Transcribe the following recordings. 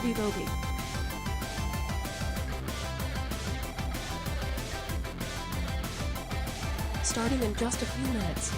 Boogie Boogie. Starting in just a few minutes.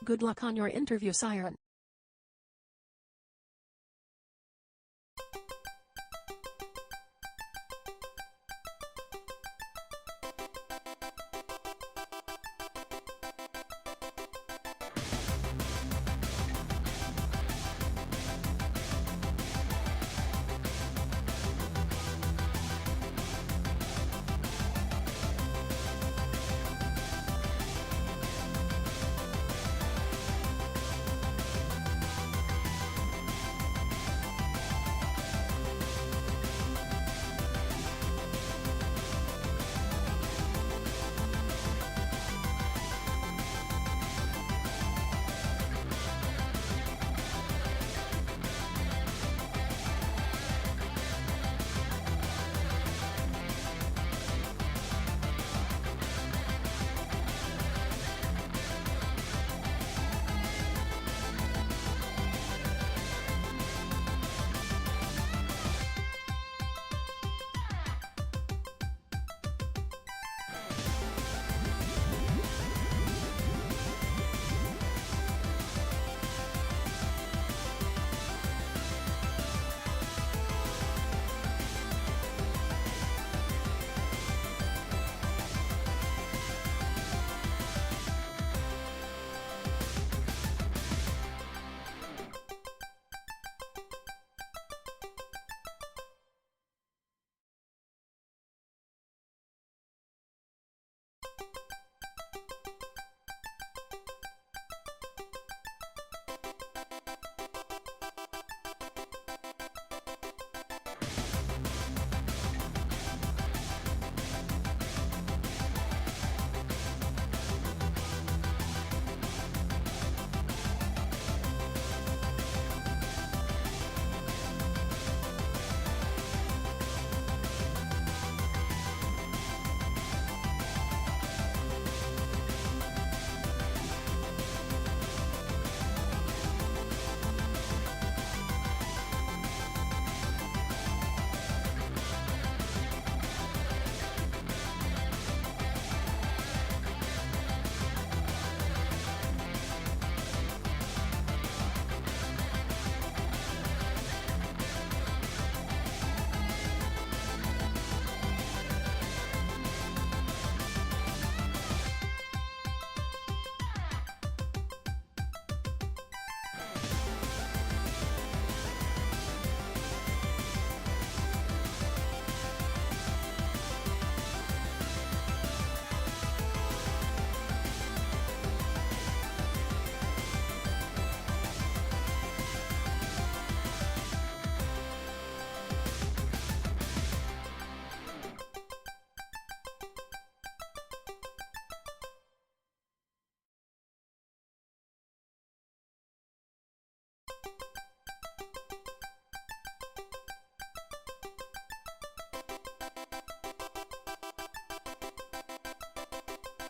Good luck on your interview, Siren.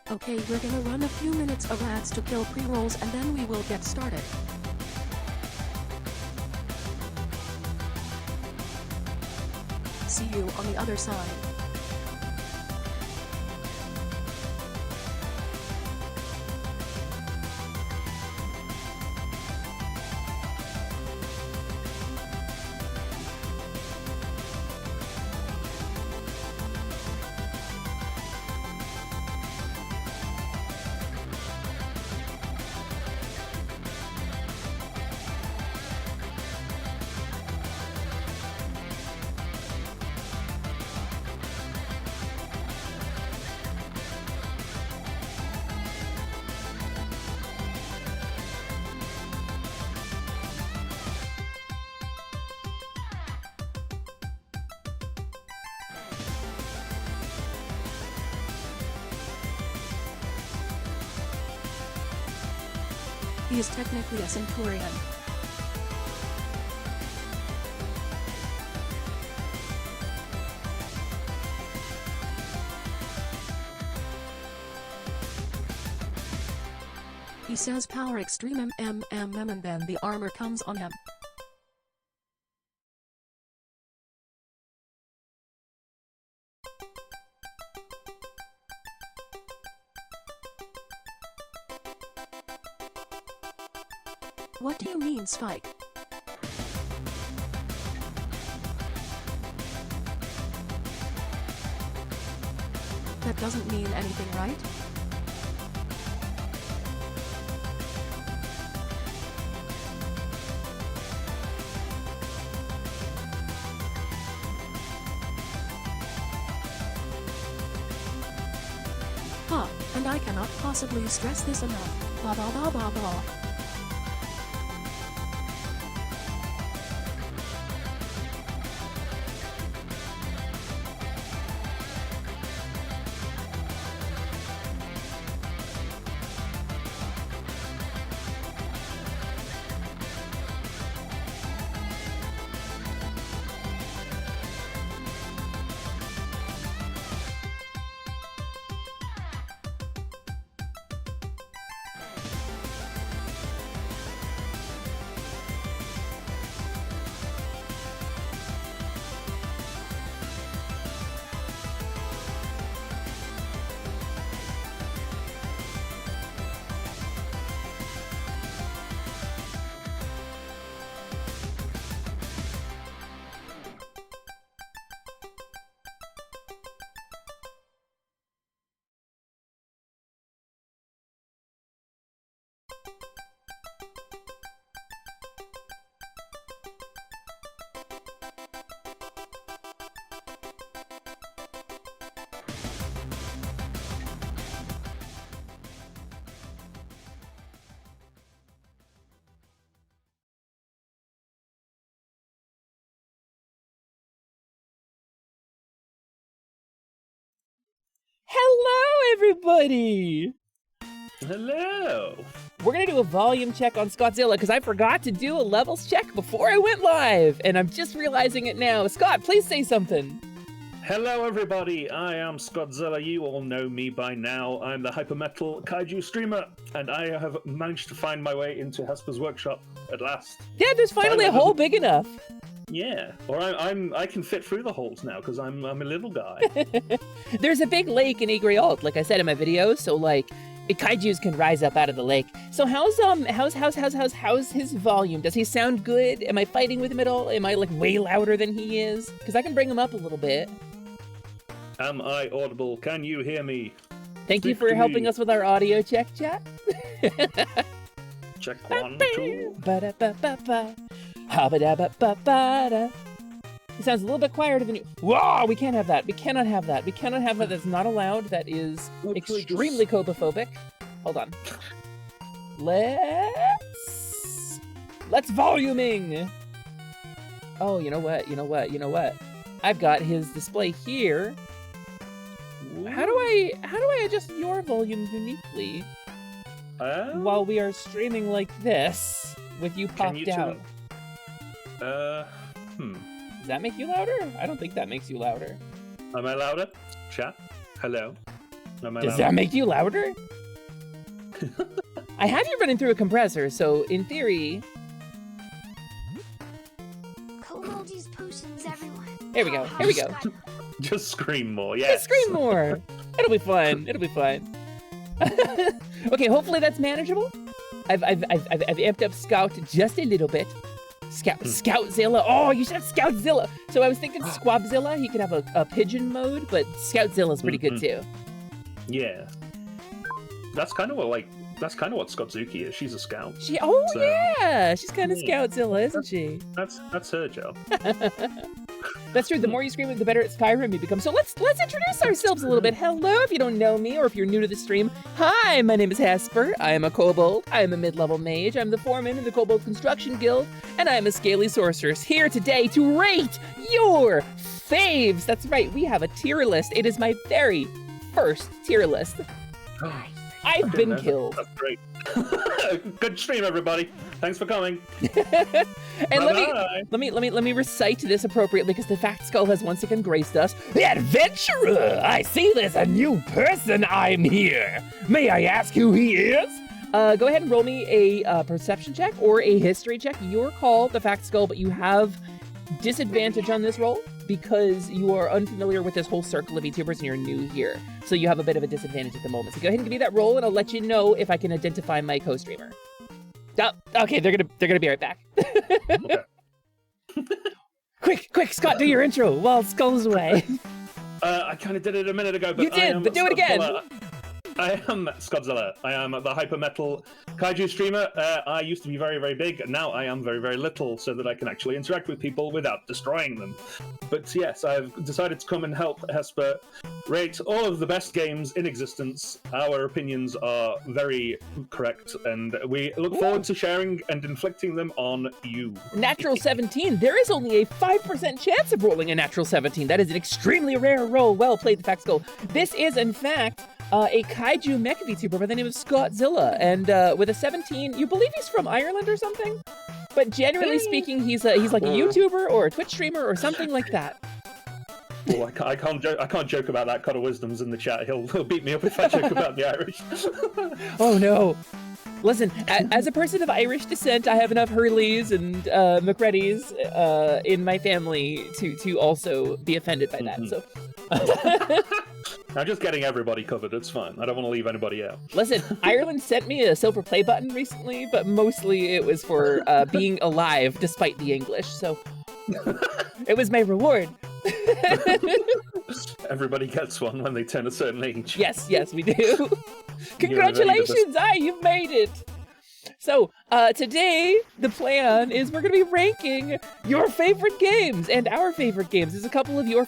Okay, we're gonna run a few minutes of ads to kill pre-rolls and then we will get started. See you on the other side. He is technically a centurion. He says power extreme and then the armor comes on him. What do you mean, Spike? That doesn't mean anything, right? Huh, and I cannot possibly stress this enough. Blah blah blah blah blah. Hello, everybody! Hello! We're gonna do a volume check on Skawtzilla because I forgot to do a levels check before I went live, and I'm just realizing it now. Scott, please say something. Hello, everybody! I am Skawtzilla. You all know me by now. I'm the Hypermetal Kaiju streamer, and I have managed to find my way into Hesper's workshop at last. Yeah, there's finally a hole big enough. Yeah, or I can fit through the holes now because I'm a little guy. There's a big lake in Egrialt, like I said in my video, so like kaijus can rise up out of the lake. So how's his volume? Does he sound good? Am I fighting with him at all? Am I like way louder than he is? Because I can bring him up a little bit. Am I audible? Can you hear me? Thank you for helping us with our audio check, chat. Check 1, 2. Ba-da-ba-ba-ba. Ha-ba-da-ba-ba-ba-da. He sounds a little bit quieter than you. Whoa, we can't have that. We cannot have that. We cannot have that. That's not allowed. That is extremely copophobic. Hold on. Let's voluming. Oh, you know what? I've got his display here. How do I adjust your volume uniquely while we are streaming like this with you popped out? Does that make you louder? I don't think that makes you louder. Am I louder? Chat? Hello? Does that make you louder? I have you running through a compressor, so in theory... Kobold use potions, everyone. Here we go. Just scream more, yes. Just scream more. It'll be fun. Okay, hopefully that's manageable. I've amped up Scout just a little bit. Skawtzilla. Oh, you should have Skawtzilla. So I was thinking Squabzilla. He could have a pigeon mode, but Scoutzilla's pretty good too. Yeah. That's kind of what Skawtzuki is. She's a scout. Yeah, she's kind of Skawtzilla, isn't she? That's her job. That's true. The more you scream, the better at Skyrim you become. So let's introduce ourselves a little bit. Hello, if you don't know me or if you're new to the stream. Hi, my name is Hesper. I am a kobold. I am a mid-level mage. I'm the foreman in the Kobold Construction Guild, and I am a scaly sorceress here today to rate your faves. That's right. We have a tier list. It is my very first tier list. I've been killed. That's great. Good stream, everybody. Thanks for coming. And let me recite this appropriately because the Fact Skull has once again graced us. Adventurer, I see there's a new person. I'm here. May I ask who he is? Go ahead and roll me a perception check or a history check. Your call, the Fact Skull, but you have disadvantage on this roll because you are unfamiliar with this whole circle of VTubers and you're new here. So you have a bit of a disadvantage at the moment. So go ahead and give me that roll and I'll let you know if I can identify my co-streamer. Oh, okay, they're gonna be right back. Quick, Scott, do your intro while Skull's away. I kind of did it a minute ago, but you did, but do it again. I am Skawtzilla. I am the hyper metal kaiju streamer. I used to be very, very big, and now I am very, very little, so that I can actually interact with people without destroying them. But yes, I've decided to come and help Hesper rate all of the best games in existence. Our opinions are very correct, and we look forward to sharing and inflicting them on you. Natural 17. There is only a 5% chance of rolling a natural 17. That is an extremely rare roll. Well played, the Fact Skull. This is, in fact, a kaiju mech VTuber by the name of Skawtzilla, and with a 17, you believe he's from Ireland or something? But generally speaking, he's like a YouTuber or a Twitch streamer or something like that. Well, I can't joke about that. Cuddle Wisdom's in the chat. He'll beat me up if I joke about the Irish. Oh no. Listen, as a person of Irish descent, I have enough Hurleys and McReadys in my family to also be offended by that. So. I'm just getting everybody covered. It's fine. I don't want to leave anybody out. Listen, Ireland sent me a silver play button recently, but mostly it was for being alive despite the English. So it was my reward. Everybody gets one when they turn a certain age. Yes, we do. Congratulations, you've made it. So, today, the plan is we're going to be ranking your favorite games and our favorite games. There's a couple of your...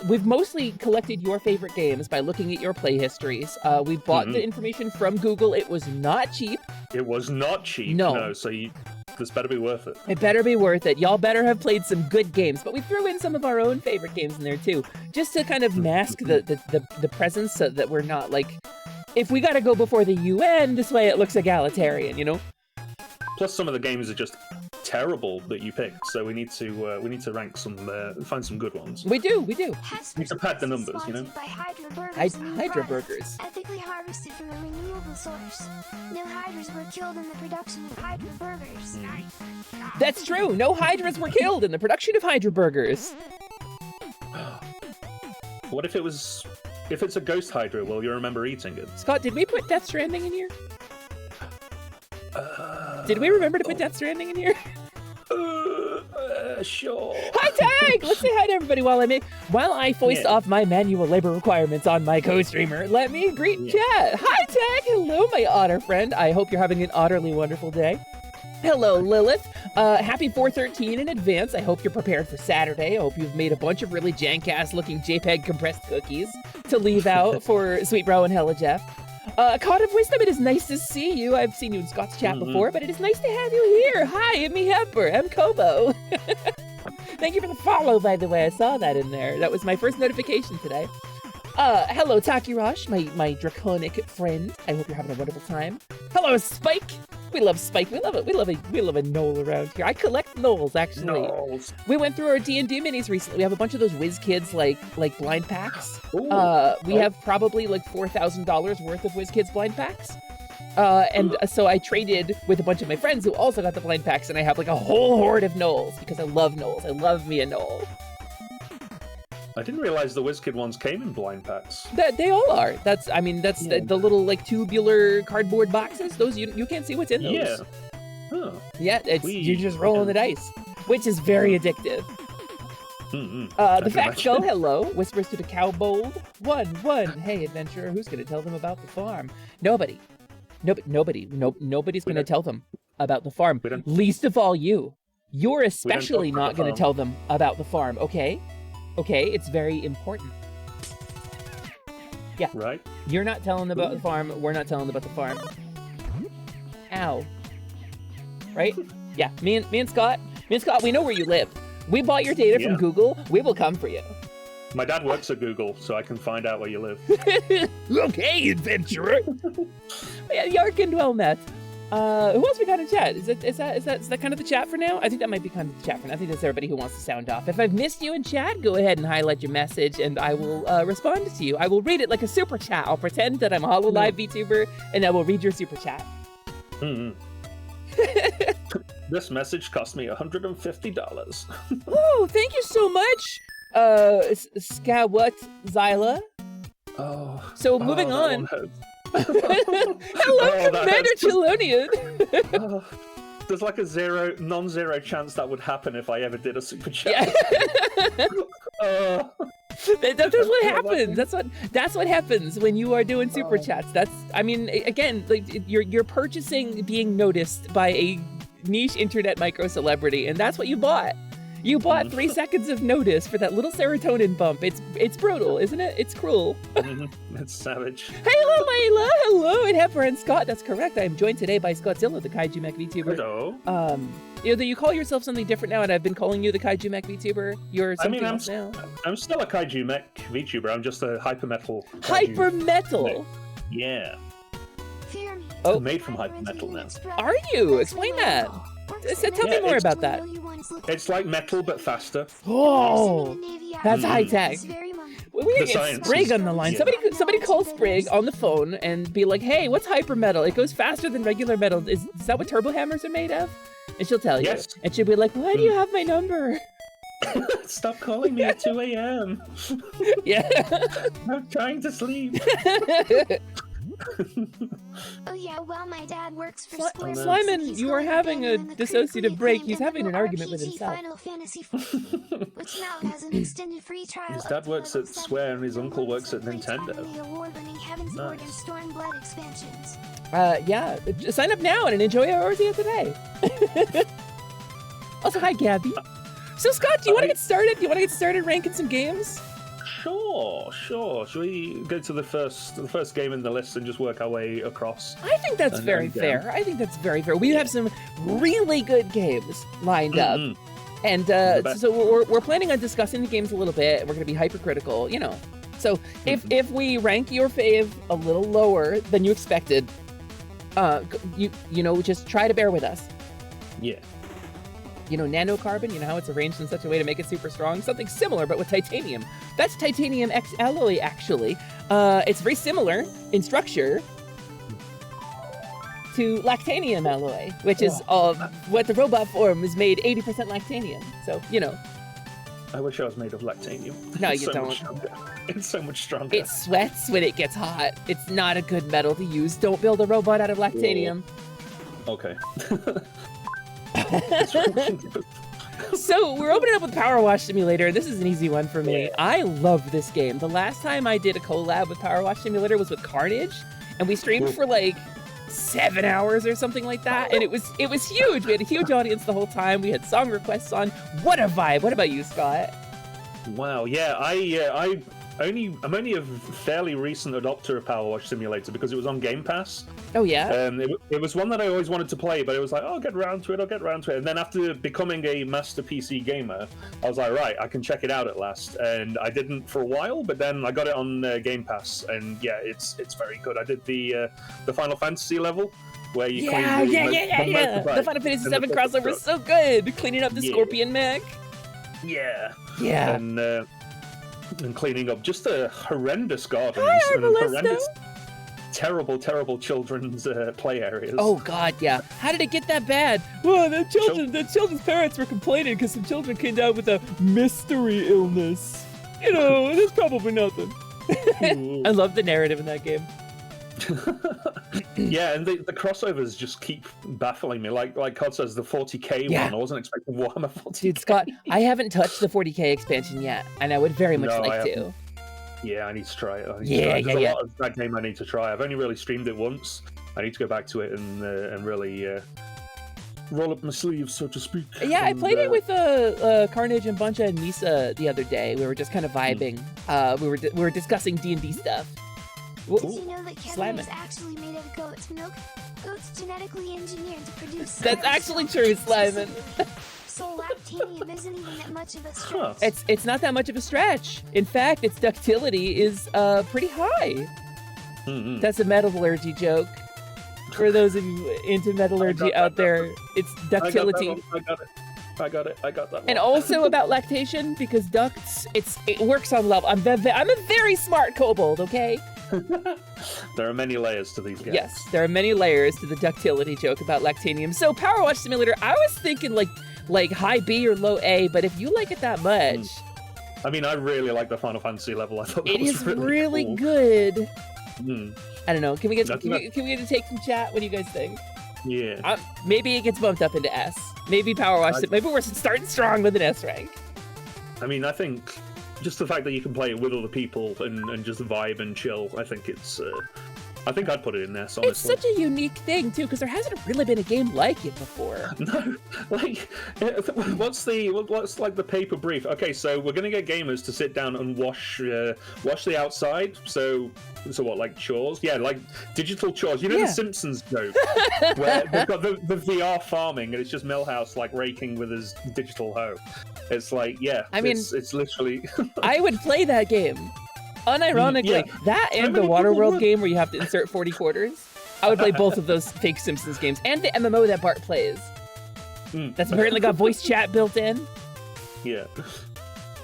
we've mostly collected your favorite games by looking at your play histories. We bought the information from Google. It was not cheap. It was not cheap. No, so this better be worth it. It better be worth it. Y'all better have played some good games. But we threw in some of our own favorite games in there, too. Just to kind of mask the presence so that we're not, like... If we gotta go before the UN, this way it looks egalitarian, you know? Plus, some of the games are just terrible that you picked, so we need to rank some, find some good ones. We do. We need to pad the numbers, you know. By Hydra Burgers. Ethically harvested from a renewable source. No hydras were killed in the production of Hydra burgers. That's true. No hydras were killed in the production of Hydra burgers. What if it was? If it's a ghost Hydra, will you remember eating it? Scott, did we put Death Stranding in here? Did we remember to put Death Stranding in here? Sure. Hi, Tag! Let's say hi to everybody while I foist off my manual labor requirements on my co-streamer. Let me greet chat. Hi, Tag! Hello, my otter friend. I hope you're having an utterly wonderful day. Hello, Lilith. Happy 4/13 in advance. I hope you're prepared for Saturday. I hope you've made a bunch of really jank-ass looking JPEG compressed cookies to leave out for Sweet Bro and Hella Jeff. Cod of Wisdom, it is nice to see you. I've seen you in Scott's chat before, but it is nice to have you here. Hi, I'm me Hesper. I'm Kobo. Thank you for the follow, by the way. I saw that in there. That was my first notification today. Hello, Takirosh, my draconic friend. I hope you're having a wonderful time. Hello, Spike. We love Spike. We love it. We love a knoll around here. I collect knolls, actually. Knolls. We went through our D&D minis recently. We have a bunch of those whiz kids like blind packs. We have probably like $4,000 worth of whiz kids blind packs. So I traded with a bunch of my friends who also got the blind packs, and I have like a whole horde of knolls because I love knolls. I love me a knoll. I didn't realize the WizKid ones came in blind packs. They all are. That's the little like tubular cardboard boxes. Those you can't see what's in those. Yeah. Huh. Yeah, you're just rolling the dice, which is very addictive. The Fact Skull, hello. Whispers to the Cowbold. One. Hey, adventurer, who's gonna tell them about the farm? Nobody. Nobody's gonna tell them about the farm. Least of all you. You're especially not gonna tell them about the farm, okay? Okay, it's very important. Yeah. Right. You're not telling them about the farm. We're not telling them about the farm. Ow. Right? Yeah. Me and Scott, we know where you live. We bought your data from Google. We will come for you. My dad works at Google, so I can find out where you live. Okay, adventurer. Yeah, Yark and well met. Who else we got in chat? Is that kind of the chat for now? I think that might be kind of the chat for now. I think that's everybody who wants to sound off. If I've missed you in chat, go ahead and highlight your message, and I will respond to you. I will read it like a super chat. I'll pretend that I'm a HoloLive VTuber, and I will read your super chat. This message cost me $150. Oh, thank you so much, Skawtzilla. Oh. So moving that on. one hurt. Hello, Commander Chelonian. There's like a non-zero chance that would happen if I ever did a super chat. Yeah. That's what happens. That's what happens when you are doing super chats. I mean, again, like you're purchasing being noticed by a niche internet micro celebrity, and that's what you bought. You bought 3 seconds of notice for that little serotonin bump. It's brutal, isn't it? It's cruel. It's savage. Hello, Layla. Hello, and Hesper and Scott. That's correct. I am joined today by Skawtzilla, the Kaiju Mech VTuber. Hello. You call yourself something different now, and I've been calling you the Kaiju Mech VTuber. You're something else now. I'm still a Kaiju Mech VTuber. I'm just a hyper metal. Hyper metal. Yeah. Fear me. Oh. I'm made from hyper metal now. Are you? Explain that. Tell me more about that. It's like metal but faster. Oh, that's high tech. We The gotta get science Sprig is- on the line. yeah. Somebody call Sprig on the phone and be like, "Hey, what's hyper metal? It goes faster than regular metal. Is that what turbo hammers are made of?" And she'll tell you. Yes. And she'll be like, "Why do you have my number?" Stop calling me at 2 a.m. Yeah. I'm trying to sleep. Oh yeah, well my dad works for Sli- Square. Slyman, He's you are going having a in the dissociative critically break. acclaimed He's having an argument with RPG himself. Final Fantasy IV, which now has an extended free trial. His up dad to works level at Square and his 7, uncle works at free time Nintendo. in the award-winning Heaven's Nice. Ward and Stormblood expansions. Yeah. Sign up now and enjoy our RZA today. Also, hi, Gabby. So, Scott, do you want to get started? Do you want to get started ranking some games? Sure. Should we go to the first game in the list and just work our way across? I think that's very fair. I think that's very fair. We have some really good games lined up. And so we're planning on discussing the games a little bit. We're going to be hypercritical, you know. So if we rank your fave a little lower than you expected, you know, just try to bear with us. Yeah. You know, nanocarbon, you know how it's arranged in such a way to make it super strong? Something similar, but with titanium. That's titanium X alloy, actually. It's very similar in structure to lactanium alloy, which is what the robot form is made 80% lactanium. So, you know. I wish I was made of lactanium. No, It's you so don't. much stronger. It's so much stronger. It sweats when it gets hot. It's not a good metal to use. Don't build a robot out of lactanium. Okay. So we're opening up with Power Wash Simulator. This is an easy one for me. Yeah. I love this game. The last time I did a collab with Power Wash Simulator was with Carnage, and we streamed for like 7 hours or something like that, and it was huge. We had a huge audience the whole time. We had song requests on. What a vibe! What about you, Scott? Wow. Yeah. I'm only a fairly recent adopter of Power Wash Simulator because it was on Game Pass. Oh yeah. It was one that I always wanted to play, but it was like, oh, I'll get around to it. And then after becoming a master PC gamer, I was like, right, I can check it out at last. And I didn't for a while, but then I got it on Game Pass, and yeah, it's very good. I did the Final Fantasy level where you clean the The Final Fantasy VII crossover is so good. Cleaning up the Scorpion mech. Yeah. Yeah. And cleaning up just a horrendous gardens Hi, and Arbalista. horrendous, terrible children's play areas. Oh God, yeah. How did it get that bad? Well, the children's parents were complaining because some children came down with a mystery illness. You know, there's probably nothing. I love the narrative in that game. Yeah, and the crossovers just keep baffling me. Like Cod says, the 40k Yeah. one. I wasn't expecting Warhammer 40k. Dude, Scott, I haven't touched the 40k expansion yet, and I would very much No, like I to. haven't. Yeah, I need to try it. Yeah. There's a lot of that game I need to try. I've only really streamed it once. I need to go back to it and really roll up my sleeves, so to speak. Yeah, I And, played it with Carnage and Buncha and Misa the other day. We were just kind of vibing. We were discussing D&D stuff. Did you know that Slam ketamine it. is actually made of goat's milk? Goats genetically engineered to produce. That's actually true, Slyman. so lactanium isn't even that much of a Huh. stretch. It's not that much of a stretch. In fact, its ductility is pretty high. Mm-hmm. That's a metallurgy joke. For those of you into metallurgy out there, it's ductility. I got that one. And also about lactation, because ducts, it works on level. I'm a very smart kobold, okay? There are many layers to these games. Yes, there are many layers to the ductility joke about lactanium. So Power Wash Simulator, I was thinking like high B or low A, but if you like it that much, I mean, I really like the Final Fantasy level. I thought that it was is really cool. good. Mm. I don't know. Can we get That's can we get a take from chat? What do you guys think? Yeah. Maybe it gets bumped up into S. Maybe Power Wash. Maybe we're starting strong with an S rank. I mean, I think just the fact that you can play it with other people and just vibe and chill, I think it's. I think I'd put it in S, honestly. It's such a unique thing too, because there hasn't really been a game like it before. No, like, what's like the paper brief? Okay, so we're gonna get gamers to sit down and wash the outside. So what, like chores? Yeah, like digital chores. You know the Simpsons joke where they've got the VR farming and it's just Milhouse like raking with his digital hoe. It's like, yeah, I mean, it's literally. I would play that game. Unironically, that and the Waterworld game where you have to insert 40 quarters. I would play both of those fake Simpsons games and the MMO that Bart plays. That's apparently got voice chat built in. Yeah.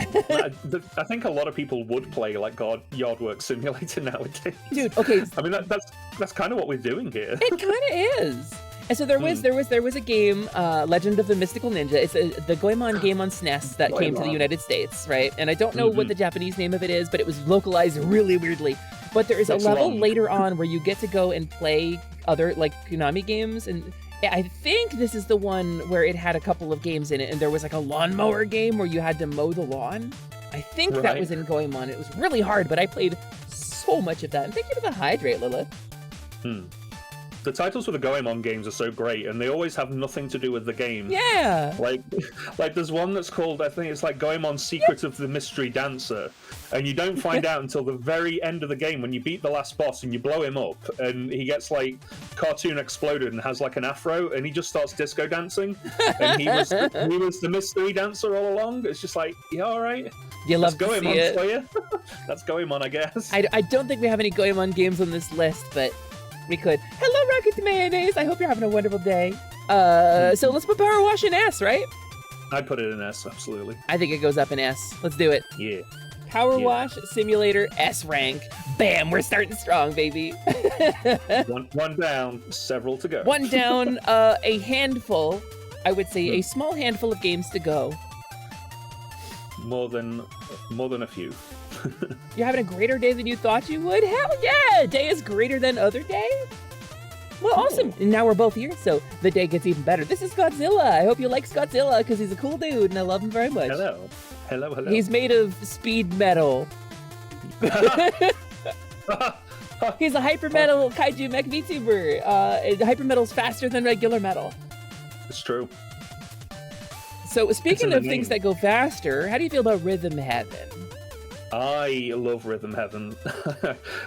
I think a lot of people would play like Yardwork Simulator nowadays. Dude, okay. I mean, that's kind of what we're doing here. It kind of is. And so there was a game, Legend of the Mystical Ninja. It's the Goemon game on SNES that came to the United States, right? And I don't know what the Japanese name of it is, but it was localized really weirdly. But there is a level later on where you get to go and play other like Konami games, and I think this is the one where it had a couple of games in it, and there was like a lawnmower game where you had to mow the lawn. I think that was in Goemon. It was really hard, but I played so much of that. And thank you for the hydrate, Lilith. The titles for the Goemon games are so great, and they always have nothing to do with the game. Yeah. Like there's one that's called, I think it's like Goemon Secret of the Mystery Dancer, and you don't find out until the very end of the game when you beat the last boss and you blow him up, and he gets like cartoon exploded and has like an afro, and he just starts disco dancing, and he was the mystery dancer all along. It's just like, yeah, all right. You love to see it. For you. That's Goemon, I guess. I don't think we have any Goemon games on this list, but we could. Hello, Rocket Mayonnaise. I hope you're having a wonderful day. So let's put Power Wash in S, right? I'd put it in S, absolutely. I think it goes up in S. Let's do it. Yeah. Power Wash Simulator S rank. Bam, we're starting strong, baby. one down, several to go. One down, a handful. I would say a small handful of games to go. More than a few. You're having a greater day than you thought you would? Hell yeah! Day is greater than other day? Well, awesome. And now we're both here, so the day gets even better. This is Skawtzilla. I hope you like Skawtzilla, because he's a cool dude, and I love him very much. Hello. He's made of speed metal. He's a hyper metal kaiju mech VTuber. Hyper metal's faster than regular metal. It's true. So speaking of things that go faster, how do you feel about Rhythm Heaven? I love Rhythm Heaven.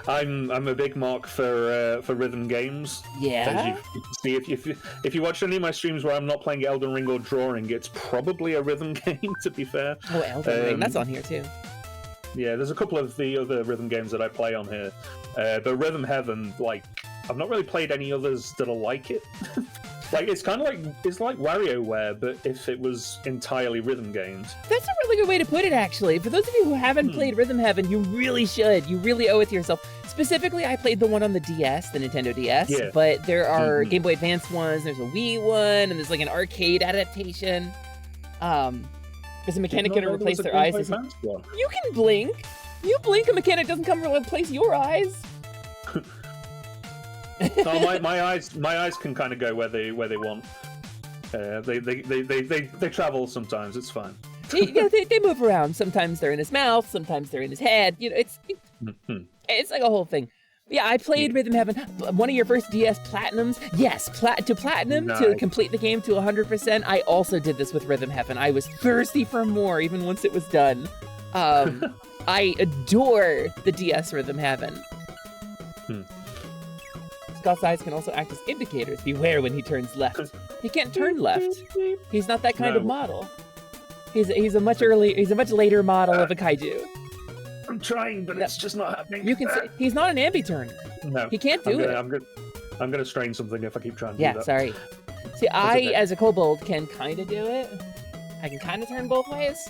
I'm a big mark for rhythm games. Yeah. As you see, if you watch any of my streams where I'm not playing Elden Ring or drawing, it's probably a rhythm game. To be fair. Oh, Elden Ring, that's on here too. Yeah, there's a couple of the other rhythm games that I play on here, but Rhythm Heaven, like, I've not really played any others that are like it. Like, it's kind of like, it's like WarioWare, but if it was entirely rhythm games. That's a really good way to put it, actually. For those of you who haven't played Rhythm Heaven, you really should. You really owe it to yourself. Specifically, I played the one on the DS, the Nintendo DS, but there are Game Boy Advance ones, there's a Wii one, and there's like an arcade adaptation. There's a mechanic going to replace their eyes. You can blink. You blink, a mechanic doesn't come to replace your eyes. No, my eyes can kind of go where they want. They travel sometimes. It's fine. They move around. Sometimes they're in his mouth. Sometimes they're in his head. You know, it's like a whole thing. Yeah, I played Rhythm Heaven. One of your first DS Platinums. Yes, Platinum to complete the game to 100%. I also did this with Rhythm Heaven. I was thirsty for more, even once it was done. I adore the DS Rhythm Heaven. Scott's eyes can also act as indicators. Beware when he turns left. He can't turn left. He's not that kind of No. model. He's a much later model of a kaiju. I'm trying, but it's just not happening. You can say he's not an ambi-turner. No. He can't do it. I'm gonna strain something if I keep trying to do Yeah, that. sorry. See, okay. as a kobold, can kind of do it. I can kind of turn both ways.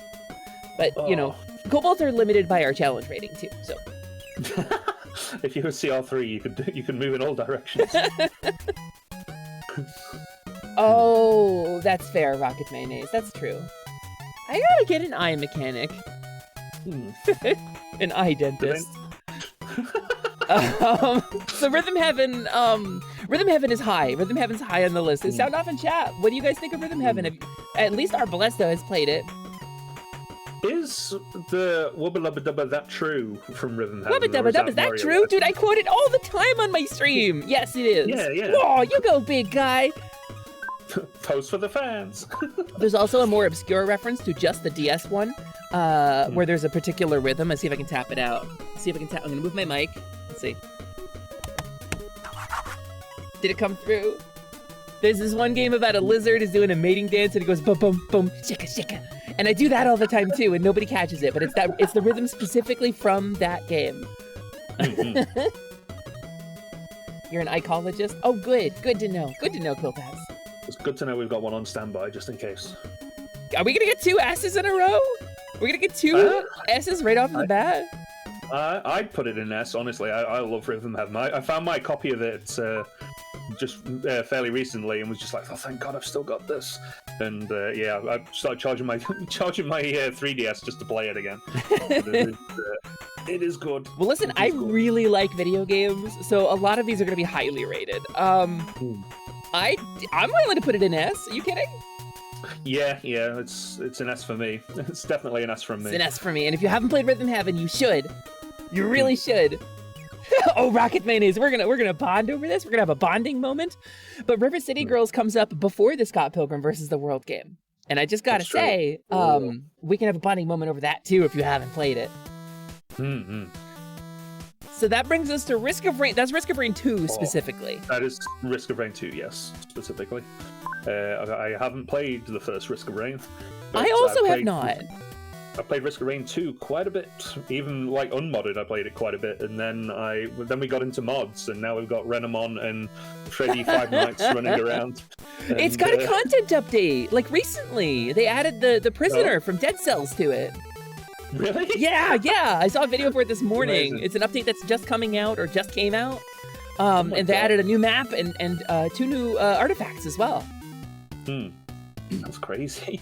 But, you know, kobolds are limited by our challenge rating, too, so. If you were CR3, you could move in all directions. Oh, that's fair, Rocket Mayonnaise. That's true. I gotta get an eye mechanic. An eye dentist. So Rhythm Heaven is high. Rhythm Heaven's high on the list. Sound off in chat. What do you guys think of Rhythm Heaven? At least our Balesto has played it. Is the Wubba Lubba Dubba that true from Rhythm Heaven? Wubba Dubba Dubba, is that Mario true? West? Dude, I quote it all the time on my stream. Yes, it is. Yeah. Whoa, you go, big guy. Post for the fans. There's also a more obscure reference to just the DS one, where there's a particular rhythm. Let's see if I can tap it out. See if I can tap. I'm gonna move my mic. Let's see. Did it come through? There's this one game about a lizard is doing a mating dance and it goes boom boom boom shika shika, and I do that all the time too, and nobody catches it. But it's the rhythm specifically from that game. You're an icologist? Oh, good to know. Good to know, Quiltabs. It's good to know we've got one on standby just in case. Are we gonna get 2 S's in a row? We're gonna get 2 S's right off the bat? I'd put it in S, honestly. I love Rhythm Heaven. I found my copy of it just fairly recently and was just like, oh, thank God I've still got this. And yeah, I started charging my 3DS just to play it again. It is good. Well, listen, I really like video games, so a lot of these are gonna be highly rated. I'm willing to put it in S. Are you kidding? Yeah, it's an S for me. It's definitely an S from me. It's an S for me, and if you haven't played Rhythm Heaven, you should. You really should. Oh, Rocket Mayonnaise, we're gonna bond over this. We're gonna have a bonding moment. But River City Girls comes up before the Scott Pilgrim versus the World game, and I just gotta say, we can have a bonding moment over that too if you haven't played it. So that brings us to Risk of Rain. That's Risk of Rain 2 specifically. That is Risk of Rain 2, yes, specifically. I haven't played the first Risk of Rain. I also have not. I played Risk of Rain 2 quite a bit, even like unmodded. I played it quite a bit, and then we got into mods, and now we've got Renamon and Freddy Five Nights running around. And, it's got a content update. Like recently, they added the prisoner from Dead Cells to it. Really? Yeah. I saw a video for it this morning. Amazing. It's an update that's just coming out or just came out. And they added a new map and 2 new artifacts as well. That's crazy.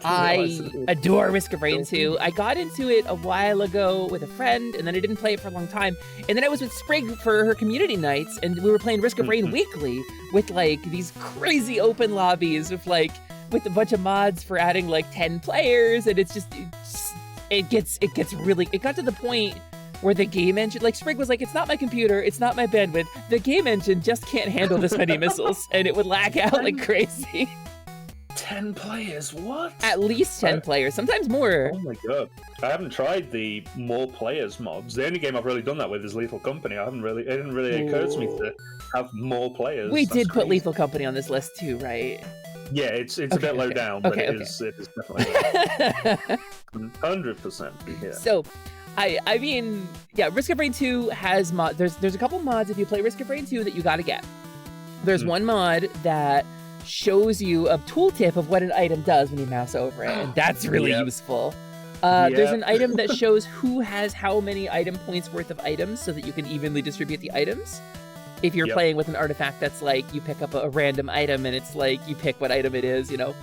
I adore Risk of Rain 2. I got into it a while ago with a friend, and then I didn't play it for a long time. And then I was with Sprig for her community nights, and we were playing Risk of Rain weekly with like these crazy open lobbies with a bunch of mods for adding like 10 players, and it got to the point where the game engine, like Sprig was like, it's not my computer, it's not my bandwidth, the game engine just can't handle this many missiles, and it would lag out like crazy. 10 players? What? At least 10 players, sometimes more. Oh my god. I haven't tried the more players mods. The only game I've really done that with is Lethal Company. It didn't really occur to me to have more players. We That's did put crazy. Lethal Company on this list too, right? Yeah, it's a bit low down, but it is definitely 100%. Yeah. So, I mean, yeah, Risk of Rain 2 has mods. There's a couple mods if you play Risk of Rain 2 that you gotta get. There's one mod that shows you a tooltip of what an item does when you mouse over it, and that's really useful. There's an item that shows who has how many item points worth of items so that you can evenly distribute the items. If you're playing with an artifact that's like, you pick up a random item and it's like, you pick what item it is, you know?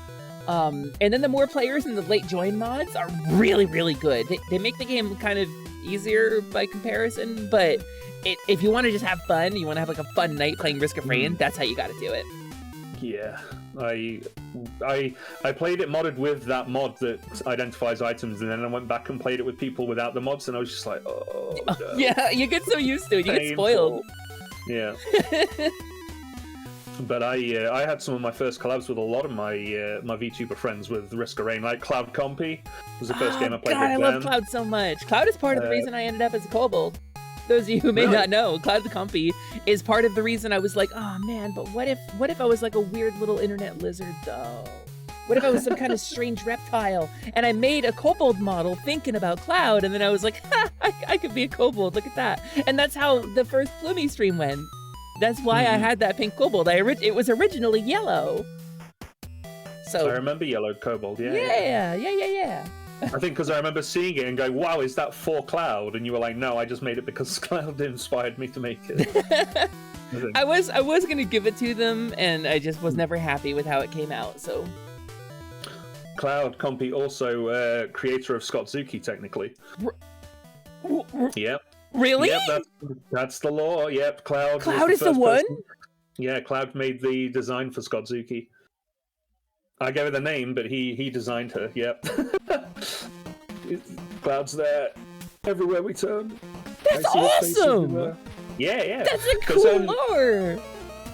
And then the more players and the late join mods are really, really good. They make the game kind of easier by comparison, but if you want to just have fun, you want to have like a fun night playing Risk of Rain, that's how you got to do it. Yeah, I played it modded with that mod that identifies items, and then I went back and played it with people without the mods, and I was just like, oh, no. Yeah, you get so used to it, you get spoiled. Yeah. But I had some of my first collabs with a lot of my my VTuber friends with Risk of Rain, like Cloud Compy was the first game I played with I them. love Cloud so much. Cloud is part of the reason I ended up as a kobold. Those of you who may Really? not know, Cloud the Compy is part of the reason I was like, oh man, but what if I was like a weird little internet lizard though? What if I was some kind of strange reptile? And I made a kobold model thinking about Cloud, and then I was like, ha, I could be a kobold, look at that. And that's how the first Plumie stream went. That's why I had that pink kobold. It was originally yellow. So I remember yellow kobold, yeah. Yeah. I think because I remember seeing it and going, wow, is that for Cloud? And you were like, no, I just made it because Cloud inspired me to make it. I was gonna give it to them, and I just was never happy with how it came out, so. Cloud Compy also creator of Skawtzilla, technically. Yep. Really? Yep, that's the law. Yep, Cloud. Cloud was is the one? person. Yeah, Cloud made the design for Skawtzilla. I gave her the name, but he designed her. Yep. Cloud's there everywhere we turn. That's awesome! Yeah. That's a cool lore!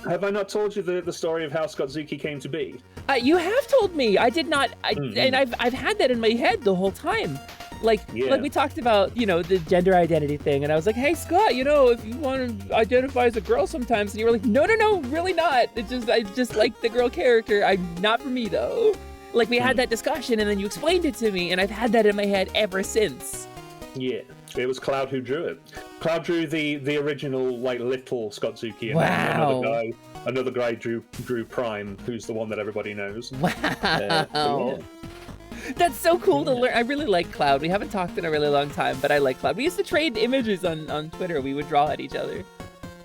Have I not told you the story of how Skawtzilla came to be? You have told me. I did not, and I've had that in my head the whole time. Like we talked about, the gender identity thing, and I was like, hey Scott, if you want to identify as a girl sometimes, and you were like, no, really not. I just like the girl character. Not for me though. Like we had that discussion, and then you explained it to me, and I've had that in my head ever since. Yeah, it was Cloud who drew it. Cloud drew the original little Skawtzilla, and wow. another guy drew Prime, who's the one that everybody knows. Wow. That's so cool to learn. I really like Cloud. We haven't talked in a really long time, but I like Cloud. We used to trade images on Twitter. We would draw at each other.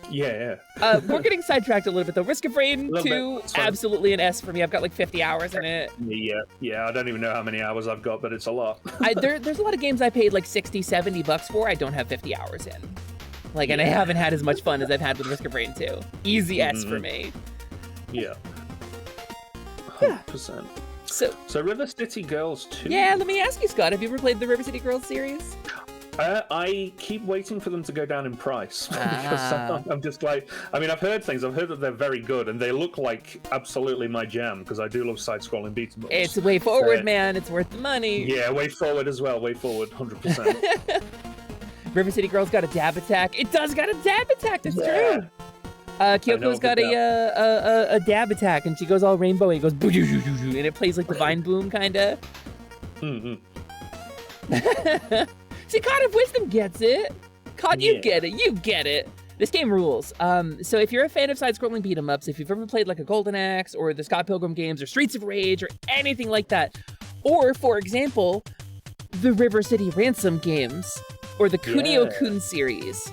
Yeah. We're getting sidetracked a little bit though. Risk of Rain 2, absolutely an S for me. I've got like 50 hours in it. Yeah. I don't even know how many hours I've got, but it's a lot. There's a lot of games I paid like $60, $70 for. I don't have 50 hours in. And I haven't had as much fun as I've had with Risk of Rain 2. Easy S for me. Yeah. 100%. So River City Girls 2. Yeah, let me ask you, Scott, have you ever played the River City Girls series? I keep waiting for them to go down in price because I'm just like, I've heard things. I've heard that they're very good and they look like absolutely my jam because I do love side-scrolling beat 'em ups. It's way forward, man. It's worth the money. Yeah, way forward as well. Way forward, 100%. River City Girls got a dab attack. It does got a dab attack. That's true. Kyoko's got a dab attack, and she goes all rainbow, and it goes boo-doo-doo-doo-doo, and it plays like the Vine Boom, kinda. See, Cod of Wisdom gets it. Cod, you get it. This game rules. So if you're a fan of side-scrolling beat-em-ups, if you've ever played like a Golden Axe, or the Scott Pilgrim games, or Streets of Rage, or anything like that, or, for example, the River City Ransom games, or the Kunio-kun series,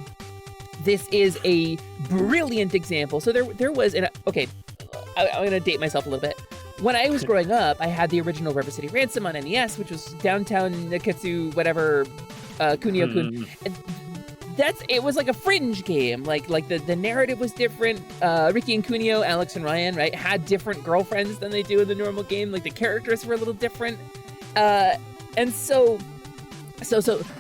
this is a brilliant example. So there was, okay, I'm going to date myself a little bit. When I was growing up, I had the original River City Ransom on NES, which was Downtown Neketsu, whatever, Kunio-kun. It was like a fringe game. Like the narrative was different. Ricky and Kunio, Alex and Ryan, right, had different girlfriends than they do in the normal game. Like the characters were a little different. And so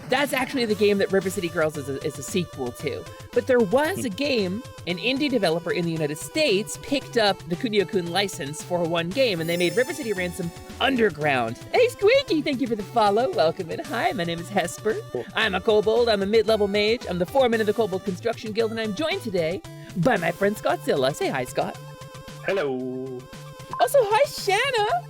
that's actually the game that River City Girls is a sequel to. But there was a game, an indie developer in the United States picked up the Kunio-kun license for one game, and they made River City Ransom Underground. Hey, Squeaky, thank you for the follow. Welcome in. Hi, my name is Hesper. I'm a kobold. I'm a mid-level mage. I'm the foreman of the Kobold Construction Guild, and I'm joined today by my friend Skawtzilla. Say hi, Scott. Hello. Also, hi, Shanna.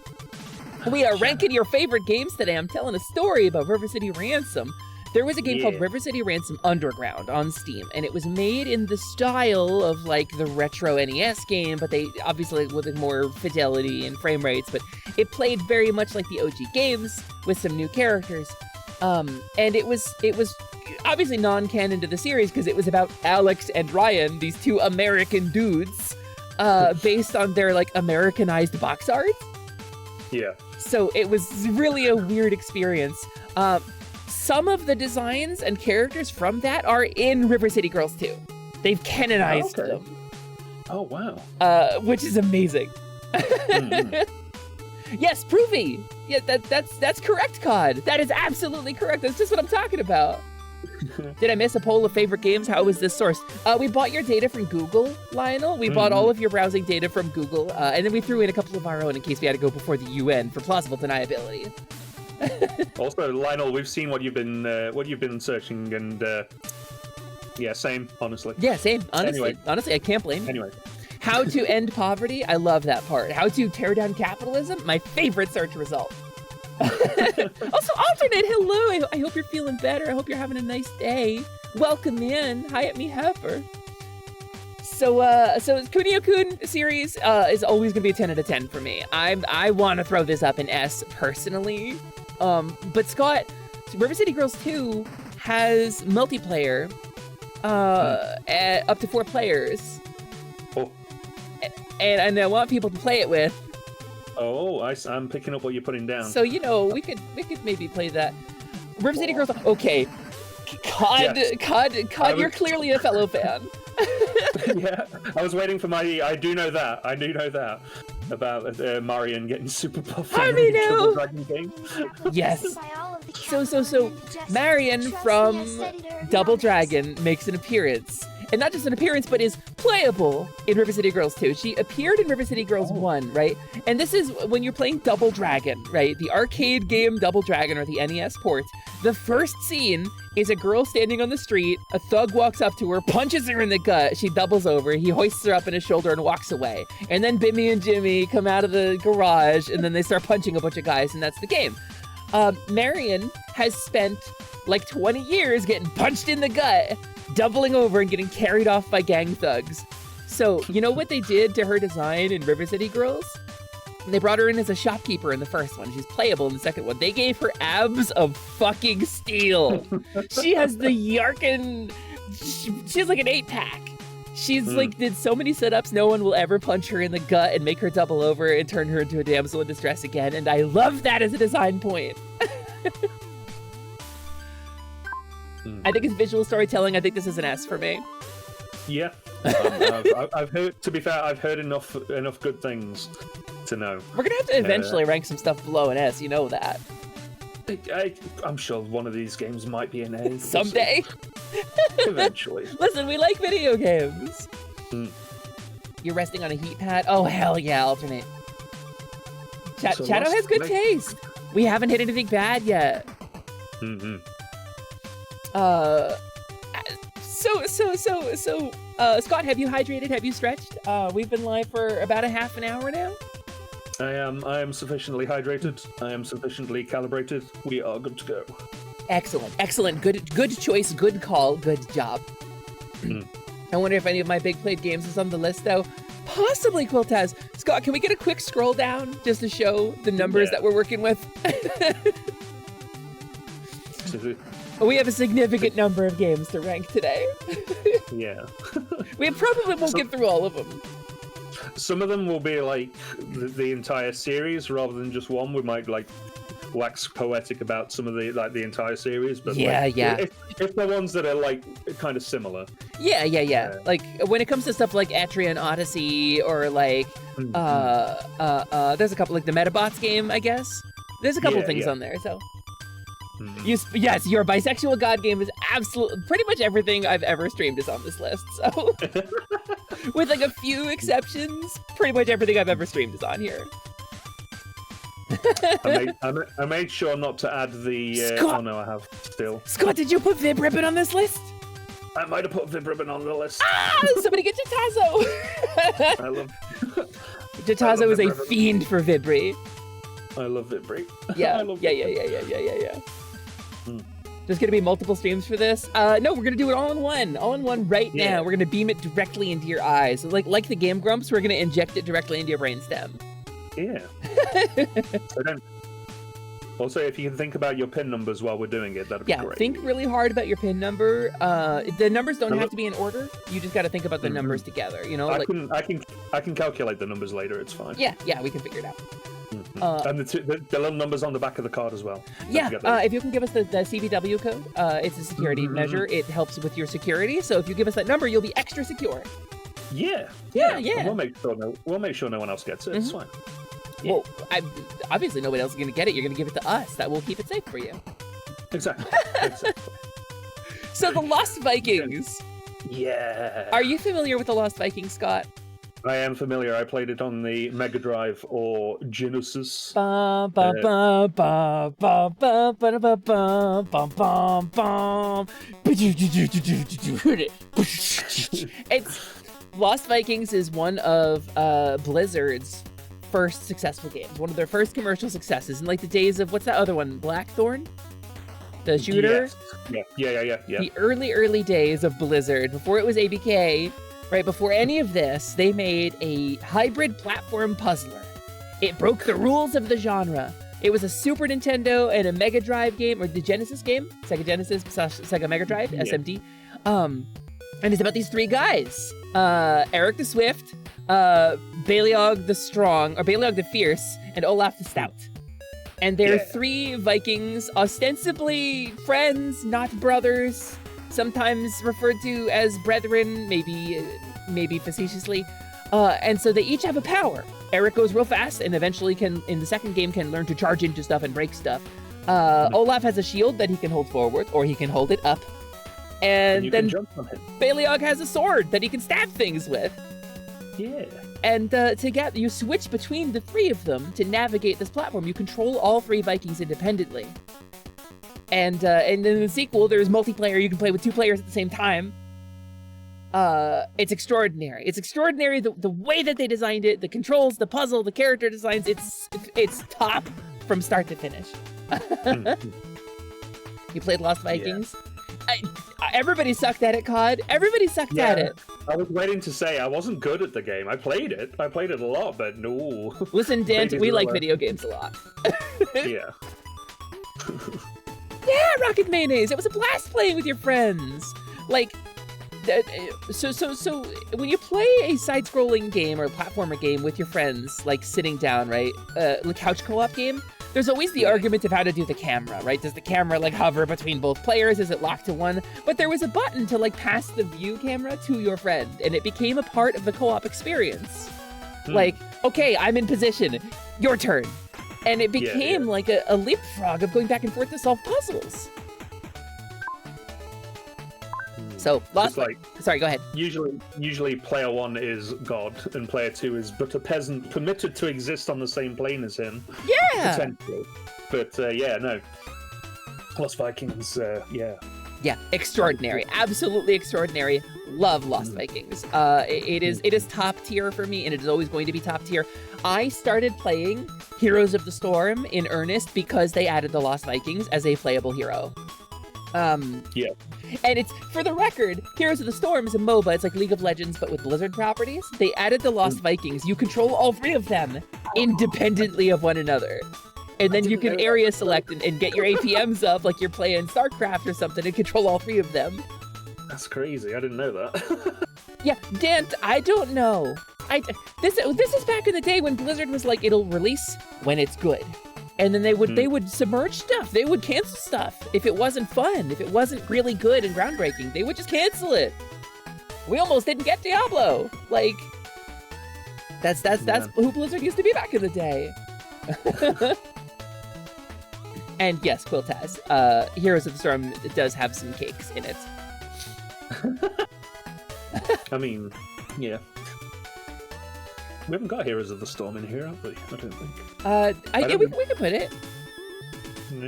We are ranking your favorite games today. I'm telling a story about River City Ransom. There was a game called River City Ransom Underground on Steam, and it was made in the style of like the retro NES game, but they obviously with more fidelity and frame rates, but it played very much like the OG games with some new characters. And it was obviously non-canon to the series because it was about Alex and Ryan, these two American dudes, based on their like Americanized box art. Yeah. So it was really a weird experience. Some of the designs and characters from that are in River City Girls 2. They've canonized them. Oh, wow. Which is amazing. Yes, Provy. Yeah, that's correct, Cod. That is absolutely correct. That's just what I'm talking about. Did I miss a poll of favorite games? How was this sourced? We bought your data from Google, Lionel. We bought all of your browsing data from Google, and then we threw in a couple of our own in case we had to go before the UN for plausible deniability. Also, Lionel, we've seen what you've been searching, and Yeah, same, honestly. Yeah, same. Honestly, Anyway. honestly, I can't blame you. Anyway. How to end poverty? I love that part. How to tear down capitalism? My favorite search result. Also, alternate. Hello. I hope you're feeling better. I hope you're having a nice day. Welcome in. Hi at me, Hesper. So Kunio-kun series is always gonna be a 10 out of 10 for me. I want to throw this up in S personally. But Scott, River City Girls 2 has multiplayer up to 4 players. Oh. And I want people to play it with. Oh, I'm picking up what you're putting down. So, you know, we could maybe play that. River City Girls, okay. COD, Yes. COD, you're clearly a fellow fan. Yeah, I was waiting for my. I do know that about Marion getting super buff. I in mean, the no. Triple Dragon game. Yes. By all of the So, capitalism Marion injustice, from trust me, I studied her Double economics. Dragon makes an appearance. And not just an appearance, but is playable in River City Girls 2. She appeared in River City Girls 1, right? And this is when you're playing Double Dragon, right? The arcade game Double Dragon, or the NES port. The first scene is a girl standing on the street. A thug walks up to her, punches her in the gut. She doubles over. He hoists her up in his shoulder and walks away. And then Bimmy and Jimmy come out of the garage, and then they start punching a bunch of guys, and that's the game. Marion has spent like 20 years getting punched in the gut, doubling over and getting carried off by gang thugs. So, you know what they did to her design in River City Girls? They brought her in as a shopkeeper in the first one. She's playable in the second one. They gave her abs of fucking steel. She has the Yarkin... She has like an 8-pack. She's like did so many sit-ups, no one will ever punch her in the gut and make her double over and turn her into a damsel in distress again. And I love that as a design point. I think it's visual storytelling. I think this is an S for me. Yeah, I've heard. To be fair, I've heard enough good things to know. We're gonna have to eventually rank some stuff below an S. You know that. I'm sure one of these games might be an A. Someday. Eventually. Listen, we like video games. You're resting on a heat pad? Oh, hell yeah, alternate. So Shadow Lost has good Lake- taste. We haven't hit anything bad yet. Mm-hmm. Scott, have you hydrated? Have you stretched? We've been live for about a half an hour now. I am sufficiently hydrated. I am sufficiently calibrated. We are good to go. Excellent. Good choice, good call, good job. I wonder if any of my big played games is on the list, though. Possibly Quiltaz. Scott, can we get a quick scroll down just to show the numbers that we're working with? We have a significant number of games to rank today. Yeah. We probably won't get through all of them. Some of them will be like the entire series rather than just one. We might like wax poetic about some of the entire series, but if they're ones that are like kind of similar. Yeah. Like when it comes to stuff like Etrian Odyssey or like there's a couple like the Metabots game, I guess. There's a couple things on there, so. Yes, your bisexual god game is absolutely pretty much everything I've ever streamed is on this list. So, with like a few exceptions, pretty much everything I've ever streamed is on here. I made sure not to add the. Scott! Oh no, I have still. Scott, did you put Vib Ribbon on this list? I might have put Vib Ribbon on the list. Ah! Somebody get Jatazo! I love. Jatazo is a Vib Ribbon. fiend for Vibri. I love Vibri. Yeah, I love yeah. There's gonna be multiple streams for this. No, we're gonna do it all in one right now. We're gonna beam it directly into your eyes, like the Game Grumps. We're gonna inject it directly into your brainstem. Yeah. So then, also, if you can think about your pin numbers while we're doing it, that'd be great. Think really hard about your pin number. The numbers don't have to be in order. You just got to think about the numbers together. You know, I can calculate the numbers later. It's fine. Yeah, we can figure it out. And the little numbers on the back of the card as well. If you can give us the CVW code, it's a security measure. It helps with your security. So if you give us that number, you'll be extra secure. Yeah. And we'll make sure no one else gets it. It's fine. Yeah. Well, obviously nobody else is going to get it. You're going to give it to us. That will keep it safe for you. Exactly. So the Lost Vikings. Yeah. Are you familiar with the Lost Vikings, Scott? I am familiar. I played it on the Mega Drive or Genesis. Bum, bum, bum, bum, bum, bum, ba, ba, bum, bum, bum, bum. It's Lost Vikings is one of Blizzard's first successful games, one of their first commercial successes in like the days of what's that other one, Blackthorn, the shooter. Yes. Yeah. The early days of Blizzard, before it was ABK. Right before any of this, they made a hybrid platform puzzler. It broke the rules of the genre. It was a Super Nintendo and a Mega Drive game, or the Genesis game, Sega Genesis, Sega Mega Drive, SMD. And it's about these three guys, Eric the Swift, Baleog the Strong, or Baleog the Fierce, and Olaf the Stout. And they're three Vikings, ostensibly friends, not brothers, sometimes referred to as brethren, maybe facetiously. And so they each have a power. Eric goes real fast and eventually can, in the second game, can learn to charge into stuff and break stuff. Olaf has a shield that he can hold forward, or he can hold it up. And then Baleog has a sword that he can stab things with. Yeah. And together, you switch between the three of them to navigate this platform. You control all three Vikings independently. And in the sequel, there's multiplayer. You can play with two players at the same time. It's extraordinary. It's extraordinary the way that they designed it, the controls, the puzzle, the character designs. It's top from start to finish. You played Lost Vikings? Yeah. Everybody sucked at it, COD. Everybody sucked at it. I was waiting to say I wasn't good at the game. I played it a lot, but no. Listen, Dan, we like video games a lot. Yeah. Yeah, Rocket Mayonnaise. It was a blast playing with your friends. Like, so when you play a side-scrolling game or a platformer game with your friends, like sitting down, right? The couch co-op game, there's always the argument of how to do the camera, right? Does the camera like hover between both players? Is it locked to one? But there was a button to like pass the view camera to your friend, and it became a part of the co-op experience. Like, okay, I'm in position. Your turn. And it became like a leapfrog of going back and forth to solve puzzles. So, sorry, go ahead. Usually player one is God, and player two is but a peasant permitted to exist on the same plane as him. Yeah! Potentially. But, no. Lost Vikings, yeah. Yeah, extraordinary. Absolutely extraordinary. Love Lost Vikings. It is top tier for me, and it is always going to be top tier. I started playing Heroes of the Storm in earnest because they added the Lost Vikings as a playable hero. Yeah. And it's, for the record, Heroes of the Storm is a MOBA. It's like League of Legends, but with Blizzard properties. They added the Lost Vikings. You control all three of them independently of one another. And then you can area select and get your APMs up like you're playing StarCraft or something and control all three of them. That's crazy. I didn't know that. Yeah, Dant, I don't know. This is back in the day when Blizzard was like, it'll release when it's good. And then they would submerge stuff. They would cancel stuff if it wasn't fun, if it wasn't really good and groundbreaking. They would just cancel it. We almost didn't get Diablo. Like, that's who Blizzard used to be back in the day. And yes, Quiltaz, Heroes of the Storm does have some cakes in it. I mean, yeah. We haven't got Heroes of the Storm in here, have we? I don't think. We could put it.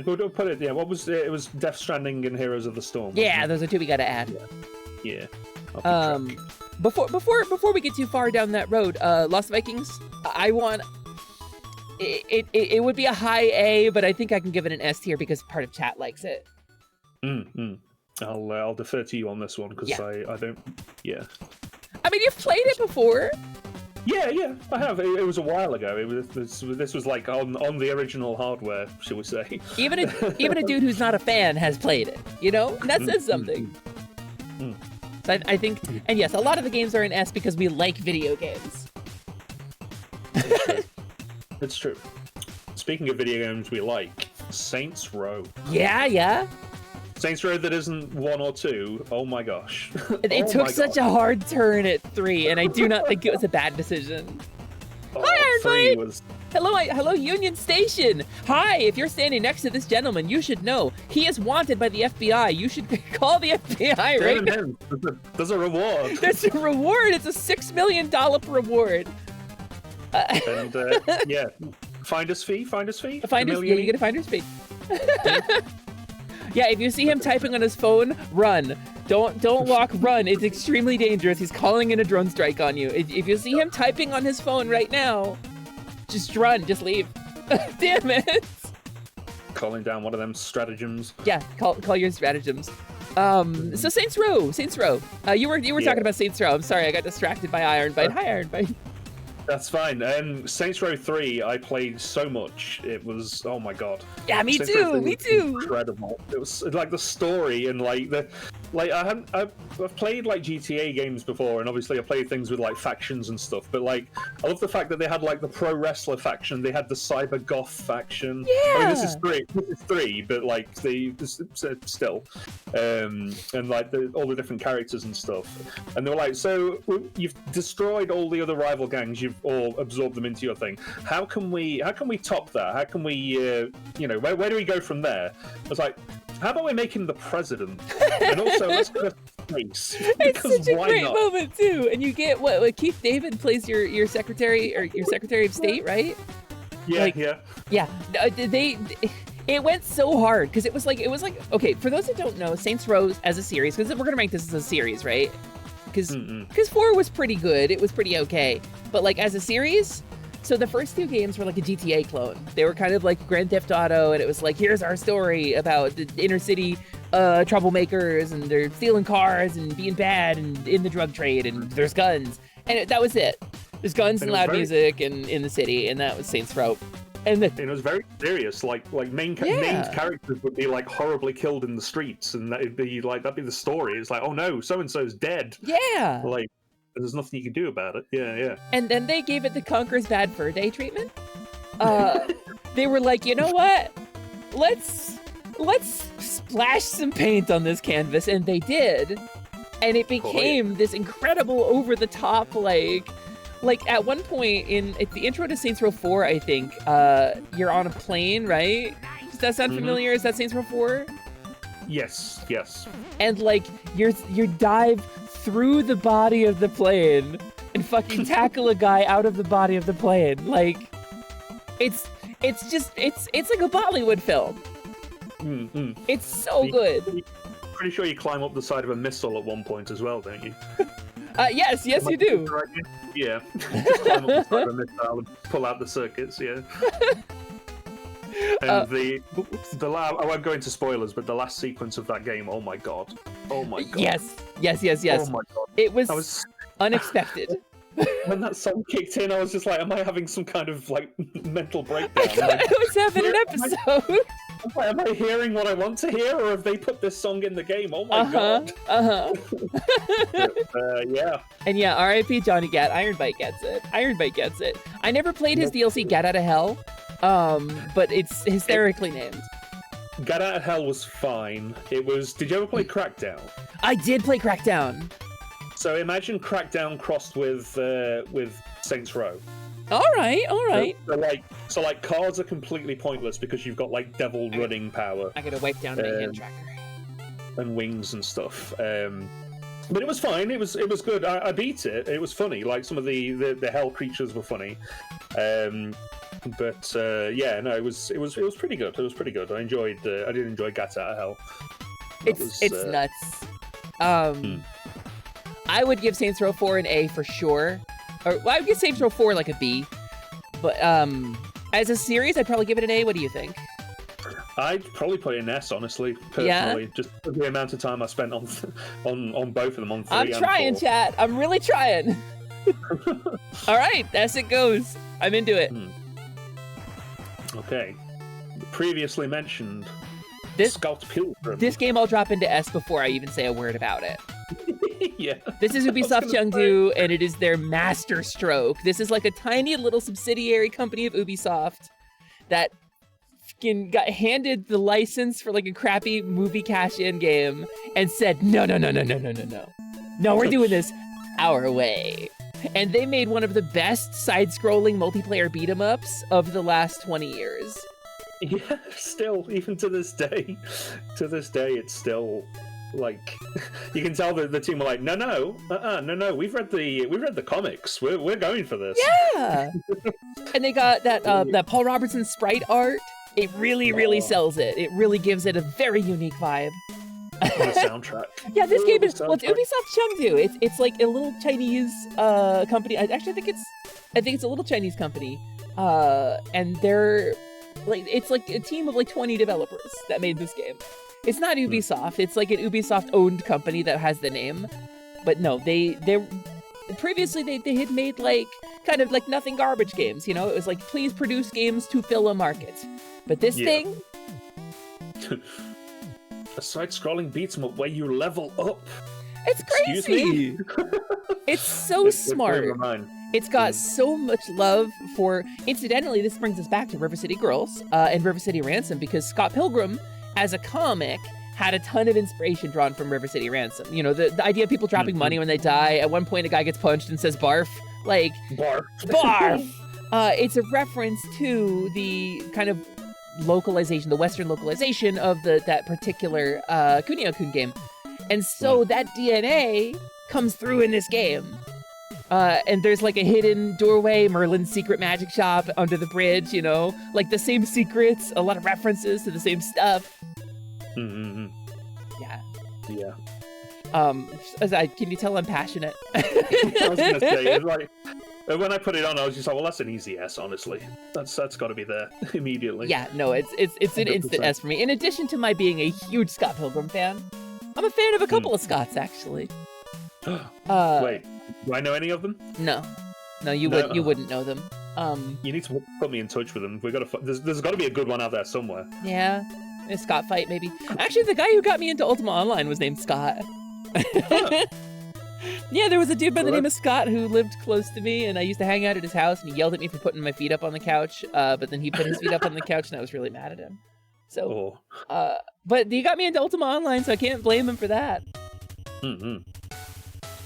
We'll put it. Yeah. What was it? It was Death Stranding and Heroes of the Storm. Yeah, those are two we got to add. Yeah. Before we get too far down that road, Lost Vikings. I want. It would be a high A, but I think I can give it an S tier because part of chat likes it. I'll defer to you on this one because I don't. Yeah. I mean, you've played it before. Yeah, I have. It was a while ago. This was like on the original hardware, shall we say? Even a dude who's not a fan has played it. You know, and that says something. So I think, and yes, a lot of the games are in S because we like video games. It's true. Speaking of video games we like, Saints Row. Yeah. Saints Row that isn't 1 or 2. Oh my gosh. It took such a hard turn at 3, and I do not think it was a bad decision. Oh, Hi, 3 was... Hello, Union Station. Hi, if you're standing next to this gentleman, you should know he is wanted by the FBI. You should call the FBI right now. There's a reward. There's a reward. It's a $6 million reward. And yeah, finder's fee. You get a finder's fee. Yeah, if you see him typing on his phone, run. Don't walk, run. It's extremely dangerous. He's calling in a drone strike on you. If you see him typing on his phone right now, just run, just leave. Damn it. Calling down one of them stratagems. Yeah, call your stratagems. So Saints Row. You were talking about Saints Row. I'm sorry, I got distracted by Iron Bite. Hi, Iron Bite. That's fine. Saints Row 3, I played so much. It was, oh my god. Yeah, me Saints Row 3 too. was incredible. It was like the story and I've played like GTA games before, and obviously I played things with like factions and stuff. But like, I love the fact that they had like the pro wrestler faction, they had the cyber goth faction. Yeah. I mean, this is three, but like still, and like all the different characters and stuff. And they were like, so you've destroyed all the other rival gangs. You've all absorbed them into your thing. How can we top that? How can we, where do we go from there? I was like, how about we make him the president? And also, let's go to space. It's such a great moment too. And you get what Keith David plays your secretary or your Secretary of State, right? Yeah, yeah. It went so hard because it was like okay. For those that don't know, Saints Row as a series, because we're gonna rank this as a series, right? Because 4 was pretty good. It was pretty okay. But like as a series, so the first 2 games were like a GTA clone. They were kind of like Grand Theft Auto, and it was like, here's our story about the inner city troublemakers, and they're stealing cars and being bad and in the drug trade, and there's guns. And that was it. There's guns and loud music and in the city, and that was Saints Row. And it was very serious. Like named characters would be like horribly killed in the streets, and that'd be the story. It's like, oh no, so and so's dead. Yeah. Like, there's nothing you can do about it. Yeah. And then they gave it the Conker's Bad Fur Day treatment. They were like, you know what? Let's splash some paint on this canvas, and they did. And it became this incredible over the top like at one point at the intro to Saints Row 4, I think, you're on a plane, right? Does that sound familiar? Is that Saints Row 4? Yes. And like you dive through the body of the plane and fucking tackle a guy out of the body of the plane. Like it's like a Bollywood film. It's so good. Pretty sure you climb up the side of a missile at one point as well, don't you? Yes, you do. Yeah. Just climb up the side of a missile and pull out the circuits, yeah. And I won't go into spoilers, but the last sequence of that game, oh my god. Yes. Oh my god. It was unexpected. When that song kicked in, I was just like, am I having some kind of like mental breakdown? I thought I was having an episode. Am I hearing what I want to hear, or have they put this song in the game? Oh my god. Yeah. And yeah, R.I.P. Johnny Gat. Iron Bite gets it. I never played his DLC, Gat Out of Hell, but it's hysterically named. Gat Out of Hell was fine. Did you ever play Crackdown? I did play Crackdown. So imagine Crackdown crossed with Saints Row. All right. So cards are completely pointless because you've got like devil running power. I gotta wipe down my hand tracker. And wings and stuff. But it was fine. It was good. I beat it. It was funny. Like some of the hell creatures were funny. But yeah, no, it was pretty good. It was pretty good. I did enjoy Gat Out of Hell. It's nuts. I would give Saints Row 4 an A for sure. I would give Saints Row 4 like a B. But as a series, I'd probably give it an A. What do you think? I'd probably put it an S, honestly. Personally, yeah? Just the amount of time I spent on both of them, on 3 I'm trying, chat. I'm really trying. All right, as it goes. I'm into it. Okay. Previously mentioned Scout Pilgrim. This game I'll drop into S before I even say a word about it. Yeah. This is Ubisoft Chengdu, and it is their master stroke. This is like a tiny little subsidiary company of Ubisoft that got handed the license for like a crappy movie cash-in game and said, no, we're doing this our way. and they made one of the best side-scrolling multiplayer beat-em-ups of the last 20 years. Yeah, still, even to this day, it's still like you can tell that the team are like, no, we've read the comics. We're going for this. Yeah, and they got that Paul Robertson sprite art. It really sells it. It really gives it a very unique vibe. The soundtrack. Yeah, this game is it's Ubisoft's Chengdu. It's like a little Chinese company. I think it's a little Chinese company, and they're like it's like a team of like 20 developers that made this game. It's not Ubisoft. It's like an Ubisoft-owned company that has the name, but no, they previously they had made like kind of like nothing garbage games. You know, it was like please produce games to fill a market, but this thing. A side-scrolling beats 'em up where you level up. It's crazy. It's so smart. It's got so much love for. Incidentally, this brings us back to River City Girls and River City Ransom, because Scott Pilgrim, as a comic, had a ton of inspiration drawn from River City Ransom. You know, the idea of people dropping money when they die. At one point, a guy gets punched and says "barf," like barf. It's a reference to the kind of localization, the Western localization of that particular Kunio-kun game. And so that DNA comes through in this game. And there's like a hidden doorway, Merlin's secret magic shop under the bridge, you know? Like the same secrets, a lot of references to the same stuff. Mm-hmm. Yeah. Can you tell I'm passionate? I was gonna say, it's like, when I put it on, I was just like, well, that's an easy S, honestly. That's got to be there immediately. Yeah, no, it's an instant S for me. In addition to my being a huge Scott Pilgrim fan, I'm a fan of a couple of Scotts, actually. Wait, do I know any of them? No, you wouldn't know them. You need to put me in touch with them. There's got to be a good one out there somewhere. Yeah, a Scott fight maybe. Actually, the guy who got me into Ultima Online was named Scott. Yeah, there was a dude by the name of Scott who lived close to me, and I used to hang out at his house, and he yelled at me for putting my feet up on the couch, but then he put his feet up on the couch, and I was really mad at him. So, but he got me into Ultima Online, so I can't blame him for that. Mm-hmm.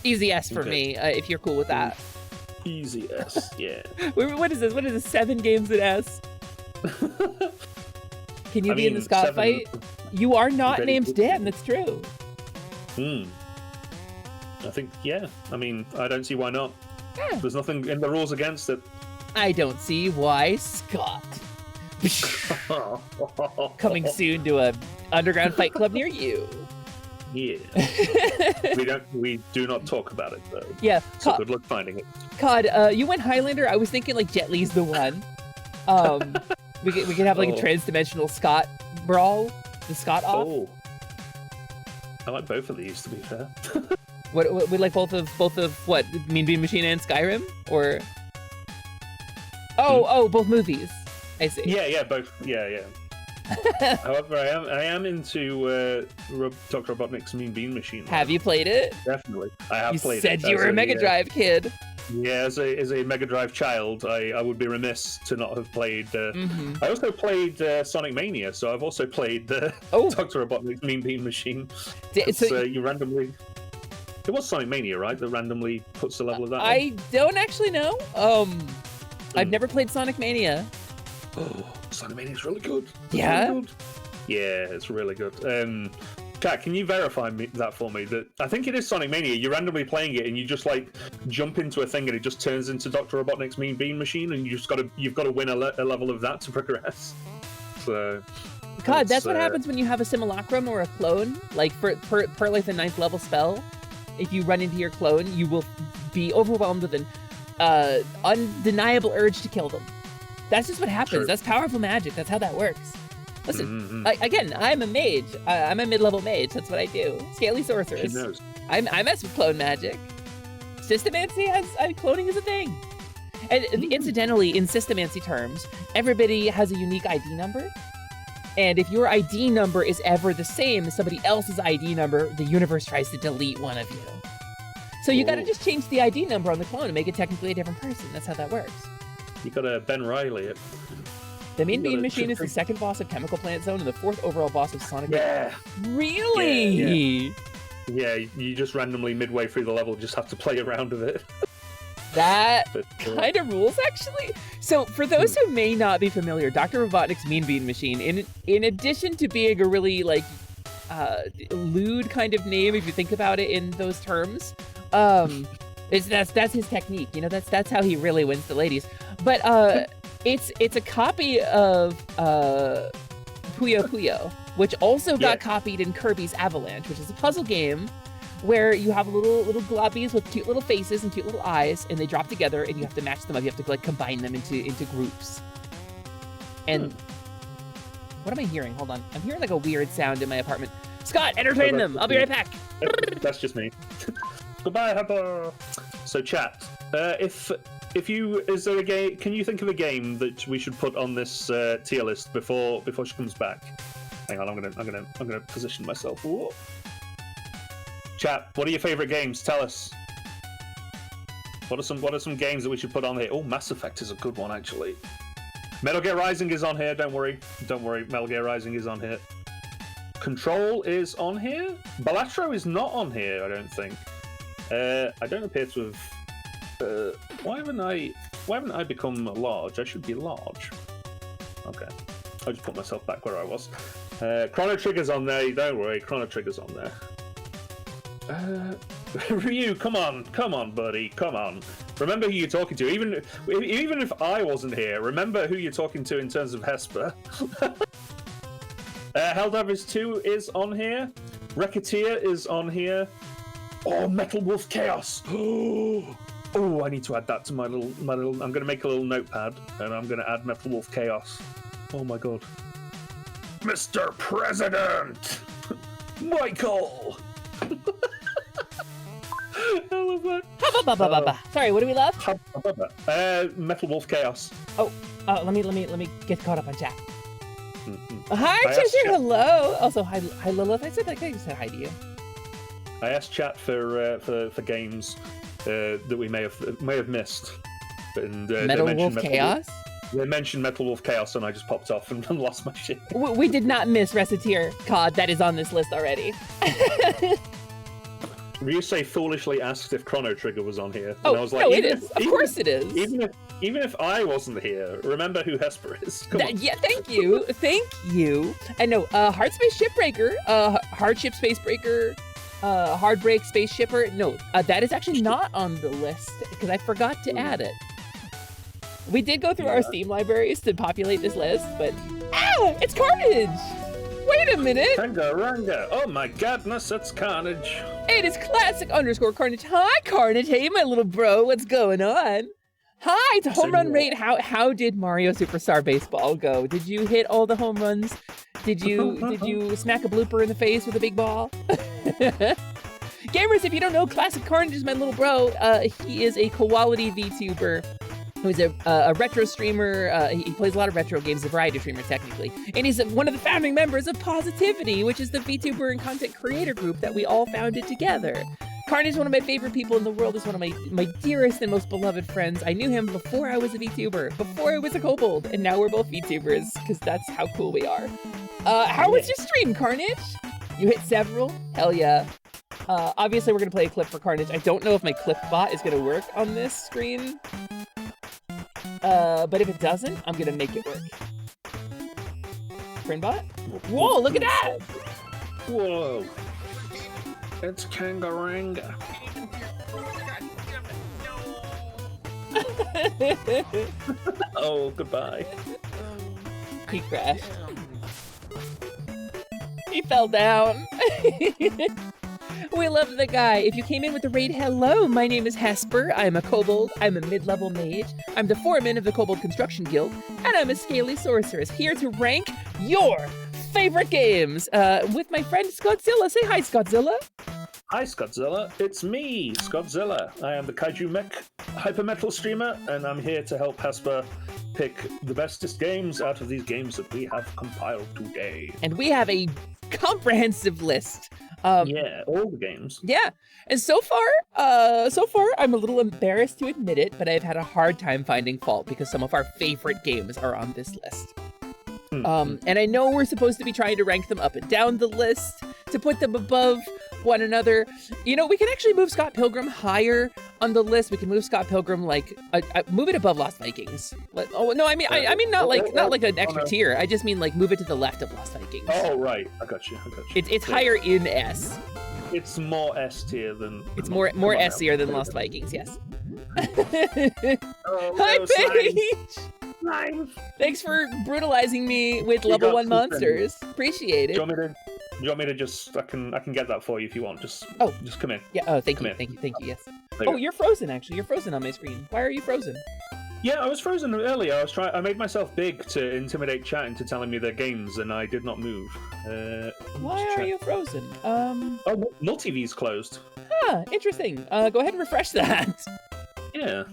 Easy S for me, if you're cool with that. Easy S, yeah. What is this? What is this? 7 games at S? Can you be in the Scott fight? You are not named Dan, that's true. I think, yeah. I mean, I don't see why not. Yeah. There's nothing in the rules against it. I don't see why Scott. Coming soon to a underground fight club near you. Yeah. We do not talk about it though. Yeah. So good luck finding it. COD, you went Highlander. I was thinking like Jet Li's the one. We could have like a trans-dimensional Scott brawl. The Scott off. Oh. I like both of these, to be fair. What we like both of what? Mean Bean Machine and Skyrim, or both movies. I see. Yeah, both. Yeah. However, I am into Dr. Robotnik's Mean Bean Machine. Have you played it? Definitely, I have played it. You said you were a Mega Drive kid. Yeah, as a Mega Drive child, I would be remiss to not have played. I also played Sonic Mania, so I've also played Dr. Robotnik's Mean Bean Machine. You randomly. It was Sonic Mania, right? That randomly puts the level of that. I don't actually know. I've never played Sonic Mania. Oh, Sonic Mania is really good. Yeah. Yeah, it's really good. Kat, can you verify that for me? That I think it is Sonic Mania. You're randomly playing it, and you just like jump into a thing, and it just turns into Dr. Robotnik's Mean Bean Machine, and you've got to win a level of that to progress. So, God, that's what happens when you have a simulacrum or a clone. Like per like the 9th level spell, if you run into your clone, you will be overwhelmed with an undeniable urge to kill them. That's just what happens. True. That's powerful magic. That's how that works. Listen, again, I'm a mage. I'm a mid-level mage. That's what I do. Scaly sorceress. Who knows? I mess with clone magic. Systemancy cloning is a thing. And incidentally, in Systemancy terms, everybody has a unique ID number. And if your ID number is ever the same as somebody else's ID number, the universe tries to delete one of you. So you gotta just change the ID number on the clone and make it technically a different person. That's how that works. You gotta Ben Riley it. The Mean Bean Machine is the 2nd boss of Chemical Plant Zone and the 4th overall boss of Sonic. Yeah. Really? Yeah, you just randomly midway through the level just have to play around with it. That But, kind of rules, actually. So, for those who may not be familiar, Dr. Robotnik's Mean Bean Machine, in addition to being a really, like, lewd kind of name, if you think about it in those terms, that's his technique. You know, that's how he really wins the ladies. But it's a copy of Puyo Puyo, which also got copied in Kirby's Avalanche, which is a puzzle game where you have little globbies with cute little faces and cute little eyes, and they drop together, and you have to match them up. You have to like combine them into groups. And what am I hearing? Hold on, I'm hearing like a weird sound in my apartment. Scott, entertain them. I'll be right back. That's just me. Goodbye, Hesper. So, chat. Is there a game? Can you think of a game that we should put on this tier list before she comes back? Hang on, I'm gonna position myself. Whoa. Chat, what are your favorite games? Tell us. What are some games that we should put on here? Oh, Mass Effect is a good one, actually. Metal Gear Rising is on here. Don't worry. Metal Gear Rising is on here. Control is on here. Balatro is not on here, I don't think. I don't appear to have. Why haven't I become large? I should be large. Okay. I'll just put myself back where I was. Chrono Trigger's on there. Don't worry. Chrono Trigger's on there. Ryu, come on, buddy, come on. Remember who you're talking to. Even if I wasn't here, remember who you're talking to in terms of Hesper. Helldivers 2 is on here. Racketeer is on here. Oh, Metal Wolf Chaos. Oh, I need to add that to my little. I'm gonna make a little notepad, and I'm gonna add Metal Wolf Chaos. Oh my god. Mr. President, Michael. I love that. Sorry, what do we love? Metal Wolf Chaos. Oh, let me get caught up on chat. Mm-hmm. Hi, Cheshire. Hello. Also, hi, Lilith. I just said hi to you. I asked chat for games that we may have missed. And, Metal Wolf Chaos. They mentioned Metal Wolf Chaos, and I just popped off and lost my shit. We did not miss Reciteer COD. That is on this list already. Ryusei foolishly asked if Chrono Trigger was on here. Oh, and I was like, no, it is. Of course it is. Even if I wasn't here, remember who Hesper is. Come on. Yeah, thank you. Thank you. And no, Hard Space Shipbreaker, Hardship Spacebreaker, Hardbreak Space Shipper. No, that is actually not on the list because I forgot to add it. We did go through our Steam libraries to populate this list, but... Ah! It's Carnage! Wait a minute! Ranga. Oh my godness, it's Carnage. It is classic_Carnage. Hi, Carnage. Hey, my little bro. What's going on? Hi, it's home run rate. How did Mario Superstar Baseball go? Did you hit all the home runs? Did you smack a blooper in the face with a big ball? Gamers, if you don't know, Classic Carnage is my little bro. He is a quality VTuber. Who's a retro streamer. He plays a lot of retro games, a variety streamer technically. And he's one of the founding members of Positivity, which is the VTuber and content creator group that we all founded together. Carnage is one of my favorite people in the world. He's one of my dearest and most beloved friends. I knew him before I was a VTuber, before I was a kobold, and now we're both VTubers, because that's how cool we are. How was your stream, Carnage? You hit several? Hell yeah. Obviously, we're going to play a clip for Carnage. I don't know if my clip bot is going to work on this screen. But if it doesn't, I'm gonna make it work. Printbot? Whoa, look at that! Whoa. It's Kangaranga. Oh, goodbye. He crashed. He fell down. We love the guy. If you came in with the raid, hello, my name is Hesper. I'm a kobold. I'm a mid-level mage. I'm the foreman of the Kobold Construction Guild, and I'm a scaly sorceress here to rank your favorite games with my friend Skawtzilla. Say hi, Skawtzilla. Hi, Skawtzilla. It's me, Skawtzilla. I am the Kaiju Mech Hypermetal streamer, and I'm here to help Hesper pick the bestest games out of these games that we have compiled today. And we have a comprehensive list. Yeah, all the games. Yeah, and so far, I'm a little embarrassed to admit it, but I've had a hard time finding fault because some of our favorite games are on this list. And I know we're supposed to be trying to rank them up and down the list to put them above one another. You know, we can actually move Scott Pilgrim higher on the list. We can move Scott Pilgrim like move it above Lost Vikings. Oh no, I mean not like an extra tier. I just mean like move it to the left of Lost Vikings. Oh right, I got you. It's higher in S. It's more S tier than. It's more S tier than Lost Vikings. Yes. Oh, Hi, no, Paige. Slime. Thanks for brutalizing me with level 1 monsters. Appreciate it. Do you want me to just? I can get that for you if you want. Just come in. Yeah. Oh, thank you. Yes. Oh, you're frozen. Actually, you're frozen on my screen. Why are you frozen? Yeah, I was frozen earlier. I made myself big to intimidate chat into telling me their games, and I did not move. Why are you frozen? Oh, MultiV's closed. Ah, interesting. Go ahead and refresh that. Yeah,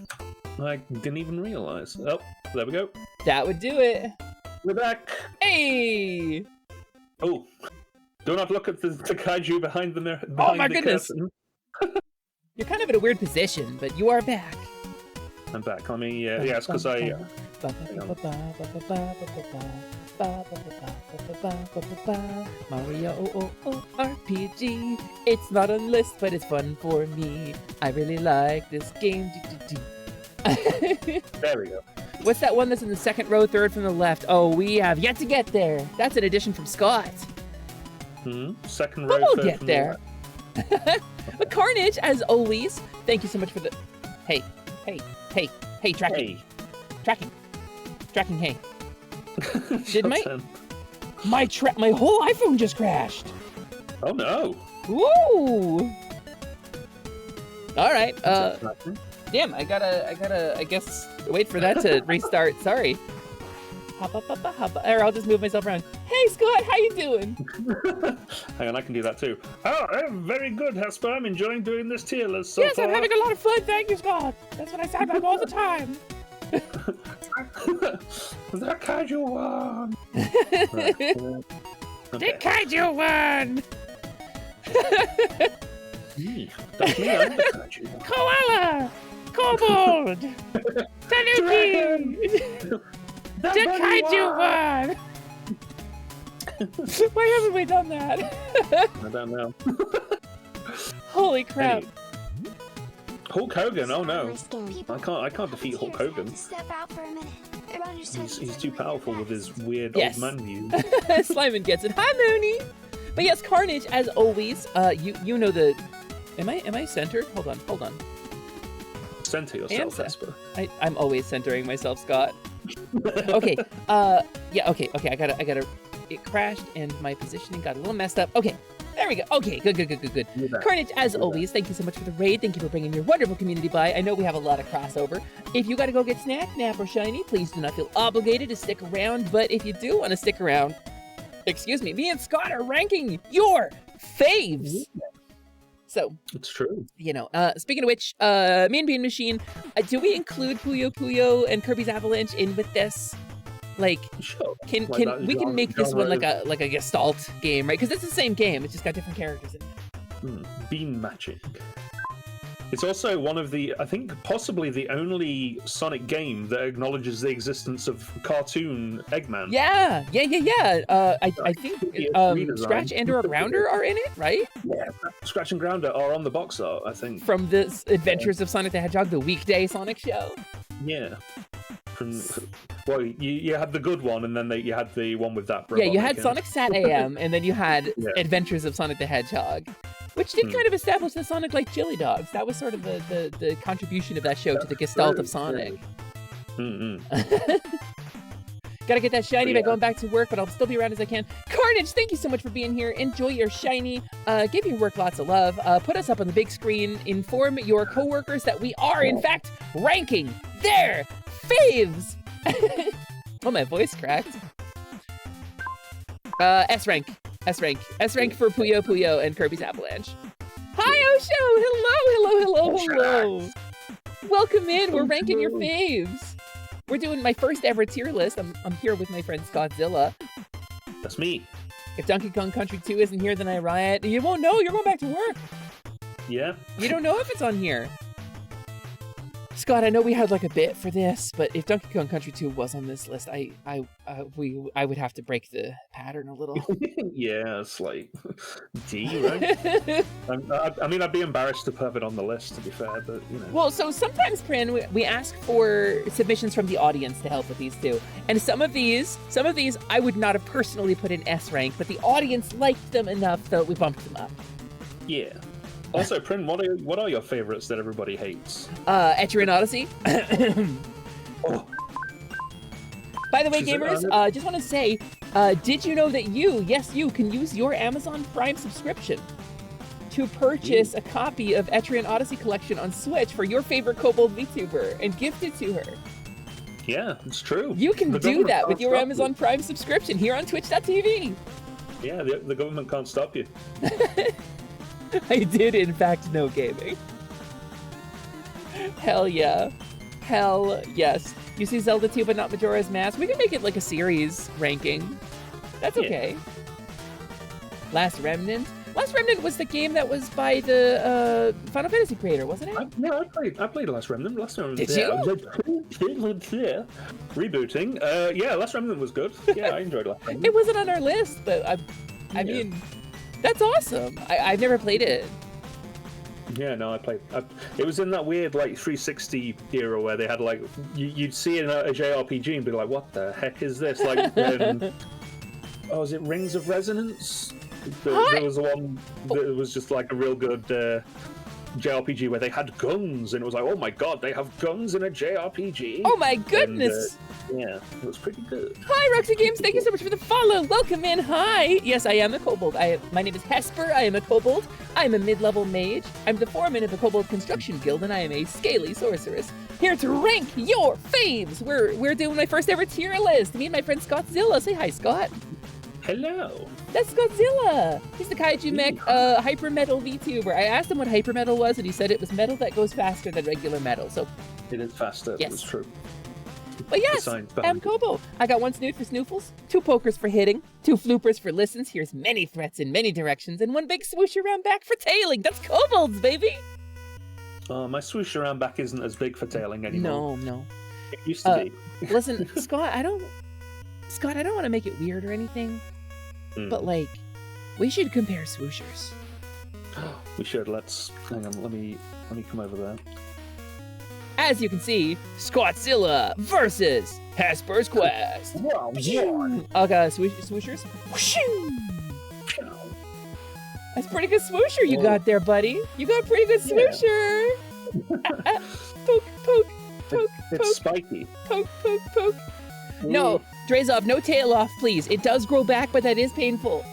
I didn't even realize. Oh, there we go. That would do it. We're back. Hey! Oh, do not look at the kaiju behind the mirror. Oh my goodness! You're kind of in a weird position, but you are back. I'm back. Let me. Yeah, it's because I. Mario RPG. It's not on list, but it's fun for me. I really like this game. There we go. What's that one that's in the second row, third from the left? Oh, we have yet to get there. That's an addition from Scott. Second row. But we'll third get from there. But Carnage, as always, thank you so much for the. Hey, tracking. Tracking, hey. Did my whole iPhone just crashed? Oh no. Woo! All right. Damn, I gotta, I guess, wait for that to restart. Sorry. Hop up. Or I'll just move myself around. Hey, Scott, how you doing? Hang on, I can do that too. Oh, I'm very good, Hesper. I'm enjoying doing this tier list so far. I'm having a lot of fun. Thank you, Scott. That's what I sound like all the time. The kaiju won. The kaiju won. That's me. I'm the kaiju. Koala, kobold, tanuki. The kaiju won. Why haven't we done that? I don't know. Holy crap. Hey. Hulk Hogan, oh no. I can't defeat Hulk Hogan. He's too powerful with his weird old man views. Sliman gets it. Hi, Mooney. But yes, Carnage, as always, you know the... Am I centered? Hold on. Center yourself, Hesper. I'm always centering myself, Scott. Okay, yeah, okay, I gotta... It crashed and my positioning got a little messed up. Okay, there we go. Okay, good. Carnage, as always, thank you so much for the raid. Thank you for bringing your wonderful community by. I know we have a lot of crossover. If you gotta go get Snack, Nap, or Shiny, please do not feel obligated to stick around. But if you do want to stick around, excuse me and Scott are ranking your faves. So it's true. You know, speaking of which, Mean Bean Machine, do we include Puyo Puyo and Kirby's Avalanche in with this? Like, sure. Can we can make this one like a Gestalt game, right? Because it's the same game. It's just got different characters in it. Beam matching. It's also one of the, I think, possibly the only Sonic game that acknowledges the existence of cartoon Eggman. Yeah. I think Scratch and or Grounder are in it, right? Yeah, Scratch and Grounder are on the box art, I think. From the Adventures of Sonic the Hedgehog, the weekday Sonic show. Yeah. Well, you had the good one, and then you had the one with that. Yeah, you had Sonic Sat AM, and then you had Adventures of Sonic the Hedgehog, which did kind of establish the Sonic like chili dogs. That was sort of the contribution of that show to the Gestalt of Sonic. Gotta get that shiny by going back to work, but I'll still be around as I can. Carnage, thank you so much for being here. Enjoy your shiny. Give your work lots of love. Put us up on the big screen. Inform your coworkers that we are, in fact, ranking their faves. Oh, my voice cracked. S rank for Puyo Puyo and Kirby's Avalanche. Hi, Osho. Hello. Welcome in. We're ranking your faves. We're doing my first ever tier list. I'm here with my friend Skawtzilla. That's me. If Donkey Kong Country 2 isn't here, then I riot. You won't know. You're going back to work. Yeah. You don't know if it's on here. Scott, I know we had like a bit for this, but if Donkey Kong Country 2 was on this list, I would have to break the pattern a little. Yeah, it's like D, right? I mean, I'd be embarrassed to have it on the list, to be fair, but you know. Well, so sometimes, Prin, we ask for submissions from the audience to help with these too, and some of these I would not have personally put in S rank, but the audience liked them enough that we bumped them up. Yeah. Also, Prin, what are your favorites that everybody hates? Etrian Odyssey. Oh. By the way, gamers, just want to say, did you know that you can use your Amazon Prime subscription to purchase a copy of Etrian Odyssey Collection on Switch for your favorite Kobold VTuber and gift it to her? Yeah, it's true. You can do that with your Amazon Prime subscription here on Twitch.tv. Yeah, the government can't stop you. I did, in fact, know gaming. Hell yeah. Hell yes. You see Zelda 2, but not Majora's Mask. We can make it like a series ranking. That's okay. Yeah. Last Remnant. Last Remnant was the game that was by the Final Fantasy creator, wasn't it? I played Last Remnant. Last Remnant. Did you? Rebooting. Yeah, Last Remnant was good. Yeah, I enjoyed Last Remnant. It wasn't on our list, but I mean, that's awesome. I've never played it. Yeah, no, I played. It was in that weird like 360 era where they had like you'd see it in a JRPG and be like, "What the heck is this?" Like, is it Rings of Resonance? There was one that was just like a real good JRPG where they had guns, and it was like, "Oh my god, they have guns in a JRPG!" Oh my goodness! And, yeah, it was pretty good. Hi, Roxy Games. Thank you so much for the follow. Welcome in. Hi. Yes, I am a kobold. My name is Hesper. I am a kobold. I am a mid-level mage. I'm the foreman of the Kobold Construction Guild, and I am a scaly sorceress. Here to rank your faves. We're doing my first ever tier list. Me and my friend Skawtzilla. Say hi, Scott. Hello. That's Skawtzilla. He's the kaiju mech hyper metal VTuber. I asked him what hyper metal was, and he said it was metal that goes faster than regular metal. So it is faster. Yes. That's true. But yes, I'm Kobo. I got 1 snoot for snoofles, 2 pokers for hitting, 2 floopers for listens. Here's many threats in many directions, and 1 big swoosh around back for tailing. That's kobolds, baby. My swoosh around back isn't as big for tailing anymore. No. It used to be. Listen, Scott, I don't want to make it weird or anything, but like, we should compare swooshers. We should. Hang on. Let me come over there. As you can see, Skawtzilla versus Hesper's Quest. Wow, yeah. Okay, swooshers. That's pretty good swoosher you got there, buddy. You got a pretty good swoosher. Poke, poke, poke, it's poke. spiky. Poke, poke, poke. No, Drazov, no tail off, please. It does grow back, but that is painful.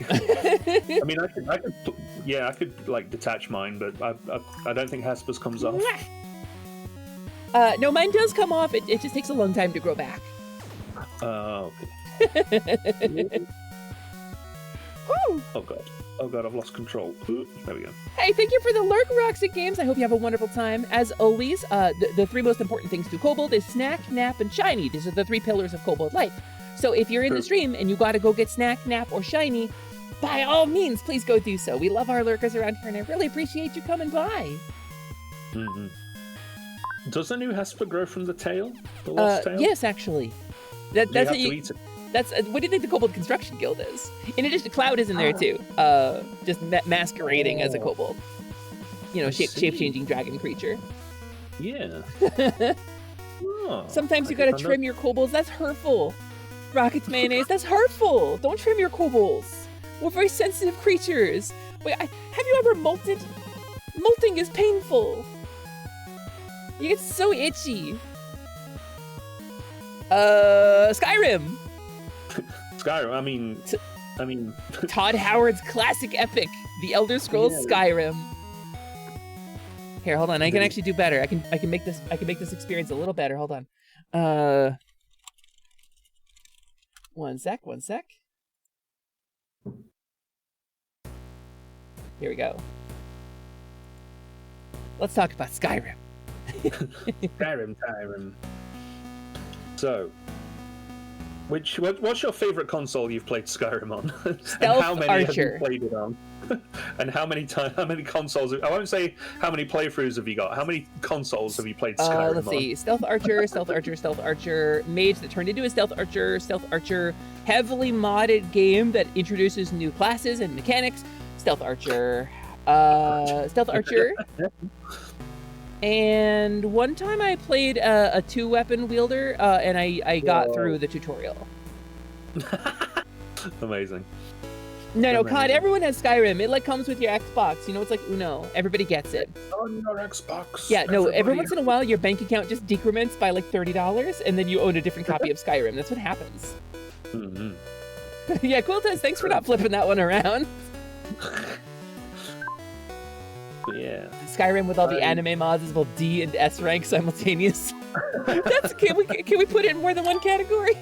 I mean, I could like detach mine, but I don't think Hesper's comes off. No, mine does come off. It just takes a long time to grow back. Okay. Oh god, I've lost control. There we go. Hey, thank you for the lurk, Roxy Games. I hope you have a wonderful time. As always, the 3 most important things to Kobold is snack, nap, and shiny. These are the 3 pillars of Kobold life. So if you're in the stream and you gotta go get snack, nap, or shiny, by all means, please go do so. We love our lurkers around here, and I really appreciate you coming by. Mm-hmm. Does the new Hesper grow from the tail? The lost tail? Yes, actually. That's what you eat it. That's what do you think the Kobold Construction Guild is? In addition, Cloud is in there too, just masquerading as a kobold. You know, shape-changing dragon creature. Yeah. Sometimes you gotta trim your kobolds. That's hurtful. Rocket mayonnaise. That's hurtful. Don't trim your kobolds. We're very sensitive creatures. Wait, have you ever molted? Molting is painful. You get so itchy. Skyrim. Skyrim. I mean. Todd Howard's classic epic, The Elder Scrolls Skyrim. Here, hold on. I can actually do better. I can make this experience a little better. Hold on. One sec. Here we go. Let's talk about Skyrim. Skyrim. So, What's your favorite console you've played Skyrim on? And Stealth how many Archer. have you played it on? And how many consoles? I won't say how many playthroughs have you got. How many consoles have you played Skyrim Let's on? see. Stealth Archer, Stealth Archer, Stealth Archer, Mage that turned into a Stealth Archer, Stealth Archer, heavily modded game that introduces new classes and mechanics, Stealth Archer, Stealth Archer. And one time I played a 2-weapon wielder, and I got through the tutorial. Amazing. No, Amazing. COD, everyone has Skyrim. It like comes with your Xbox. You know, it's like Uno. Everybody gets it. On your Xbox. Yeah, no, every everybody. once in a while your bank account just decrements by like $30, and then you own a different copy of Skyrim. That's what happens. Mhm. Yeah, Quiltez, thanks for not flipping that one around. Yeah. Skyrim with all the anime mods is both D and S rank simultaneous. Can we put it in more than one category?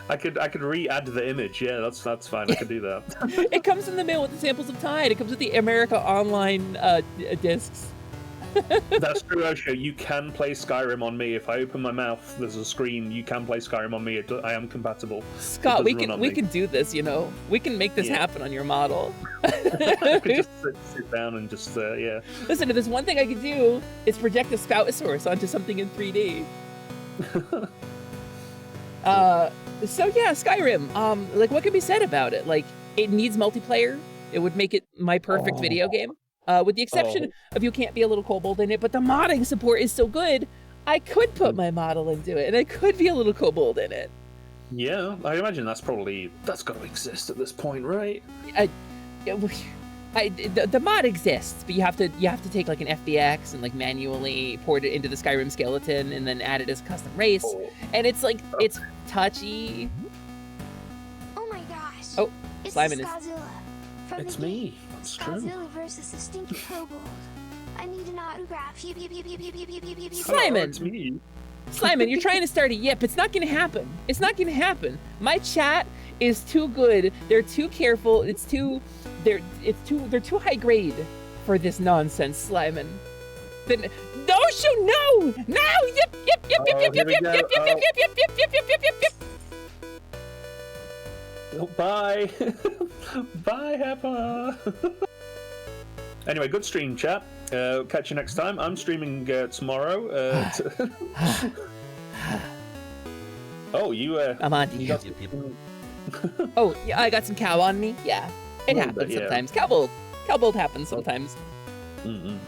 I could re-add the image. Yeah, that's fine. I could do that. It comes in the mail with the samples of Tide. It comes with the America Online discs. That's true, Osho. You can play Skyrim on me. If I open my mouth, there's a screen. You can play Skyrim on me. I am compatible. Scott, It we doesn't run on can me. do this. You know, we can make this Yeah. happen on your model. I could just sit down and just yeah. Listen, if there's one thing I could do, is project a Skawtzilla onto something in 3D. So yeah, Skyrim. Like, what can be said about it? Like, it needs multiplayer. It would make it my perfect video game. With the exception of you can't be a little kobold in it, but the modding support is so good, I could put my model into it, and I could be a little kobold in it. Yeah, I imagine that's got to exist at this point, right? The mod exists, but you have to take like an FBX and like manually port it into the Skyrim skeleton and then add it as a custom race. And it's like, it's touchy. Oh my gosh. Oh, It's Simon is- Skawtzilla. From It's the game me. That's true. Skawtzilla versus the stinky kobold. I need an autograph. Yip, yip, yip, yip, yip, yip, yip, yip, yip. Hello, Simon. it's me. Simon, you're trying to start a yip. It's not gonna happen. It's not gonna happen. My chat is too good. They're too careful. They're too high grade for this nonsense, Simon. Then no, shoot, no! Yip, yip, yip, yip, yip, yip, here we yip, go. yip, yip, yip, yip, yip, yip, yip, yip, yip, yip. Oh, bye. Bye, Hesper. Anyway, good stream, chat. Catch you next time. I'm streaming tomorrow. Oh, you. I'm on to You you. got Oh, yeah, I got some cow on me. Yeah, it Little happens bit, yeah. sometimes. Cowbold happens sometimes. Mm-mm.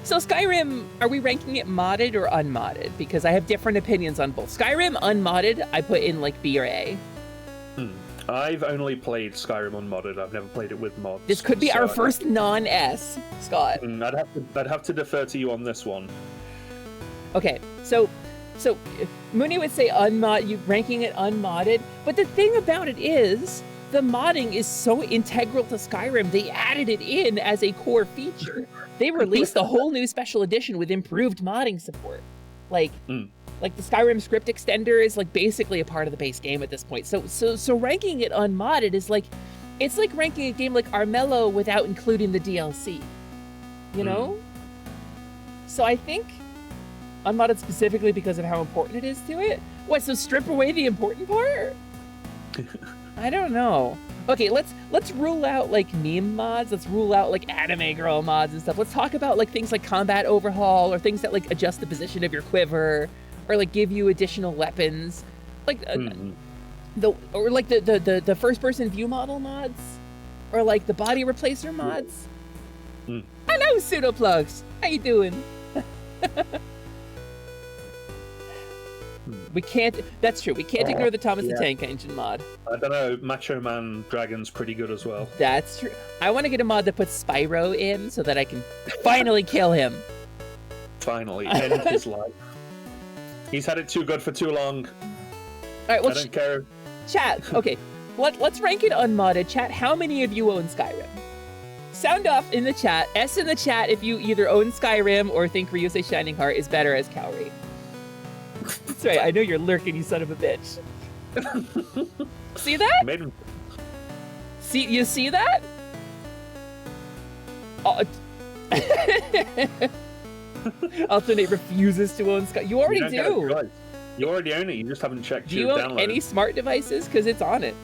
So Skyrim, are we ranking it modded or unmodded? Because I have different opinions on both. Skyrim unmodded, I put in like B or A. I've only played Skyrim unmodded. I've never played it with mods. This could be so our first non-S, Scott. I'd have to defer to you on this one. Okay, so Mooney would say you ranking it unmodded, but the thing about it is the modding is so integral to Skyrim. They added it in as a core feature. They released a whole new special edition with improved modding support. Like the Skyrim script extender is like basically a part of the base game at this point. So ranking it unmodded is like, it's like ranking a game like Armello without including the DLC. You know? So I think unmodded specifically because of how important it is to it. What? So strip away the important part? I don't know. Okay, let's rule out like meme mods. Let's rule out like anime girl mods and stuff. Let's talk about like things like combat overhaul or things that like adjust the position of your quiver or like give you additional weapons, like the first person view model mods or like the body replacer mods. Hello, pseudoplugs. How you doing? We can't. That's true. We can't ignore the Thomas the Tank Engine mod. I don't know. Macho Man Dragon's pretty good as well. That's true. I want to get a mod that puts Spyro in so that I can finally kill him. Finally, end his life. He's had it too good for too long. All right. Well, I don't care. chat. Okay. Let's rank it unmodded. Chat. How many of you own Skyrim? Sound off in the chat. S in the chat if you either own Skyrim or think Ryusei Shining Heart is better as Cowrie. That's right. I know you're lurking, you son of a bitch. See that? Made him. You see that? Oh. Alternate refuses to own Sky. You already don't get a do. choice. You already own it. You just haven't checked Do your you own download. any smart devices? Because it's on it.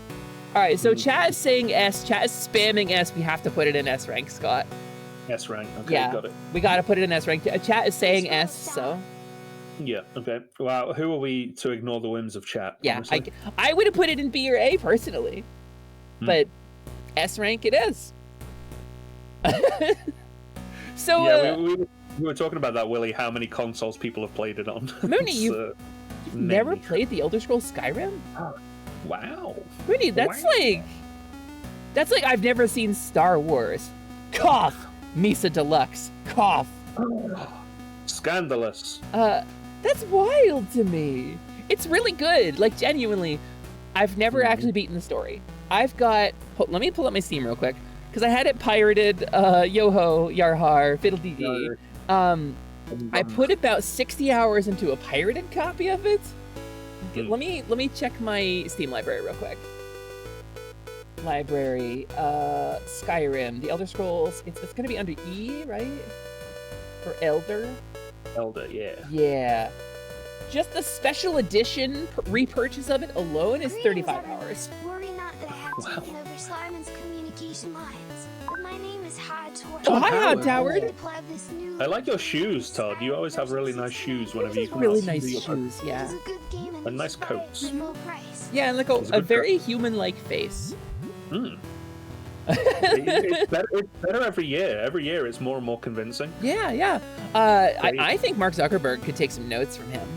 All right, so chat is saying S. Chat is spamming S. We have to put it in S rank, Scott. S rank. Okay, Yeah. got it. We got to put it in S rank. Chat is saying S, so... Yeah, okay. Wow, who are we to ignore the whims of chat? Yeah, honestly? I would have put it in B or A, personally. But S rank it is. So, yeah, we were talking about that, Willie, how many consoles people have played it on. Mooney, It's, you've never many. played the Elder Scrolls Skyrim? Wow. Mooney, that's Wow. like... That's like I've never seen Star Wars. Cough! Misa Deluxe. Cough. Scandalous. That's wild to me. It's really good. Like, genuinely. I've never actually beaten the story. I've got... Let me pull up my Steam real quick. Because I had it pirated, yo-ho, yarhar, fiddle-dee-dee. I put about 60 hours into a pirated copy of it. Okay, let me check my Steam library real quick. Library, Skyrim, the Elder Scrolls. It's gonna be under E, right? For Elder? Elder, yeah. Yeah. Just the special edition repurchase of it alone is 35 hours. Worry not that I have taken over Slimon's communication lines. But my name is High Toward. Oh, hi, Hot Howard. I like your shoes, Todd. You always have really nice shoes whenever you come Really out. nice shoes, yeah. And nice coats. Yeah, and like a very human-like face. It's better every year. Every year it's more and more convincing. Yeah, yeah. I think Mark Zuckerberg could take some notes from him.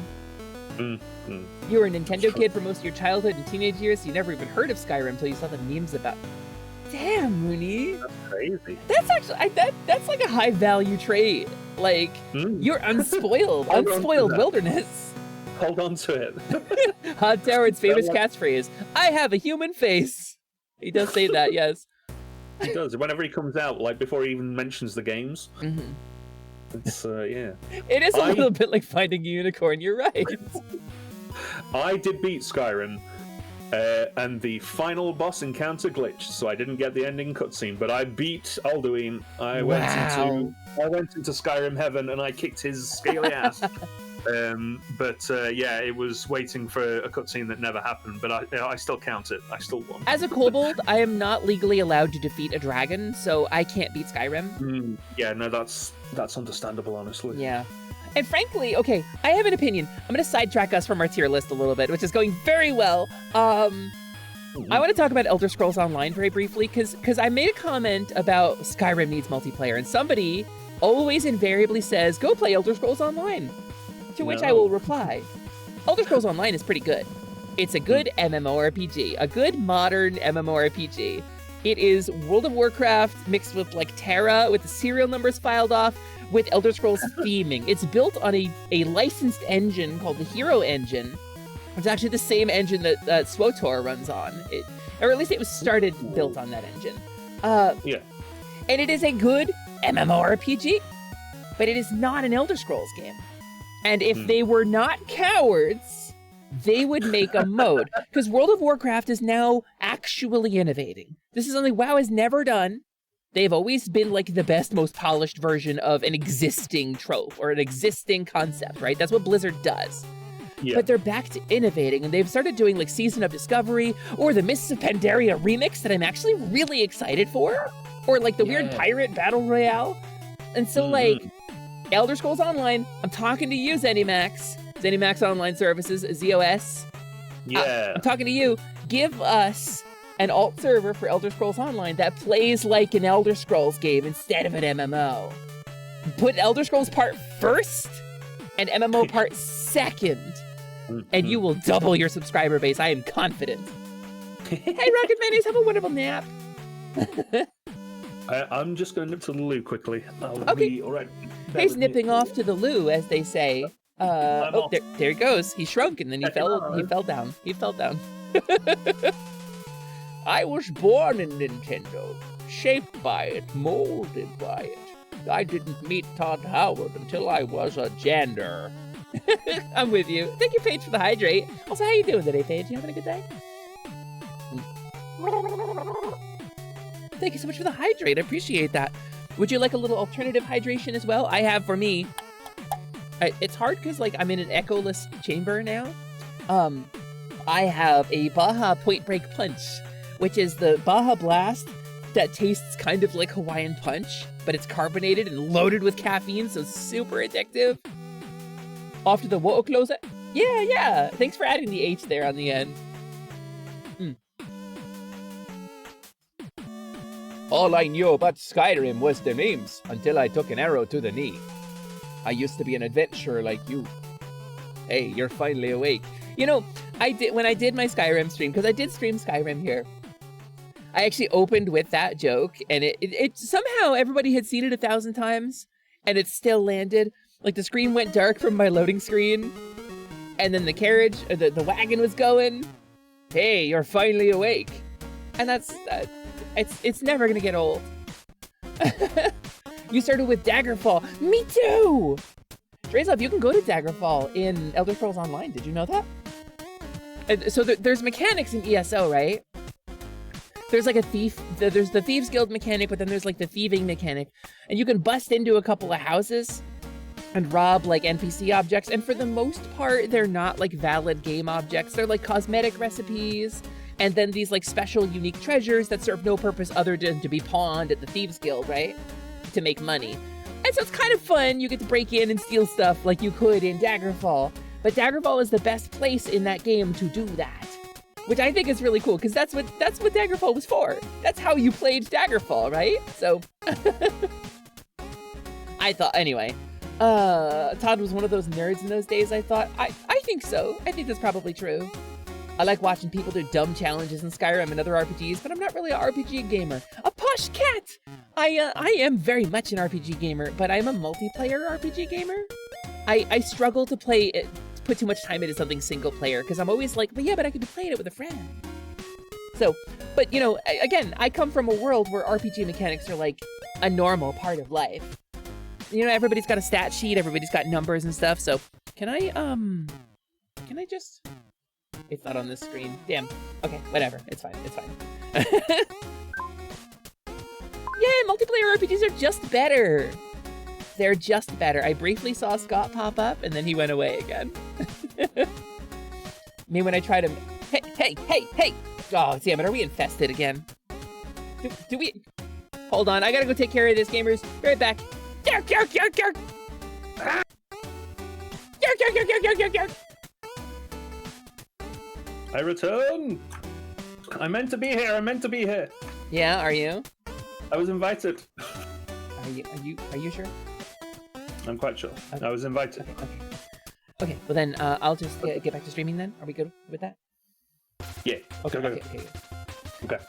You were a Nintendo kid for most of your childhood and teenage years, so you never even heard of Skyrim until you saw the memes about. Damn, Mooney. That's crazy. That's actually that's like a high value trait. Like you're unspoiled, unspoiled wilderness. Hold on to it. Hot Howard's famous catchphrase: "I have a human face." He does say that, yes. He does. Whenever he comes out, like before he even mentions the games. It's yeah. It is a little bit like finding a unicorn. You're right. I did beat Skyrim, and the final boss encounter glitched, so I didn't get the ending cutscene. But I beat Alduin. I went into Skyrim heaven, and I kicked his scaly ass. Yeah, it was waiting for a cutscene that never happened. But I still count it. I still won. As a kobold, I am not legally allowed to defeat a dragon, so I can't beat Skyrim. Yeah, no, that's understandable, honestly. Yeah. And frankly, okay, I have an opinion. I'm going to sidetrack us from our tier list a little bit, which is going very well. I want to talk about Elder Scrolls Online very briefly, because I made a comment about Skyrim needs multiplayer, and somebody always invariably says, go play Elder Scrolls Online. To which I will reply, Elder Scrolls Online is pretty good. It's a good MMORPG, a good modern MMORPG. It is World of Warcraft mixed with like Terra, with the serial numbers filed off, with Elder Scrolls theming. It's built on a licensed engine called the Hero Engine. It's actually the same engine that SWTOR runs on. Or at least it was built on that engine. Yeah. And it is a good MMORPG, but it is not an Elder Scrolls game. And if they were not cowards, they would make a mode. Because World of Warcraft is now actually innovating. This is something WoW has never done. They've always been like the best, most polished version of an existing trope or an existing concept, right? That's what Blizzard does. Yeah. But they're back to innovating, and they've started doing like Season of Discovery or the Mists of Pandaria remix that I'm actually really excited for, or like the weird pirate battle royale. And so like Elder Scrolls Online, I'm talking to you, ZeniMax Online Services, ZOS. Yeah. I'm talking to you. Give us an alt server for Elder Scrolls Online that plays like an Elder Scrolls game instead of an MMO. Put Elder Scrolls part first and MMO part second, and you will double your subscriber base. I am confident. Hey, Rocket Mayonnaise, have a wonderful nap. I'm just going to nip to the loo quickly. Okay. All right. He's nipping off to the loo, as they say. There he goes. He shrunk and then he fell down. He fell down. I was born in Nintendo, shaped by it, molded by it. I didn't meet Todd Howard until I was a gender. I'm with you. Thank you, Paige, for the hydrate. Also, how you doing today, Paige? You having a good day? Thank you so much for the hydrate. I appreciate that. Would you like a little alternative hydration as well? I have, for me, It's hard because like I'm in an echoless chamber now. I have a Baja Point Break Punch, which is the Baja Blast that tastes kind of like Hawaiian Punch, but it's carbonated and loaded with caffeine, so super addictive. Off to the water closet. Yeah. Thanks for adding the H there on the end. All I knew about Skyrim was the names until I took an arrow to the knee. I used to be an adventurer like you. Hey, you're finally awake. You know, when I did my Skyrim stream, because I did stream Skyrim here, I actually opened with that joke, and it somehow everybody had seen it 1,000 times, and it still landed. Like the screen went dark from my loading screen, and then the carriage, or the wagon was going. Hey, you're finally awake, and it's never gonna get old. You started with Daggerfall. Me too. Drazlov, you can go to Daggerfall in Elder Scrolls Online. Did you know that? And so there's mechanics in ESO, right? There's like there's the Thieves Guild mechanic, but then there's like the thieving mechanic. And you can bust into a couple of houses and rob like NPC objects. And for the most part, they're not like valid game objects. They're like cosmetic recipes. And then these like special unique treasures that serve no purpose other than to be pawned at the Thieves Guild, right? To make money. And so it's kind of fun. You get to break in and steal stuff like you could in Daggerfall. But Daggerfall is the best place in that game to do that. Which I think is really cool, because that's what Daggerfall was for. That's how you played Daggerfall, right? So I thought, anyway. Todd was one of those nerds in those days, I thought. I think so. I think that's probably true. I like watching people do dumb challenges in Skyrim and other RPGs, but I'm not really an RPG gamer. A posh cat! I am very much an RPG gamer, but I'm a multiplayer RPG gamer. I struggle to put too much time into something single player, because I'm always like, but I could be playing it with a friend. So, but you know, again, I come from a world where RPG mechanics are like a normal part of life. You know, everybody's got a stat sheet, everybody's got numbers and stuff, so can I just... It's not on this screen. Damn. Okay, whatever. It's fine. Yeah, multiplayer RPGs are just better. They're just better. I briefly saw Scott pop up, and then he went away again. I mean, when I try to... Hey! Oh, damn it. Are we infested again? Do we... Hold on. I gotta go take care of this, gamers. Be right back. Yark! I return! I'm meant to be here! Yeah, are you? I was invited. Are you sure? I'm quite sure. Okay. I was invited. Okay, well then, I'll just get back to streaming then. Are we good with that? Yeah. Okay. Okay.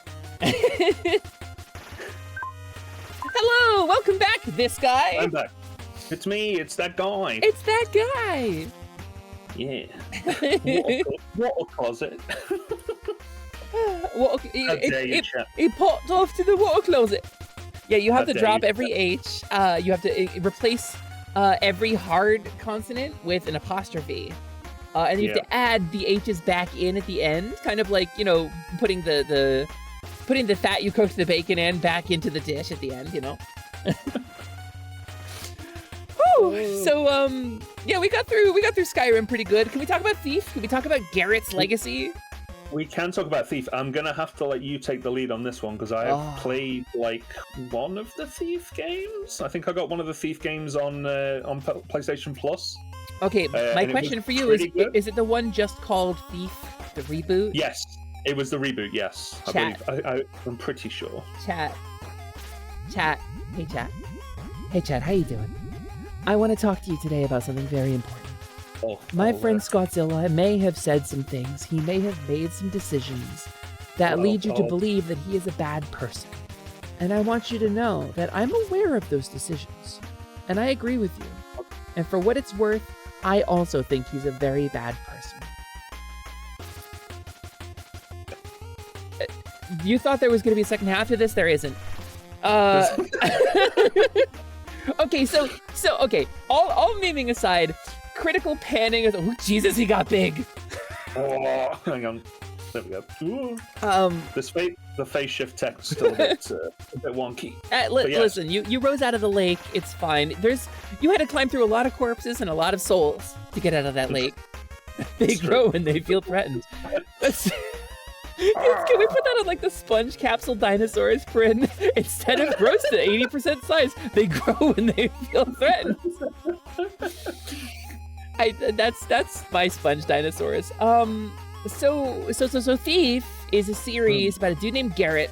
Hello, welcome back, this guy. I'm back. It's me, it's that guy. It's that guy. Yeah. What a closet. He popped off to the water closet. Yeah, you have to drop every H. You have to replace every hard consonant with an apostrophe. And you have to add the H's back in at the end, kind of like, you know, putting the fat you cooked the bacon in back into the dish at the end, you know. So yeah, we got through Skyrim pretty good. Can we talk about Thief? Can we talk about Garrett's Legacy? We can talk about Thief. I'm gonna have to let you take the lead on this one, because I have played like one of the Thief games. I think I got one of the Thief games on PlayStation Plus. Okay, my question for you is it the one just called Thief, the reboot? Yes, it was the reboot, yes. Chat. I'm pretty sure. Chat. Hey chat, how you doing? I want to talk to you today about something very important. My friend Skawtzilla may have said some things, he may have made some decisions that lead you to believe that he is a bad person. And I want you to know that I'm aware of those decisions, and I agree with you. And for what it's worth, I also think he's a very bad person. You thought there was going to be a second half to this? There isn't. Okay, so okay. All memeing aside, critical panning is. Oh Jesus, he got big. Oh, hang on. There we go. Ooh. The face shift text is still a bit wonky. Yes. Listen, you rose out of the lake. It's fine. You had to climb through a lot of corpses and a lot of souls to get out of that lake. They grow when they feel threatened. Can we put that on like the sponge capsule dinosaurs print? Instead of gross to 80% size, they grow when they feel threatened. That's my sponge dinosaurs. So Thief is a series about a dude named Garrett,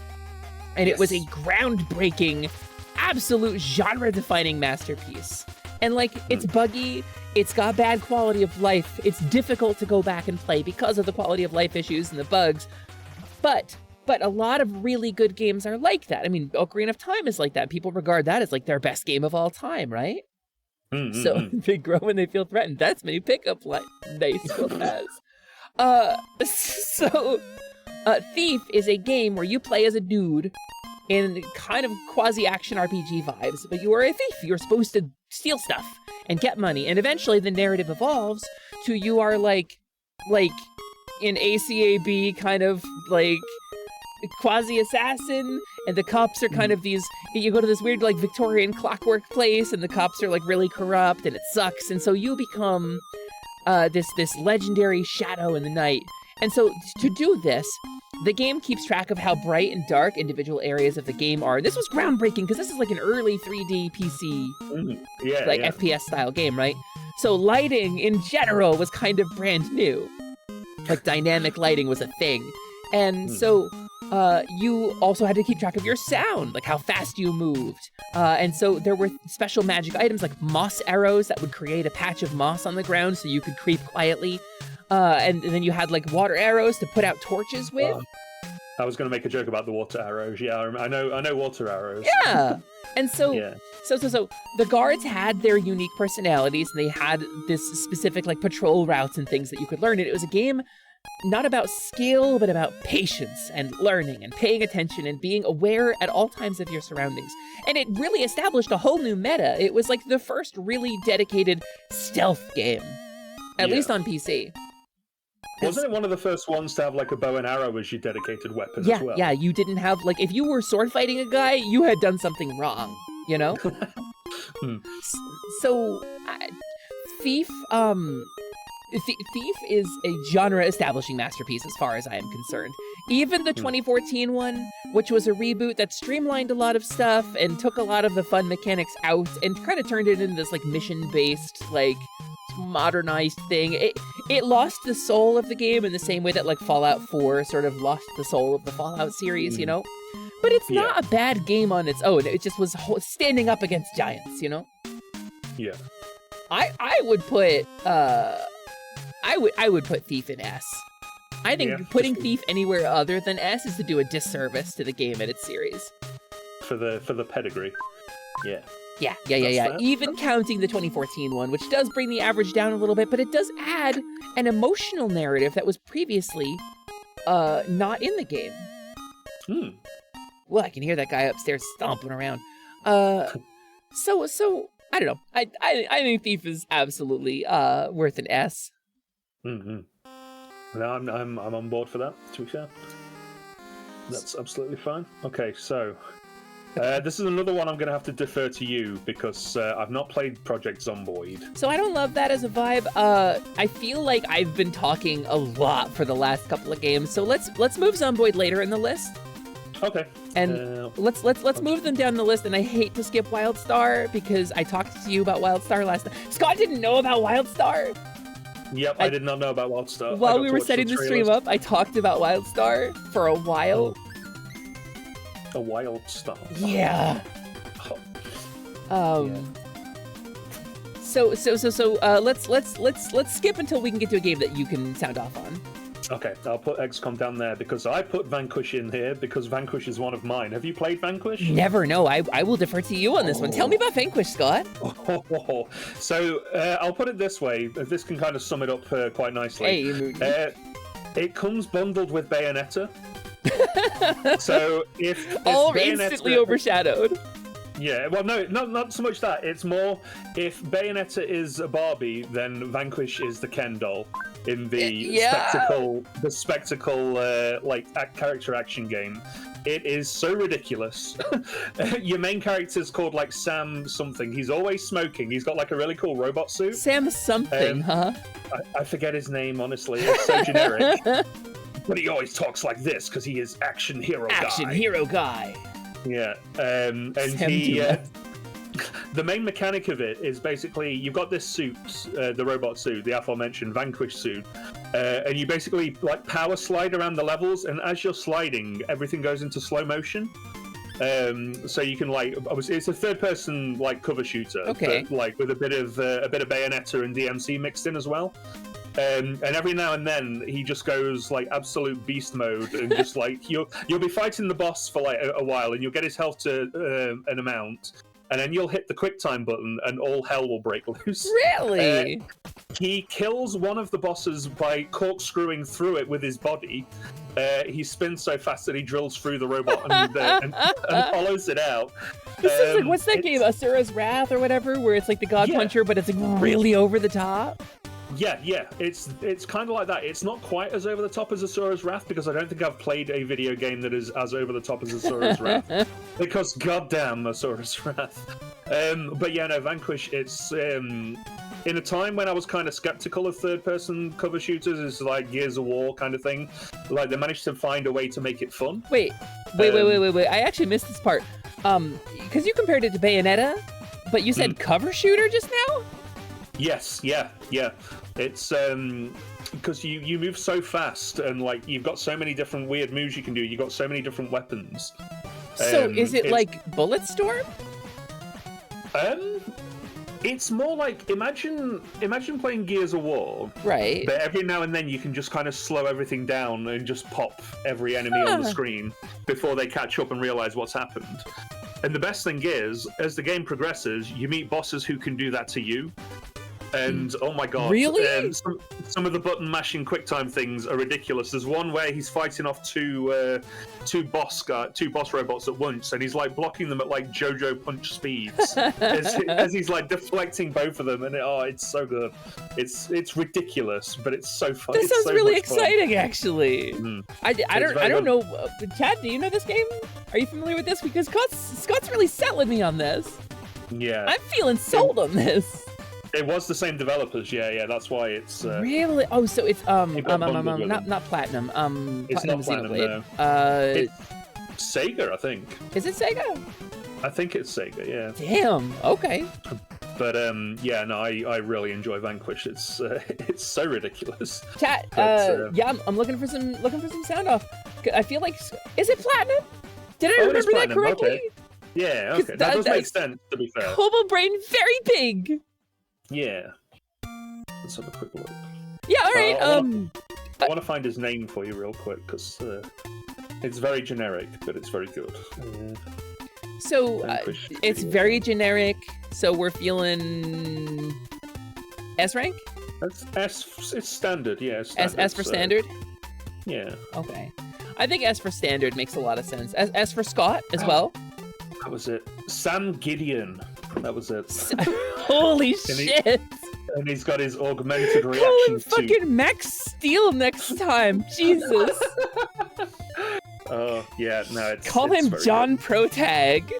and it was a groundbreaking, absolute genre-defining masterpiece. And like, it's buggy, it's got bad quality of life, it's difficult to go back and play because of the quality of life issues and the bugs. But a lot of really good games are like that. I mean, Ocarina of Time is like that. People regard that as like their best game of all time, right? So they grow when they feel threatened. That's my pickup line. Nice as. Thief is a game where you play as a dude in kind of quasi-action RPG vibes, but you are a thief. You're supposed to steal stuff and get money, and eventually the narrative evolves to you are like an ACAB kind of like quasi-assassin, and the cops are kind of these, you go to this weird like Victorian clockwork place, and the cops are like really corrupt, and it sucks, and so you become this legendary shadow in the night. And so to do this, the game keeps track of how bright and dark individual areas of the game are. This was groundbreaking because this is like an early 3D PC, FPS style game, right? So lighting in general was kind of brand new. Like dynamic lighting was a thing. And so you also had to keep track of your sound, like how fast you moved. And so there were special magic items like moss arrows that would create a patch of moss on the ground so you could creep quietly. And then you had like water arrows to put out torches with. I was going to make a joke about the water arrows. Yeah, I know water arrows. Yeah. And so, so the guards had their unique personalities, and they had this specific like patrol routes and things that you could learn. And it was a game not about skill, but about patience and learning and paying attention and being aware at all times of your surroundings. And it really established a whole new meta. It was like the first really dedicated stealth game, at least on PC. Wasn't it one of the first ones to have like a bow and arrow as your dedicated weapon as well? Yeah, you didn't have, like, if you were sword fighting a guy, you had done something wrong, you know? So, Thief is a genre-establishing masterpiece as far as I am concerned. Even the 2014 one, which was a reboot that streamlined a lot of stuff and took a lot of the fun mechanics out and kind of turned it into this, like, mission-based, like, modernized thing. It lost the soul of the game in the same way that like Fallout 4 sort of lost the soul of the Fallout series, you know? But it's not a bad game on its own. It just was standing up against giants, you know? Yeah. I would put I would put Thief in S. I think putting Thief anywhere other than S is to do a disservice to the game and its series. For the pedigree. Yeah. Yeah. Even counting the 2014 one, which does bring the average down a little bit, but it does add an emotional narrative that was previously not in the game. Well, I can hear that guy upstairs stomping around. So I don't know. I think Thief is absolutely worth an S. No, I'm on board for that, to be fair. That's absolutely fine. Okay, so this is another one I'm going to have to defer to you because I've not played Project Zomboid. So I don't love that as a vibe. I feel like I've been talking a lot for the last couple of games, so let's move Zomboid later in the list. Okay. And let's move them down the list. And I hate to skip WildStar because I talked to you about WildStar last time. Scott didn't know about WildStar. Yep, I did not know about WildStar. While we were setting the stream up, I talked about WildStar for a while. A WildStar. Yeah. So let's skip until we can get to a game that you can sound off on. Okay, I'll put XCOM down there because I put Vanquish in here because Vanquish is one of mine. Have you played Vanquish? Never, no. I will defer to you on this one. Tell me about Vanquish, Scott. So I'll put it this way. This can kind of sum it up quite nicely. Hey, it comes bundled with Bayonetta. So if all Bayonetta, instantly overshadowed. Yeah, well, no, not so much that. It's more if Bayonetta is a Barbie, then Vanquish is the Ken doll. in the Yeah. spectacle character action game. It is so ridiculous. Your main character's called like Sam something. He's always smoking. He's got like a really cool robot suit. Sam something, huh? I forget his name, honestly. It's so generic. But he always talks like this because he is action hero guy. Yeah, and Sam he. Dumas. The main mechanic of it is basically you've got this suit, the robot suit, the aforementioned Vanquish suit, and you basically like power slide around the levels, and as you're sliding, everything goes into slow motion. So you can like, it's a third-person like cover shooter, okay, but, like with a bit of Bayonetta and DMC mixed in as well. And every now and then he just goes like absolute beast mode, and just like you'll be fighting the boss for like a while, and you'll get his health to an amount. And then you'll hit the QuickTime button, and all hell will break loose. Really? He kills one of the bosses by corkscrewing through it with his body. He spins so fast that he drills through the robot and follows it out. This is like, what's that game? Asura's Wrath or whatever, where it's like the God Puncher, but it's like really over the top? Yeah, it's kind of like that. It's not quite as over the top as Asura's Wrath, because I don't think I've played a video game that is as over the top as Asura's Wrath. Because goddamn Asura's Wrath. But yeah, no, Vanquish, it's in a time when I was kind of skeptical of third-person cover shooters, it's like Gears of War kind of thing. Like they managed to find a way to make it fun. Wait. I actually missed this part. Because you compared it to Bayonetta, but you said cover shooter just now? Yes, yeah. It's because you move so fast, and like you've got so many different weird moves you can do. You've got so many different weapons. So is it like Bulletstorm? It's more like imagine playing Gears of War, right? But every now and then you can just kind of slow everything down and just pop every enemy on the screen before they catch up and realize what's happened. And the best thing is, as the game progresses, you meet bosses who can do that to you. And oh my god, really? Some of the button mashing QuickTime things are ridiculous. There's one where he's fighting off two boss robots at once, and he's like blocking them at like JoJo punch speeds as he's like deflecting both of them, and it's so good. It's ridiculous, but it's so fun. This sounds so really much fun. exciting, actually. I don't know. Chad, do you know this game? Are you familiar with this? Because Scott's really selling me on this. Yeah, I'm feeling sold on this. It was the same developers, yeah. That's why it's really. Oh, so it's not Platinum. It's not Platinum. No. It's Sega, I think. Is it Sega? I think it's Sega, yeah. Damn. Okay. But yeah, no, I really enjoy Vanquish. It's so ridiculous. Chat. Yeah, I'm looking for some sound off. I feel like, is it Platinum? Did I remember that correctly? Okay. Yeah. Okay. That does make sense. To be fair. Cobalt Brain, very big. Yeah. Let's have a quick look. Yeah, all right. I want to find his name for you real quick, because it's very generic, but it's very good. So it's very generic. So we're feeling S rank. It's standard, yeah. Standard, S for standard. Yeah. Okay. I think S for standard makes a lot of sense. S for Scott as well. That was it. Sam Gideon. That was it. Holy shit! And he's got his augmented reaction to fucking Max Steel next time. Jesus. Oh yeah, no. Call him John Protag.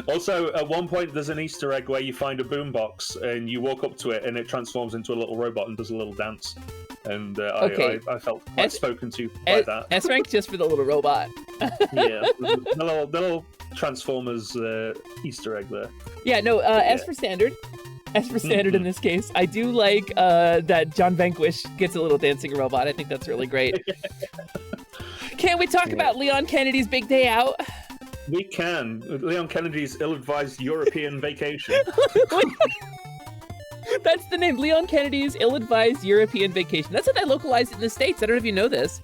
Also, at one point, there's an Easter egg where you find a boombox and you walk up to it, and it transforms into a little robot and does a little dance. And I felt quite spoken to by that. S rank just for the little robot. Yeah, the little Transformers Easter egg there. Yeah, no, S for standard. S for standard in this case. I do like that John Vanquish gets a little dancing robot. I think that's really great. Can we talk about Leon Kennedy's big day out? We can. Leon Kennedy's ill-advised European vacation. That's the name. Leon Kennedy's ill-advised European vacation. That's how they localized it in the States. I don't know if you know this.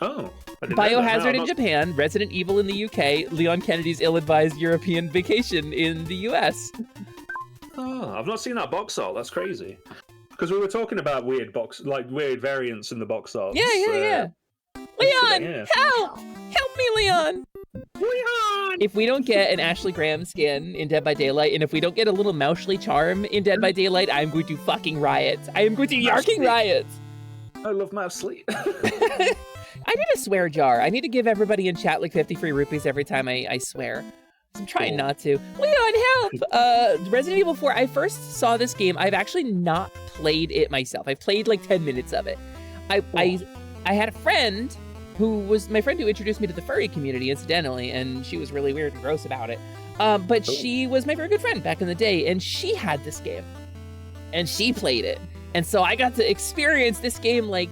Oh. Biohazard in Japan, Resident Evil in the UK, Leon Kennedy's ill-advised European vacation in the US. Oh, I've not seen that box art. That's crazy. Because we were talking about weird variants in the box art. Yeah. Leon, Yeah. help! Help me, Leon! Leon! If we don't get an Ashley Graham skin in Dead by Daylight, and if we don't get a little Moushly charm in Dead by Daylight, I'm going to fucking riot. I am going to yarking riot. I love Mousley. I need a swear jar. I need to give everybody in chat like 50 free rupees every time I swear. I'm trying not to. Leon, help! Resident Evil 4, I first saw this game. I've actually not played it myself. I've played like 10 minutes of it. I had a friend who was my friend who introduced me to the furry community, incidentally, and she was really weird and gross about it. But she was my very good friend back in the day, and she had this game. And she played it. And so I got to experience this game like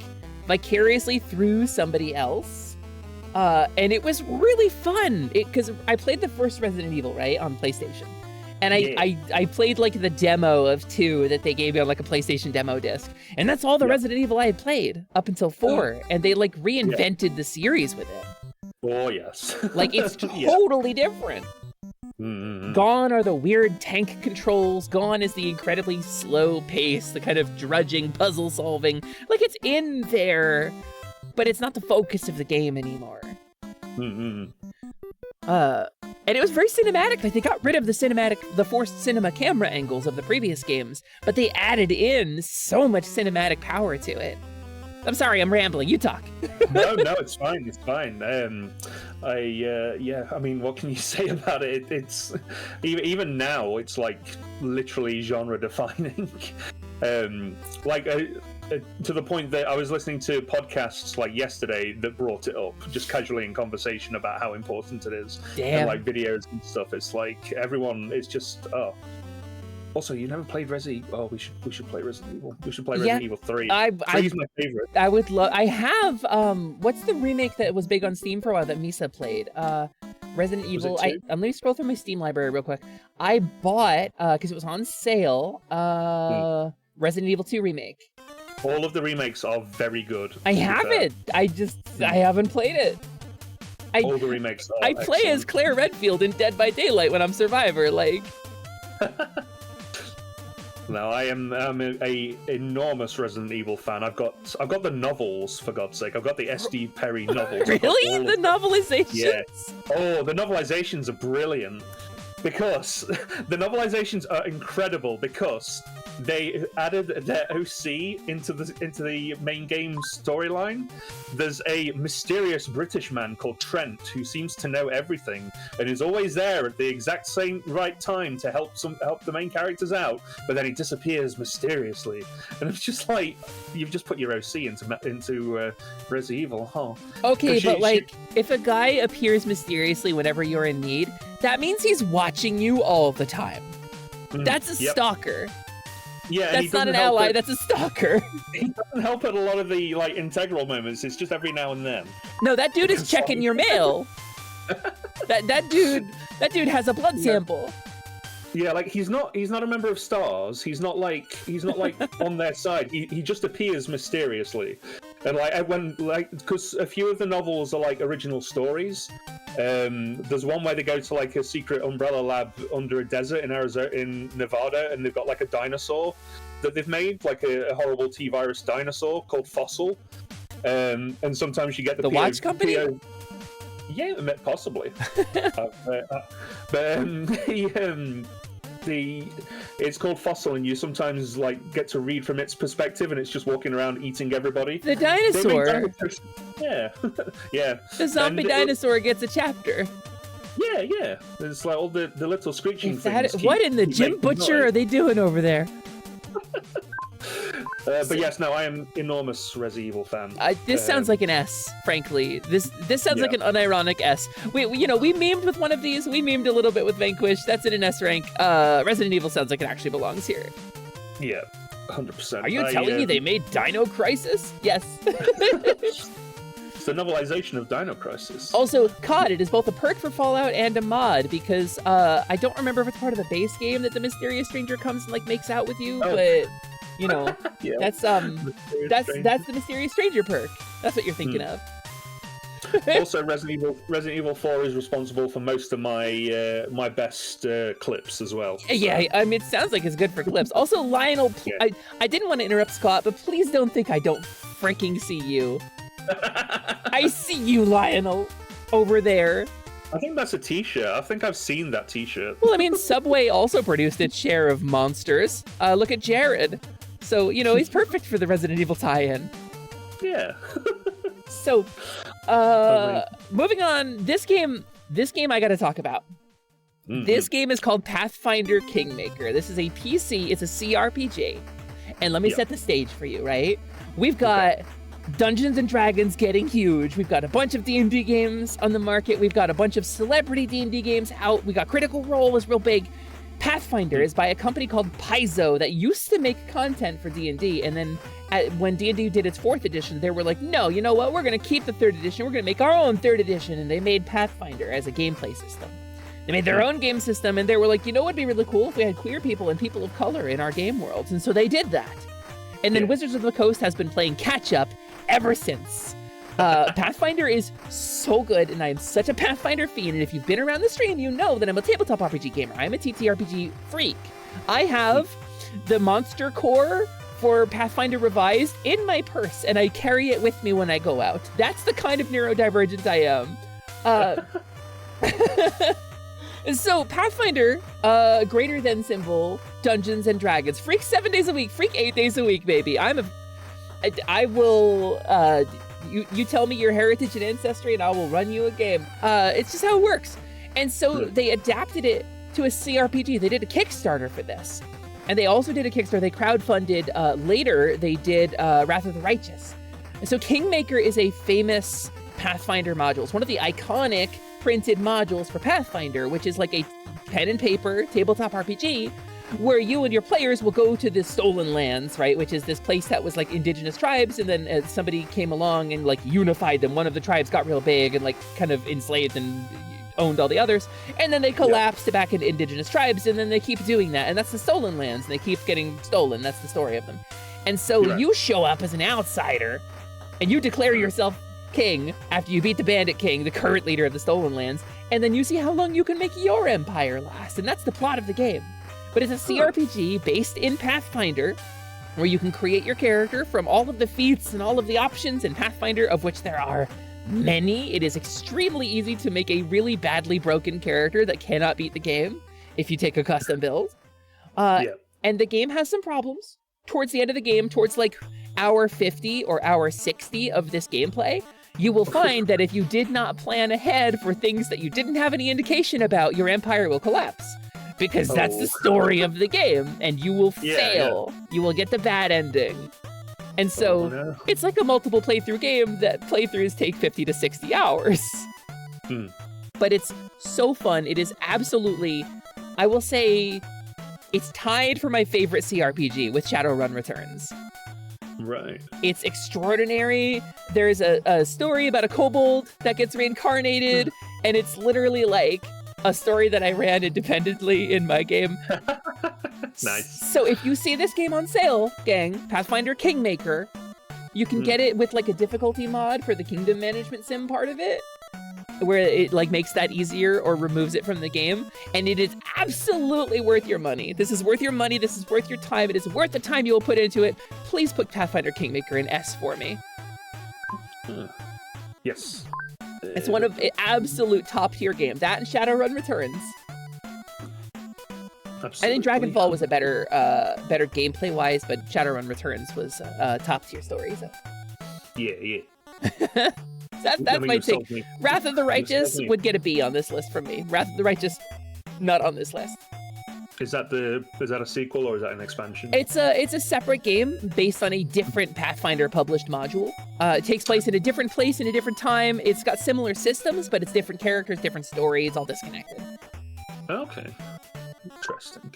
vicariously through somebody else. And it was really fun because I played the first Resident Evil, right, on PlayStation. And I played like the demo of 2 that they gave me on like a PlayStation demo disc. And that's all the Resident Evil I had played up until 4. And they like reinvented the series with it. Oh, yes. Like it's totally different. Mm-hmm. Gone are the weird tank controls. Gone is the incredibly slow pace, the kind of drudging puzzle solving. Like it's in there, but it's not the focus of the game anymore. Mm-hmm. And it was very cinematic. Like they got rid of the forced cinema camera angles of the previous games, but they added in so much cinematic power to it. I'm sorry, I'm rambling. You talk. No, it's fine. It's fine. I mean, what can you say about it? It's even now, it's like literally genre defining. To the point that I was listening to podcasts like yesterday that brought it up, just casually in conversation about how important it is. Damn. And like videos and stuff. It's like everyone is just Also, you never played Resi? Oh, we should play Resident Evil. We should play Resident Evil 3. 3's my favorite. I would love. I have. What's the remake that was big on Steam for a while that Misa played? Resident Evil. Let me scroll through my Steam library real quick. I bought because it was on sale. Resident Evil 2 remake. All of the remakes are very good. I haven't. I haven't played it. All the remakes are I play as Claire Redfield in Dead by Daylight when I'm Survivor. Like. No, I'm a enormous Resident Evil fan. I've got the novels, for God's sake. I've got the S.D. Perry novels. Really? The novelizations? Yes. Oh, the novelizations are brilliant. Because the novelizations are incredible because they added their OC into the main game storyline. There's a mysterious British man called Trent who seems to know everything and is always there at the exact same right time to help the main characters out, but then he disappears mysteriously. And it's just like you've just put your OC into Resident Evil, huh? Okay, but if a guy appears mysteriously whenever you're in need, that means he's watching you all the time. That's a stalker. Yeah, that's not an ally. That's a stalker. He doesn't help at a lot of the integral moments. It's just every now and then. No, that dude is checking your mail. that dude has a blood sample. Yeah, like he's not a member of STARS. He's not like on their side. He just appears mysteriously, and because a few of the novels are like original stories. There's one where they go to like a secret Umbrella lab under a desert in Arizona, in Nevada, and they've got like a dinosaur that they've made, like a horrible T-virus dinosaur called Fossil. And sometimes you get the watch company. Yeah, possibly. It's called Fossil, and you sometimes like get to read from its perspective, and it's just walking around eating everybody. The dinosaur. Yeah, yeah. The zombie dinosaur gets a chapter. Yeah. There's like all the little screeching things. What in the Jim Butcher are they doing over there? But yes, no, I am enormous Resident Evil fan. This sounds like an S, frankly. This sounds like an unironic S. We memed with one of these. We memed a little bit with Vanquish. That's in an S rank. Resident Evil sounds like it actually belongs here. Yeah, 100%. Are you telling me they made Dino Crisis? Yes. It's the novelization of Dino Crisis. Also, COD, it is both a perk for Fallout and a mod, because I don't remember if it's part of the base game that the mysterious stranger comes and like makes out with you, but you know, yeah. that's the mysterious stranger perk. That's what you're thinking of. Also, Resident Evil 4 is responsible for most of my my best clips as well. So. Yeah, I mean, it sounds like it's good for clips. Also, Lionel, I didn't want to interrupt Scott, but please don't think I don't freaking see you. I see you, Lionel, over there. I think that's a t-shirt. I think I've seen that t-shirt. Well, I mean, Subway also produced its share of monsters. Look at Jared. So, you know, he's perfect for the Resident Evil tie-in. Yeah. So, moving on, this game I gotta talk about. Mm-hmm. This game is called Pathfinder Kingmaker. This is a PC, it's a CRPG. And let me set the stage for you, right? We've got Dungeons and Dragons getting huge. We've got a bunch of D&D games on the market. We've got a bunch of celebrity D&D games out. We got Critical Role is real big. Pathfinder is by a company called Paizo that used to make content for D&D, and then when D&D did its 4th edition, they were like, no, you know what? We're going to keep the 3rd edition. We're going to make our own 3rd edition, and they made Pathfinder as a gameplay system. They made their own game system, and they were like, you know what would be really cool if we had queer people and people of color in our game worlds, and so they did that. And then Wizards of the Coast has been playing catch-up ever since. Pathfinder is so good, and I'm such a Pathfinder fiend, and if you've been around the stream, you know that I'm a tabletop RPG gamer. I'm a TTRPG freak. I have the monster core for Pathfinder Revised in my purse, and I carry it with me when I go out. That's the kind of neurodivergent I am. So Pathfinder, greater than symbol, Dungeons and Dragons. Freak 7 days a week, freak 8 days a week, baby. I will, you tell me your heritage and ancestry and I will run you a game. It's just how it works. And so they adapted it to a CRPG. They did a Kickstarter for this. And they also did a Kickstarter. They crowdfunded, later they did Wrath of the Righteous. And so Kingmaker is a famous Pathfinder module. It's one of the iconic printed modules for Pathfinder, which is like a pen and paper tabletop RPG where you and your players will go to the Stolen Lands, right? Which is this place that was like indigenous tribes, and then somebody came along and like unified them. One of the tribes got real big and like kind of enslaved and owned all the others, and then they collapsed back into indigenous tribes, and then they keep doing that, and that's the Stolen Lands, and they keep getting stolen. That's the story of them. And so you show up as an outsider, and you declare yourself king after you beat the Bandit King, the current leader of the Stolen Lands, and then you see how long you can make your empire last, and that's the plot of the game. But it's a CRPG based in Pathfinder, where you can create your character from all of the feats and all of the options in Pathfinder, of which there are many. It is extremely easy to make a really badly broken character that cannot beat the game if you take a custom build. And the game has some problems. Towards the end of the game, towards like hour 50 or hour 60 of this gameplay, you will find that if you did not plan ahead for things that you didn't have any indication about, your empire will collapse. Because that's the story of the game, and you will fail. You will get the bad ending. And so it's like a multiple playthrough game that playthroughs take 50 to 60 hours. But it's so fun. It is absolutely, I will say, it's tied for my favorite CRPG with Shadowrun Returns. Right. It's extraordinary. There's a story about a kobold that gets reincarnated, and it's literally like a story that I ran independently in my game. Nice. So if you see this game on sale, gang, Pathfinder Kingmaker, you can get it with like a difficulty mod for the kingdom management sim part of it, where it like makes that easier or removes it from the game. And it is absolutely worth your money. This is worth your money. This is worth your time. It is worth the time you will put into it. Please put Pathfinder Kingmaker in S for me. Yes. It's one of absolute top tier game. That and Shadowrun Returns. Absolutely. I think Dragonfall was a better gameplay wise, but Shadowrun Returns was a top tier story. So. Yeah. That's my take. Wrath of the Righteous would get a B on this list from me. Wrath of the Righteous, not on this list. Is that a sequel or is that an expansion? It's a separate game based on a different Pathfinder published module. It takes place in a different place in a different time. It's got similar systems, but it's different characters, different stories, all disconnected. Okay. Interesting.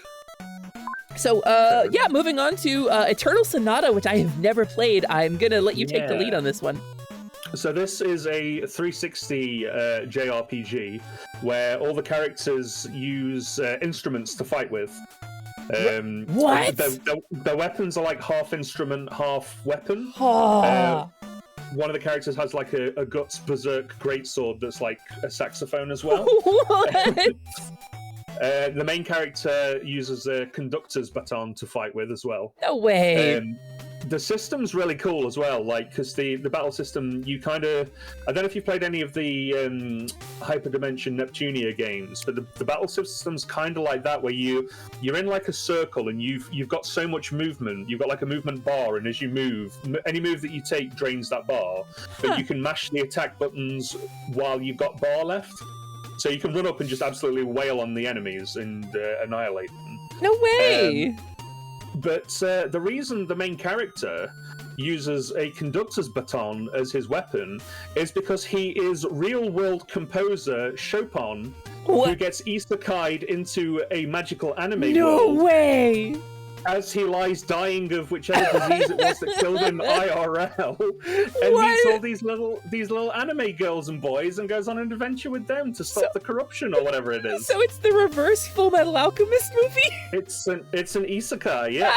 So, moving on to Eternal Sonata, which I have never played. I'm gonna let you take the lead on this one. So this is a 360 JRPG where all the characters use instruments to fight with. What? Their weapons are like half instrument, half weapon. One of the characters has like a Guts Berserk greatsword that's like a saxophone as well. What? The main character uses a conductor's baton to fight with as well. No way. the system's really cool as well, like, because the battle system, you kind of, I don't know if you've played any of the Hyperdimension Neptunia games, but the battle system's kind of like that, where you're in like a circle and you've got so much movement. You've got like a movement bar, and as you move, any move that you take drains that bar, but you can mash the attack buttons while you've got bar left. So you can run up and just absolutely wail on the enemies and annihilate them. No way! But the reason the main character uses a conductor's baton as his weapon is because he is real-world composer Chopin, who gets isekai'd into a magical anime world. No way! As he lies dying of whichever disease it was that killed him IRL, and meets all these little anime girls and boys, and goes on an adventure with them to stop the corruption or whatever it is. So it's the reverse Full Metal Alchemist movie? It's an isekai, yeah.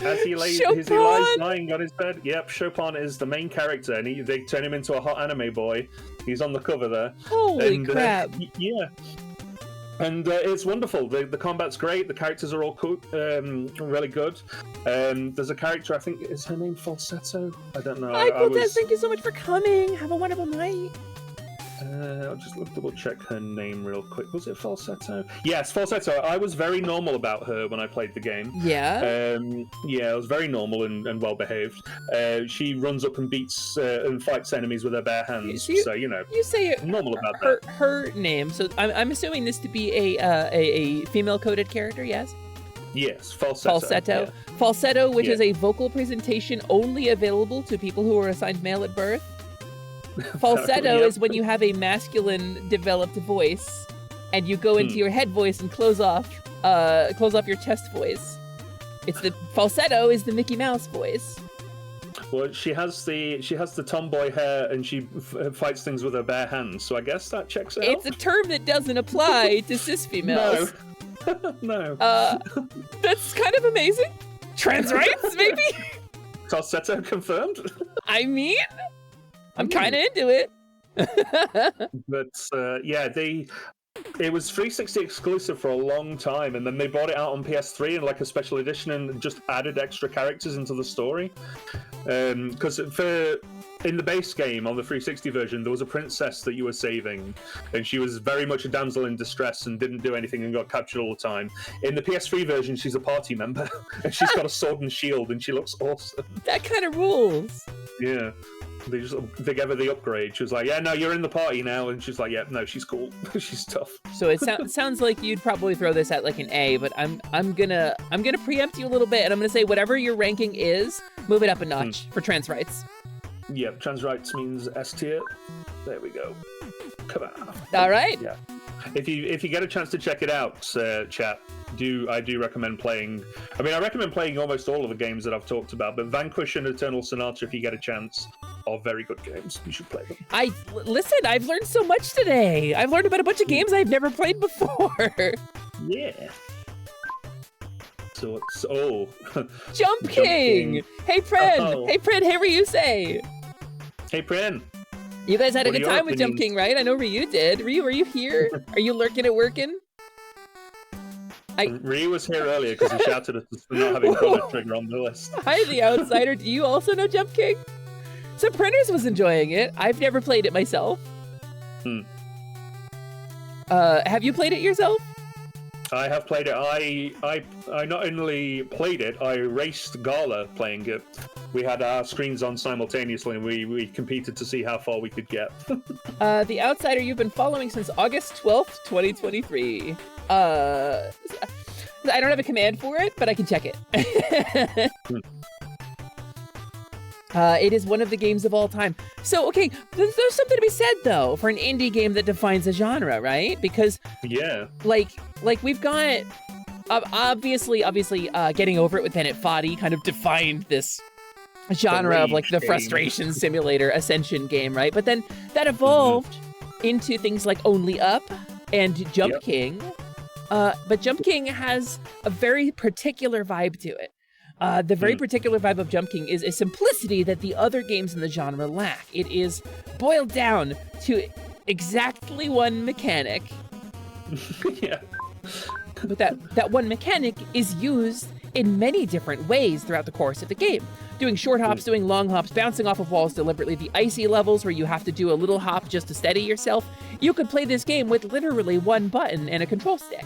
As he lies dying on his bed. Yep, Chopin is the main character, and they turn him into a hot anime boy. He's on the cover there. Holy crap! Yeah. And it's wonderful. The combat's great. The characters are all cool, really good. There's a character, I think, is her name Falsetto? I don't know. Thank you so much for coming. Have a wonderful night. I'll just double check her name real quick. Was it Falsetto? Yes, Falsetto. I was very normal about her when I played the game. Yeah? Yeah, I was very normal and well behaved. She runs up and beats and fights enemies with her bare hands. So, you know, you say normal about that. Her name. So I'm assuming this to be a female-coded character, yes? Yes, Falsetto. Yeah. Falsetto, which is a vocal presentation only available to people who are assigned male at birth. Falsetto is when you have a masculine developed voice and you go into your head voice and close off your chest voice. Falsetto is the Mickey Mouse voice. Well, she has the tomboy hair and she fights things with her bare hands, so I guess that checks out. It's a term that doesn't apply to cis females. No. That's kind of amazing. Trans rights, maybe? Falsetto confirmed? I mean, I'm kind of into it. But yeah, it was 360 exclusive for a long time, and then they brought it out on PS3 in like a special edition and just added extra characters into the story. Because in the base game on the 360 version, there was a princess that you were saving, and she was very much a damsel in distress and didn't do anything and got captured all the time. In the PS3 version, she's a party member, and she's got a sword and shield, and she looks awesome. That kind of rules. Yeah. They gave her the upgrade. She was like, "Yeah, no, you're in the party now," and she's like, "Yeah, no, she's cool. She's tough." So it sounds like you'd probably throw this at like an A, but I'm gonna preempt you a little bit, and I'm gonna say whatever your ranking is, move it up a notch for trans rights. Yeah, trans rights means S tier. There we go. Come on. All right. Yeah. If you get a chance to check it out, chat, I do recommend playing. I mean, I recommend playing almost all of the games that I've talked about, but Vanquish and Eternal Sonata, if you get a chance, are very good games. You should play them. Listen, I've learned so much today. I've learned about a bunch of games I've never played before. Yeah. So it's Jump King. Hey Pren. Oh. Hey Pren. Hey Ryusei. Hey Pren. You guys had a What are good your time with Jump opinions? King, right? I know Ryu did. Ryu, are you here? Are you lurking and working? Ryu was here earlier because he shouted at us for not having Chrono Trigger on the list. Hi, the outsider. Do you also know Jump King? So Prentice was enjoying it. I've never played it myself. Have you played it yourself? I have played it. I not only played it, I raced Gala playing it. We had our screens on simultaneously, and we competed to see how far we could get. The outsider you've been following since August 12th, 2023. I don't have a command for it, but I can check it. It is one of the games of all time. So, okay, there's something to be said, though, for an indie game that defines a genre, right? Because, yeah, like we've got, obviously, Getting Over It with Bennett Foddy kind of defined this genre of, like, the frustration simulator Ascension game, right? But then that evolved into things like Only Up and Jump King. But Jump King has a very particular vibe to it. The very particular vibe of Jump King is a simplicity that the other games in the genre lack. It is boiled down to exactly one mechanic. Yeah. But that one mechanic is used in many different ways throughout the course of the game. Doing short hops, doing long hops, bouncing off of walls deliberately, the icy levels where you have to do a little hop just to steady yourself. You could play this game with literally one button and a control stick,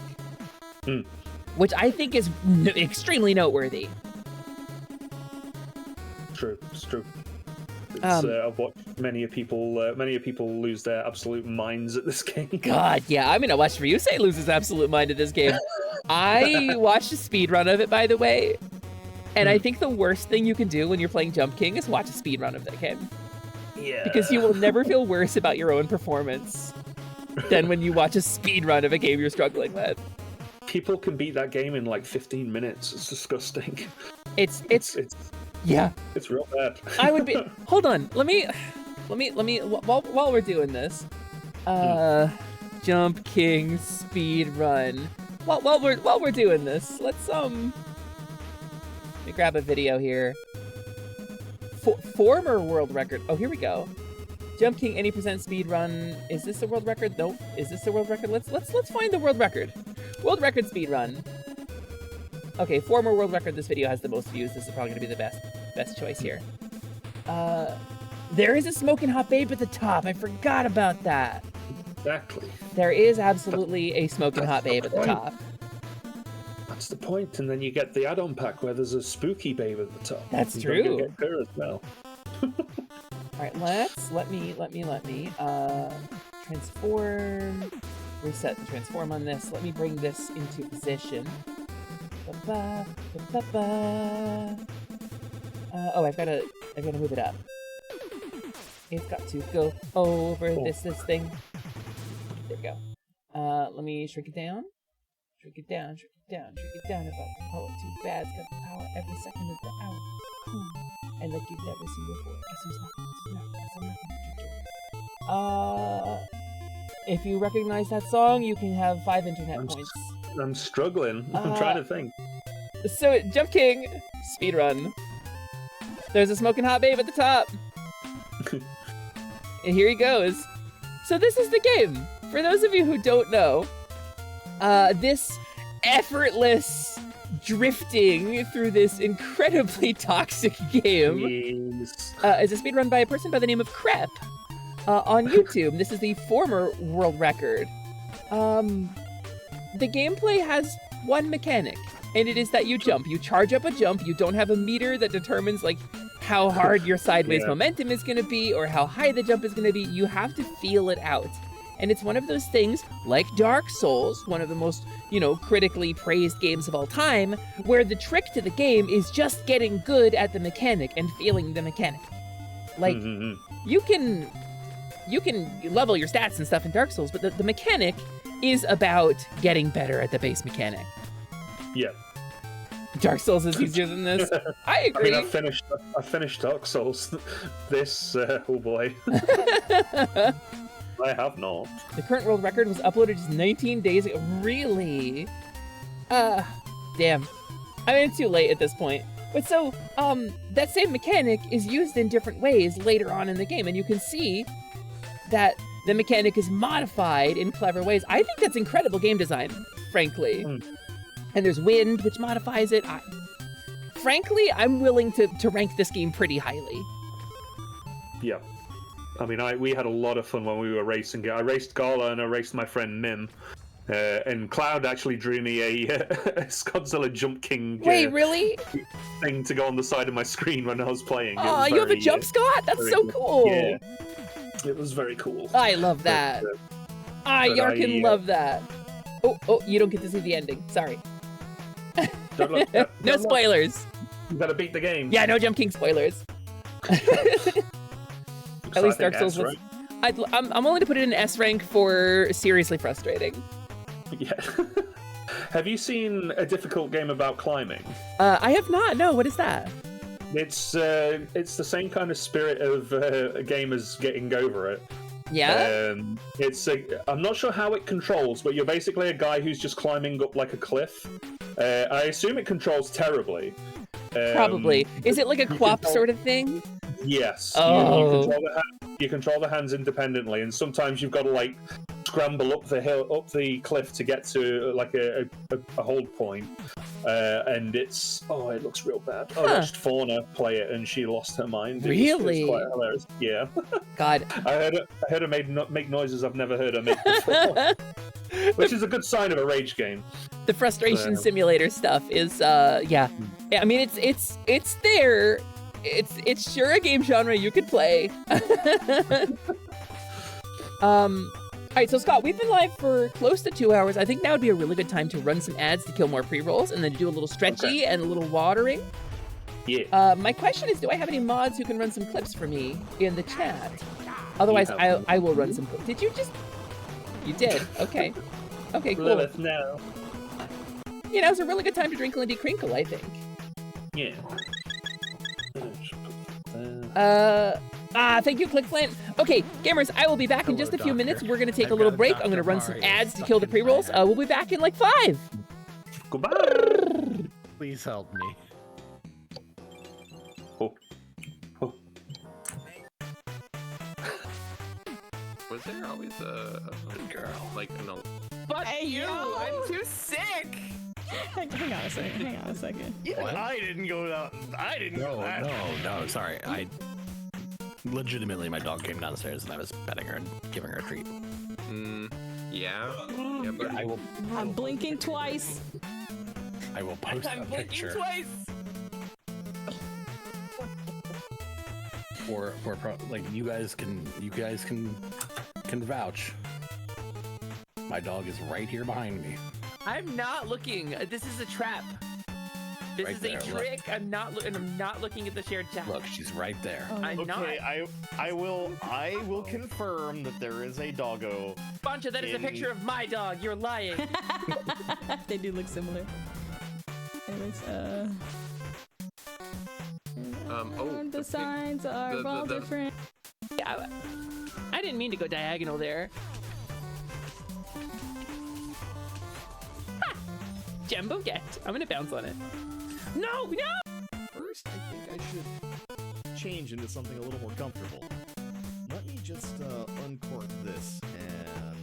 which I think is extremely noteworthy. True, it's true. I've watched many people lose their absolute minds at this game. God, yeah, I'm gonna watch for you say loses absolute mind at this game. I watched a speed run of it, by the way, and I think the worst thing you can do when you're playing Jump King is watch a speed run of that game. Yeah. Because you will never feel worse about your own performance than when you watch a speed run of a game you're struggling with. People can beat that game in like 15 minutes. It's disgusting. It's yeah. It's real bad. I would be. Hold on. Let me. While we're doing this, Jump King speed run. While we're doing this, let's let me grab a video here. Former world record. Oh, here we go. Jump King any % speed run. Is this the world record? Nope. Is this the world record? Let's find the world record. World record speed run. Okay, former world record. This video has the most views. This is probably gonna be the best choice here. There is a smoking hot babe at the top. I forgot about that. Exactly. There is absolutely a smoking hot babe at the top. That's the point, and then you get the add-on pack where there's a spooky babe at the top. That's You true. Get her as well. All right, let me transform, reset and transform on this. Let me bring this into position. Oh, I've got to move it up. It's got to go over this thing. There we go. Let me shrink it down. Shrink it down. About the power too bad. It's got the power every second of the hour. And like you've never seen before. Guess who's not? If you recognize that song, you can have 5 internet points. I'm struggling. I'm trying to think. So, Jump King, speedrun. There's a smoking hot babe at the top. And here he goes. So this is the game. For those of you who don't know, this effortless drifting through this incredibly toxic game is a speedrun by a person by the name of Crep on YouTube. This is the former world record. The gameplay has one mechanic, and it is that you jump. You charge up a jump. You don't have a meter that determines like how hard your sideways momentum is going to be or how high the jump is going to be. You have to feel it out. And it's one of those things, like Dark Souls, one of the most, critically praised games of all time, where the trick to the game is just getting good at the mechanic and feeling the mechanic. Like, you can level your stats and stuff in Dark Souls, but the mechanic is about getting better at the base mechanic. Yeah. Dark Souls is easier than this. I agree. I finished Dark Souls. This, oh boy. I have not. The current world record was uploaded just 19 days ago. Really? Damn. I mean, it's too late at this point. But so, that same mechanic is used in different ways later on in the game, and you can see that the mechanic is modified in clever ways. I think that's incredible game design, frankly. And there's wind, which modifies it. Frankly, I'm willing to rank this game pretty highly. Yeah. I mean, we had a lot of fun when we were racing. I raced Gala and I raced my friend Mim. And Cloud actually drew me a Skawtzilla Jump King really? thing to go on the side of my screen when I was playing. Oh, you have a jump Scott? That's so cool. Yeah. It was very cool. I love that. Yarkin love that. Oh, you don't get to see the ending. Sorry. Don't look, no spoilers. You gotta beat the game. Yeah, no Jump King spoilers. At least Dark Souls was... I'm willing to put it in S rank for seriously frustrating. Yeah. Have you seen a difficult game about climbing? I have not. No, what is that? It's the same kind of spirit of a game as Getting Over It. Yeah? I'm not sure how it controls, but you're basically a guy who's just climbing up like a cliff. I assume it controls terribly. Probably. Is it like a quap sort of thing? Yes. Oh. You control the hands independently, and sometimes you've got to like scramble up the cliff to get to like a hold point. and it looks real bad. I watched Fauna play it, and she lost her mind. Really? It was quite hilarious. Yeah. God. I heard her make noises I've never heard her make before, which is a good sign of a rage game. The frustration simulator stuff is, yeah. I mean, it's there. It's sure a game genre you could play. All right, so Scott, we've been live for close to 2 hours. I think now would be a really good time to run some ads to kill more pre-rolls and then do a little stretchy and a little watering. Yeah. My question is, do I have any mods who can run some clips for me in the chat? Otherwise, I will run some clips. Did you just... You did. Okay. Okay, cool. Let us know. You know, it's a really good time to drink Lindy Crinkle, I think. Yeah. Thank you, ClickFlint. Okay, gamers, I will be back in just a few minutes. We're gonna take a little break. I'm gonna run some ads to kill the pre-rolls. We'll be back in like 5. Goodbye. Please help me. Oh. Was there always a girl like no? But hey, you! I'm too sick. Hang on a second. Yeah, I didn't go down. I didn't go down. No, sorry. I legitimately, my dog came downstairs and I was petting her and giving her a treat. Yeah, but I will. I'm blinking twice. I will post a picture. Twice. For like you guys can vouch. My dog is right here behind me. I'm not looking. This is a trap. This Right is there, a trick. I'm not looking at the shared chat. Look, she's right there. I'm not. Okay, I will confirm that there is a doggo. Bancha, that is a picture of my dog. You're lying. They do look similar. Anyways, the signs are all different. Yeah, I didn't mean to go diagonal there. Ha! Jumbo get. I'm gonna bounce on it. No! First, I think I should change into something a little more comfortable. Let me just uncork this and...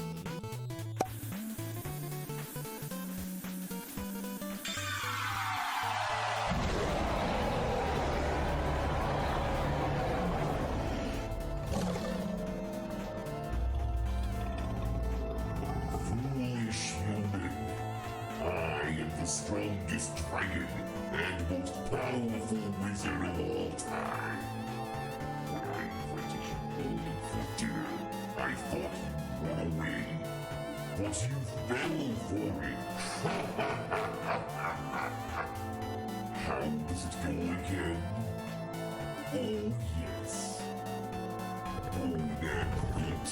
Foolish human. I am the strongest dragon and most powerful wizard of all time. When I invited you over for dinner, I thought you'd run away. But you fell for it. How does it go again? Oh yes. Oh, that good.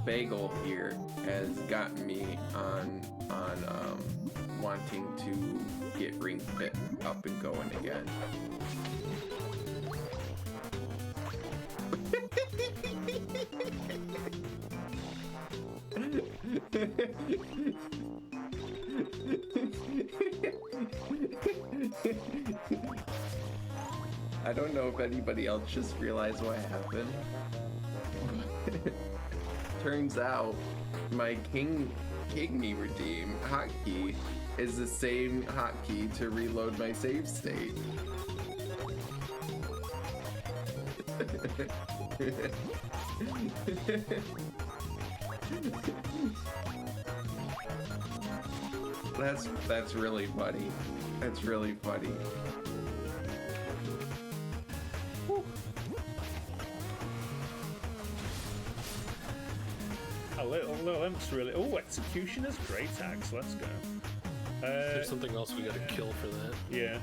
Bagel here has gotten me on wanting to get Ring Fit up and going again. I don't know if anybody else just realized what happened. Turns out my King Me Redeem hotkey is the same hotkey to reload my save state. That's really funny. That's really funny. A little imps really. Oh, Executioner's Great Axe. Let's go. There's something else we gotta kill for that. Yeah,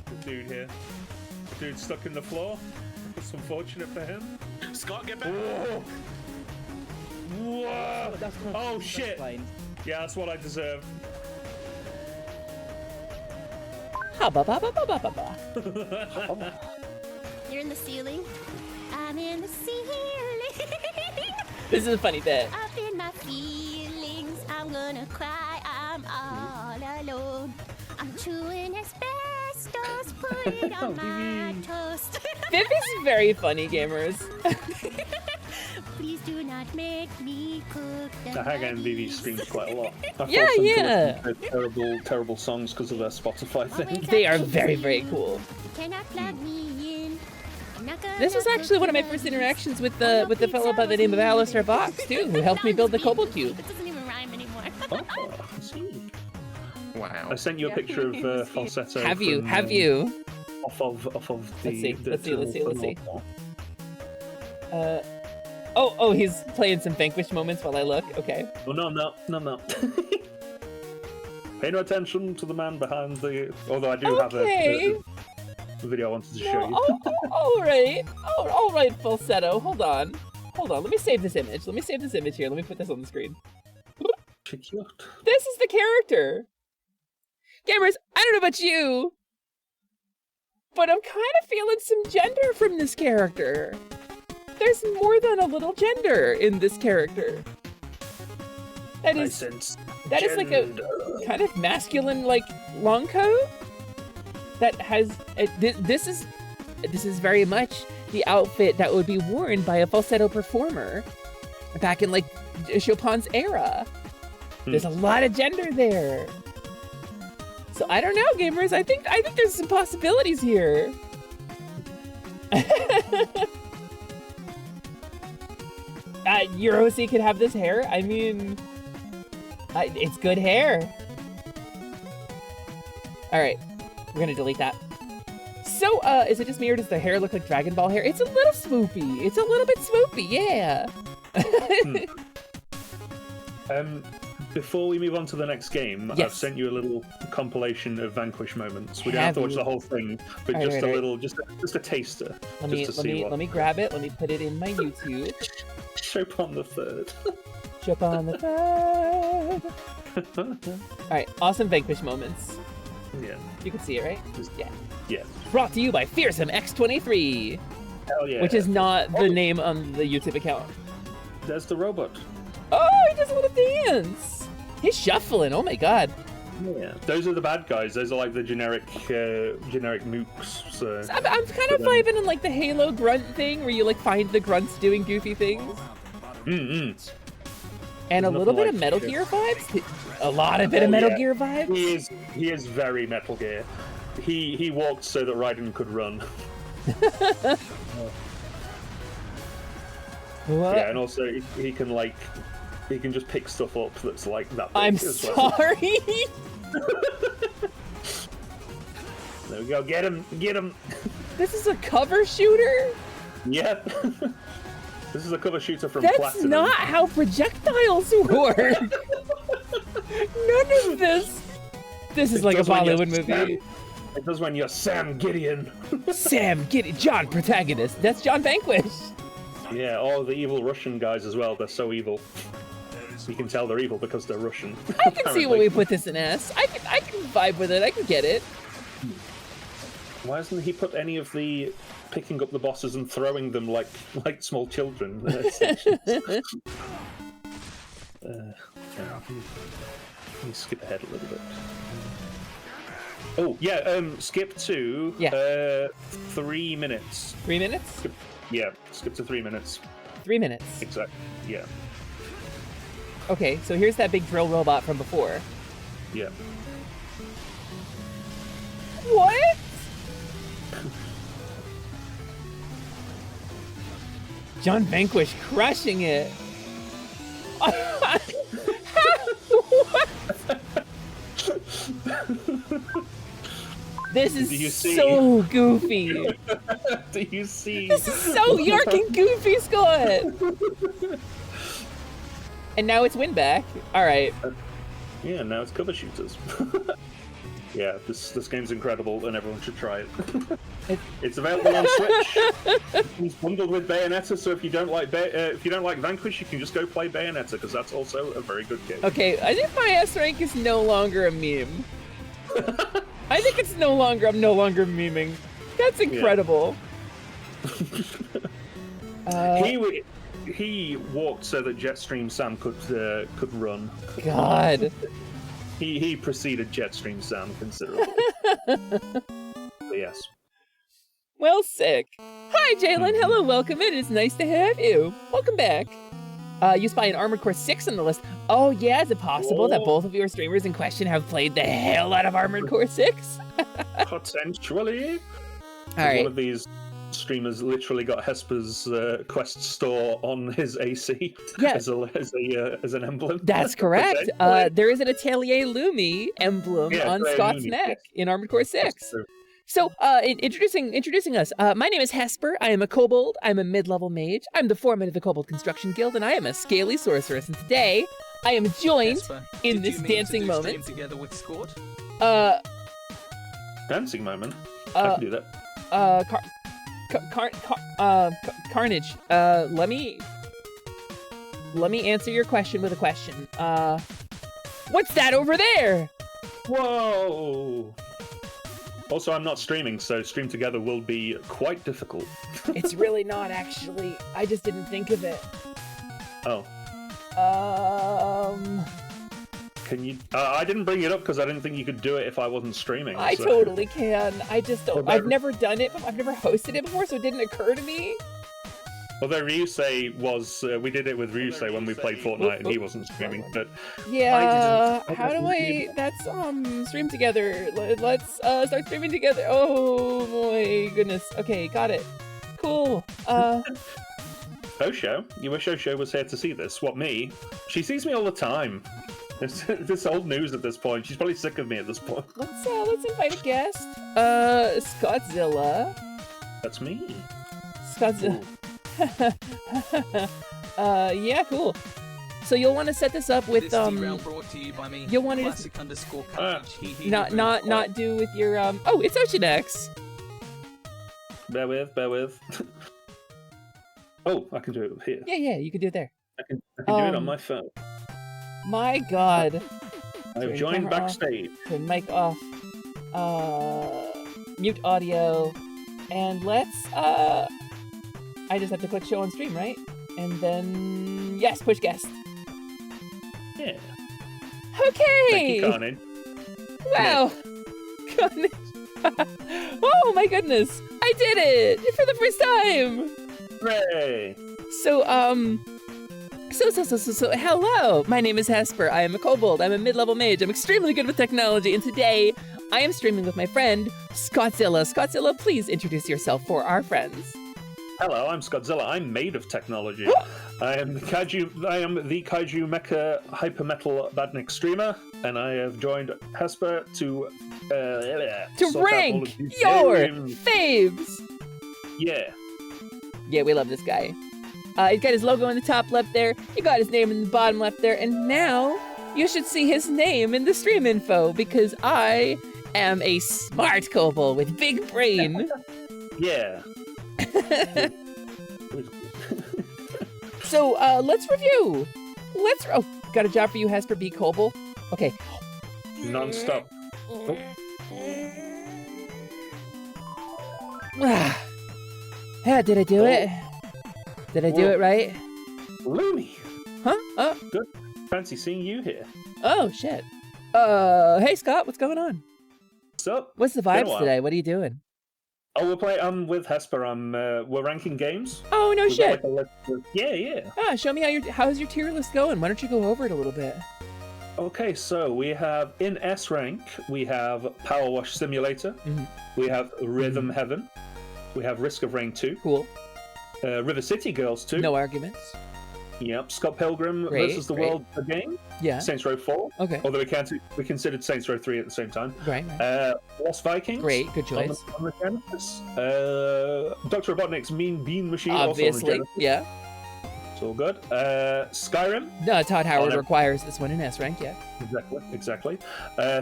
the dude here. Dude stuck in the floor. That's unfortunate for him. Scott, get back! Whoa! Whoa! Oh shit! Yeah, that's what I deserve. You're in the ceiling. I'm in the ceiling. This is a funny bit. Up in my feelings. I'm gonna cry. I'm all alone. I'm chewing asbestos. Put it on my toast. Viv is very funny, gamers. Please do not make me cook the I hang out in Vivi streams quite a lot. I Yeah, forced them to yeah. listen to terrible, terrible songs because of their Spotify thing. They are very, very cool. Cannot plug me in. I'm not gonna This was actually one of my first interactions with the fellow by the name of Alistair Fox too, who helped me build the Cobalt Cube. It doesn't even rhyme anymore. Oh, I see. Wow. I sent you a picture of falsetto. Have you? from, Have you? Off of the. Let's see. Oh, he's playing some Vanquish moments while I look. Okay. Oh no, I'm not. Pay no attention to the man behind the. Although I do have a video I wanted to show you. All right, falsetto. Hold on. Let me save this image. Here. Let me put this on the screen. Cute. This is the character. Gamers, I don't know about you, but I'm kind of feeling some gender from this character. There's more than a little gender in this character. That is like a kind of masculine, like, long coat that has this is very much the outfit that would be worn by a falsetto performer back in like Chopin's era. There's a lot of gender there. So I don't know, gamers. I think there's some possibilities here. Eurosi could have this hair. I mean, it's good hair. All right, we're gonna delete that. So, is it just me or does the hair look like Dragon Ball hair? It's a little swoopy. It's a little bit swoopy, yeah. Before we move on to the next game, Yes. I've sent you a little compilation of Vanquish moments. We don't Have have to watch you? the whole thing, but All right, just all a right. little, just a taster. Let me grab it. Let me put it in my YouTube. Chopin the Third. Chopin the Third. All right, awesome Vanquish moments. Yeah. You can see it, right? Yeah. Yeah. Brought to you by Fearsome X23. Hell yeah. Which is not the name on the YouTube account. There's the robot. Oh, he does a little dance. He's shuffling. Oh my god. Yeah. Those are the bad guys. Those are like the generic mooks. So I'm kind of vibing in like the Halo grunt thing, where you like find the grunts doing goofy things. And a little bit of Metal Gear vibes. A lot of of Metal Gear vibes. He is very Metal Gear. He walked so that Raiden could run. What? Yeah, and also he can just pick stuff up that's like that big I'm as well. sorry. There we go. Get him. This is a cover shooter? Yeah. This is a cover shooter from That's Platinum. not how projectiles work. None of this. This is like a Bollywood movie. It does when you're Sam Gideon. Sam Gideon, John protagonist. That's John Vanquish. Yeah, all the evil Russian guys as well. They're so evil. You can tell they're evil because they're Russian. I can see why we put this in S. I can vibe with it. I can get it. Why hasn't he put any of the picking up the bosses and throwing them like small children? Sections? Let me skip ahead a little bit. Oh yeah, skip to 3 minutes. 3 minutes? Skip to 3 minutes. 3 minutes. Exactly. Yeah. Okay, so here's that big drill robot from before. Yeah. What? John Vanquish crushing it. This is so goofy. Do you see? This is so York and Goofy, Scott. And now it's Winback. All right. Yeah, now it's cover shooters. Yeah, this game's incredible, and everyone should try it. It's available on Switch. It's bundled with Bayonetta, so if you don't like Vanquish, you can just go play Bayonetta because that's also a very good game. Okay, I think my S rank is no longer a meme. I think it's no longer. I'm no longer memeing. That's incredible. He walked so that Jetstream Sam could run. God. He preceded Jetstream Sam considerably. But yes. Well, sick. Hi, Jalen. Hello, welcome in. It's nice to have you. Welcome back. You spy an Armored Core 6 on the list. Oh, yeah. Is it possible that both of your streamers in question have played the hell out of Armored Core 6? Potentially. All right. One of these streamers literally got Hesper's Quest store on his AC as an emblem. That's correct. There is an Atelier Lumi emblem on Scott's neck in Armored Core 6. So, introducing us, my name is Hesper. I am a kobold. I'm a mid-level mage. I'm the foreman of the Kobold Construction Guild, and I am a scaly sorceress. And today, I am joined in this dancing moment. Together with Skawt? Dancing moment? I can do that. Carnage. Let me answer your question with a question. What's that over there? Whoa! Also, I'm not streaming, so stream together will be quite difficult. It's really not, actually. I just didn't think of it. Oh. Can you? I didn't bring it up because I didn't think you could do it if I wasn't streaming. I totally can. I just don't. I've never done it. I've never hosted it before, so it didn't occur to me. Although Ryusei was, we did it with Ryusei when we played Fortnite, and he wasn't streaming. But yeah, how do I? That's stream together. Let's start streaming together. Oh my goodness. Okay, got it. Cool. Osho, you wish Osho was here to see this. What, me? She sees me all the time. This old news at this point. She's probably sick of me at this point. Let's invite a guest. Skawtzilla. That's me. Skawtzilla. Yeah, cool. So you'll want to set this up with you'll want to just not do with your oh, it's Oceanex. Bear with. Oh, I can do it here. Yeah, you can do it there. I can do it on my phone. My God. I've joined backstage. Turn mic off. Mute audio. And let's I just have to click show on stream, right? And then yes, push guest. Yeah. Okay. Thank you, Carnage. Wow. Carnage. Oh my goodness. I did it for the first time. Hooray. So hello. My name is Hesper. I am a kobold. I'm a mid-level mage. I'm extremely good with technology, and today I am streaming with my friend Skawtzilla. Skawtzilla, please introduce yourself for our friends. Hello, I'm Skawtzilla. I'm made of technology. I am the Kaiju Mecha Hyper Metal Badnik streamer, and I have joined Hesper to rank your faves. Yeah. Yeah, we love this guy. He's got his logo in the top left there. You got his name in the bottom left there, and now you should see his name in the stream info because I am a smart kobold with big brain. Yeah. So let's review. Oh, got a job for you, Hesper. Be kobold. Okay. Non-stop. Oh. Yeah, did I do it? Did I do it right? Lumi. Huh? Oh. Good. Fancy seeing you here. Oh shit. Hey Scott, what's going on? What's up? What's the vibes today? What are you doing? Oh, I'm with Hesper. We're ranking games. Oh no shit. Yeah. Ah, show me how's your tier list going? Why don't you go over it a little bit? Okay, so we have in S rank, we have Power Wash Simulator. Mm-hmm. We have Rhythm Heaven. We have Risk of Rain 2. Cool. River City Girls 2. No arguments. Yep. Scott Pilgrim versus the World the game. Yeah. Saints Row 4. Okay. Although we considered Saints Row 3 at the same time. Right. Lost Vikings. Great. Good choice. On the Genesis. Dr. Robotnik's Mean Bean Machine. Obviously. Yeah. It's all good. Skyrim. No, Todd Howard requires this one in S rank. Yeah. Exactly.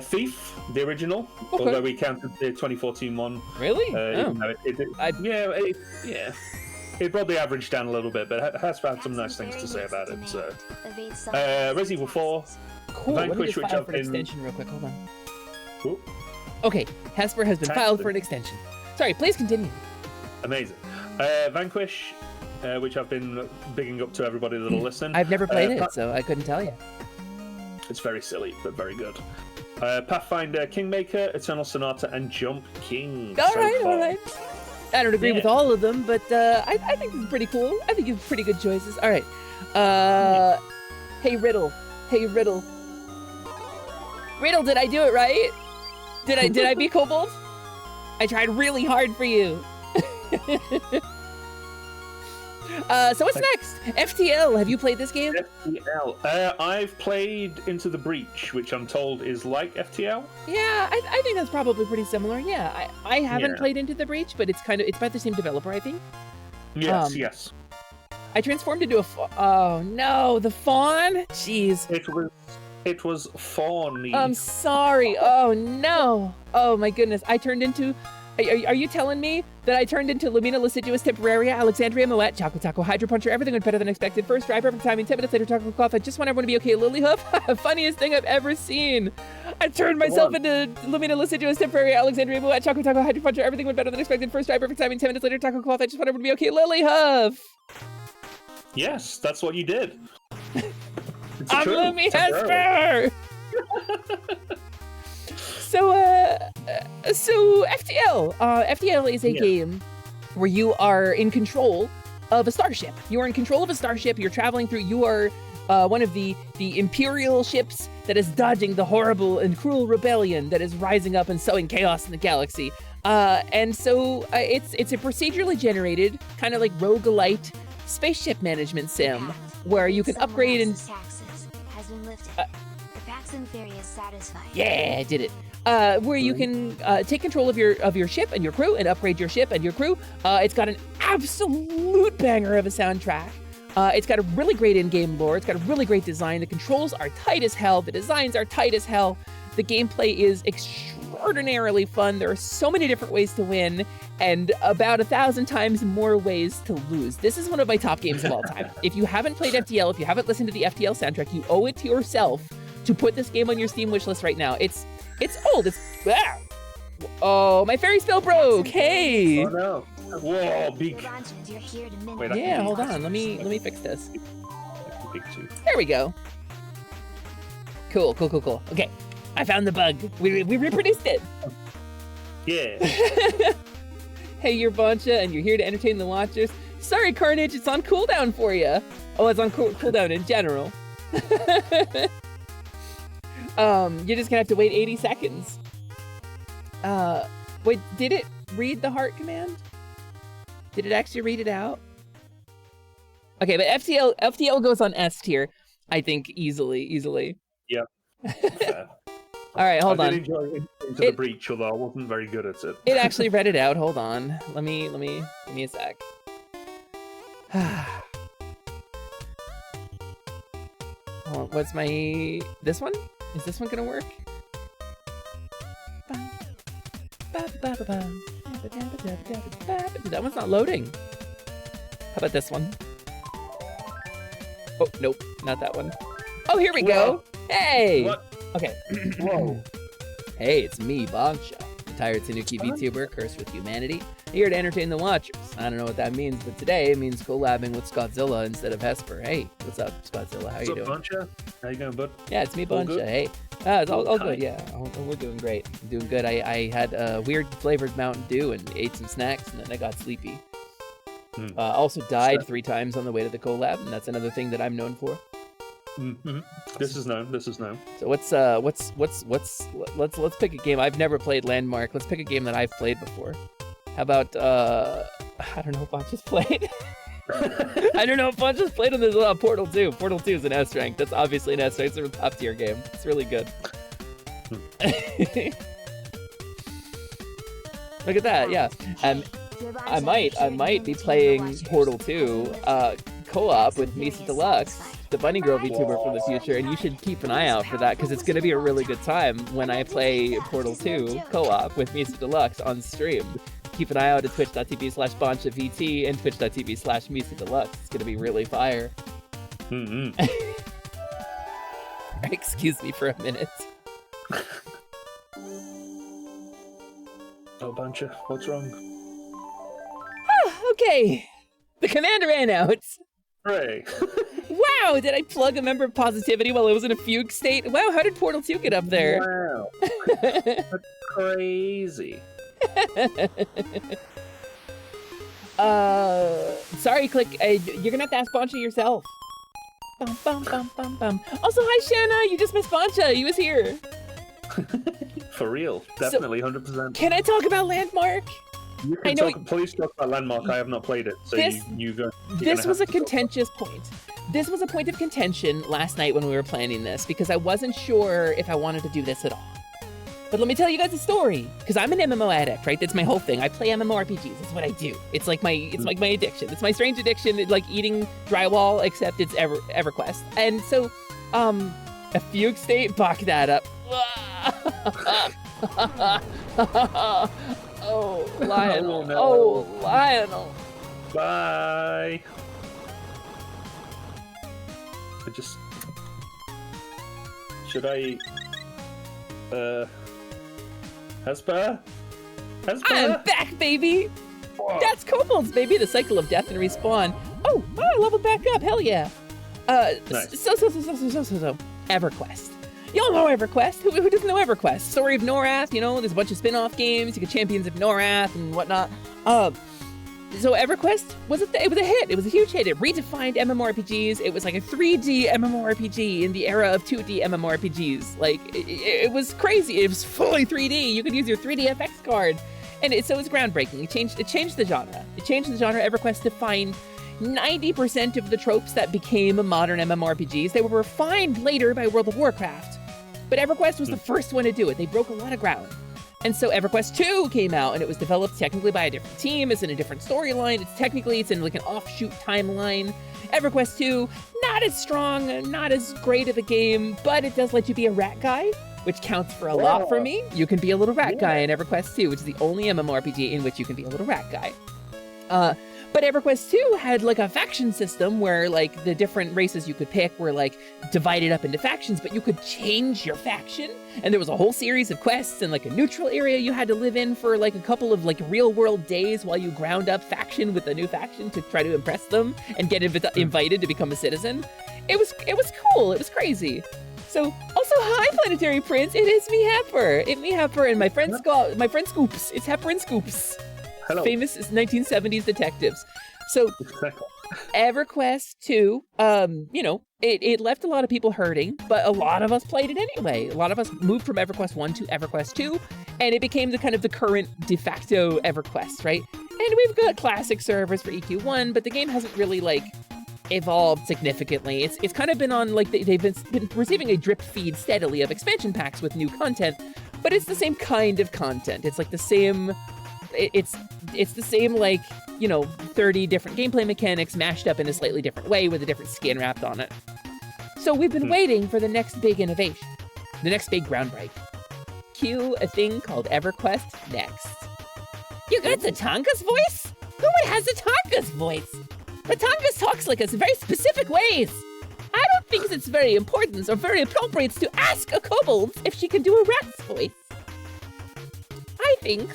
Thief, the original. Okay. Although we counted the 2014 one. Really? Yeah. It probably averaged down a little bit, but it has had some nice things to say about it. So, Resident Evil 4. Cool. Vanquish, Let me just file for an extension real quick. Hold on. Cool. Okay, Hesper has been filed for an extension. Sorry, please continue. Amazing. Vanquish, which I've been bigging up to everybody that'll listen. I've never played it, so I couldn't tell you. It's very silly, but very good. Pathfinder, Kingmaker, Eternal Sonata, and Jump King. All right. I don't agree with all of them, but I think it's pretty cool. I think it's pretty good choices. All right. Hey, Riddle. Hey, Riddle. Riddle, did I do it right? Did I beat Kobold? I tried really hard for you. So what's next? FTL, have you played this game? FTL. I've played Into the Breach, which I'm told is like FTL. Yeah, I think that's probably pretty similar. Yeah, I haven't played Into the Breach, but it's by the same developer, I think. Yes, yes. I transformed into a oh no, the fawn? Jeez. It was fawny. I'm sorry. Oh no. Oh my goodness. I turned into Are you telling me that I turned into Lumina Liciduous Temporaria, Alexandria Moet, Choco Taco, Hydro Puncher, everything went better than expected. First try, perfect timing, 10 minutes later, Choco Cloth, I just want everyone to be okay. Lily Hoof, funniest thing I've ever seen. I turned myself into Lumina Liciduous Temporaria, Alexandria Moet, Choco Taco, Hydro Puncher, everything went better than expected. First try, perfect timing, 10 minutes later, Choco Cloth, I just want everyone to be okay. Lily Hoof. Yes, that's what you did. I'm Lumi Hesper! So FTL. FTL is a game where you are in control of a starship. You are in control of a starship. You're traveling through. You are one of the Imperial ships that is dodging the horrible and cruel rebellion that is rising up and sowing chaos in the galaxy. And so it's a procedurally generated, kind of like roguelite spaceship management sim, where you can upgrade and. Has been lifted. The Paxton Ferry is satisfied. Yeah, I did it. Where you can take control of your ship and your crew and upgrade your ship and your crew. It's got an absolute banger of a soundtrack. It's got a really great in-game lore. It's got a really great design. The controls are tight as hell. The designs are tight as hell. The gameplay is extraordinarily fun. There are so many different ways to win and about 1,000 times more ways to lose. This is one of my top games of all time. If you haven't played FTL, if you haven't listened to the FTL soundtrack, you owe it to yourself to put this game on your Steam wishlist right now. It's old. Oh, my fairy spell broke. Hey. Oh no. Whoa, big. Wait, yeah, hold on. Let me fix this. Big too. There we go. Cool. Okay, I found the bug. We reproduced it. Yeah. Hey, you're Boncha, and you're here to entertain the watchers. Sorry, Carnage, it's on cooldown for you. Oh, it's on cooldown in general. You're just gonna have to wait 80 seconds. Wait, did it read the heart command? Did it actually read it out? Okay, but FTL goes on S tier, I think, easily. Yeah. All right, hold on. I did enjoy Into the Breach, although I wasn't very good at it. It actually read it out. Hold on. Let me give me a sec. Hold on, what's my this one? Is this one gonna work? That one's not loading. How about this one? Oh, nope, not that one. Oh, here we go. Hey. What? Okay. Whoa. Hey, it's me, Boncha, retired Tanuki VTuber, cursed with humanity, here to entertain the watchers. I don't know what that means, but today it means collabing with Skawtzilla instead of Hesper. Hey, what's up, Skawtzilla? How you doing? What's up, Boncha? How you going, bud? Yeah, it's me, Boncha. Hey. It's all good, yeah. We're doing great. I'm doing good. I had a weird flavored Mountain Dew and ate some snacks, and then I got sleepy. Also died 3 times on the way to the collab, and that's another thing that I'm known for. Mm-hmm. This is known. So let's pick a game. I've never played Landmark. Let's pick a game that I've played before. How about I don't know if Boncha's played. I don't know if Boncha's played on this Portal 2. Portal 2 is an S rank. That's obviously an S rank. It's a top tier game. It's really good. Look at that. Yeah. I might be playing Portal 2 co-op with Misa Deluxe, the Bunny Girl VTuber from the future, and you should keep an eye out for that because it's going to be a really good time when I play Portal 2 co-op with Misa Deluxe on stream. Keep an eye out at twitch.tv/BonchaVT and twitch.tv/Misa Deluxe. It's going to be really fire. Excuse me for a minute. Oh, Boncha, what's wrong? Okay. The command ran out. Hooray. Wow, did I plug a member of Positivity while I was in a fugue state? Wow, how did Portal 2 get up there? Wow. That's crazy. Sorry, Click. You're gonna have to ask Boncha yourself. Bum, bum, bum, bum, bum. Also, hi, Shanna. You just missed Boncha. He was here. For real, definitely, 100%. Can I talk about Landmark? You can please talk about Landmark. I have not played it, so you go. This was a contentious point. This was a point of contention last night when we were planning this because I wasn't sure if I wanted to do this at all. But let me tell you guys a story, because I'm an MMO addict, right? That's my whole thing. I play MMORPGs. That's what I do. It's like my addiction. It's my strange addiction. It's like eating drywall, except it's EverQuest. And so, a fugue state, buck that up. Oh, Lionel. Oh, no. Oh, Lionel. Bye. Should I? Hesper? I'm back, baby! Whoa. That's kobolds, baby! The cycle of death and respawn. Oh, I leveled back up, hell yeah! Nice. So. EverQuest. Y'all know EverQuest. Who doesn't know EverQuest? Story of Norath, you know, there's a bunch of spin-off games, you get Champions of Norath and whatnot. So EverQuest it was a hit. It was a huge hit. It redefined MMORPGs. It was like a 3D MMORPG in the era of 2D MMORPGs. Like it was crazy. It was fully 3D. You could use your 3D FX card, and so it was groundbreaking. It changed the genre. It changed the genre. EverQuest defined 90% of the tropes that became modern MMORPGs. They were refined later by World of Warcraft, but EverQuest was the first one to do it. They broke a lot of ground. And so EverQuest 2 came out, and it was developed technically by a different team. It's in a different storyline. It's in like an offshoot timeline. EverQuest 2, not as strong, not as great of a game, but it does let you be a rat guy, which counts for a lot for me. You can be a little rat guy in EverQuest 2, which is the only MMORPG in which you can be a little rat guy. But EverQuest 2 had like a faction system where like the different races you could pick were like divided up into factions, but you could change your faction. And there was a whole series of quests and like a neutral area you had to live in for like a couple of like real world days while you ground up faction with a new faction to try to impress them and get invited to become a citizen. It was cool. It was crazy. So also, hi Planetary Prince. It is me Hesper. It's me Hesper and my friend Scoops. It's Hesper and Scoops. Hello. Famous 1970s detectives. So EverQuest 2, you know, it left a lot of people hurting, but a lot of us played it anyway. A lot of us moved from EverQuest 1 to EverQuest 2, and it became the kind of the current de facto EverQuest, right? And we've got classic servers for EQ1, but the game hasn't really like evolved significantly. It's kind of been on like they've been receiving a drip feed steadily of expansion packs with new content, but it's the same kind of content. It's like the same. It's the same, like, you know, 30 different gameplay mechanics mashed up in a slightly different way with a different skin wrapped on it. So we've been waiting for the next big innovation, the next big groundbreak. Cue a thing called EverQuest Next. You got Zatanga's voice? Who has Zatanga's voice? Zatanga's talks like us in very specific ways. I don't think it's very important or very appropriate to ask a kobold if she can do a rat's voice. I think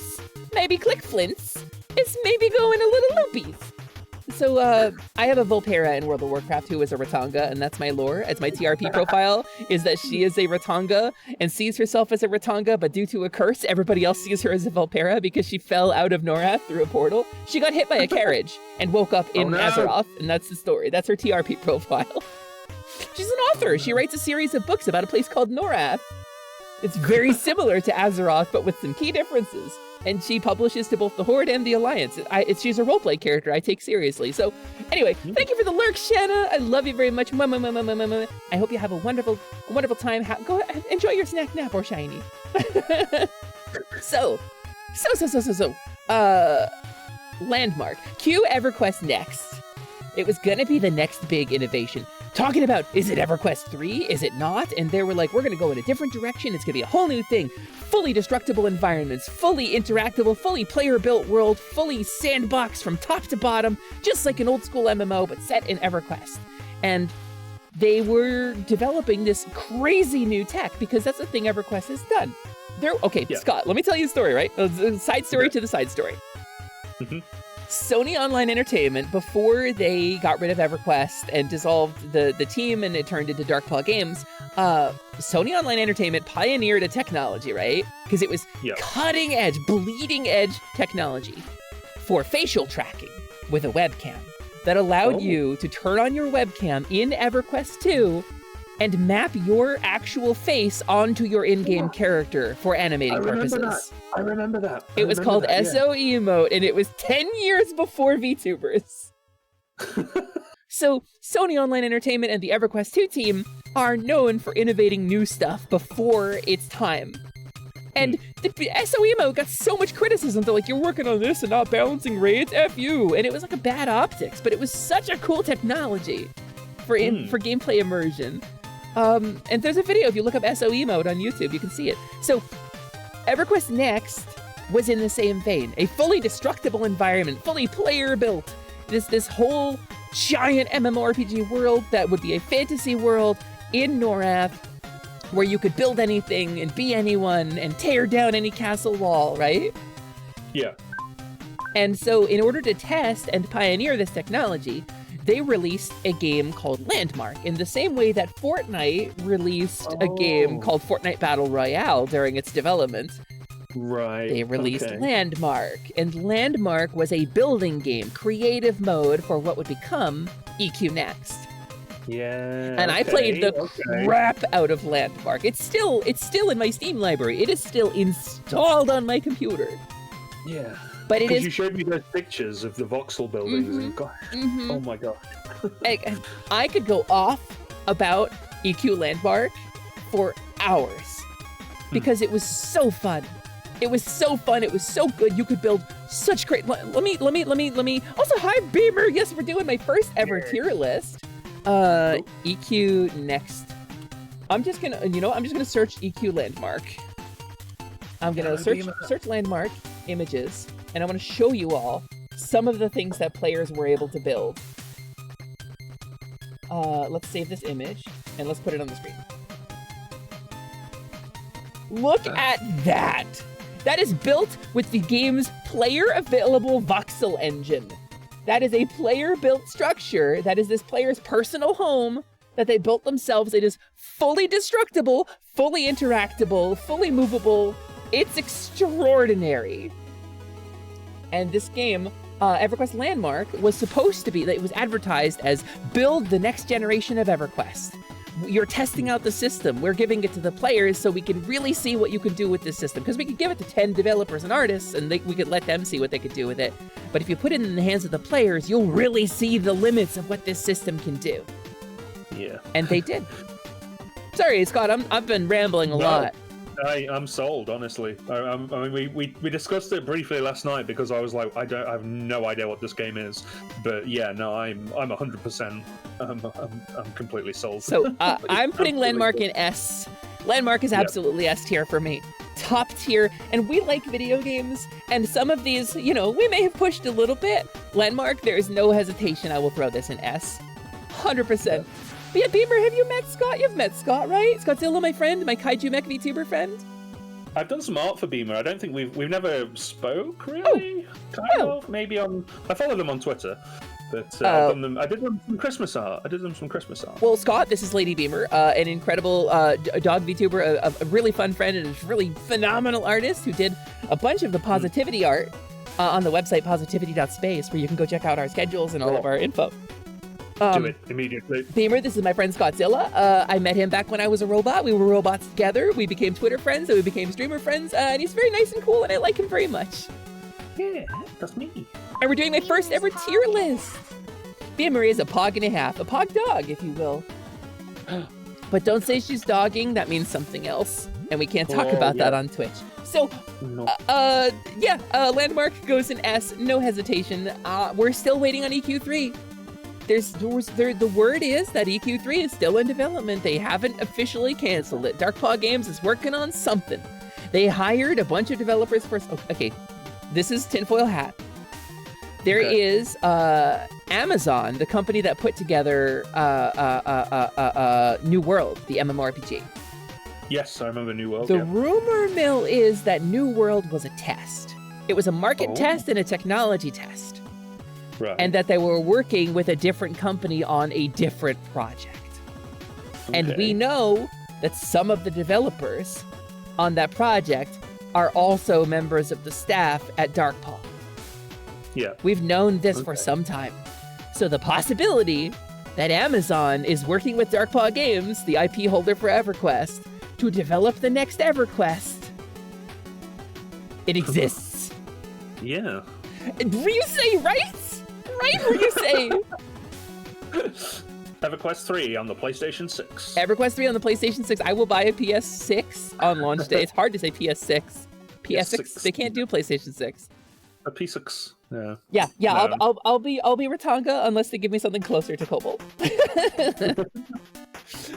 maybe Click Flints is maybe going a little loopies. So I have a Volpera in World of Warcraft who is a Ratanga, and that's my lore. It's my TRP profile, is that she is a Ratanga and sees herself as a Ratanga, but due to a curse, everybody else sees her as a Volpera because she fell out of Norath through a portal. She got hit by a carriage and woke up in Azeroth, and that's the story. That's her TRP profile. She's an author. She writes a series of books about a place called Norath. It's very similar to Azeroth, but with some key differences. And she publishes to both the Horde and the Alliance. She's a roleplay character I take seriously. So anyway, thank you for the lurk, Shanna. I love you very much. I hope you have a wonderful time. Go ahead, enjoy your snack nap or shiny. So, Landmark. Cue EverQuest Next. It was gonna be the next big innovation. Talking about, is it EverQuest 3? Is it not? And they were like, we're gonna go in a different direction. It's gonna be a whole new thing. Fully destructible environments, fully interactable, fully player-built world, fully sandbox from top to bottom, just like an old school MMO, but set in EverQuest. And they were developing this crazy new tech because that's the thing EverQuest has done. Scott, let me tell you a story, right? A side story to the side story. Sony Online Entertainment, before they got rid of EverQuest and dissolved the team and it turned into Darkpaw Games, Sony Online Entertainment pioneered a technology, right? Because it was cutting edge, bleeding edge technology for facial tracking. with a webcam that allowed you to turn on your webcam in EverQuest 2 and map your actual face onto your in-game character for animating purposes. I remember that. It was called SO Emote, and it was 10 years before VTubers. So Sony Online Entertainment and the EverQuest 2 team are known for innovating new stuff before its time. And the SO Emote got so much criticism. They're like, you're working on this and not balancing raids, F you. And it was like a bad optics, but it was such a cool technology for gameplay immersion. And there's a video, if you look up SO Emote on YouTube, you can see it. So EverQuest Next was in the same vein. A fully destructible environment, fully player built. This whole giant MMORPG world that would be a fantasy world in Norath, where you could build anything and be anyone and tear down any castle wall, right? Yeah. And so in order to test and pioneer this technology, they released a game called Landmark in the same way that Fortnite released a game called Fortnite Battle Royale during its development. Right. They released Landmark, and Landmark was a building game, creative mode for what would become EQ Next. Yeah. And I played the crap out of Landmark. It's still in my Steam library. It is still installed on my computer. Yeah. But it is. You showed me those pictures of the voxel buildings, and God, oh my God. I could go off about EQ Landmark for hours because it was so fun. It was so fun. It was so good. You could build such great. Let me. Also, hi Beamer. Yes, we're doing my first ever tier list. EQ Next. I'm just gonna search EQ Landmark. I'm gonna search Landmark images, and I want to show you all some of the things that players were able to build. Let's save this image and let's put it on the screen. Look at that! That is built with the game's player-available voxel engine. That is a player-built structure. That is this player's personal home that they built themselves. It is fully destructible, fully interactable, fully movable. It's extraordinary. And this game, EverQuest Landmark, was supposed to be, it was advertised as build the next generation of EverQuest. You're testing out the system. We're giving it to the players so we can really see what you can do with this system. Because we could give it to 10 developers and artists and we could let them see what they could do with it. But if you put it in the hands of the players, you'll really see the limits of what this system can do. Yeah. And they did. Sorry, Scott, I've been rambling a lot. I'm sold, honestly. I mean, we discussed it briefly last night because I was like, I have no idea what this game is, but yeah, no, I'm 100%. I'm completely sold. So I'm putting Landmark in S. Landmark is absolutely S tier for me. Top tier, and we like video games, and some of these, we may have pushed a little bit. Landmark, there is no hesitation. I will throw this in S, 100%. But yeah, Beamer, have you met Scott? You've met Scott, right? Skawtzilla, my friend, my Kaiju Mech VTuber friend. I've done some art for Beamer. I don't think we've never spoke really. Kind of, maybe on. I followed him on Twitter, but I did them some Christmas art. Well, Scott, this is Lady Beamer, an incredible dog VTuber, a really fun friend, and a really phenomenal artist who did a bunch of the positivity art on the website positivity.space, where you can go check out our schedules and all of our info. Do it immediately. Beamer, this is my friend Skawtzilla. I met him back when I was a robot. We were robots together. We became Twitter friends, and we became streamer friends. And he's very nice and cool, and I like him very much. Yeah, that's me. And we're doing my first ever tier list. Beamer is a pog and a half, a pog dog, if you will. But don't say she's dogging. That means something else, and we can't talk about that on Twitch. So, Landmark goes in S, no hesitation. We're still waiting on EQ3. The word is that EQ3 is still in development. They haven't officially canceled it. Dark Paw Games is working on something. They hired a bunch of developers for... Okay, this is tinfoil hat. There is Amazon, the company that put together New World, the MMORPG. Yes, I remember New World. The rumor mill is that New World was a test. It was a market test and a technology test. Right. And that they were working with a different company on a different project. Okay. And we know that some of the developers on that project are also members of the staff at Dark Paw. Yeah. We've known this for some time. So the possibility that Amazon is working with Darkpaw Games, the IP holder for EverQuest, to develop the next EverQuest. It exists. Yeah. Ryusei, right? Right, Ryusei! EverQuest 3 on the PlayStation 6. EverQuest 3 on the PlayStation 6. I will buy a PS6 on launch day. It's hard to say PS6. PS6. They can't do PlayStation 6. A P6. Yeah. Yeah. No. I'll be Ratanga unless they give me something closer to Cobalt.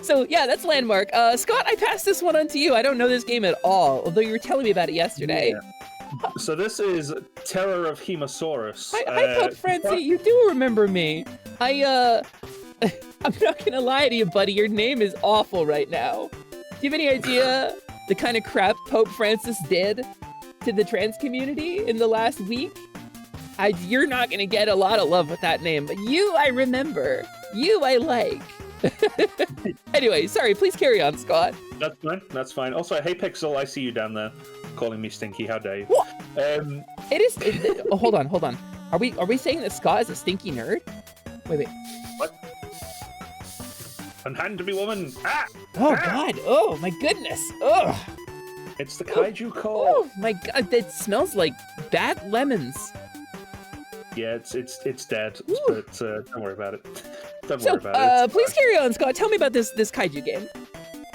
So yeah, that's Landmark. Scott, I passed this one on to you. I don't know this game at all, although you were telling me about it yesterday. Yeah. So this is Terror of Hemosaurus. Hi, Pope Francie. You do remember me. I'm not gonna lie to you, buddy. Your name is awful right now. Do you have any idea the kind of crap Pope Francis did to the trans community in the last week? You're not gonna get a lot of love with that name, but you I remember. You I like. Anyway, sorry, please carry on, Scott. That's fine. That's fine. Also, hey Pixel, I see you down there, calling me stinky. How dare you? What? Hold on. Are we saying that Scott is a stinky nerd? Wait. What? Unhand to be woman. Ah! Oh God! Oh my goodness! Ugh! It's the kaiju call. Oh my God! That smells like bad lemons. Yeah, it's dead. But don't worry about it. Don't worry about it. Please carry on, Scott. Tell me about this kaiju game.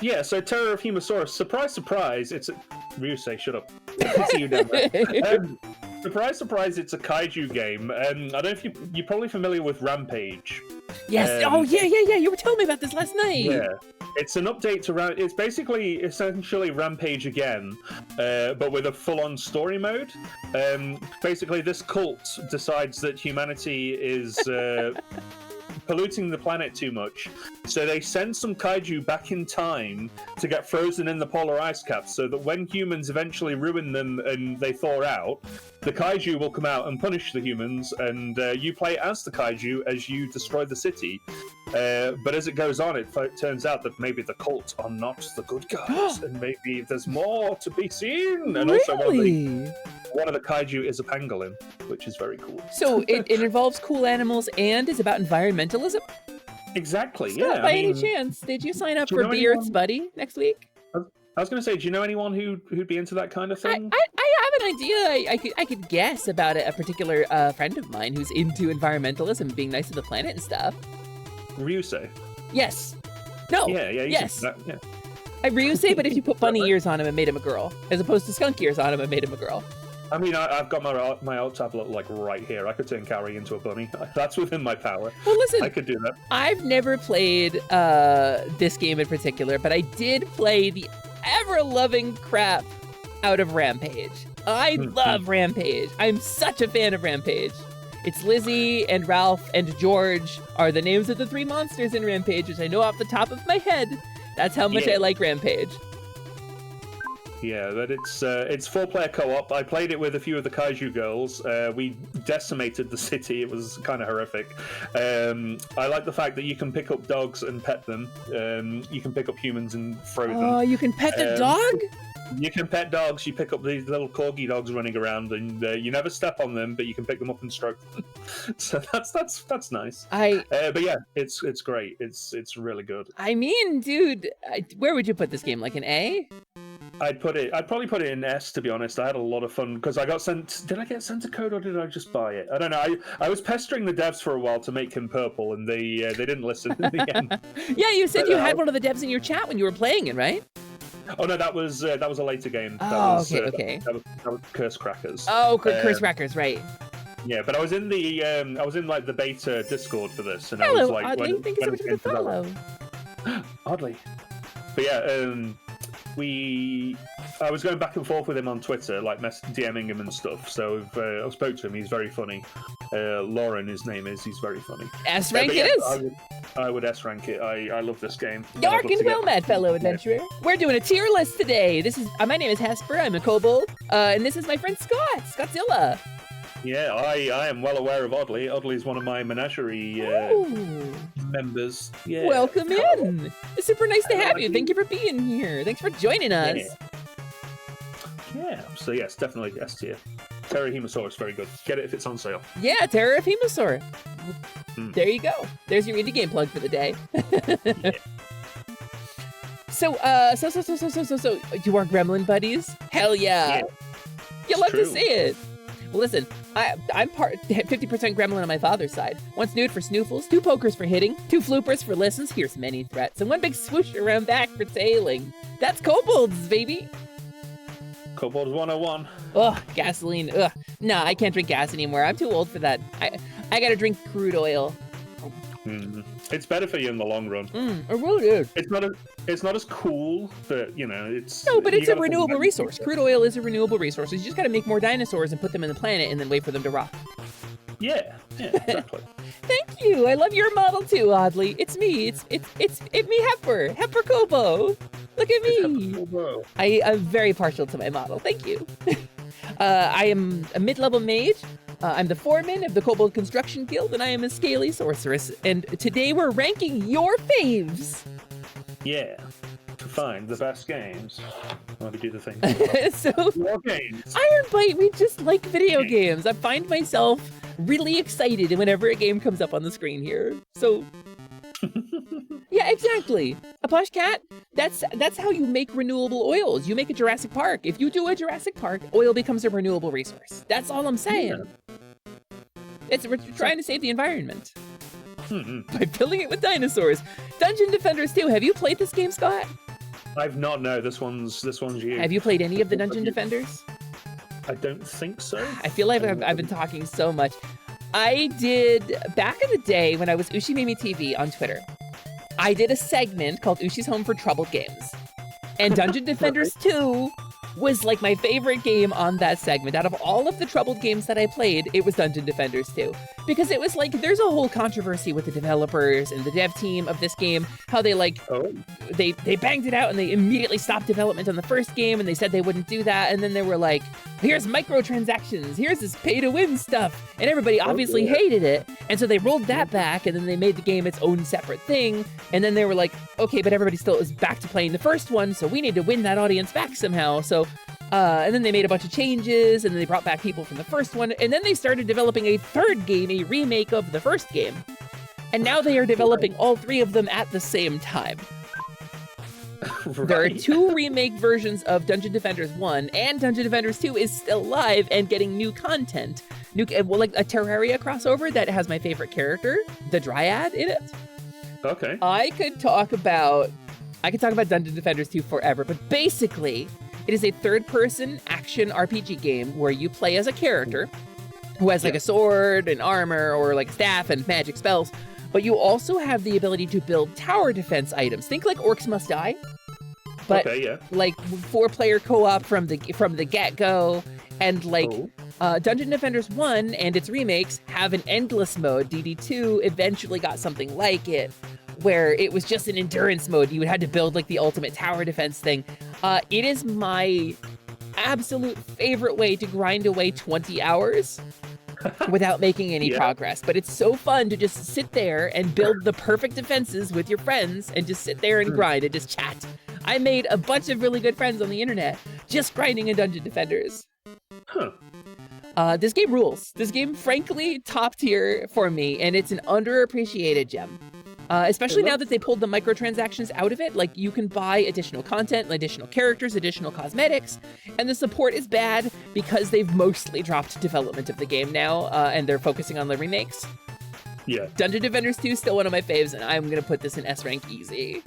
Yeah, so Terror of Hemosaurus. Surprise, surprise! It's a... Ryusei, shut up. I see you down there. Surprise, surprise! It's a kaiju game. I don't know if you're probably familiar with Rampage. Yes. Yeah. You were telling me about this last night. Yeah. It's an update to It's basically, essentially Rampage again, but with a full-on story mode. Basically, this cult decides that humanity is polluting the planet too much, so they send some kaiju back in time to get frozen in the polar ice caps, so that when humans eventually ruin them and they thaw out, the kaiju will come out and punish the humans, and you play as the kaiju as you destroy the city. But as it goes on, it turns out that maybe the cult are not the good guys, and maybe there's more to be seen. And also, one of the kaiju is a pangolin, which is very cool. So it involves cool animals and is about environmentalism? Exactly, Scott, yeah. By any chance, did you sign up for Be Earth's Buddy next week? I was going to say, do you know anyone who'd be into that kind of thing? I have an idea. I could guess about a particular friend of mine who's into environmentalism, being nice to the planet and stuff. Ryusei. Yes. No. Yeah. Yes. Yeah. Ryusei, but if you put bunny ears on him and made him a girl, as opposed to skunk ears on him and made him a girl. I mean, I've got my alt tablet like right here. I could turn Carrie into a bunny. That's within my power. Well, listen, I could do that. I've never played this game in particular, but I did play the ever-loving crap out of Rampage. I love Rampage. I'm such a fan of Rampage. It's Lizzie and Ralph and George are the names of the three monsters in Rampage, which I know off the top of my head. That's how much I like Rampage. Yeah, but it's 4-player co-op. I played it with a few of the kaiju girls. We decimated the city. It was kind of horrific. I like the fact that you can pick up dogs and pet them. You can pick up humans and throw them. Oh, you can pet the dog? You can pet dogs. You pick up these little corgi dogs running around, and you never step on them, but you can pick them up and stroke them. So that's nice. But yeah, it's great. It's really good. I mean, dude, where would you put this game? Like an A? I'd probably put it in S, to be honest. I had a lot of fun because I got sent. Did I get sent a code or did I just buy it? I don't know. I was pestering the devs for a while to make him purple, and they didn't listen in the end. Yeah, you said you had one of the devs in your chat when you were playing it, right? Oh no, that was a later game. Okay. That was Curse Crackers. Oh, Curse Crackers, right? Yeah, but I was in like the beta Discord for this, and Hello, I was like, Oddly. Thank you so much for the follow. Oddly, but yeah, I was going back and forth with him on Twitter, like DMing him and stuff. So I spoke to him. He's very funny. Lauren, his name is. He's very funny. S rank it is. I would S rank it. I love this game. Dark and well met, fellow adventurer. We're doing a tier list today. This is my name is Hesper. I'm a kobold, and this is my friend Scott, Skawtzilla. Yeah, I am well aware of Oddly. Oddly is one of my menagerie members. Yeah. Welcome in. It's super nice to have you. Thank you for being here. Thanks for joining us. Yeah. So yes, definitely S tier. Terrahemosaurus, very good. Get it if it's on sale. Yeah, Terrahemosaur. There you go. There's your indie game plug for the day. So, you are gremlin buddies? Hell yeah. You love to see it. Well, listen, I'm 50% gremlin on my father's side. 1 snoot for snoofles, 2 pokers for hitting, 2 floopers for listens, here's many threats, and 1 big swoosh around back for tailing. That's kobolds, baby. Kobolds 101. Ugh, gasoline. Ugh. Nah, I can't drink gas anymore. I'm too old for that. I gotta drink crude oil. It's better for you in the long run. It really is. It's not as cool, but you know, it's no, but it's a renewable resource. Crude oil is a renewable resource. You just gotta make more dinosaurs and put them in the planet and then wait for them to rot. Yeah, exactly. Thank you. I love your model too, oddly. It's me. It's me, Hesper. Hesper Kobo. Look at me. I am very partial to my model. Thank you. I am a mid-level mage. I'm the foreman of the Kobold Construction Guild, and I am a scaly sorceress. And today we're ranking your faves. Yeah, to find the best games. Let me do the thing. So, more games. Iron Bite, we just like video games. I find myself really excited whenever a game comes up on the screen here. So, yeah, exactly. A plush cat. That's how you make renewable oils. You make a Jurassic Park. If you do a Jurassic Park, oil becomes a renewable resource. That's all I'm saying. Yeah. We're trying to save the environment by filling it with dinosaurs. Dungeon Defenders 2. Have you played this game, Scott? I've not. No, this one's you. Have you played any of the Dungeon Defenders? I don't think so. I feel like I've been talking so much. I did back in the day when I was Ushi Mimi TV on Twitter. I did a segment called Ushi's Home for Troubled Games. And Dungeon Defenders 2 was like my favorite game on that segment. Out of all of the troubled games that I played, it was Dungeon Defenders 2. Because it was like, there's a whole controversy with the developers and the dev team of this game, how they they banged it out and they immediately stopped development on the first game and they said they wouldn't do that. And then they were like, here's microtransactions, here's this pay to win stuff. And everybody obviously hated it. And so they rolled that back and then they made the game its own separate thing. And then they were like, okay, but everybody still is back to playing the first one, so we need to win that audience back somehow. So, and then they made a bunch of changes and then they brought back people from the first one. And then they started developing a third game, a remake of the first game. And now they are developing all 3 of them at the same time. Right. There are 2 remake versions of Dungeon Defenders 1, and Dungeon Defenders 2 is still live and getting new content. Like a Terraria crossover that has my favorite character, the Dryad, in it. Okay. I could talk about Dungeon Defenders 2 forever, but basically, it is a third-person action RPG game where you play as a character who has like a sword and armor or like staff and magic spells, but you also have the ability to build tower defense items. Think like Orcs Must Die, but like 4-player co-op from the get-go, and like Dungeon Defenders 1 and its remakes have an endless mode. DD2 eventually got something like it, where it was just an endurance mode. You had to build like the ultimate tower defense thing. It is my absolute favorite way to grind away 20 hours without making any progress. But it's so fun to just sit there and build the perfect defenses with your friends and just sit there and grind and just chat. I made a bunch of really good friends on the internet just grinding in Dungeon Defenders. This game rules. This game, frankly, top tier for me, and it's an underappreciated gem. Especially now that they pulled the microtransactions out of it. Like, you can buy additional content, additional characters, additional cosmetics, and the support is bad because they've mostly dropped development of the game now, and they're focusing on the remakes. Yeah. Dungeon Defenders 2 is still one of my faves, and I'm gonna put this in S rank easy.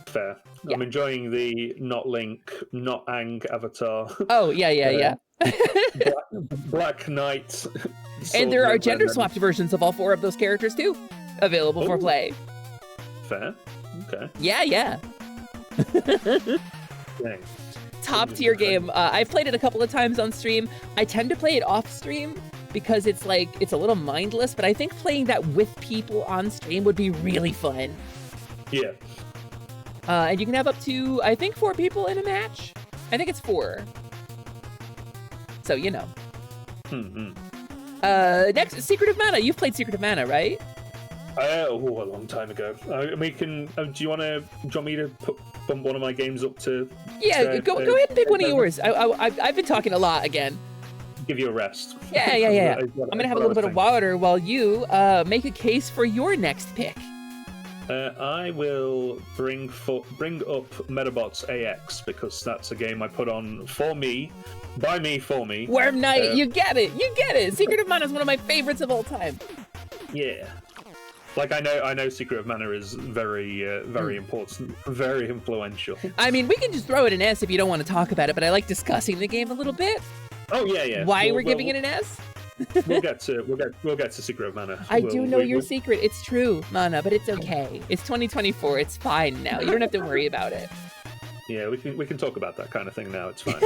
Fair. I'm enjoying the not Link, not Aang avatar. Oh, yeah. Black Knight. And there are gender swapped versions of all 4 of those characters too, available for play. Fair. Okay. Yeah. Dang. Top tier game. I've played it a couple of times on stream. I tend to play it off stream because it's a little mindless, but I think playing that with people on stream would be really fun. Yeah. And you can have up to, I think, 4 people in a match. I think it's 4. So, you know. Next, Secret of Mana. You've played Secret of Mana, right? A long time ago. We can. Do you want me to bump one of my games up to? Yeah, go ahead and pick one of yours. I've been talking a lot again. give you a rest. Yeah. I'm gonna have a little bit of water while you make a case for your next pick. I will bring up Metabots AX because that's a game I put on for me, by me, for me. Worm Knight, you get it. Secret of Mana is one of my favorites of all time. Yeah. Like I know Secret of Mana is very important, very influential. I mean, we can just throw it an S if you don't want to talk about it, but I like discussing the game a little bit. Oh yeah. Why we're giving it an S? we'll get to Secret of Mana. I do know your secret. It's true, Mana, but it's okay. It's 2024. It's fine now. You don't have to worry about it. Yeah, we can talk about that kind of thing now. It's fine.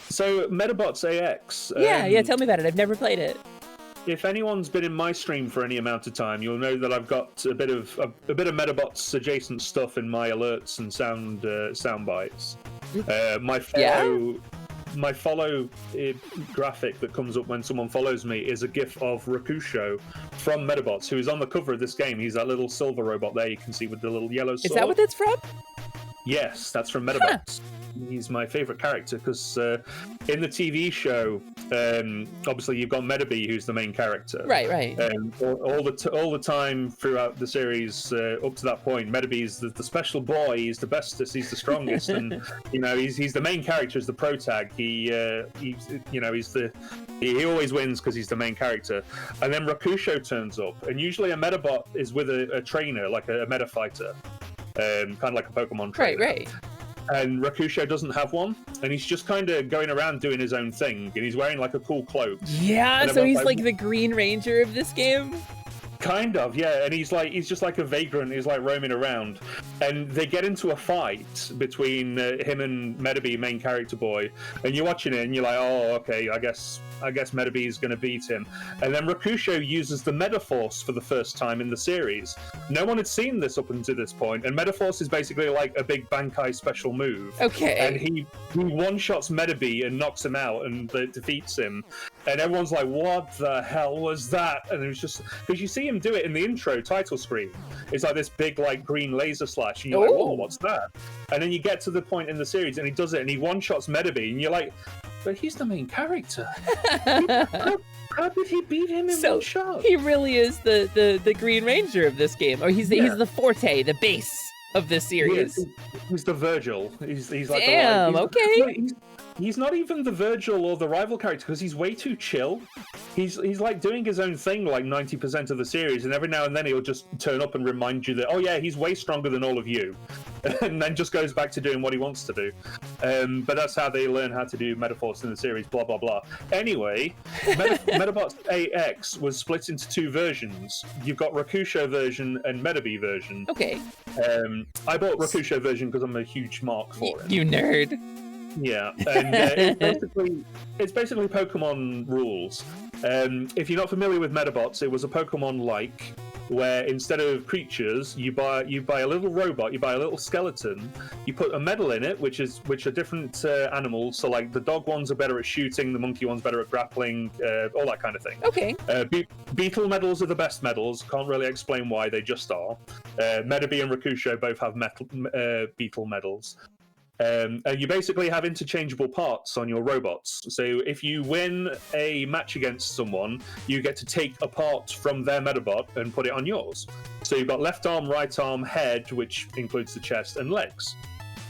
So Metabots AX. Yeah. Tell me about it. I've never played it. If anyone's been in my stream for any amount of time, you'll know that I've got a bit of Metabots adjacent stuff in my alerts and sound bites. My follow graphic that comes up when someone follows me is a GIF of Rakusho from Metabots, who is on the cover of this game. He's that little silver robot there you can see with the little yellow sword. Is that what that's from? Yes, that's from Metabots. He's my favorite character because in the TV show, obviously you've got Metabee, who's the main character. Right. All the time throughout the series up to that point, Metabee's the special boy. He's the bestest. He's the strongest, and he's the main character. Is the protag. He always wins because he's the main character. And then Rakusho turns up, and usually a Metabot is with a trainer, like a meta fighter, kind of like a Pokemon trainer. Right. And Rakusho doesn't have one, and he's just kind of going around doing his own thing, and he's wearing like a cool cloak. Yeah, so he's like the Green Ranger of this game? Kind of, yeah, and he's just like a vagrant. He's like roaming around, and they get into a fight between him and Metabee, main character boy. And you're watching it, and you're like, oh, okay, I guess Metabee's going to beat him. And then Rakusho uses the Metaforce for the first time in the series. No one had seen this up until this point, and Metaforce is basically like a big Bankai special move. Okay. And he one-shots Metabee and knocks him out and defeats him. And everyone's like, what the hell was that? And it was just, because you see him do it in the intro title screen. It's like this big like green laser slash, and you're like, whoa, what's that? And then you get to the point in the series and he does it and he one-shots Metabee, and you're like, but he's the main character. How did he beat him in one shot? He really is the Green Ranger of this game. Or he's the forte, the base of this series. He's the Virgil. He's like damn, okay. He's not even the Virgil or the rival character because he's way too chill. He's like doing his own thing like 90% of the series, and every now and then he'll just turn up and remind you that, oh yeah, he's way stronger than all of you, and then just goes back to doing what he wants to do. But that's how they learn how to do Metaforce in the series, blah blah blah. Anyway, Metabots AX was split into two versions. You've got Rakusho version and Metabee version. Okay. I bought Rakusho version because I'm a huge mark for it. You nerd. Yeah, and it's basically Pokemon rules. If you're not familiar with Metabots, it was a Pokemon-like, where instead of creatures, you buy a little robot, you buy a little skeleton, you put a medal in it, which are different animals. So like the dog ones are better at shooting, the monkey one's better at grappling, all that kind of thing. Okay. Beetle medals are the best medals. Can't really explain why, they just are. Metabee and Rakusho both have beetle medals. And you basically have interchangeable parts on your robots. So if you win a match against someone, you get to take a part from their Metabot and put it on yours. So you've got left arm, right arm, head, which includes the chest, and legs.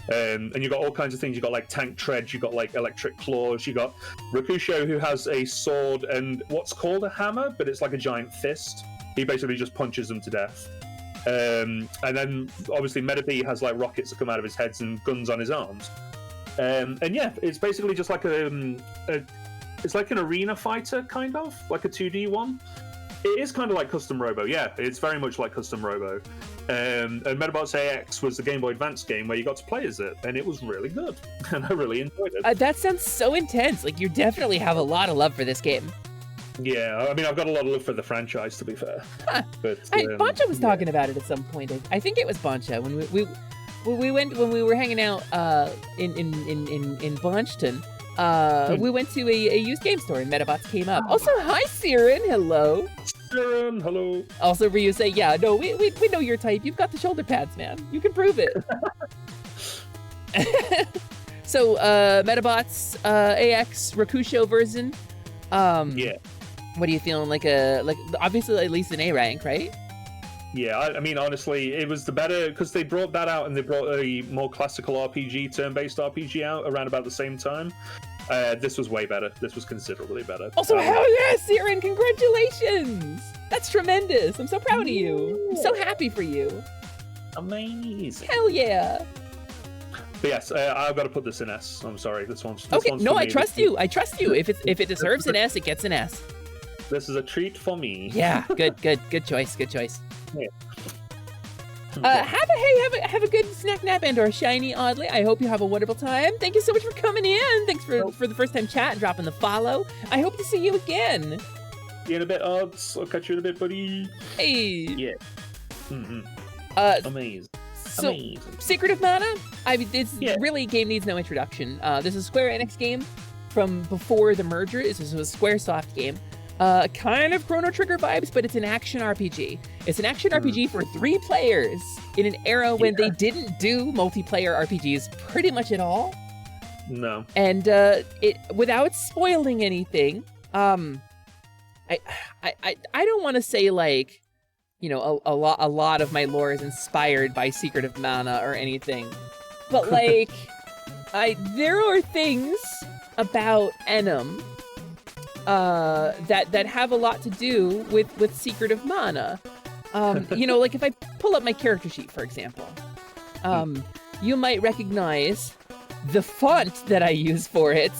And you've got all kinds of things. You've got like tank treads, you've got like electric claws, you've got Rakusho, who has a sword and what's called a hammer, but it's like a giant fist. He basically just punches them to death. And then obviously Metabee has like rockets that come out of his heads and guns on his arms. And yeah, it's basically just like it's like an arena fighter, kind of like a 2D one. It is kind of like Custom Robo, yeah. It's very much like Custom Robo. And Metabots AX was the Game Boy Advance game where you got to play as it, and it was really good, and I really enjoyed it. That sounds so intense. Like you definitely have a lot of love for this game. Yeah, I mean, I've got a lot of love for the franchise, to be fair. Huh. But Boncha was talking about it at some point. I think it was Boncha when we went when we were hanging out in Blanchton. We went to a used game store and Metabots came up. Also, hi Siren, hello. Siren, hello. Also, Ryu say, yeah, no, we know your type. You've got the shoulder pads, man. You can prove it. So, Metabots, AX, Rakusho version. Yeah. What are you feeling? Like obviously at least an A rank, right? Yeah, I mean, honestly, it was the better, because they brought that out and they brought a more classical RPG, turn-based RPG out around about the same time. This was way better. This was considerably better. Also, hell yeah, Siren, congratulations! That's tremendous. I'm so proud of you. I'm so happy for you. Amazing. Hell yeah. But yes, I've got to put this in S. I'm sorry. This one's Okay, one's no, for I me. trust you. I trust you. If it deserves an S, it gets an S. This is a treat for me. Yeah, good choice. Yeah. Have a good snack nap and or shiny oddly. I hope you have a wonderful time. Thank you so much for coming in. Thanks for the first time chat and dropping the follow. I hope to see you again. See you in a bit, Odds. I'll catch you in a bit, buddy. Hey. Yeah. Amazing. So, Amazing. Secret of Mana, really game needs no introduction. This is a Square Enix game from before the merger. This is a Squaresoft game. Kind of Chrono Trigger vibes, but it's an action RPG. It's an action RPG for 3 players in an era when they didn't do multiplayer RPGs pretty much at all. No. And it without spoiling anything, I don't want to say like, you know, a lot of my lore is inspired by Secret of Mana or anything, but like, there are things about Enum that have a lot to do with Secret of Mana. You know, like if I pull up my character sheet, for example, you might recognize the font that I use for it.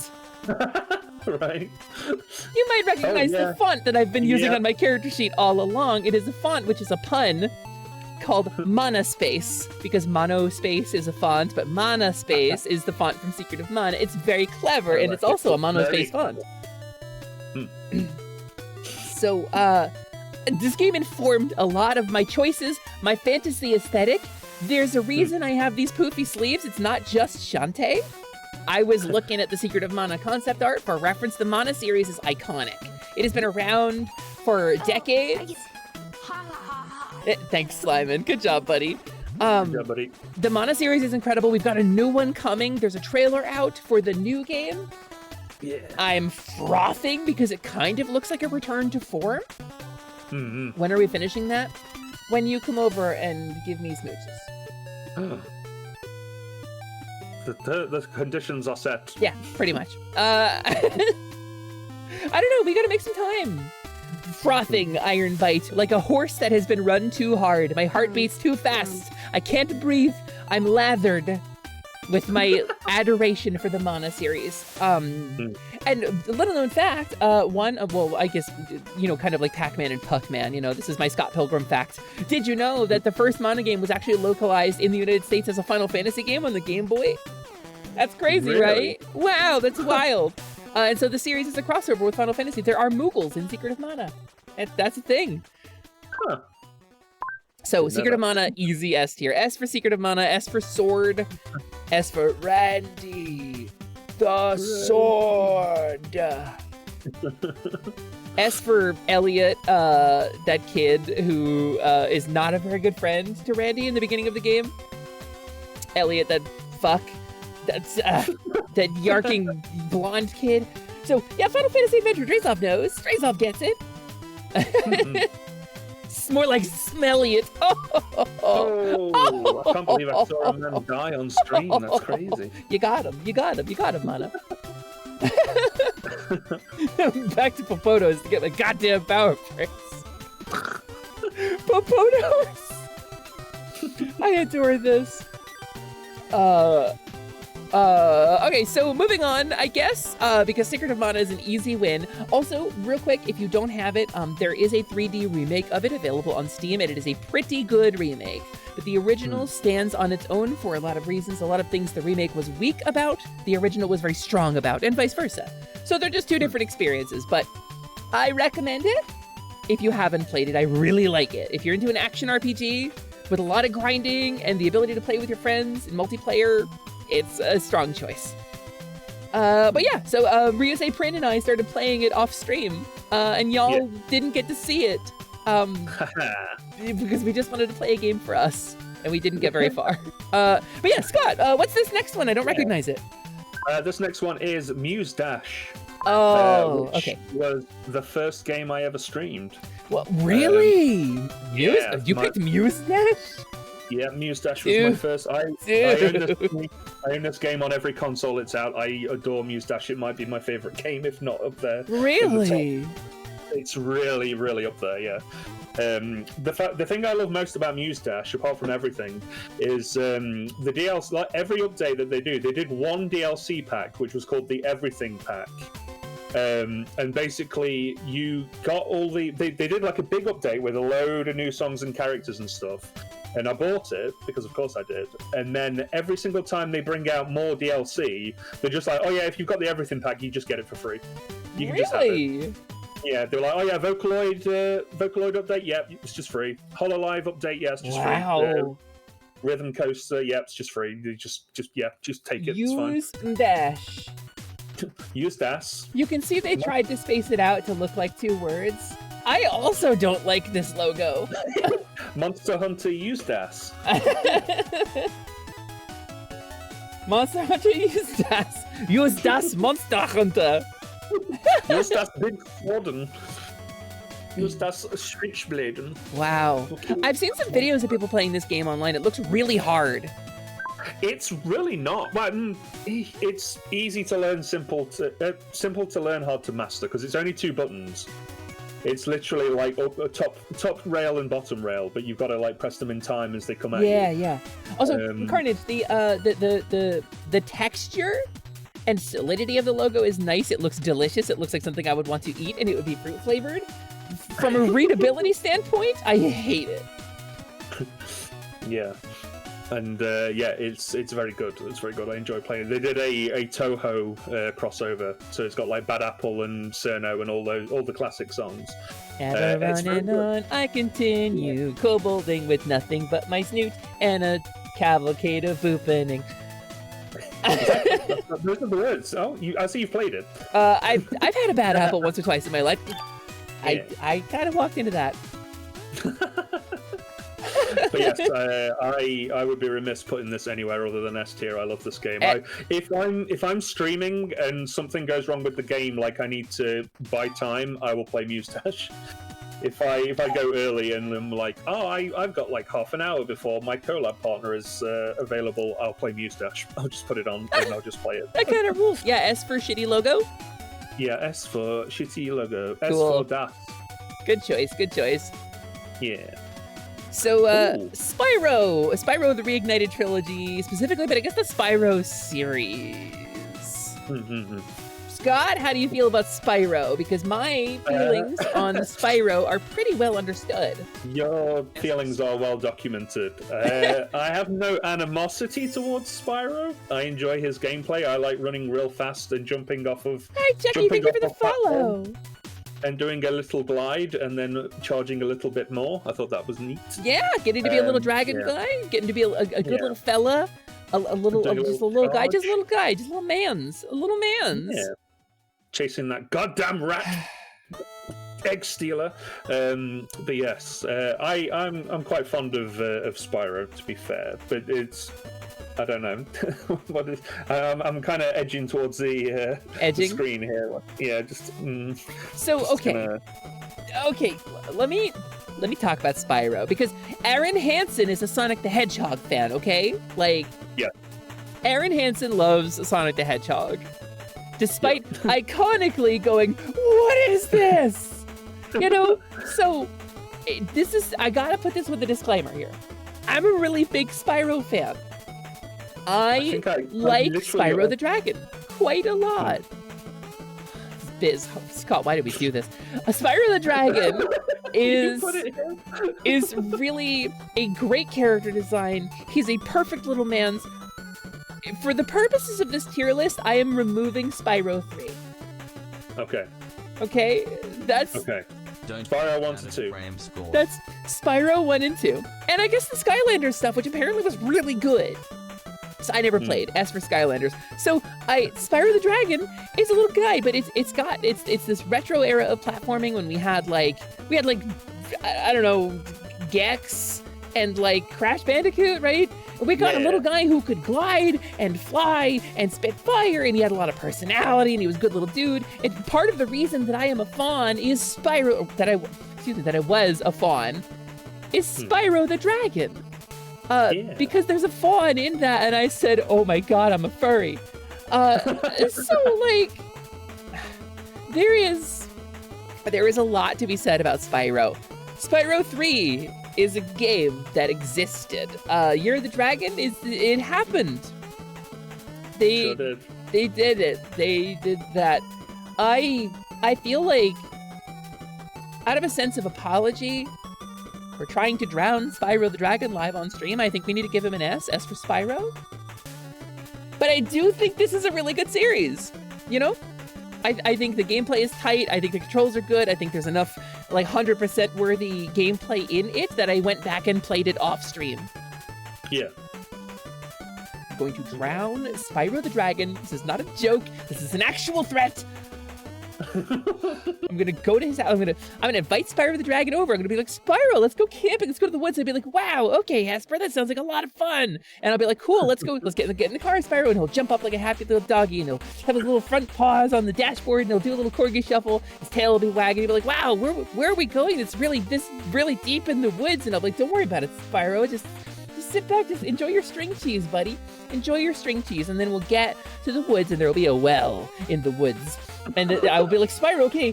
Right. You might recognize the font that I've been using on my character sheet all along. It is a font which is a pun called Monospace, because Monospace is a font, but Monospace is the font from Secret of Mana. It's very clever, and it's also a Monospace font. So, this game informed a lot of my choices, my fantasy aesthetic. There's a reason I have these poofy sleeves. It's not just Shantae. I was looking at the Secret of Mana concept art. For reference, the Mana series is iconic. It has been around for decades. Thanks, Slyman. Good job, buddy. Good job, buddy. The Mana series is incredible. We've got a new one coming. There's a trailer out for the new game. Yeah. I'm frothing because it kind of looks like a return to form. When are we finishing that? When you come over and give me smooches. The conditions are set. Yeah, pretty much. I don't know, we gotta make some time. Frothing Iron Bite, like a horse that has been run too hard. My heart beats too fast. I can't breathe. I'm lathered with my adoration for the Mana series. And a little known fact, well, I guess, you know, kind of like Pac-Man and Puck-Man, you know, this is my Scott Pilgrim fact. Did you know that the first Mana game was actually localized in the United States as a Final Fantasy game on the Game Boy? That's crazy, Really? right? Wow, that's wild. And so the series is a crossover with Final Fantasy. There are Moogles in Secret of Mana. That's a thing. Huh. So, Secret of Mana, easy S tier. S for Secret of Mana, S for Sword, S for Randy, the Sword. S for Elliot, that kid who is not a very good friend to Randy in the beginning of the game. Elliot, that fuck. That's that yarking blonde kid. So, yeah, Final Fantasy Adventure, Drazov knows. Drazov gets it. It's more like smelly it. Oh, I can't believe I saw a man die on stream. That's crazy. You got him, Mana. Back to Popotos to get my goddamn power praise. Popotos! I adore this. Okay, so moving on, I guess, because Secret of Mana is an easy win. Also, real quick, if you don't have it, there is a 3D remake of it available on Steam, and it is a pretty good remake. But the original stands on its own for a lot of reasons. A lot of things the remake was weak about, the original was very strong about, and vice versa. So they're just two different experiences, but I recommend it. If you haven't played it, I really like it. If you're into an action RPG with a lot of grinding and the ability to play with your friends in multiplayer, it's a strong choice. But yeah, so Ryusei Prin and I started playing it off stream, and y'all didn't get to see it. Because we just wanted to play a game for us, and we didn't get very far. But yeah, Scott, what's this next one? I don't recognize it. This next one is Muse Dash. Oh, which okay. was the first game I ever streamed. What? Really? Muse? Yeah, You picked Muse Dash? Yeah, Muse Dash was Dude. my first. I own this game on every console it's out. I adore Muse Dash. It might be my favorite game, if not up there. Really? It's really, really up there. Yeah. The thing I love most about Muse Dash, apart from everything, is the DLC. Like every update that they did one DLC pack, which was called the Everything Pack. And basically, you got all the. They did like a big update with a load of new songs and characters and stuff. And I bought it because, of course, I did. And then every single time they bring out more DLC, they're just like, "Oh yeah, if you've got the Everything Pack, you just get it for free. You can just have it." Yeah, they're like, "Oh yeah, Vocaloid update, yeah, it's just free. Hololive update, yeah, it's just free. Rhythm Coaster, yeah, it's just free. You just take it. It's fine." Use Dash. Use Dash. You can see they tried to space it out to look like 2 words. I also don't like this logo. Monster Hunter Use Dash. Monster Hunter Use Dash. Use Dash Monster Hunter. Use das Big Sworden. Use das Switchblade. Wow. I've seen some videos of people playing this game online. It looks really hard. It's really not. Well, it's easy to learn, simple to learn, hard to master, because it's only 2 buttons. It's literally like up a top rail and bottom rail, but you've got to like press them in time as they come at you. Yeah. Also, Carnage, the texture and solidity of the logo is nice. It looks delicious. It looks like something I would want to eat, and it would be fruit flavored. From a readability standpoint, I hate it. Yeah. And it's very good. It's very good. I enjoy playing. They did a Toho crossover, so it's got like Bad Apple and Cerno and all the classic songs. Ever running on, I continue kobolding with nothing but my snoot and a cavalcade of opening. Those are the words. Oh, I see you've played it. I've had a Bad Apple once or twice in my life. I kind of walked into that. But yes, I would be remiss putting this anywhere other than S tier. I love this game. If I'm streaming and something goes wrong with the game, like I need to buy time, I will play Muse Dash. If I go early and I'm like, oh, I've got like half an hour before my collab partner is available, I'll play Muse Dash. I'll just put it on and I'll just play it. That kind of rules. Yeah, S for shitty logo. Yeah, S for shitty logo. Cool. S for Dash. Good choice. Yeah. So, Spyro the Reignited Trilogy specifically, but I guess the Spyro series. Scott, how do you feel about Spyro? Because my feelings on Spyro are pretty well understood. Your feelings are well documented. I have no animosity towards Spyro. I enjoy his gameplay. I like running real fast and jumping off of... Hi, Jackie, thank you for the follow. And doing a little glide and then charging a little bit more. I thought that was neat. Yeah, getting to be a little dragon guy, getting to be a good little fella, a little guy, just a little mans. Yeah. Chasing that goddamn rat. Egg stealer. But yes, I'm quite fond of Spyro, to be fair. But it's... I don't know. I'm kind of edging towards the screen here. Yeah, just. So okay, let me talk about Spyro, because Aaron Hansen is a Sonic the Hedgehog fan. Okay, yeah, Aaron Hansen loves Sonic the Hedgehog, despite iconically going, "What is this?" So this is. I gotta put this with a disclaimer here. I'm a really big Spyro fan. I like Spyro the Dragon quite a lot. Scott, why did we do this? Spyro the Dragon is really a great character design. He's a perfect little man. For the purposes of this tier list, I am removing Spyro 3. Okay, that's... Okay. Spyro 1 to 2. That's Spyro 1 and 2. And I guess the Skylanders stuff, which apparently was really good. So I never played. S for Skylanders. So Spyro the Dragon is a little guy, but it's this retro era of platforming when we had like I don't know, Gex and like Crash Bandicoot, right? We got a little guy who could glide and fly and spit fire, and he had a lot of personality, and he was a good little dude. And part of the reason that I am a fawn is Spyro, that I was a fawn, is Spyro the dragon. Because there's a fawn in that, and I said, oh my god, I'm a furry. So, like, there is a lot to be said about Spyro. Spyro 3 is a game that existed. Year of the Dragon, it happened. They did it. They did that. I feel like, out of a sense of apology for trying to drown Spyro the Dragon live on stream, I think we need to give him an S for Spyro. But I do think this is a really good series, you know? I think the gameplay is tight. I think the controls are good. I think there's enough, like, 100% worthy gameplay in it that I went back and played it off stream. Yeah. I'm going to drown Spyro the Dragon. This is not a joke. This is an actual threat. I'm gonna go to his house. I'm gonna invite Spyro the Dragon over. I'm gonna be like, Spyro, let's go camping. Let's go to the woods. And I'll be like, wow, okay, Hesper, that sounds like a lot of fun. And I'll be like, cool, let's go. Let's get in the car, Spyro, and he'll jump up like a happy little doggy, and he'll have his little front paws on the dashboard, and he'll do a little corgi shuffle. His tail will be wagging. He'll be like, wow, where are we going? It's really deep in the woods. And I'll be like, don't worry about it, Spyro. Just sit back, just enjoy your string cheese, buddy. Enjoy your string cheese, and then we'll get to the woods, and there will be a well in the woods. And I will be like, Spyro, okay,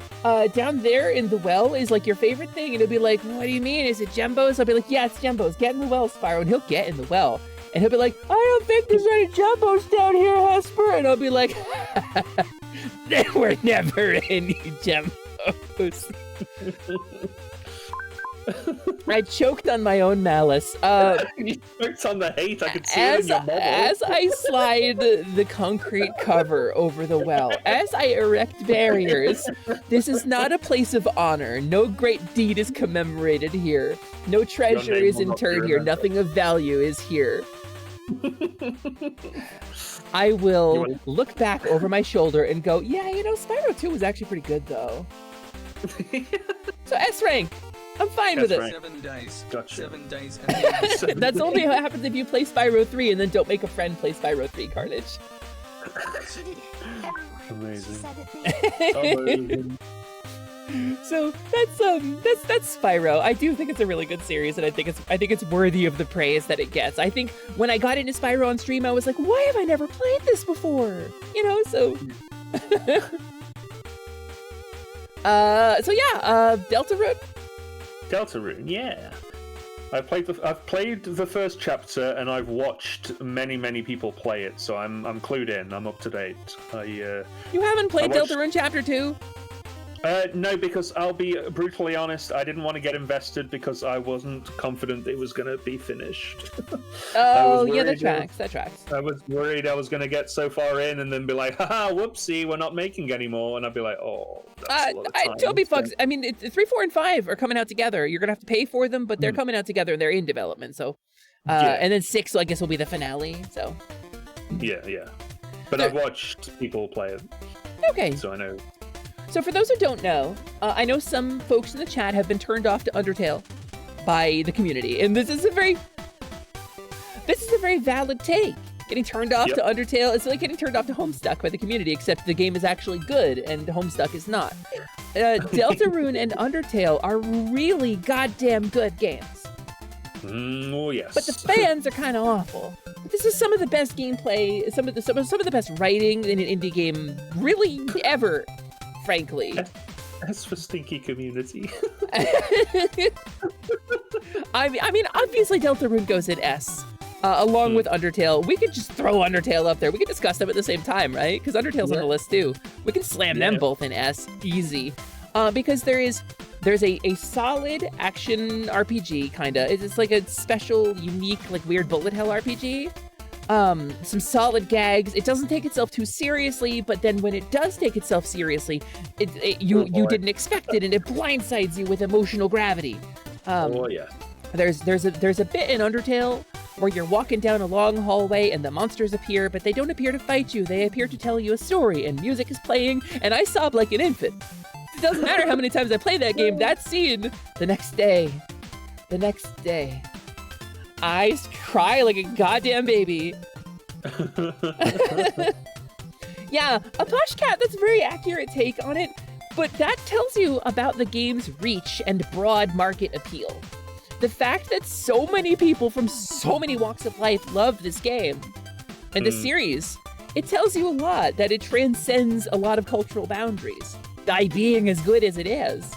down there in the well is like your favorite thing. And he'll be like, what do you mean? Is it Jumbo's? I'll be like, yeah, it's Jumbo's. Get in the well, Spyro. And he'll get in the well. And he'll be like, I don't think there's any Jumbo's down here, Hesper. And I'll be like, there were never any Jumbo's. I choked on my own malice. You choked on the hate. I could see it in your model. As I slide the concrete cover over the well, as I erect barriers, this is not a place of honor. No great deed is commemorated here. No treasure is interred here. Nothing of value is here. I will look back over my shoulder and go, yeah, you know, Spyro 2 was actually pretty good, though. So S rank. I'm fine with it. 7 days. Gotcha. 7 days. That's only what happens if you play Spyro 3 and then don't make a friend play Spyro 3, Carnage. Amazing. So that's Spyro. I do think it's a really good series, and I think it's worthy of the praise that it gets. I think when I got into Spyro on stream, I was like, why have I never played this before? You know, so Deltarune. Deltarune, yeah. I've played the first chapter, and I've watched many people play it, so I'm clued in. I'm up to date. You haven't played Deltarune Chapter 2? No, because I'll be brutally honest, I didn't want to get invested because I wasn't confident it was going to be finished. Oh, yeah, that tracks. I was worried I was going to get so far in and then be like, haha, whoopsie, we're not making anymore. And I'd be like, oh, that's a lot of time. Toby Fox, I mean, 3, 4, and 5 are coming out together. You're going to have to pay for them, but they're coming out together and they're in development. So, and then 6, I guess, will be the finale. So, yeah. But I've watched people play it. Okay. So I know. So for those who don't know, I know some folks in the chat have been turned off to Undertale by the community, and this is a very valid take. Getting turned off to Undertale is like getting turned off to Homestuck by the community, except the game is actually good and Homestuck is not. Deltarune and Undertale are really goddamn good games. Oh yes. But the fans are kind of awful. This is some of the best gameplay, some of the best writing in an indie game really ever. Frankly. As for stinky community. I mean, obviously Deltarune goes in S, along with Undertale. We could just throw Undertale up there. We could discuss them at the same time, right? Because Undertale's on the list too. We can slam them both in S, easy. Because there's a solid action RPG, kinda. It's like a special, unique, like weird bullet hell RPG. Some solid gags. It doesn't take itself too seriously, but then when it does take itself seriously, you didn't expect it, and it blindsides you with emotional gravity. There's a bit in Undertale where you're walking down a long hallway and the monsters appear, but they don't appear to fight you. They appear to tell you a story, and music is playing, and I sob like an infant. It doesn't matter how many times I play that game. That scene, the next day, eyes cry like a goddamn baby. Yeah, a Posh Cat, that's a very accurate take on it, but that tells you about the game's reach and broad market appeal. The fact that so many people from so many walks of life love this game and the series, it tells you a lot, that it transcends a lot of cultural boundaries by being as good as it is.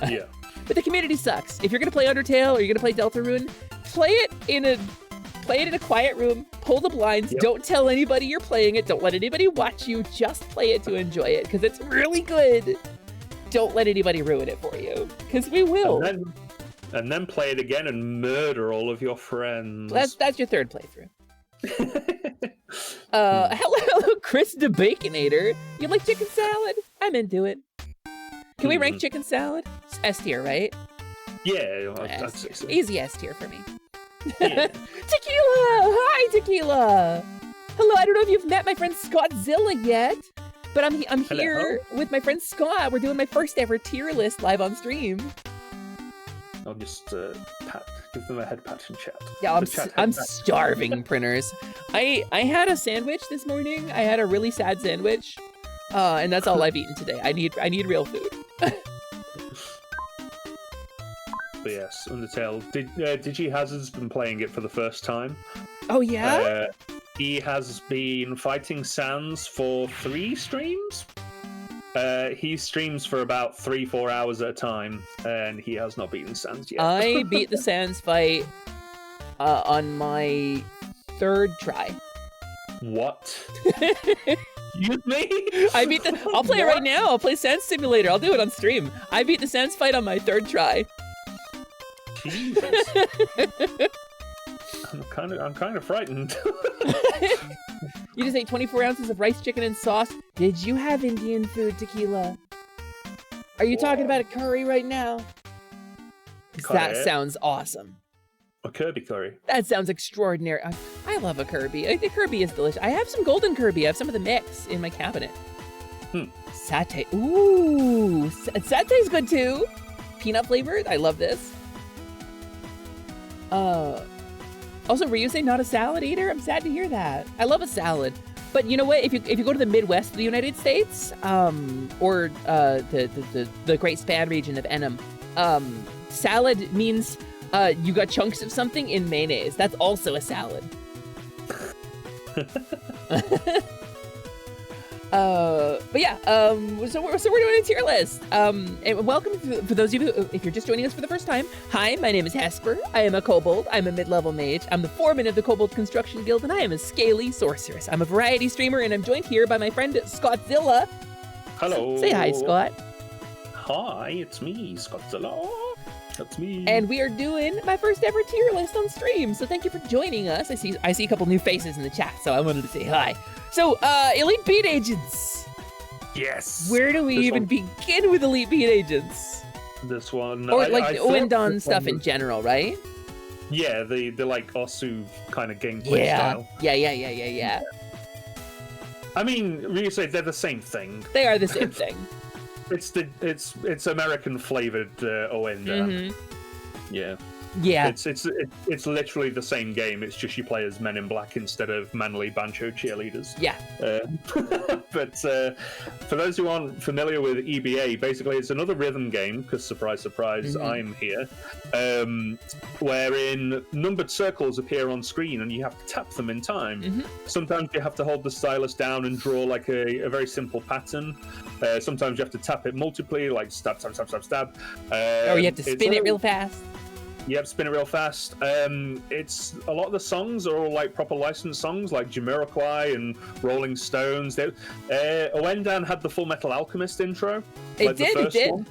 Yeah. But the community sucks. If you're gonna play Undertale or you're gonna play Deltarune, play it in a quiet room, pull the blinds, don't tell anybody you're playing it, don't let anybody watch you, just play it to enjoy it, because it's really good. Don't let anybody ruin it for you, because we will. And then play it again and murder all of your friends. That's your third playthrough. Hello, Chris the Baconator. You like chicken salad? I'm into it. Can we rank chicken salad? It's S tier, right? Yeah, I'd say so. Easy S tier for me. Yeah. Tequila! Hi, Tequila! Hello, I don't know if you've met my friend Skawtzilla yet, but I'm here with my friend Scott. We're doing my first ever tier list live on stream. I'll just give them a head pat in chat. Yeah, I'm starving, printers. I had a sandwich this morning. I had a really sad sandwich, and that's all I've eaten today. I need real food. But yes, Undertale. Digi Hazard's been playing it for the first time. Oh yeah. He has been fighting Sans for 3 streams. He streams for about 3-4 hours at a time, and he has not beaten Sans yet. I beat the Sans fight on my 3rd try. What? Excuse me? I'll play it right now. I'll play Sans Simulator. I'll do it on stream. I beat the Sans fight on my 3rd try. Jesus. I'm kind of frightened. You just ate 24 ounces of rice, chicken, and sauce. Did you have Indian food, Tequila? Are you talking about a curry right now? That sounds awesome. A Kirby curry. That sounds extraordinary. I love a Kirby. I think Kirby is delicious. I have some golden Kirby. I have some of the mix in my cabinet. Satay. Ooh, satay's good too. Peanut flavored. I love this. Also, were you saying not a salad eater? I'm sad to hear that. I love a salad. But you know what? If you go to the Midwest of the United States, or the Great Span region of Enum, salad means you got chunks of something in mayonnaise. That's also a salad. But yeah, so we're doing a tier list. And welcome for those of you who, if you're just joining us for the first time. Hi, my name is Hesper. I am a kobold. I'm a mid-level mage. I'm the foreman of the Kobold Construction Guild, and I am a scaly sorceress. I'm a variety streamer, and I'm joined here by my friend Skawtzilla. Hello. Say hi, Scott. Hi, it's me, Skawtzilla. That's me. And we are doing my first ever tier list on stream. So thank you for joining us. I see a couple new faces in the chat, so I wanted to say hi. So, Elite Beat Agents. Yes. Where do we even begin with Elite Beat Agents? This one. Or like the Oendon stuff in general, right? Yeah, the like Osu kind of gameplay style. Yeah. I mean, really say they're the same thing. They are the same thing. It's American flavored Oendon. Yeah. Yeah. It's literally the same game. It's just you play as Men in Black instead of manly banjo cheerleaders. Yeah. But for those who aren't familiar with EBA, basically it's another rhythm game, because surprise, surprise, I'm here, wherein numbered circles appear on screen and you have to tap them in time. Sometimes you have to hold the stylus down and draw like a very simple pattern. Sometimes you have to tap it multiply, like stab, stab, stab, stab, stab. Or you have to spin it real fast. Yep, spin it real fast. It's a lot of the songs are all like proper licensed songs, like Jamiroquai and Rolling Stones. Oendon had the Full Metal Alchemist intro. It did. One.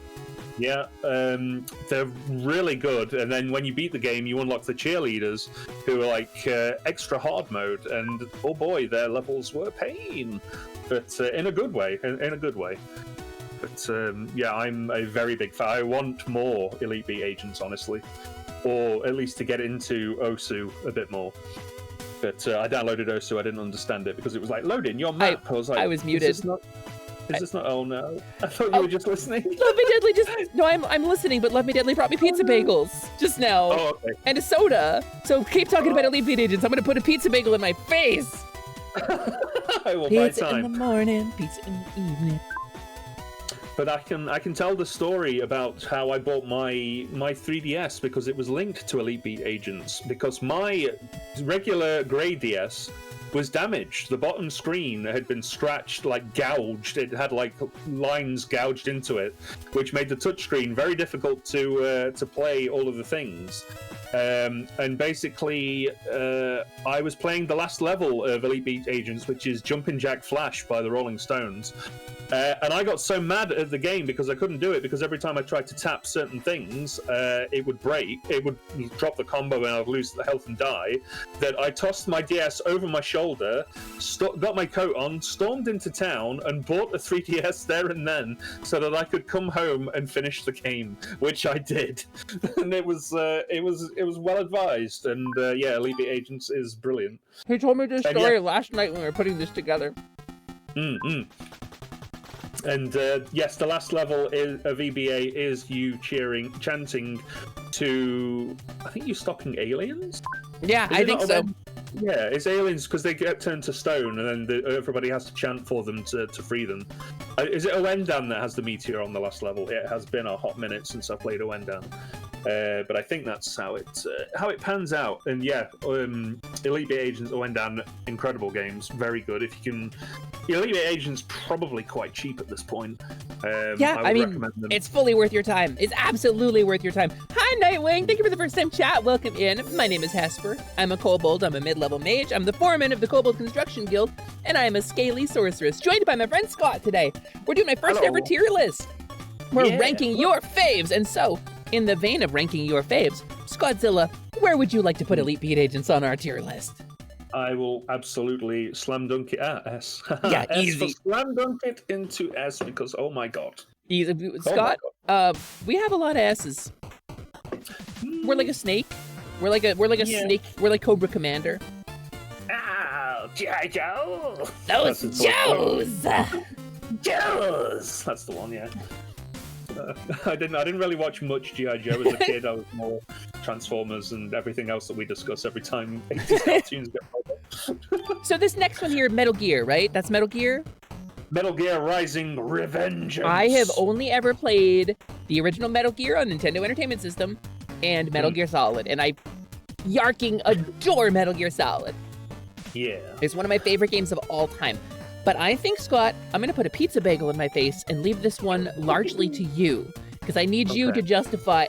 Yeah, they're really good. And then when you beat the game, you unlock the cheerleaders, who are like extra hard mode. And oh boy, their levels were pain, but in a good way. In a good way. But yeah, I'm a very big fan. I want more Elite Beat Agents, honestly. Or at least to get into Osu a bit more. But I downloaded Osu, I didn't understand it because it was like, load in your map. I was muted. Is this not? Oh no! I thought you were just listening. Love Me Deadly I'm listening, but Love Me Deadly brought me pizza bagels just now. Oh, okay. And a soda. So keep talking about Elite Beat Agents. I'm gonna put a pizza bagel in my face. I will Pizza buy time. in the morning, pizza in the evening. But I can tell the story about how I bought my 3DS because it was linked to Elite Beat Agents, because my regular grey DS was damaged. The bottom screen had been scratched, like gouged. It had like lines gouged into it, which made the touchscreen very difficult to play all of the things. And basically, I was playing the last level of Elite Beat Agents, which is Jumpin' Jack Flash by the Rolling Stones. And I got so mad at the game because I couldn't do it, because every time I tried to tap certain things, it would break, it would drop the combo and I'd lose the health and die, that I tossed my DS over my shoulder, got my coat on, stormed into town, and bought a 3DS there and then so that I could come home and finish the game, which I did. And it was well advised, and yeah, Elite Beat Agents is brilliant. He told me this story last night when we were putting this together. And yes, the last level of EBA is you chanting to, I think you're stopping aliens? Yeah, I think so. Yeah, it's aliens because they get turned to stone, and then everybody has to chant for them to free them. Is it Owendan that has the meteor on the last level? It has been a hot minute since I played Owendan. But I think that's how it pans out. And yeah, Elite Beat Agents, Owendan, incredible games, very good. If you can, Elite Beat Agents probably quite cheap at this point. Yeah, I mean, it's fully worth your time. It's absolutely worth your time. Hi, Nightwing. Thank you for the first time chat. Welcome in. My name is Hesper. I'm a kobold. I'm a mid-level mage. I'm the foreman of the Kobold Construction Guild, and I am a scaly sorceress, joined by my friend Scott today. We're doing my first ever tier list. We're ranking your faves, and so, in the vein of ranking your faves, Skawtzilla, where would you like to put Elite Beat Agents on our tier list? I will absolutely slam dunk it at S. Yeah, S easy. Slam dunk it into S because, oh my god. Easy. Scott, we have a lot of S's. We're like a snake. We're like a snake. We're like Cobra Commander. Oh, G.I. Joe! Those Joes! Joes! That's the one, yeah. I didn't really watch much G.I. Joe as a kid. I was more Transformers and everything else that we discuss every time 80s cartoons get over. So this next one here, Metal Gear, right? That's Metal Gear? Metal Gear Rising Revengeance. I have only ever played the original Metal Gear on Nintendo Entertainment System and Metal Gear Solid, and I yarking adore Metal Gear Solid. Yeah. It's one of my favorite games of all time. But I think, Scott, I'm going to put a pizza bagel in my face and leave this one largely to you, because I need you to justify,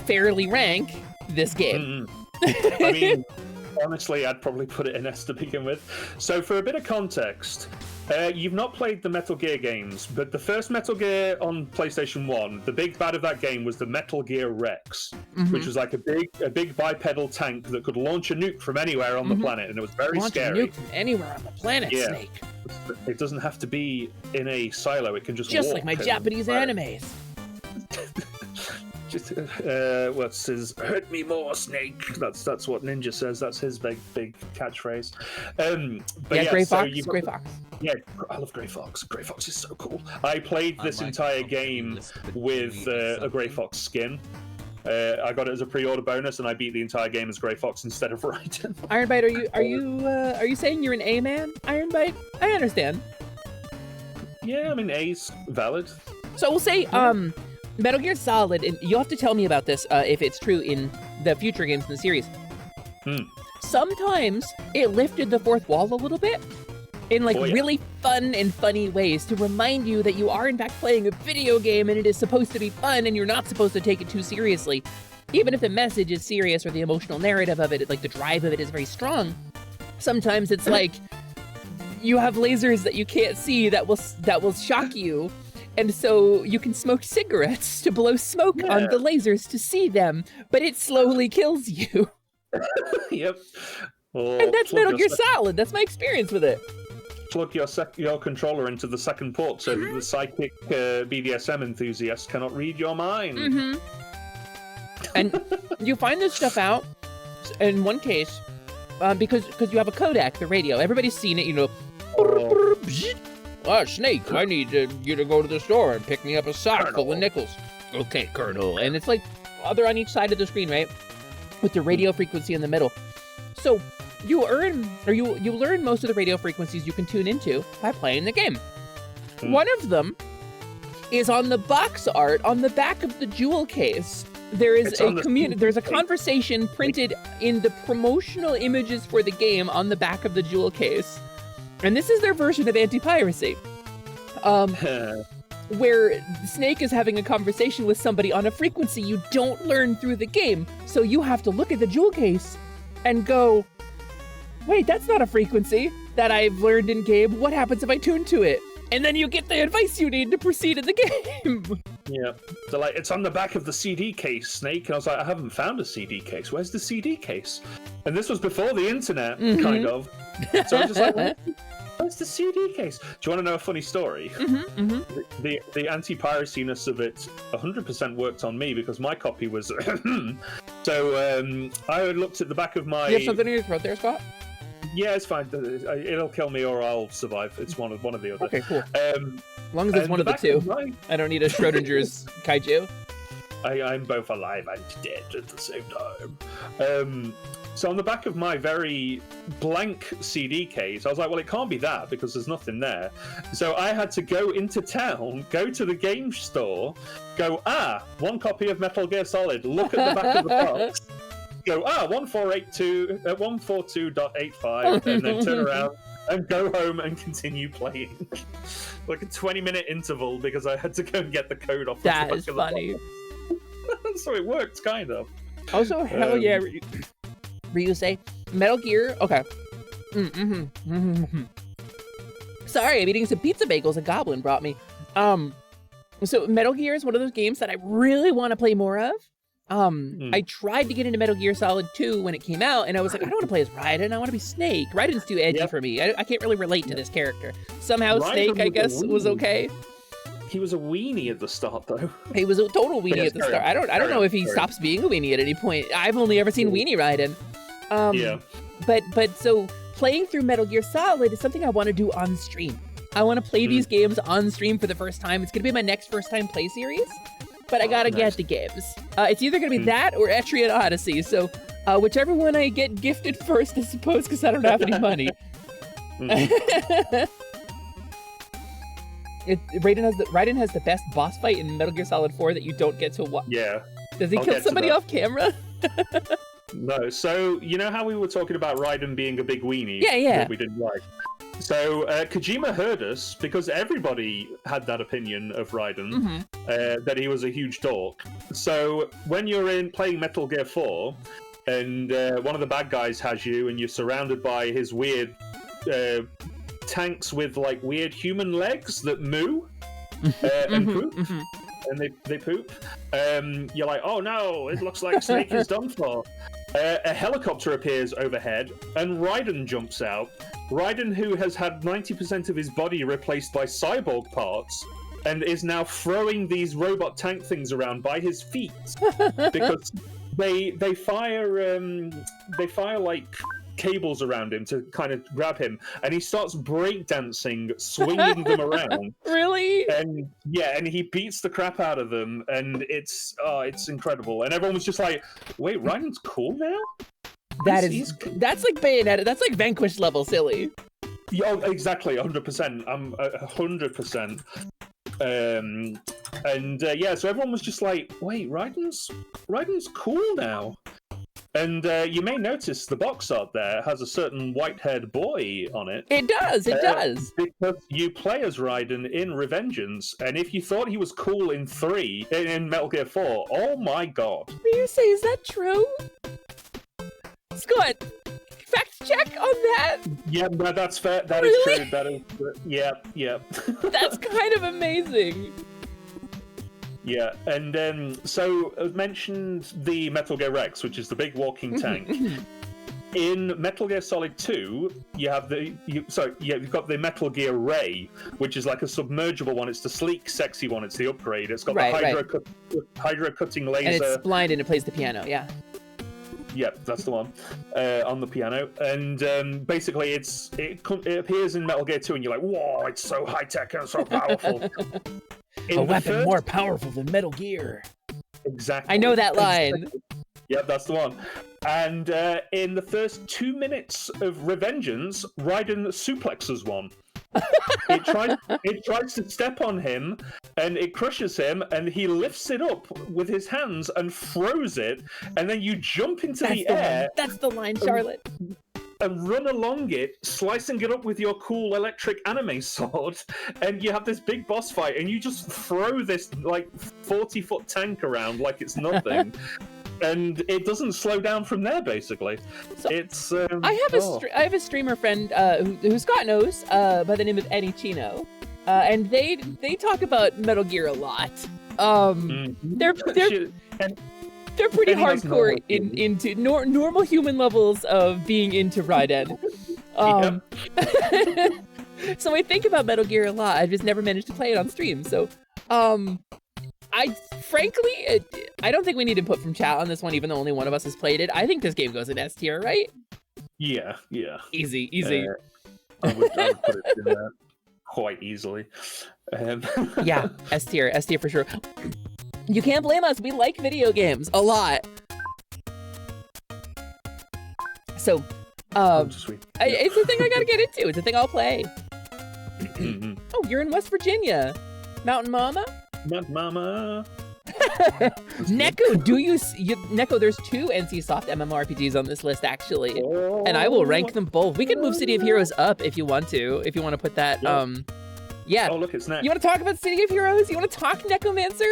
fairly rank this game. I mean, honestly, I'd probably put it in S to begin with. So for a bit of context, you've not played the Metal Gear games, but the first Metal Gear on PlayStation 1, the big bad of that game was the Metal Gear Rex, which was like a big bipedal tank that could launch a nuke from anywhere on the planet, and it was very scary. A nuke from anywhere on the planet, Snake. It doesn't have to be in a silo, it can just walk walk. Like my Japanese animes. Just what's his "Hurt me more, Snake"? That's what Ninja says. That's his big catchphrase. But Gray Fox. Gray Fox. Yeah, I love Gray Fox. Gray Fox is so cool. I played this entire game with a Gray Fox skin. I got it as a pre-order bonus, and I beat the entire game as Gray Fox instead of Raiden. Ironbite, are you saying you're an A man? Ironbite, I understand. Yeah, I mean A's valid. So we'll say Metal Gear Solid, and you'll have to tell me about this if it's true in the future games in the series. Sometimes it lifted the fourth wall a little bit in really fun and funny ways to remind you that you are in fact playing a video game and it is supposed to be fun and you're not supposed to take it too seriously. Even if the message is serious or the emotional narrative of it, like the drive of it is very strong, sometimes it's like you have lasers that you can't see that will shock you. And so you can smoke cigarettes to blow smoke on the lasers to see them, but it slowly kills you. Yep. And that's Metal Gear Solid. That's my experience with it. Plug your controller into the second port so that the psychic BDSM enthusiast cannot read your mind. And you find this stuff out in one case because you have a codec, the radio. Everybody's seen it, you know. Snake, I need you to go to the store and pick me up a sock full of nickels. Okay, Colonel. And it's like, they're on each side of the screen, right? With the radio frequency in the middle. So you learn most of the radio frequencies you can tune into by playing the game. One of them is on the box art on the back of the jewel case. There is there's a conversation printed in the promotional images for the game on the back of the jewel case. And this is their version of anti-piracy. Where Snake is having a conversation with somebody on a frequency you don't learn through the game. So you have to look at the jewel case and go, wait, that's not a frequency that I've learned in game. What happens if I tune to it? And then you get the advice you need to proceed in the game. Yeah. So like, it's on the back of the CD case, Snake. And I was like, I haven't found a CD case. Where's the CD case? And this was before the internet, kind of. So I was just like, where's the CD case? Do you want to know a funny story? The anti-piracy-ness of it 100% worked on me because my copy was... So I looked at the back of my... You have something in your throat there, Scott? Yeah, it's fine. It'll kill me or I'll survive. It's one of the other. Okay, cool. As long as it's one of the two. I don't need a Schrodinger's kaiju. I'm both alive and dead at the same time. So on the back of my very blank CD case, I was like, well, it can't be that because there's nothing there. So I had to go into town, go to the game store, go, one copy of Metal Gear Solid, look at the back of the box, go, 142.85, and then turn around and go home and continue playing. Like a 20-minute interval because I had to go and get the code off the back of the box. That is funny. So it worked, kind of. Also, hell yeah, Ryusei. Metal Gear, okay. Sorry, I'm eating some pizza bagels a goblin brought me. So Metal Gear is one of those games that I really want to play more of. I tried to get into Metal Gear Solid 2 when it came out, and I was like, I don't want to play as Raiden, I want to be Snake. Raiden's too edgy for me. I can't really relate to this character. Somehow Raiden Snake, I guess, was okay. He was a weenie at the start, though. He was a total weenie at the start. I don't know if he stops being a weenie at any point. I've only ever seen Weenie Raiden. But so playing through Metal Gear Solid is something I want to do on stream. I want to play these games on stream for the first time. It's gonna be my next first time play series, but I gotta get the games. It's either gonna be that or Etrian Odyssey. So whichever one I get gifted first, I suppose, because I don't have any money. Raiden has the best boss fight in Metal Gear Solid 4 that you don't get to watch. Yeah. Does he kill somebody off camera? No. So you know how we were talking about Raiden being a big weenie? Yeah. That we didn't like. So Kojima heard us because everybody had that opinion of Raiden, that he was a huge dork. So when you're playing Metal Gear 4, and one of the bad guys has you, and you're surrounded by his weird tanks with like weird human legs that moo and poop, and they poop. You're like, oh no, it looks like Snake is done for. A helicopter appears overhead, and Raiden jumps out. Raiden, who has had 90% of his body replaced by cyborg parts, and is now throwing these robot tank things around by his feet because they fire like cables around him to kind of grab him, and he starts breakdancing, swinging them around. Really? And he beats the crap out of them, and it's incredible. And everyone was just like, "Wait, Ryan's cool now?" That's like Bayonetta. That's like Vanquish level silly. Yeah, exactly, 100%. I'm 100%. So everyone was just like, "Wait, Raiden's cool now." And you may notice the box art there has a certain white-haired boy on it. It does. Because you play as Raiden in Revengeance, and if you thought he was cool in Metal Gear 4, oh my god. Ryusei, is that true? Scott, fact check on that. Yeah, that's fair. That really? Is true. That is, yeah. That's kind of amazing. Yeah, and so I mentioned the Metal Gear Rex, which is the big walking tank. In Metal Gear Solid 2, you have you've got the Metal Gear Ray, which is like a submergible one. It's the sleek, sexy one. It's the upgrade. It's got the Hydra cutting laser. And it's blind and it plays the piano. Yeah. Yep, that's the one on the piano, and basically it appears in Metal Gear 2, and you're like, whoa, it's so high tech and so powerful. A weapon more powerful than Metal Gear. Exactly. I know that line. Yep, that's the one. And in the first 2 minutes of Revengeance, Raiden suplexes one. It tries to step on him, and it crushes him, and he lifts it up with his hands and throws it, and then you jump into the air. That's the line, Charlotte. And run along it, slicing it up with your cool electric anime sword, and you have this big boss fight, and you just throw this like 40-foot tank around like it's nothing. And it doesn't slow down from there, basically. So it's. I have a streamer friend who Scott knows by the name of Eddie Chino, and they talk about Metal Gear a lot. They're pretty hardcore into normal human levels of being into Raiden. So I think about Metal Gear a lot. I've just never managed to play it on stream. So I frankly, I don't think we need to put from chat on this one, even though only one of us has played it. I think this game goes in S tier, right? Yeah. Easy. I would put it in that quite easily. Yeah, S tier for sure. You can't blame us. We like video games a lot. So, it's the thing I gotta get into. It's the thing I'll play. Oh, you're in West Virginia, Mountain Mama. Mountain Mama. Neko, Neko, there's 2 NCSoft MMORPGs on this list, actually. And I will rank them both. We can move City of Heroes up if you want to. If you want to put that, yeah. Oh, look, it's next. You want to talk about City of Heroes? You want to talk Necromancer?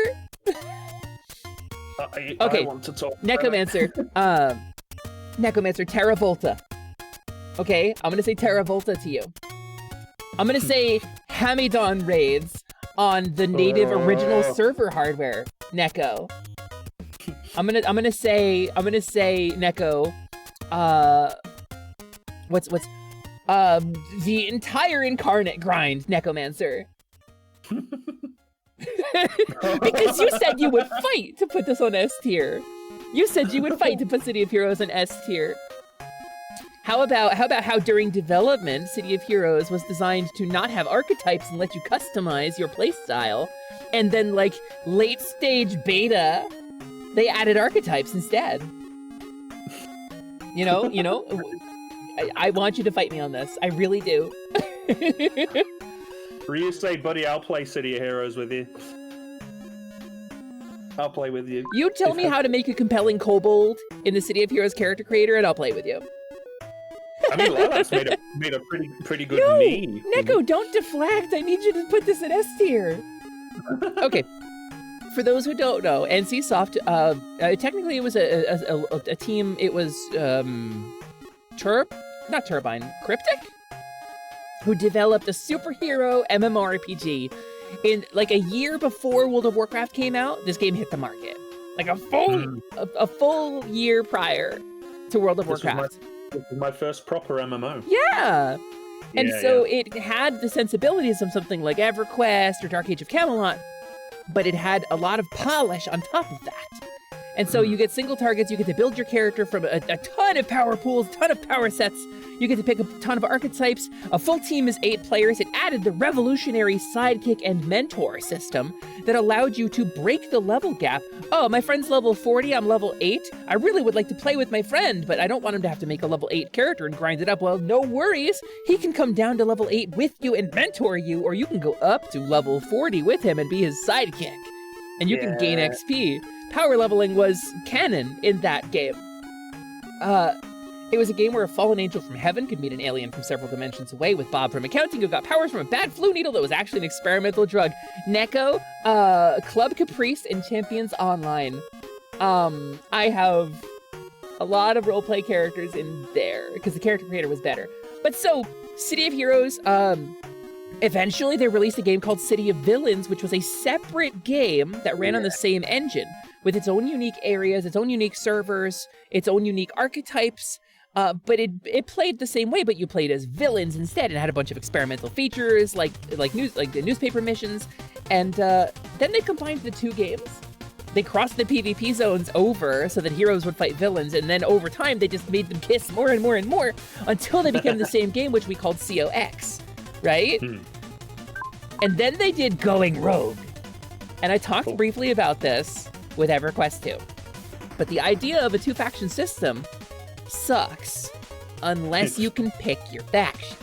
Okay. I want to talk Necromancer. Necromancer, Terra Volta. Okay, I'm going to say Terra Volta to you. I'm going to say Hamidon raids on the native original server hardware, Neko. I'm gonna say Neko. What's the entire incarnate grind, Necromancer. Because you said you would fight to put this on S tier. You said you would fight to put City of Heroes on S tier. How about how during development, City of Heroes was designed to not have archetypes and let you customize your playstyle, and then like late stage beta, they added archetypes instead. You know, I want you to fight me on this. I really do. Ryu say, buddy, I'll play City of Heroes with you. I'll play with you. You tell me how to make a compelling kobold in the City of Heroes character creator, and I'll play with you. I mean, Lila's made a pretty good meme. Neko, don't deflect. I need you to put this in S tier. Okay. For those who don't know, NCSoft, technically it was a team. It was Cryptic, who developed a superhero MMORPG. In like a year before World of Warcraft came out, this game hit the market. Like a full year prior to World of Warcraft. This was my first proper MMO. Yeah. And so it had the sensibilities of something like EverQuest or Dark Age of Camelot, but it had a lot of polish on top of that. And so you get single targets, you get to build your character from a ton of power pools, ton of power sets, you get to pick a ton of archetypes, a full team is 8 players, it added the revolutionary sidekick and mentor system that allowed you to break the level gap. Oh, my friend's level 40, I'm level 8, I really would like to play with my friend, but I don't want him to have to make a level 8 character and grind it up. Well, no worries, he can come down to level 8 with you and mentor you, or you can go up to level 40 with him and be his sidekick. And you can gain XP. Power leveling was canon in that game. It was a game where a fallen angel from heaven could meet an alien from several dimensions away with Bob from accounting who got powers from a bad flu needle that was actually an experimental drug. Neko, Club Caprice, and Champions Online. I have a lot of roleplay characters in there because the character creator was better. But so, City of Heroes, eventually they released a game called City of Villains, which was a separate game that ran on the same engine with its own unique areas, its own unique servers, its own unique archetypes. But it played the same way, but you played as villains instead, and had a bunch of experimental features like the newspaper missions. And then they combined the two games They crossed the PvP zones over so that heroes would fight villains, and then over time they just made them kiss more and more and more until they became the same game, which we called COX, right? And then they did Going Rogue. And I talked briefly about this with EverQuest 2. But the idea of a two-faction system sucks unless you can pick your faction.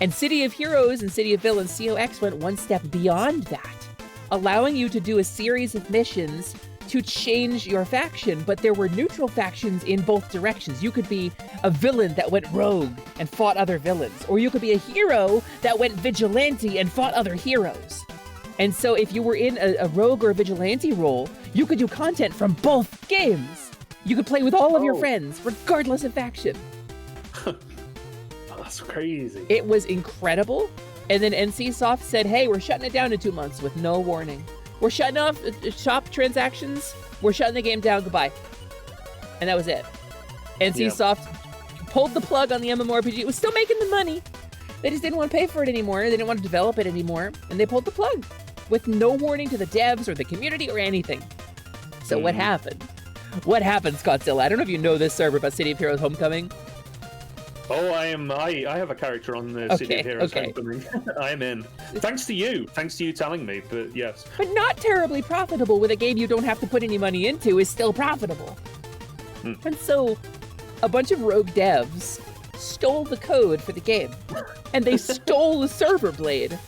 And City of Heroes and City of Villains COX went one step beyond that, allowing you to do a series of missions to change your faction, but there were neutral factions in both directions. You could be a villain that went rogue and fought other villains, or you could be a hero that went vigilante and fought other heroes. And so if you were in a rogue or a vigilante role, you could do content from both games. You could play with all of your friends, regardless of faction. That's crazy. It was incredible. And then NCSoft said, hey, we're shutting it down in 2 months with no warning. We're shutting off shop transactions. We're shutting the game down. Goodbye. And that was it. NCSoft pulled the plug on the MMORPG. It was still making the money. They just didn't want to pay for it anymore. They didn't want to develop it anymore. And they pulled the plug with no warning to the devs or the community or anything. So what happened? What happened, Skawtzilla? I don't know if you know this server about City of Heroes Homecoming. Oh, I have a character on the City of Heroes Homecoming. I am in. Thanks to you telling me, but yes. But not terribly profitable with a game you don't have to put any money into is still profitable. And so a bunch of rogue devs stole the code for the game. And they stole the server blade.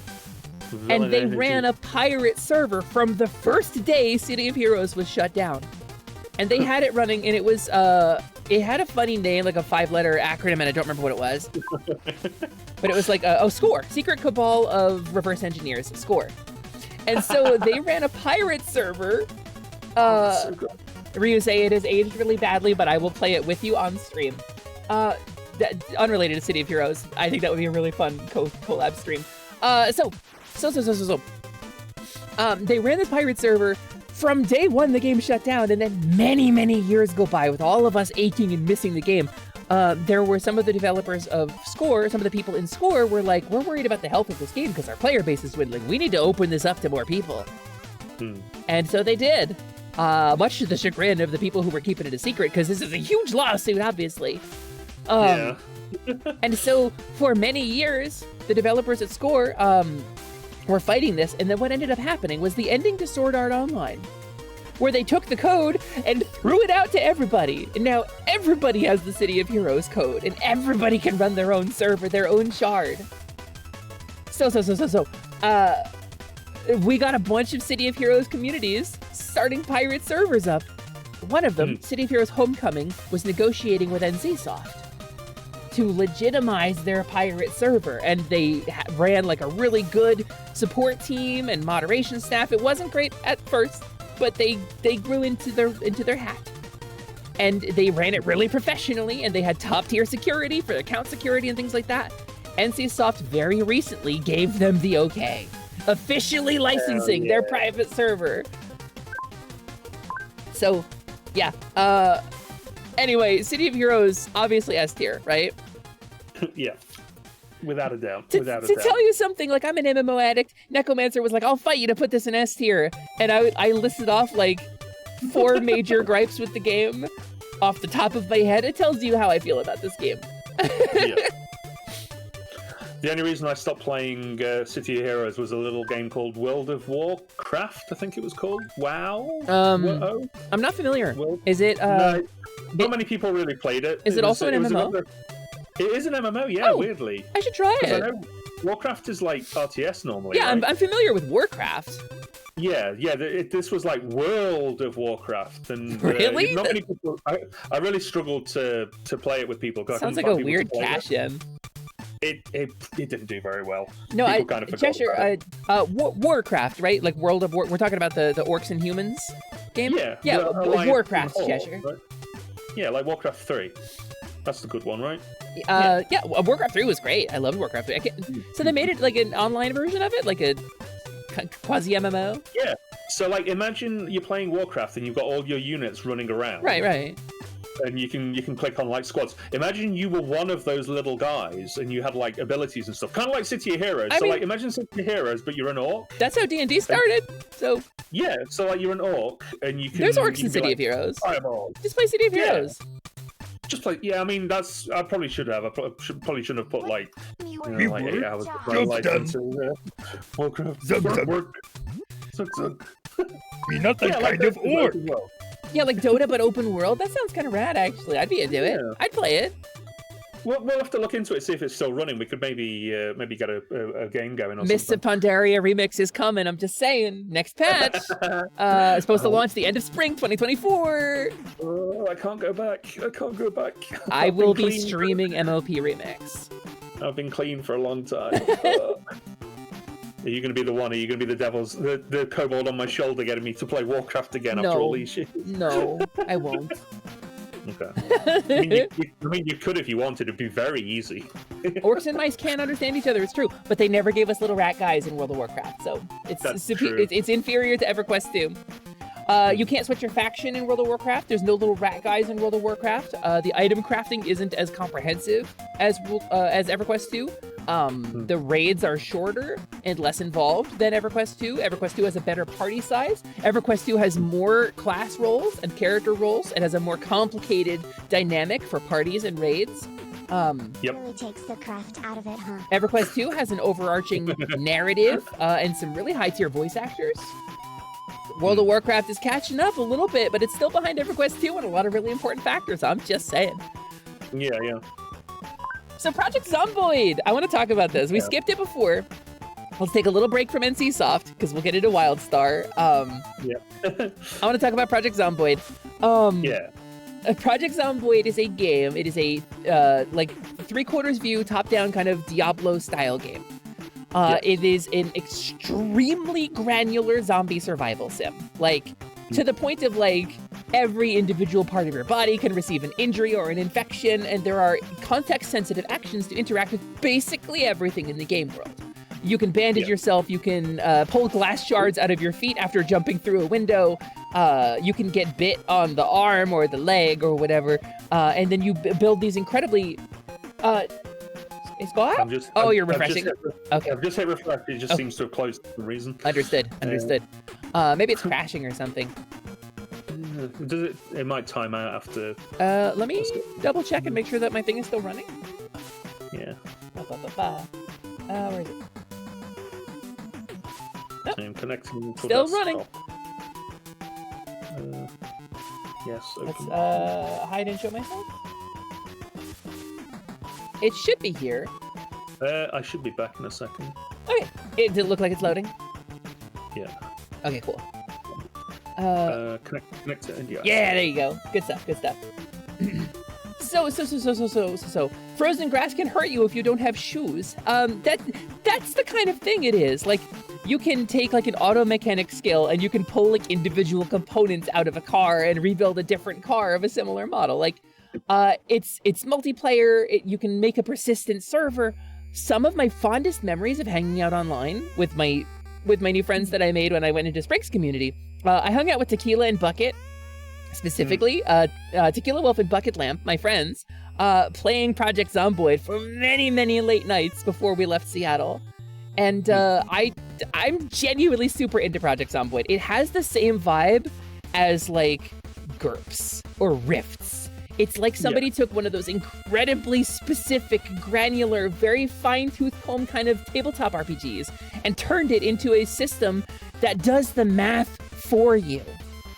And they ran a pirate server from the first day City of Heroes was shut down. And they had it running, and it was, it had a funny name, like a 5-letter acronym, and I don't remember what it was. But it was like, SCORE, Secret Cabal of Reverse Engineers, SCORE. And so they ran a pirate server. Ryu say it has aged really badly, but I will play it with you on stream. Unrelated to City of Heroes, I think that would be a really fun collab stream. They ran this pirate server. From day one, the game shut down, and then many, many years go by with all of us aching and missing the game. There were some of the developers of SCORE, some of the people in SCORE were like, we're worried about the health of this game because our player base is dwindling. We need to open this up to more people. And so they did, much to the chagrin of the people who were keeping it a secret, because this is a huge lawsuit, obviously. And so for many years, the developers at SCORE were fighting this, and then what ended up happening was the ending to Sword Art Online, where they took the code and threw it out to everybody, and now everybody has the City of Heroes code, and everybody can run their own server, their own shard. We got a bunch of City of Heroes communities starting pirate servers up. One of them, City of Heroes Homecoming, was negotiating with NCSoft to legitimize their pirate server, and they ran like a really good support team and moderation staff. It wasn't great at first, but they grew into their hat, and they ran it really professionally, and they had top tier security for account security and things like that. NCSoft very recently gave them the okay, officially licensing their private server. So yeah, anyway, City of Heroes, obviously S tier, right? Yeah, without a doubt. To tell you something, like, I'm an MMO addict. Necromancer was like, I'll fight you to put this in S tier. And I listed off like 4 major gripes with the game off the top of my head. It tells you how I feel about this game. The only reason I stopped playing City of Heroes was a little game called World of Warcraft, I think it was called. WoW? I'm not familiar. Is it... No, not many people really played it. Is it also an MMO? It is an MMO, yeah, weirdly. I should try it. I know Warcraft is like RTS normally. Yeah, right? I'm familiar with Warcraft. Yeah. This was like World of Warcraft, and really, not many people. I really struggled to play it with people. Sounds like a weird cash in. It didn't do very well. No, people kind of Cheshire, Warcraft, right? Like World of War. We're talking about the orcs and humans game. Yeah. Warcraft, Cheshire. Right? Yeah, like Warcraft 3. That's the good one, right? Warcraft 3 was great. I loved Warcraft 3. So they made it like an online version of it, like a quasi MMO. Yeah. So like, imagine you're playing Warcraft and you've got all your units running around. Right. And you can click on like squads. Imagine you were one of those little guys and you had like abilities and stuff, kind of like City of Heroes. Like imagine City of Heroes, but you're an orc. That's how D&D started. So Yeah, so like you're an orc, and you can. There's orcs you in can be City like, of Heroes. Fireball. Just play City of Yeah. Heroes. Just play. Yeah, I mean that's. I probably should have. Probably shouldn't have put like. You You were know, like 8 hours of my Zug life done. into Warcraft. Zug zug. Zug zug. You're not that Yeah, like kind of Dota as orc. well. Yeah, like Dota but open world. That sounds kind of rad, actually. I'd be into it. Yeah. I'd play it. We'll have to look into it, see if it's still running. We could maybe get a game going or Mists of something. Pandaria remix is coming. I'm just saying. Next patch. It's supposed to launch the end of spring 2024. Oh, I can't go back. I can't go back. I I've will been be clean streaming MOP remix. I've been clean for a long time. Are you going to be the one? Are you going to be the kobold on my shoulder getting me to play Warcraft again after all these years? No, I won't. Okay. I mean, you could if you wanted. It'd be very easy. Orcs and mice can't understand each other. It's true, but they never gave us little rat guys in World of Warcraft, so That's true. it's inferior to EverQuest 2. You can't switch your faction in World of Warcraft. There's no little rat guys in World of Warcraft. The item crafting isn't as comprehensive as EverQuest 2. The raids are shorter and less involved than EverQuest 2. EverQuest 2 has a better party size. EverQuest 2 has more class roles and character roles and has a more complicated dynamic for parties and raids. Yep. Really takes the craft out of it, huh? EverQuest 2 has an overarching narrative and some really high-tier voice actors. World of Warcraft is catching up a little bit, but it's still behind EverQuest 2 on a lot of really important factors. I'm just saying. Yeah. So Project Zomboid, I want to talk about this. We skipped it before. Let's take a little break from NC Soft because we'll get into WildStar. Yeah. I want to talk about Project Zomboid. Project Zomboid is a game. It is a like 3/4 view, top-down kind of Diablo-style game. It is an extremely granular zombie survival sim. Like, to the point of, like, every individual part of your body can receive an injury or an infection, and there are context-sensitive actions to interact with basically everything in the game world. You can bandage yourself, you can pull glass shards out of your feet after jumping through a window, you can get bit on the arm or the leg or whatever, and then you build these incredibly... Is go out? You're refreshing. Okay. I've just hit refresh. It just seems to have closed for some reason. Understood. Maybe it's crashing or something. Does it? It might time out after. Let me double check and make sure that my thing is still running. Yeah. Where is it? So I'm connecting. To Still desktop. running. Yes. Let's hide and show myself. It should be here. I should be back in a second. Okay. Does it look like it's loading? Yeah. Okay, cool. Connect to India. Yeah, there you go. Good stuff. So, frozen grass can hurt you if you don't have shoes. That's the kind of thing it is. Like, you can take like an auto mechanic skill and you can pull like individual components out of a car and rebuild a different car of a similar model. Like, it's multiplayer. You can make a persistent server. Some of my fondest memories of hanging out online with my new friends that I made when I went into Sprig's community. I hung out with Tequila and Bucket, specifically Tequila Wolf and Bucket Lamp, my friends, playing Project Zomboid for many, many late nights before we left Seattle. And I'm genuinely super into Project Zomboid. It has the same vibe as like GURPS or Rifts. It's like somebody took one of those incredibly specific, granular, very fine-tooth comb kind of tabletop RPGs and turned it into a system that does the math for you.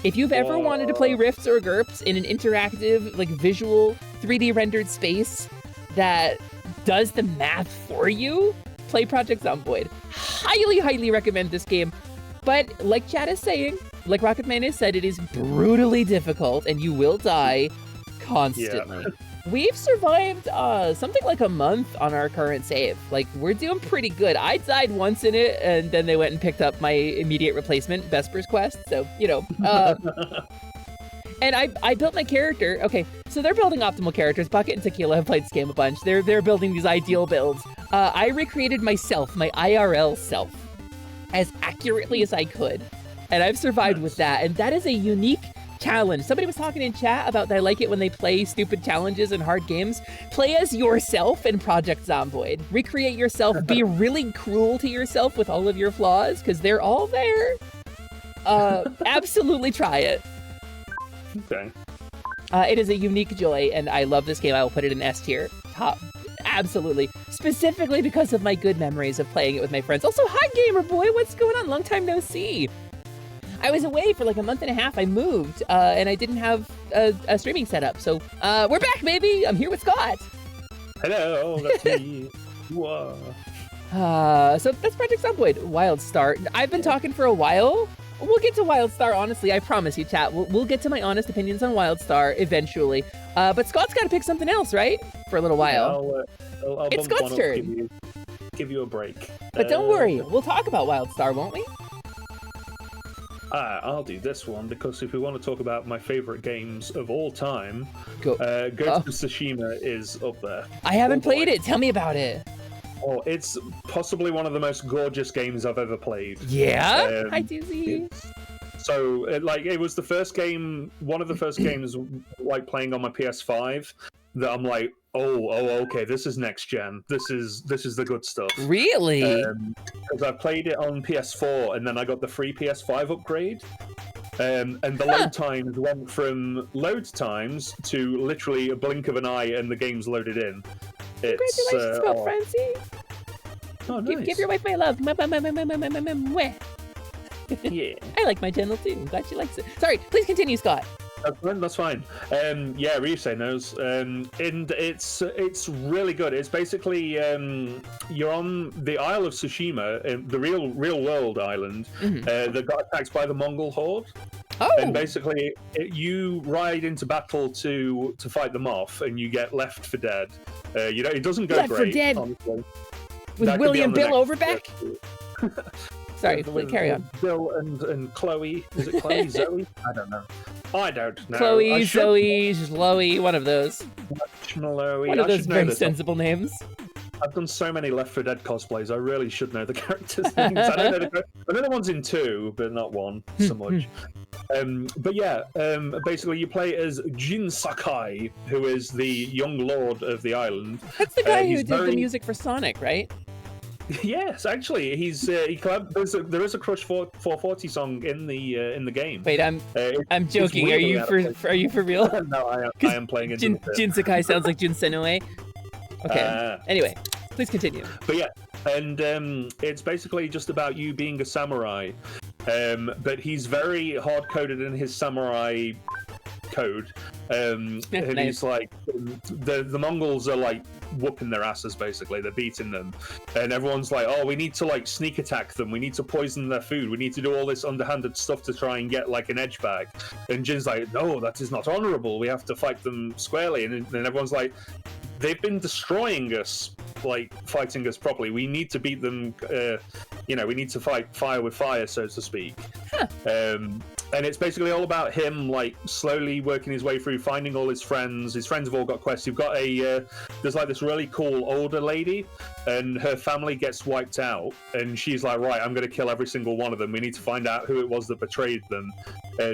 If you've ever wanted to play Rifts or GURPS in an interactive, like visual, 3D rendered space that does the math for you, play Project Zomboid. Highly, highly recommend this game. But like Chad is saying, like Rocketman has said, it is brutally difficult and you will die constantly. We've survived something like a month on our current save. Like, we're doing pretty good. I died once in it, and then they went and picked up my immediate replacement, Vesper's Quest. So, you know. And I built my character. Okay, so they're building optimal characters. Bucket and Tequila have played this game a bunch. They're building these ideal builds. I recreated myself, my IRL self, as accurately as I could. And I've survived with that. And that is a unique challenge. Somebody was talking in chat about they like it when they play stupid challenges and hard games. Play as yourself in Project Zomboid. Recreate yourself. Be really cruel to yourself with all of your flaws, because they're all there. Absolutely try it. Okay. It is a unique joy, and I love this game. I will put it in S tier. Top. Absolutely. Specifically because of my good memories of playing it with my friends. Also, hi, Gamer Boy. What's going on? Long time no see. I was away for like a month and a half. I moved, and I didn't have a streaming setup. So we're back, baby. I'm here with Scott. Hello, that's me. Whoa. So that's Project Zomboid. Wildstar. I've been talking for a while. We'll get to Wildstar, honestly. I promise you, chat. We'll get to my honest opinions on Wildstar eventually. But Scott's got to pick something else, right? For a little while. I'll It's bump Scott's one up, turn. give you a break. But don't worry. We'll talk about Wildstar, won't we? I'll do this one because if we want to talk about my favorite games of all time, Go. Ghost of Tsushima is up there. I haven't played it. Tell me about it. Oh, it's possibly one of the most gorgeous games I've ever played. Yeah? Hi, Doozy. So, it was the first game, one of the first games, like, playing on my PS5, that I'm like, oh, okay, this is next gen. This is the good stuff. Really? Because I played it on PS4, and then I got the free PS5 upgrade. And the load times went from load times to literally a blink of an eye, and the game's loaded in. Congratulations, Spell Frenzy. Oh, nice. Give your wife my love. Mwah. Yeah. I like my channel too. I'm glad she likes it. Sorry, please continue, Scott. That's fine. Yeah, Ryusei knows. And it's really good. It's basically you're on the Isle of Tsushima, the real world island that got attacked by the Mongol horde. Oh. And basically, you ride into battle to fight them off, and you get left for dead. It doesn't go Left great. for Dead. Honestly. With That could be William on the Bill next Overbeck? Sorry, with carry on. Bill and Chloe. Is it Chloe? Zoe? I don't know. Chloe, Zoe, Chloe, one of those. Chloe. One of I those should know very this. sensible names. I've done so many Left 4 Dead cosplays. I really should know the characters' names. I know the ones in 2, but not 1 so much. But yeah, basically you play as Jin Sakai, who is the young lord of the island. That's the guy who did the music for Sonic, right? Yes, actually, there is a Crush 440 song in the game. Wait, I'm joking. Are you for real? No, I am playing into Jin Sakai sounds like Jin Senue. Okay. Anyway, please continue. But yeah, and it's basically just about you being a samurai, but he's very hard-coded in his samurai code, and he's like, the Mongols are like whooping their asses, basically. They're beating them, and everyone's like, oh, we need to like sneak attack them, we need to poison their food, we need to do all this underhanded stuff to try and get like an edge bag. And Jin's like, no, that is not honorable, we have to fight them squarely. And then everyone's like, they've been destroying us, like fighting us properly, we need to beat them, we need to fight fire with fire, so to speak. And it's basically all about him like slowly working his way through, finding all his friends. His friends have all got quests. You've got there's like this really cool older lady, and her family gets wiped out, and she's like, right, I'm going to kill every single one of them. We need to find out who it was that betrayed them.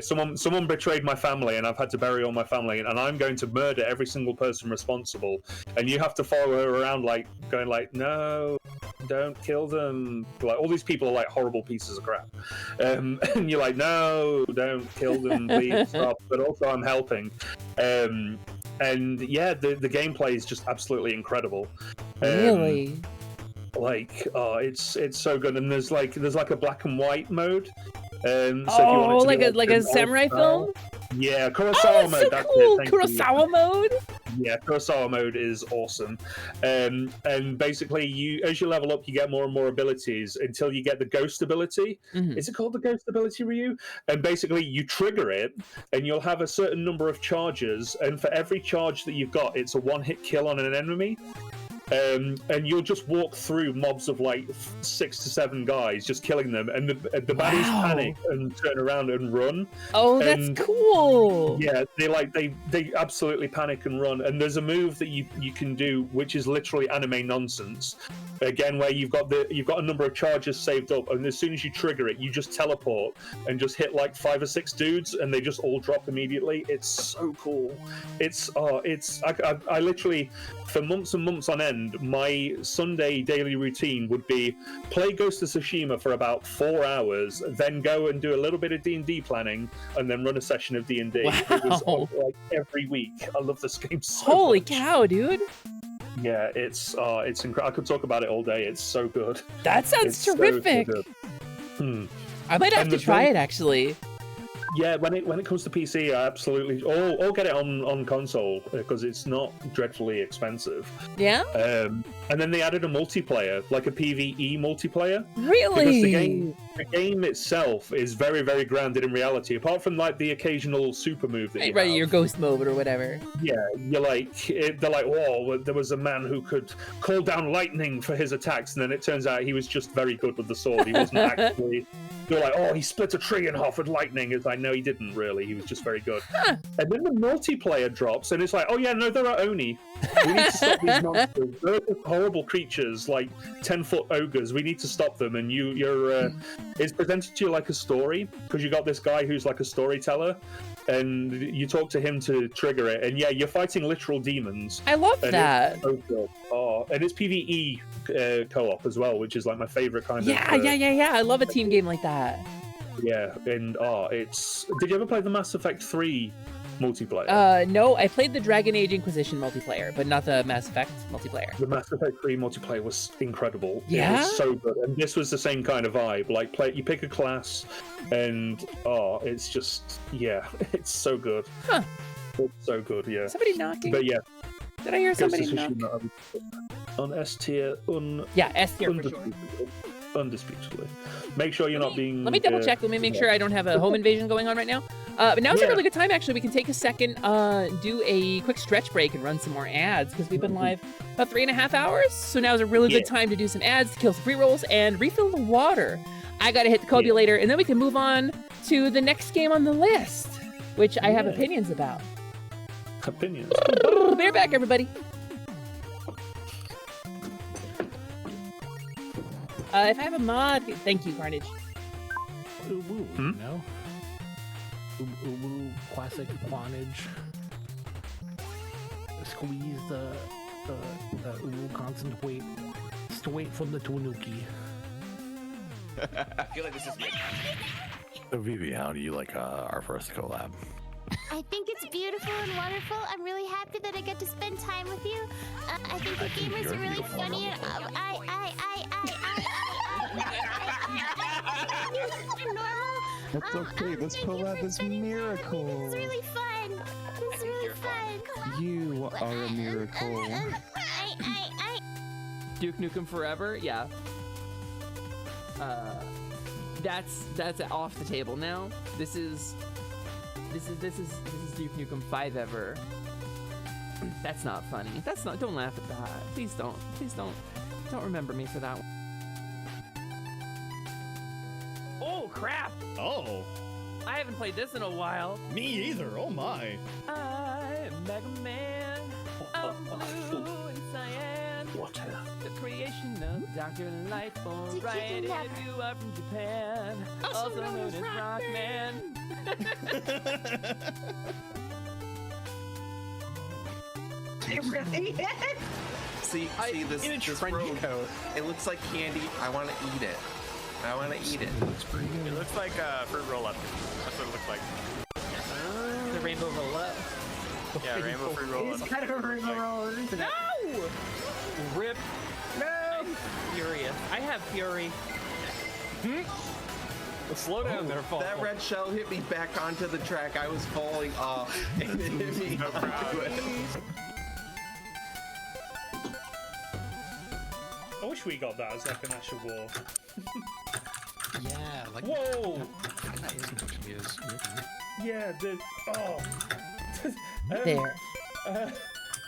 Someone betrayed my family, and I've had to bury all my family, and I'm going to murder every single person responsible. And you have to follow her around, like going like, no, don't kill them. Like all these people are like horrible pieces of crap, and you're like, no, don't kill them, please stop. But also I'm helping. And yeah, the gameplay is just absolutely incredible. Really? It's so good. And there's like a black and white mode. So if you like wanted to a samurai film? Yeah, Kurosawa mode. That's so cool. Kurosawa mode? Yeah, Kurosawa mode is awesome. And basically, as you level up, you get more and more abilities until you get the ghost ability. Is it called the ghost ability, Ryu? And basically, you trigger it, and you'll have a certain number of charges. And for every charge that you've got, it's a one-hit kill on an enemy. And you'll just walk through mobs of like 6 to 7 guys, just killing them, and the baddies panic and turn around and run. Oh, that's cool. Yeah, they absolutely panic and run. And there's a move that you can do, which is literally anime nonsense. Again, where you've got a number of charges saved up, and as soon as you trigger it, you just teleport and just hit like 5 or 6 dudes, and they just all drop immediately. It's so cool. I literally, for months and months on end, and my Sunday daily routine would be play Ghost of Tsushima for about 4 hours, then go and do a little bit of D&D planning, and then run a session of D&D. Wow. It was like every week. I love this game so Holy much. cow, dude! Yeah, it's incredible. I could talk about it all day. It's so good. That sounds It's so terrific. good. I might have And to the try thing- it actually. Yeah, when it comes to PC, I absolutely or get it on console because it's not dreadfully expensive. Yeah. And then they added a multiplayer, like a PvE multiplayer. Really? Because the game itself is very, very grounded in reality. Apart from like the occasional super move that you Right, have. your ghost mode or whatever. Yeah, you're like they're like, whoa, there was a man who could call down lightning for his attacks, and then it turns out he was just very good with the sword. He wasn't actually. You're like, oh, he split a tree in half with lightning. It's like, no, he didn't really. He was just very good. And then the multiplayer drops, and it's like, oh yeah, no, there are Oni. We need to stop these monsters. They're horrible creatures, like 10-foot ogres. We need to stop them. And it's presented to you like a story because you got this guy who's like a storyteller, and you talk to him to trigger it. And yeah, you're fighting literal demons. I love And that. it's so good. Oh, and it's PvE co-op as well, which is like my favorite kind of. Yeah. I love a team game like that. Yeah, and it's. Did you ever play the Mass Effect 3 multiplayer? No, I played the Dragon Age Inquisition multiplayer, but not the Mass Effect multiplayer. The Mass Effect 3 multiplayer was incredible. Yeah? It was so good. And this was the same kind of vibe. Like, you pick a class, and it's just, yeah, it's so good. Huh. It's so good, yeah. Somebody knocking? But yeah. Did I hear somebody knock? On S tier, Yeah, S tier for sure. Undisputably. Make sure you're not being. Let me double check. Let me make sure I don't have a home invasion going on right now. But now's a really good time, actually. We can take a second, do a quick stretch break and run some more ads because we've been live about 3.5 hours. So now's a really good time to do some ads, to kill some pre-rolls, and refill the water. I gotta hit the Kobe later, and then we can move on to the next game on the list, which I have opinions about. Opinions. Bear back, everybody. If I have a mod, thank you, Carnage. No? Ubu, classic Quanage. Squeeze the Ubu concentrate straight from the Tanuki. I feel like this is good. So Vivi, how do you like our first collab? I think it's beautiful and wonderful. I'm really happy that I get to spend time with you. I think the gamers are really funny and normal. That's okay. This collab is miracle. It's really fun. It's really fun. You are a miracle. Duke Nukem Forever? Yeah. That's off the table now. This is Duke Nukem 5 Ever. That's not funny. That's not. Don't laugh at that. Please don't. Please don't. Don't remember me for that one. Oh crap! Oh. I haven't played this in a while. Me either. Oh my. I'm Mega Man. I'm blue and cyan. Water. The creation of Dr. Lightful. Right if you are from Japan. Also known as Rockman. It really is. See this road. It looks like candy. I want to eat it. I want to eat it. It looks like a fruit roll-up. That's what it looks like. The rainbow roll-up. Yeah, rainbow fruit roll-up. It's kind of a rainbow roll, isn't it? No! Rip. No! I'm furious. I have fury. Slow down there, Fall. That red shell hit me back onto the track. I was falling off, and it hit me onto it. I wish we got that as like an Ash of War. Yeah, like. Whoa! That is confused. Yeah, There.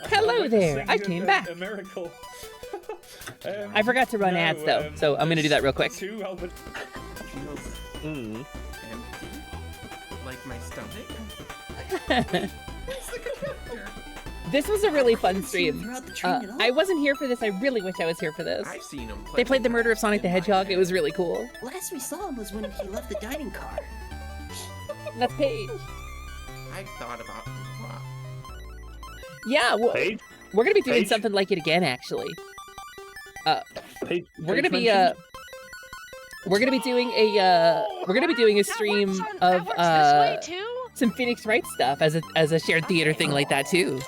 Hello there. I came back. A miracle. I forgot to run ads though, so I'm gonna do that real quick. Feels empty, like my stomach. This was a really fun stream. I wasn't here for this. I really wish I was here for this. I've seen him. They played the murder of Sonic the Hedgehog. It was really cool. Last we saw him was when he left the dining car. That's Paige. I thought about it a lot. Yeah. Well, Paige? We're gonna be doing Paige? something like it again, actually. Paige We're gonna be mentioned? we're gonna be doing a stream of some Phoenix Wright stuff as a shared theater thing like that too.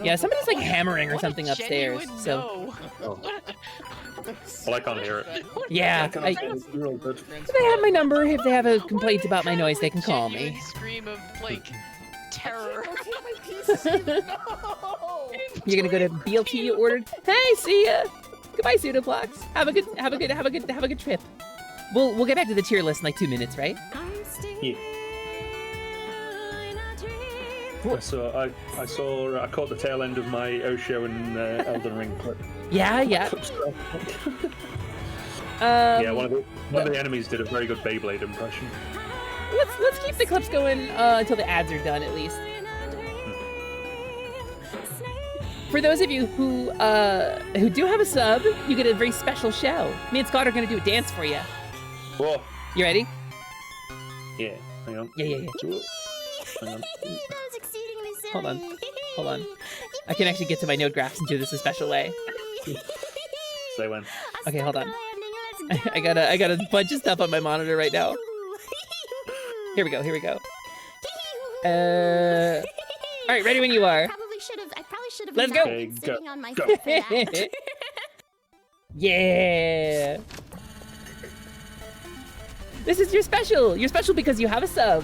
Yeah, somebody's like hammering or something upstairs. So Well, I can't hear it. yeah, I can't hear it. You're all good. they have my number. If they have a complaint about my noise, they can call me. Scream of like terror. You're gonna go to BLT you ordered. Hey, see ya. Goodbye, Pseudoplox. Have a good trip. We'll get back to the tier list in like 2 minutes, right? Yeah. I caught the tail end of my Osho and Elden Ring clip. Yeah. Yeah, one of the enemies did a very good Beyblade impression. Let's keep the clips going until the ads are done, at least. For those of you who do have a sub, you get a very special show. Me and Scott are gonna do a dance for you. Whoa. You ready? Yeah. Hang on. Yeah. Hang on. Hold on. I can actually get to my node graphs and do this a special way. Say when. Okay, hold on. I got a bunch of stuff on my monitor right now. Here we go. All right, ready when you are. I probably should have Let's go. not been sitting on my feet for that. Yeah. This is your special. You're special because you have a sub.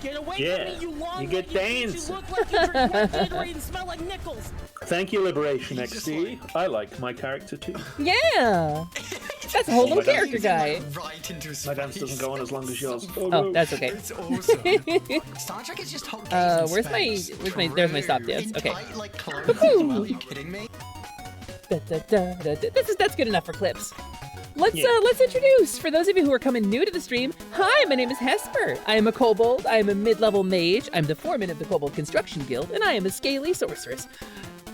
Get away Yeah. from me, you long You get dance. You look like you drink red Gatorade and smell like nickels. Thank you, Liberation XD. I like my character too. Yeah. That's a whole little my dance- character guy. Right into My dance doesn't go on as long as yours. Oh, that's okay. It's awesome. Star Trek is just hot days in where's space. there's my stop dance. In Okay. tight, like, clothes as well. Are you kidding me? That's good enough for clips. Let's introduce, for those of you who are coming new to the stream, hi, my name is Hesper. I am a kobold, I am a mid-level mage, I'm the foreman of the Kobold Construction Guild, and I am a scaly sorceress.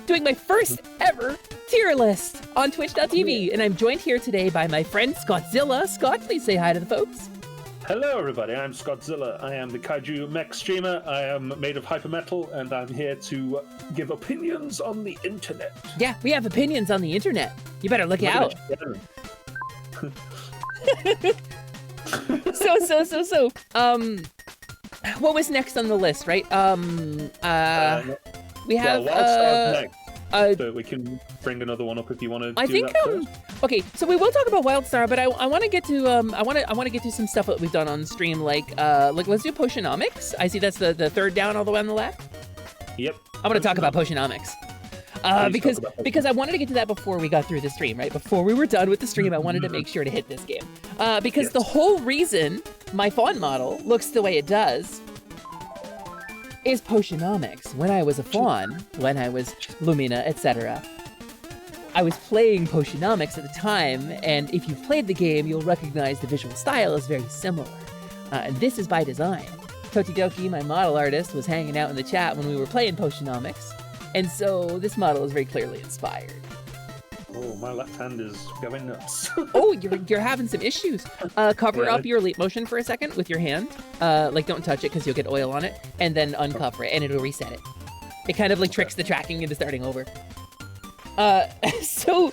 Doing my first ever tier list on twitch.tv, and I'm joined here today by my friend Skawtzilla. Scott, please say hi to the folks. Hello, everybody. I'm Skawtzilla. I am the Kaiju mech streamer. I am made of hypermetal, and I'm here to give opinions on the internet. Yeah, we have opinions on the internet. You better look out. So, what was next on the list, right? We have, Wildstar's next, but we can bring another one up if you want to I do think, that first. okay, so we will talk about Wildstar, but I want to get to, I want to get to some stuff that we've done on stream, like let's do Potionomics. I see that's the third down all the way on the left. Yep. I want to talk about Potionomics. Because I wanted to get to that before we got through the stream, right? Before we were done with the stream, I wanted to make sure to hit this game. Because the whole reason my fawn model looks the way it does is Potionomics. When I was a fawn, when I was Lumina, etc., I was playing Potionomics at the time, and if you've played the game, you'll recognize the visual style is very similar. And this is by design. Totidoki, my model artist, was hanging out in the chat when we were playing Potionomics. And so this model is very clearly inspired. Oh, my left hand is going nuts. Oh, you're having some issues. Cover up your leap motion for a second with your hand. Like don't touch it because you'll get oil on it, and then uncover it, and it'll reset it. It kind of like tricks the tracking into starting over. So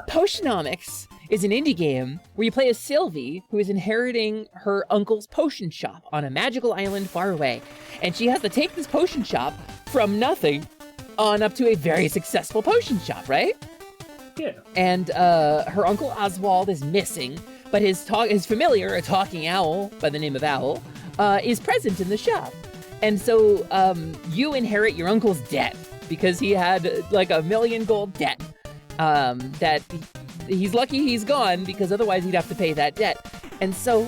Potionomics is an indie game where you play as Sylvie, who is inheriting her uncle's potion shop on a magical island far away, and she has to take this potion shop from nothing on up to a very successful potion shop, right? Yeah. And her uncle Oswald is missing, but his familiar, a talking owl by the name of Owl, is present in the shop. And so you inherit your uncle's debt because he had like $1 million gold debt that he's lucky he's gone because otherwise he'd have to pay that debt. And so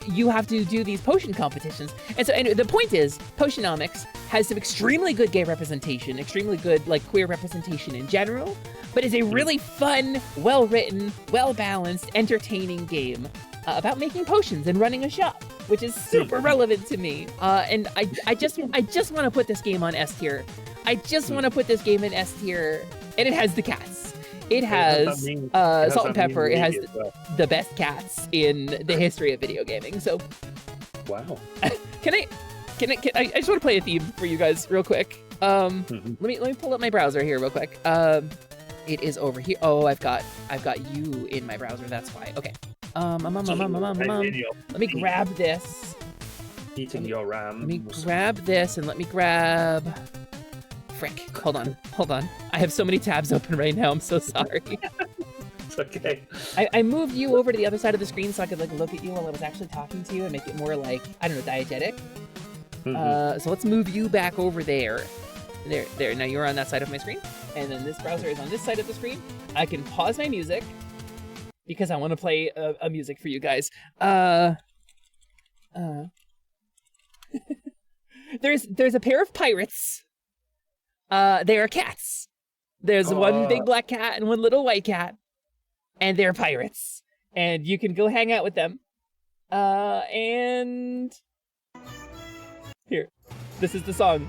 you have to do these potion competitions. And so anyway, the point is, Potionomics has some extremely good gay representation, extremely good like queer representation in general, but is a really fun, well-written, well-balanced, entertaining game about making potions and running a shop, which is super relevant to me. And I just want to put this game on S tier. I just want to put this game in S tier, and it has the cats. It has Salt and Pepper. It has the best cats in the history of video gaming. So, wow. Can I just want to play a theme for you guys real quick. Let me pull up my browser here real quick. It is over here. Oh, I've got you in my browser. That's why. Okay. Let me grab this. Eating your RAM. Let me grab this and let me grab. Frick. Hold on. I have so many tabs open right now. I'm so sorry. It's okay. I moved you over to the other side of the screen so I could like look at you while I was actually talking to you and make it more like, I don't know, diegetic. So let's move you back over there. There. Now you're on that side of my screen, and then this browser is on this side of the screen. I can pause my music because I want to play a music for you guys. There's a pair of pirates. They are cats. There's one big black cat and one little white cat, and they're pirates. And you can go hang out with them. And here, this is the song.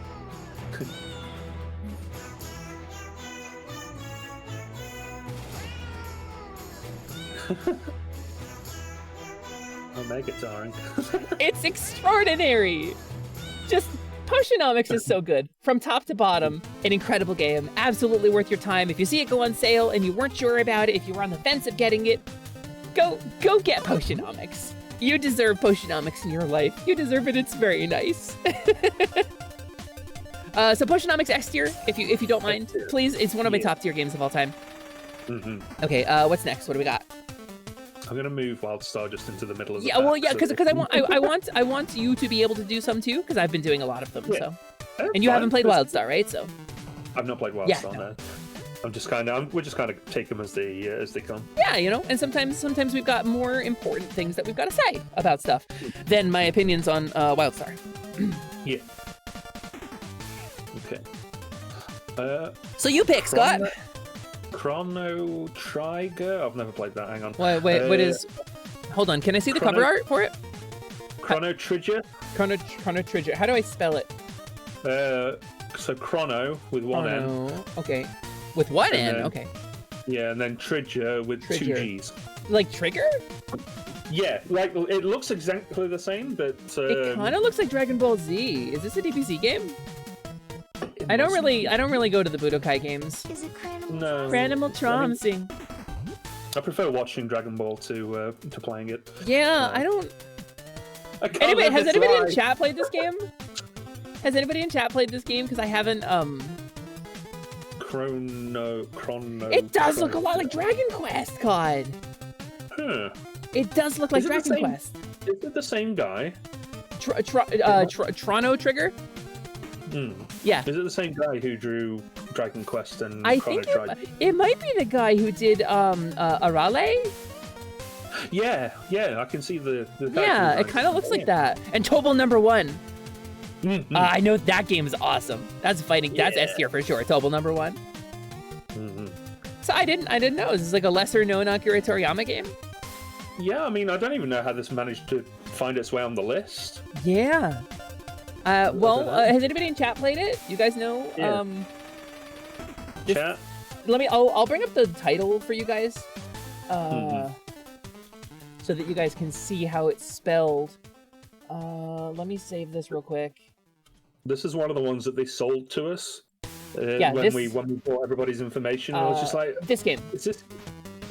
Oh, my guitaring. It's extraordinary. Just Potionomics is so good. From top to bottom, an incredible game. Absolutely worth your time. If you see it go on sale and you weren't sure about it, if you were on the fence of getting it, go get Potionomics. You deserve Potionomics in your life. You deserve it. It's very nice. So Potionomics S tier, if you don't mind, please. It's one of my top tier games of all time. Okay, what's next? What do we got? I'm gonna move Wildstar just into the middle of the pack, well, yeah, because I want you to be able to do some too, because I've been doing a lot of them. So, and you haven't played Wildstar, right? So, I've not played Wildstar. No. I'm just we're just kind of take them as they come. Yeah, you know, and sometimes we've got more important things that we've got to say about stuff than my opinions on Wildstar. Yeah. Okay. So you pick, Scott. Chrono Trigger? I've never played that. Hang on. Wait, what is... Hold on, can I see the cover art for it? Chrono Trigger? Chrono Trigger. How do I spell it? So Chrono with one N. Okay. With one N? Okay. Yeah, and then Trigger with two G's. Like Trigger? Yeah, like it looks exactly the same, but... It kind of looks like Dragon Ball Z. Is this a DBZ game? I don't really go to the Budokai games. Is it No. Cranimal Tromsing. I prefer watching Dragon Ball to playing it. Yeah, I don't. Anyway, has anybody in chat played this game? Has anybody in chat played this game? Because I haven't. Chrono. It does look a lot like Dragon Quest, God. Huh. It does look like Dragon Quest. Is it the same guy? Chrono Trigger. Yeah. Is it the same guy who drew Dragon Quest and I Chrono think Trigger? it might be the guy who did Arale. Yeah, I can see the yeah, it kind of looks like that. And Tobal #1. I know that game is awesome. That's fighting. That's S tier for sure. Tobal #1. So I didn't know. Is this like a lesser known Akira Toriyama game? Yeah, I mean, I don't even know how this managed to find its way on the list. Yeah. Has anybody in chat played it? You guys know? Yeah. Chat. I'll bring up the title for you guys, so that you guys can see how it's spelled. Let me save this real quick. This is one of the ones that they sold to us. Yeah, when we bought everybody's information, I was just like, this game.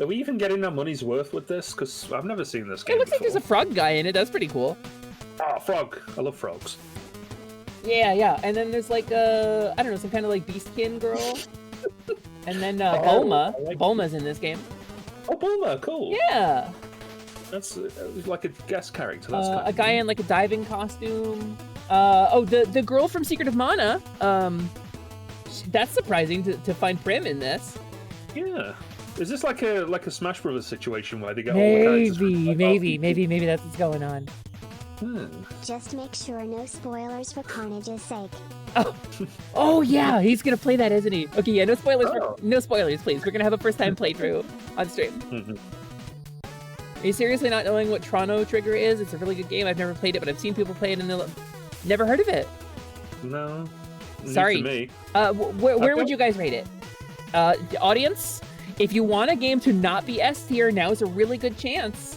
Are we even getting our money's worth with this? Because I've never seen this game. It looks before. like there's a frog guy in it. That's pretty cool. Oh, frog! I love frogs. Yeah. And then there's like I don't know, some kind of like beastkin girl. And then Bulma. Bulma's in this game. Oh, Bulma, cool. Yeah. That's like a guest character. That's a guy in like a diving costume. The girl from Secret of Mana. That's surprising to find Prim in this. Yeah. Is this like a Smash Brothers situation where they get all the characters? Maybe that's what's going on. Just make sure no spoilers for Carnage's sake. Oh yeah, he's gonna play that, isn't he? Okay, yeah, no spoilers. No spoilers, please. We're gonna have a first-time playthrough on stream. Are you seriously not knowing what Chrono Trigger is? It's a really good game. I've never played it, but I've seen people play it and they'll never heard of it. No. Sorry. To me. Where would you guys rate it? Audience, if you want a game to not be S tier, now is a really good chance.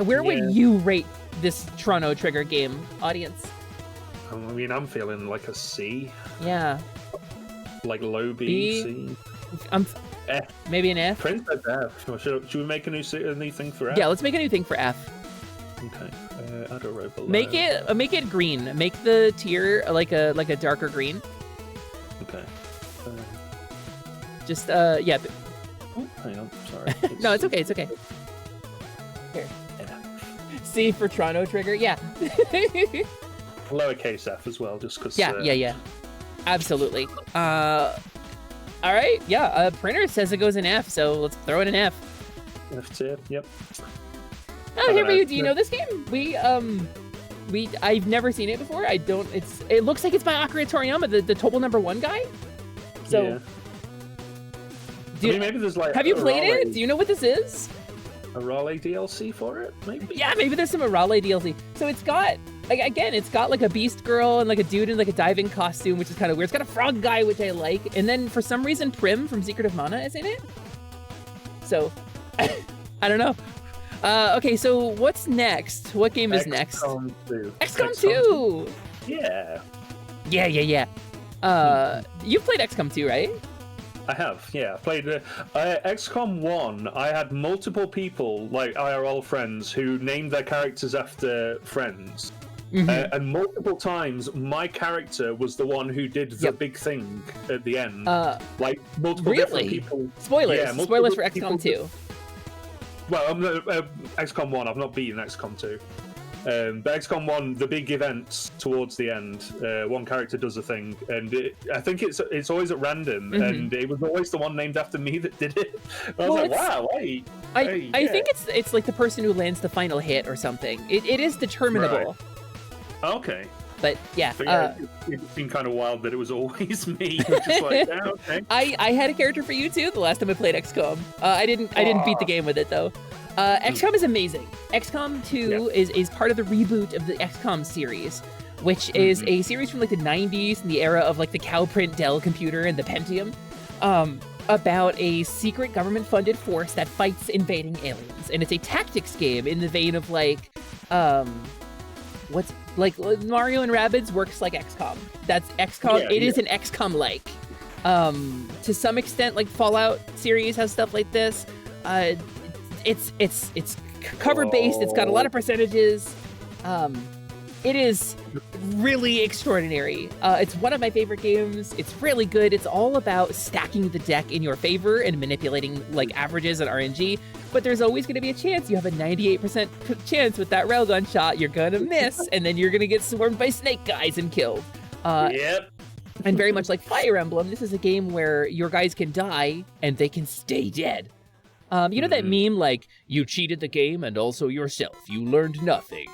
Where would you rate this Chrono Trigger game, audience? I mean, I'm feeling like a C. Yeah. Like low B? B, C. F. Maybe an F? Prince said F. Should we make a new thing for F? Yeah, let's make a new thing for F. Okay. Add a row below. Make it green. Make the tier like a darker green. Okay. Just yeah. Oh, hang on. Sorry. No, it's okay. It's okay. Here. C for Toronto Trigger. Yeah. Lowercase f as well, just because. Yeah. Absolutely. All right. Yeah. Printer says it goes in F, so let's throw it in F. F tier. Yep. Oh, here you. Do you know this game? I've never seen it before. I don't. It looks like it's by Akira Toriyama, the Total #1 guy. So. Yeah. I mean, maybe there's like. Have you played it? Do you know what this is? A Raleigh DLC for it, maybe? Yeah, maybe there's some Raleigh DLC. So it's got, like, again, it's got like a beast girl and like a dude in like a diving costume, which is kind of weird. It's got a frog guy, which I like. And then for some reason, Prim from Secret of Mana is in it. So, I don't know. Okay, so what's next? What game is next? XCOM 2. XCOM 2! Yeah. Yeah. You've played XCOM 2, right? I have, yeah. I played XCOM 1. I had multiple people, like IRL friends, who named their characters after friends. Mm-hmm. And multiple times, my character was the one who did the big thing at the end. Like, multiple different people. Spoilers. Yeah, Spoilers for XCOM 2. Well, XCOM 1, I've not beaten XCOM 2. But XCOM 1, the big events towards the end, one character does a thing, and I think it's always at random, and it was always the one named after me that did it. I was like, wow, wait. I think it's like the person who lands the final hit or something. It is determinable. Right. Okay. But yeah, it seemed kind of wild that it was always me. Just like, yeah, okay. I had a character for you too the last time I played XCOM. I didn't beat the game with it though. XCOM is amazing. XCOM 2 is part of the reboot of the XCOM series, which is a series from like the 90s in the era of like the cowprint Dell computer and the Pentium, about a secret government-funded force that fights invading aliens. And it's a tactics game in the vein of like, what's like Mario and Rabbids works like XCOM. That's XCOM. It is an XCOM-like. To some extent, like Fallout series has stuff like this. It's cover based. It's got a lot of percentages. It is really extraordinary. It's one of my favorite games. It's really good. It's all about stacking the deck in your favor and manipulating like averages and RNG. But there's always going to be a chance. You have a 98% chance with that railgun shot. You're gonna miss, and then you're gonna get swarmed by snake guys and killed. Yep. And very much like Fire Emblem, this is a game where your guys can die and they can stay dead. You know that meme like, you cheated the game and also yourself, you learned nothing.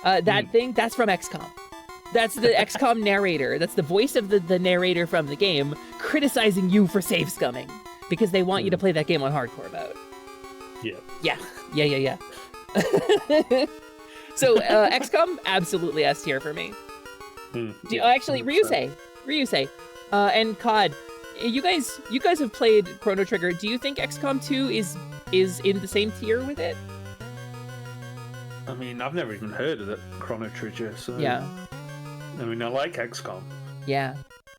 That thing, that's from XCOM. That's the XCOM narrator. That's the voice of the narrator from the game criticizing you for save scumming because they want you to play that game on hardcore mode. Yeah. So XCOM, absolutely S tier for me. Actually, Ryusei, and COD. You guys have played Chrono Trigger. Do you think XCOM 2 is in the same tier with it? I mean, I've never even heard of the Chrono Trigger, so yeah. I mean, I like XCOM. Yeah,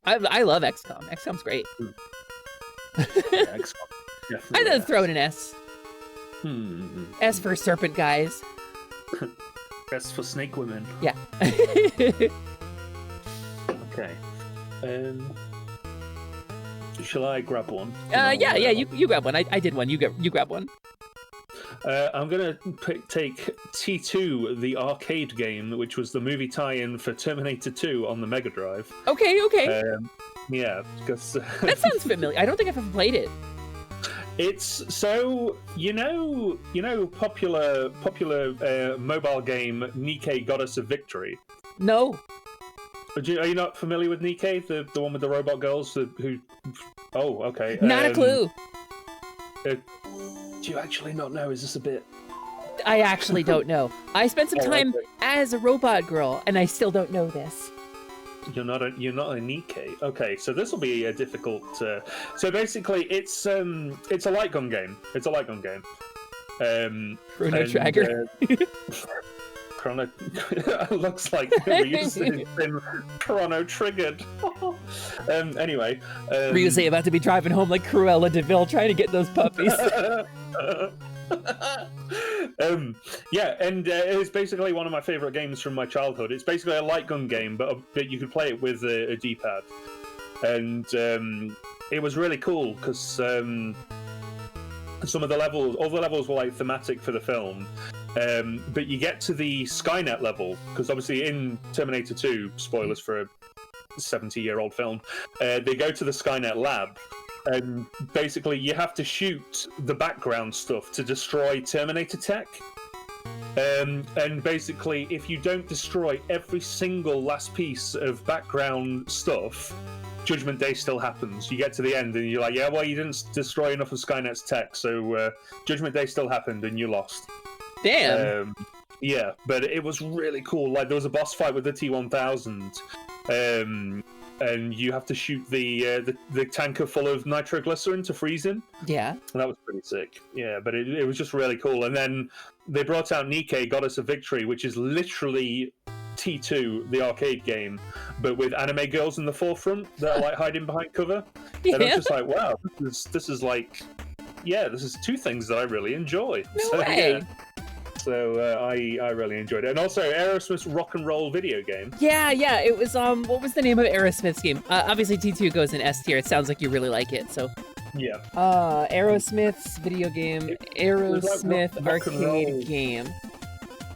I love XCOM. XCOM's great. Yeah, XCOM. I'd just throw it an S. S for serpent guys. S for snake women. Yeah. Okay. Shall I grab one? Yeah. You grab one. I did one. You grab one. I'm gonna take T2, the arcade game, which was the movie tie-in for Terminator 2 on the Mega Drive. Okay. Yeah, because that sounds familiar. I don't think I've ever played it. It's so popular mobile game Nikke Goddess of Victory. No. Are you not familiar with Nikke, the one with the robot girls who? Oh, okay. Not a clue. Do you actually not know? Is this a bit? I actually don't know. I spent some time as a robot girl, and I still don't know this. You're not a Nikke. Okay, so this will be a difficult. So basically, it's a light gun game. Chrono Trigger. Chrono looks like Ryu's been Chrono triggered. Anyway, Ryu's about to be driving home like Cruella de Vil trying to get those puppies. Yeah, and it's basically one of my favorite games from my childhood. It's basically a light gun game, but you could play it with a D-pad, and it was really cool because some of the levels, all the levels were like thematic for the film. But you get to the Skynet level, because obviously in Terminator 2, spoilers for a 70-year-old film, they go to the Skynet lab, and basically you have to shoot the background stuff to destroy Terminator tech. And basically, if you don't destroy every single last piece of background stuff, Judgment Day still happens. You get to the end and you're like, yeah, well, you didn't destroy enough of Skynet's tech, so Judgment Day still happened and you lost. Damn. Yeah, but it was really cool. Like, there was a boss fight with the T-1000, and you have to shoot the tanker full of nitroglycerin to freeze him. Yeah. And that was pretty sick. Yeah, but it was just really cool. And then they brought out Nikke, Goddess of Victory, which is literally T2, the arcade game, but with anime girls in the forefront that are like hiding behind cover. Yeah. And I was just like, wow, this is like, yeah, this is two things that I really enjoy. No way. Yeah. So I really enjoyed it, and also Aerosmith's rock and roll video game. Yeah, it was what was the name of Aerosmith's game? Obviously T2 goes in S tier. It sounds like you really like it, so. Yeah. Aerosmith's video game, Aerosmith rock and roll. arcade game.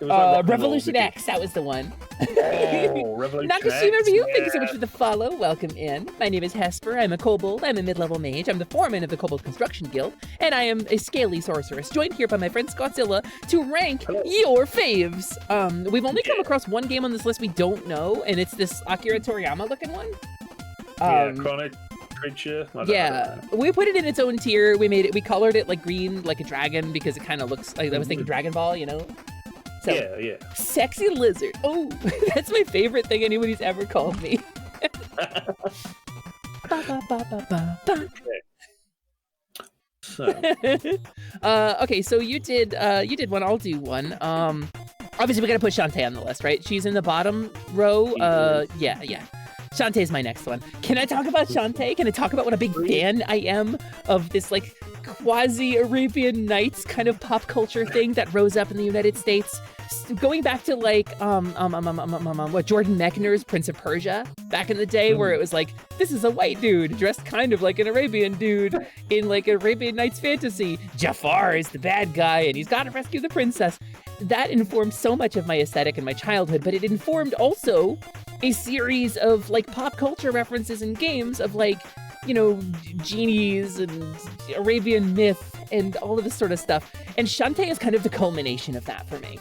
It was like rock and roll Revolution video. X, that was the one. Oh, Revolution Nakashima X, Ryu, thank you so yeah. much for the follow. Welcome in. My name is Hesper. I'm a kobold. I'm a mid-level mage. I'm the foreman of the Kobold Construction Guild, and I am a scaly sorceress, joined here by my friend Skawtzilla to rank your faves. We've only come across one game on this list we don't know, and it's this Akira Toriyama looking one. Chrono Trigger. Yeah, we put it in its own tier. We colored it like green, like a dragon, because it kind of looks like, I was thinking Dragon Ball, you know? So, yeah. Sexy lizard. Oh, that's my favorite thing anybody's ever called me. Okay, so you did one. I'll do one. Obviously we gotta put Shantae on the list, right? She's in the bottom row. Yeah. Shantae's my next one. Can I talk about Shantae? Can I talk about what a big fan I am of this like quasi-Arabian Nights kind of pop culture thing that rose up in the United States? Going back to like what Jordan Mechner's Prince of Persia back in the day, where it was like, this is a white dude dressed kind of like an Arabian dude in like Arabian Nights fantasy. Jafar is the bad guy and he's got to rescue the princess. That informed so much of my aesthetic in my childhood, but it informed also a series of like pop culture references in games of like, you know, genies and Arabian myth and all of this sort of stuff. And Shantae is kind of the culmination of that for me.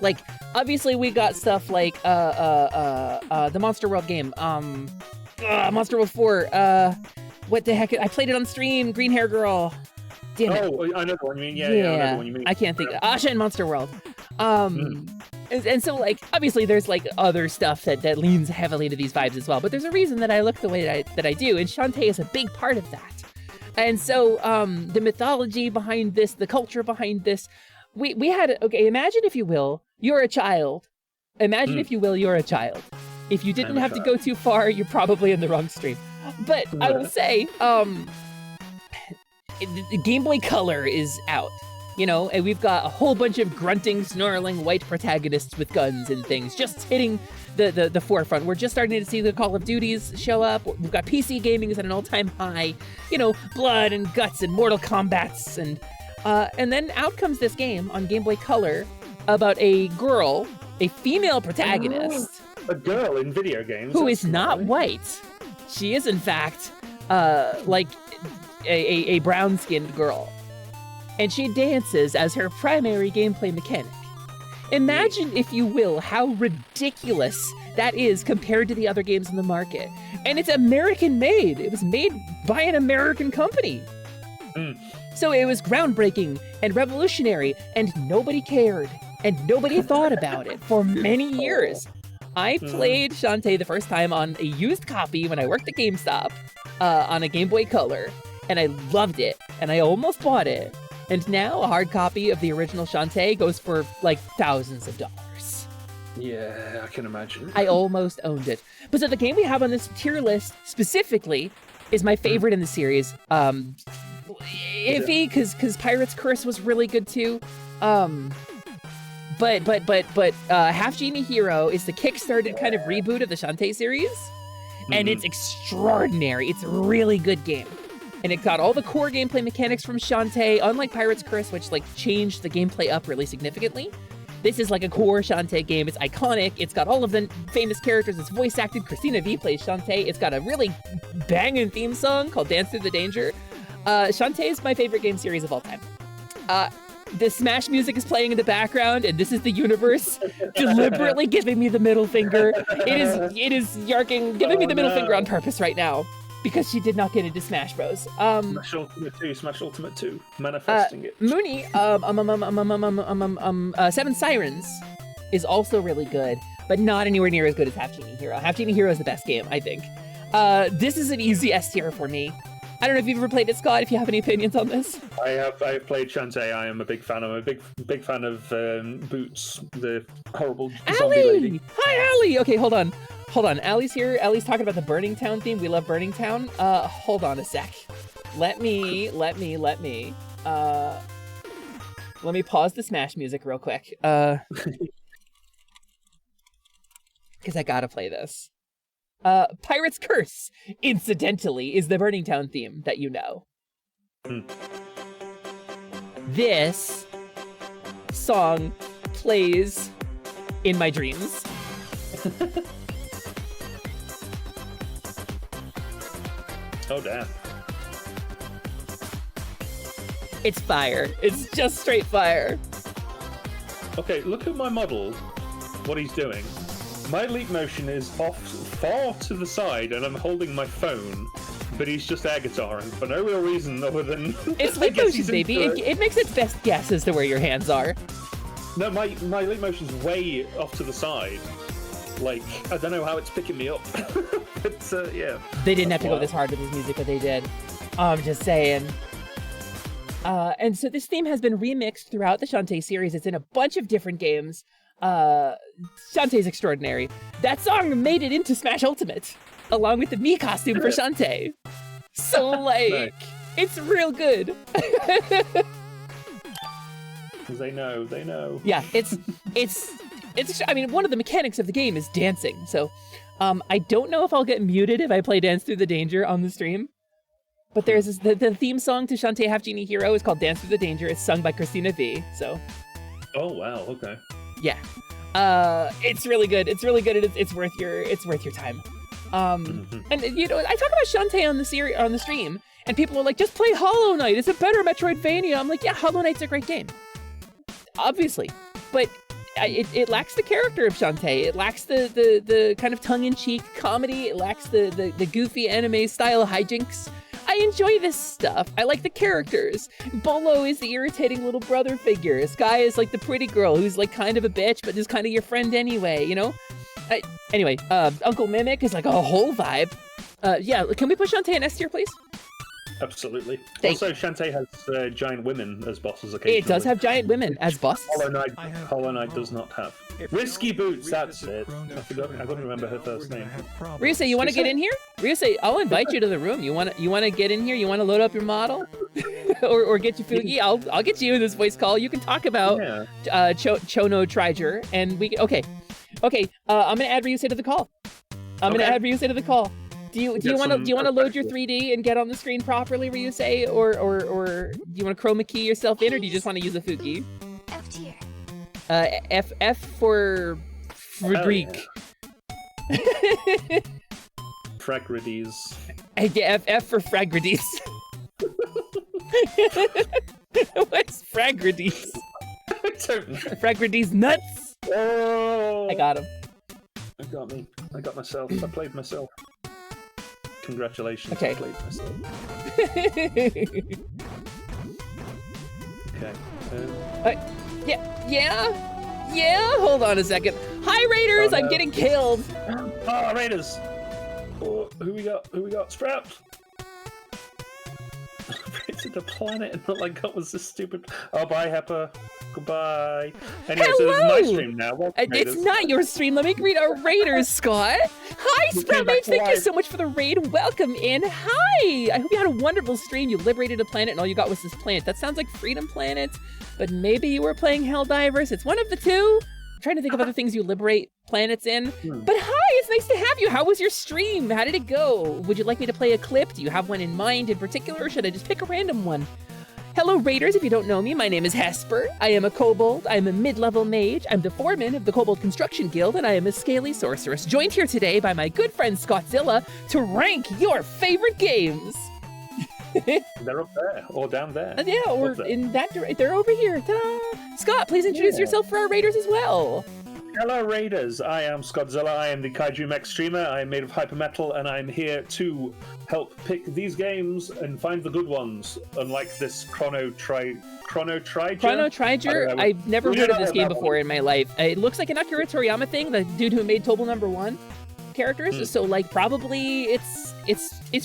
Like, obviously we got stuff like the Monster World game, Monster World 4, what the heck, I played it on stream, Green Hair Girl. Damn it. Oh, I know the one you mean. Yeah, I know the one you mean. I can't think of Asha and Monster World. And so, like, obviously there's, like, other stuff that leans heavily into these vibes as well, but there's a reason that I look the way that I do, and Shantae is a big part of that. And so, the mythology behind this, the culture behind this, we had, okay, imagine if you will, you're a child. Imagine if you will, you're a child. If you didn't have to go too far, you're probably in the wrong stream. But I will say, Game Boy Color is out. You know, and we've got a whole bunch of grunting, snarling white protagonists with guns and things just hitting the forefront. We're just starting to see the Call of Duties show up. We've got PC gaming is at an all-time high. You know, blood and guts and Mortal Kombats. And then out comes this game on Game Boy Color about a girl, a female protagonist. A girl in video games. Who is not white. She is, in fact, like a brown-skinned girl. And she dances as her primary gameplay mechanic. Imagine, if you will, how ridiculous that is compared to the other games in the market. And it's American-made. It was made by an American company. So it was groundbreaking and revolutionary, and nobody cared, and nobody thought about it for many years. I played Shantae the first time on a used copy when I worked at GameStop on a Game Boy Color, and I loved it, and I almost bought it. And now a hard copy of the original Shantae goes for like thousands of dollars. Yeah, I can imagine. I almost owned it. But so the game we have on this tier list specifically is my favorite in the series. Iffy, because Pirate's Curse was really good too. But Half Genie Hero is the kickstarted kind of reboot of the Shantae series, and it's extraordinary. It's a really good game, and it got all the core gameplay mechanics from Shantae. Unlike Pirate's Curse, which like changed the gameplay up really significantly, this is like a core Shantae game. It's iconic. It's got all of the famous characters. It's voice acted. Christina V plays Shantae. It's got a really banging theme song called Dance Through the Danger. Shantae is my favorite game series of all time. The Smash music is playing in the background, and this is the universe deliberately giving me the middle finger. It is Yarking giving me the middle finger on purpose right now, because she did not get into Smash Bros. Smash Ultimate 2, manifesting it. Mooney, Seven Sirens is also really good, but not anywhere near as good as Half Genie Hero. Half Genie Hero is the best game, I think. This is an easy S tier for me. I don't know if you've ever played it, Scott, if you have any opinions on this. I have played Shantae. I am a big fan. I'm a big fan of Boots, the horrible zombie lady. Hi, Allie! Okay, hold on. Allie's here. Allie's talking about the Burning Town theme. We love Burning Town. Hold on a sec. Let me pause the Smash music real quick. Because I gotta play this. Pirate's Curse, incidentally, is the Burning Town theme that you know. This song plays in my dreams. Oh, damn. It's fire. It's just straight fire. Okay, look at my model, what he's doing. My leap motion is off far to the side, and I'm holding my phone, but he's just air guitaring for no real reason other than... It's leap motion, baby. It makes its best guess as to where your hands are. No, my leap motion's way off to the side. Like, I don't know how it's picking me up. But, yeah. They didn't have to go this hard with his music, but they did. I'm just saying. And so this theme has been remixed throughout the Shantae series. It's in a bunch of different games. Shantae's extraordinary. That song made it into Smash Ultimate, along with the Mii costume for Shantae. So, like, Nice. It's real good. They know. Yeah, it's, I mean, one of the mechanics of the game is dancing. So, I don't know if I'll get muted if I play Dance Through the Danger on the stream. But there's this, the theme song to Shantae Half Genie Hero is called Dance Through the Danger. It's sung by Christina V, so. Oh, wow, okay. Yeah. It's really good. It's really good. It's worth your time. And you know, I talk about Shantae on the stream, and people are like, just play Hollow Knight. It's a better Metroidvania. I'm like, yeah, Hollow Knight's a great game. Obviously. But it lacks the character of Shantae. It lacks the kind of tongue-in-cheek comedy. It lacks the goofy anime style hijinks. I enjoy this stuff. I like the characters. Bolo is the irritating little brother figure. Sky is like the pretty girl who's like kind of a bitch, but is kind of your friend anyway, you know? Anyway, Uncle Mimic is like a whole vibe. Yeah, can we put Shantae in S tier, please? Absolutely. Also, Shantae has giant women as bosses occasionally. It does have giant women as bosses. Hollow Knight does not have. Risky Boots, that's it. I couldn't remember her first name. Ryusei, you want to get in here? Ryusei, I'll invite you to the room. You want to get in here? You want to load up your model? or get you Fugi? I'll get you in this voice call. You can talk about Chono Triger, and we okay. I'm gonna add Ryusei to the call. Do you want to load your 3D and get on the screen properly, Ryusei, or do you want to chroma key yourself in, or do you just want to use a Fugi? F tier. F for Greek. Fragrides. F for Fragrides. What's Fragrides? I don't know. Fragrides nuts. Oh! I got him. I got me. I got myself. I played myself. Congratulations. Okay. I played myself. Okay. Yeah. Hold on a second. Hi, Raiders. I'm getting killed. Ah, Raiders. Oh, who we got? Sprout. Raided a planet and not like what was this stupid? Oh, bye, Hesper. goodbye. Anyway, so this is my stream now. Welcome, It's Raiders. not your stream. Let me greet our raiders, Scott. Hi, You came back Sproutmate. to Thank you life. so much for the raid. Welcome in. Hi. I hope you had a wonderful stream. You liberated a planet, and all you got was this planet. That sounds like Freedom Planet, but maybe you were playing Helldivers. It's one of the two. I'm trying to think of other things you liberate planets in. But hi, it's nice to have you. How was your stream? How did it go? Would you like me to play a clip? Do you have one in mind in particular, or should I just pick a random one? Hello, Raiders. If you don't know me, my name is Hesper. I am a kobold. I am a mid-level mage. I'm the foreman of the Kobold Construction Guild, and I am a scaly sorceress, joined here today by my good friend Skawtzilla to rank your favorite games. They're up there, or down there. Yeah, or Up there. in that direction. They're over here. Ta-da! Scott, please introduce yourself for our Raiders as well. Hello, Raiders. I am Skawtzilla. I am the Kaiju Mech streamer. I am made of hypermetal, and I'm here to help pick these games and find the good ones. Unlike this Chrono Trigger. Chrono Trigger, I've never heard of this game before in my life. It looks like an Akira Toriyama thing, the dude who made Tobal #1 characters. So like probably it's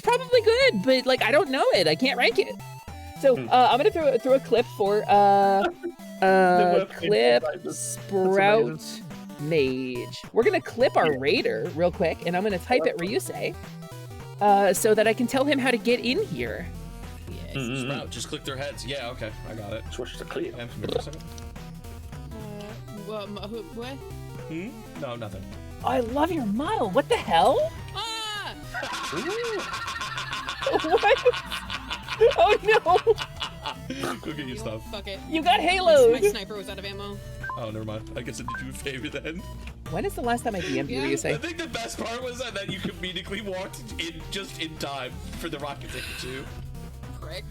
probably good, but like I don't know it. I can't rank it. So I'm gonna throw a clip for clip Sprout Mage. We're gonna clip our raider real quick, and I'm gonna type it Ryusei so that I can tell him how to get in here. Yeah, Sprout, just click their heads. Yeah, okay, I got it. Switch to clear. What? No, nothing. Oh, I love your model. What the hell? Ah! What? Oh no! Go get your stuff. Fuck it. You got Haloed. My sniper was out of ammo. Oh, never mind. I guess I did you a favor then. When is the last time I DM'd you, I Ryusei? think the best part was that you comedically walked in just in time for the rocket ticket too. Prick.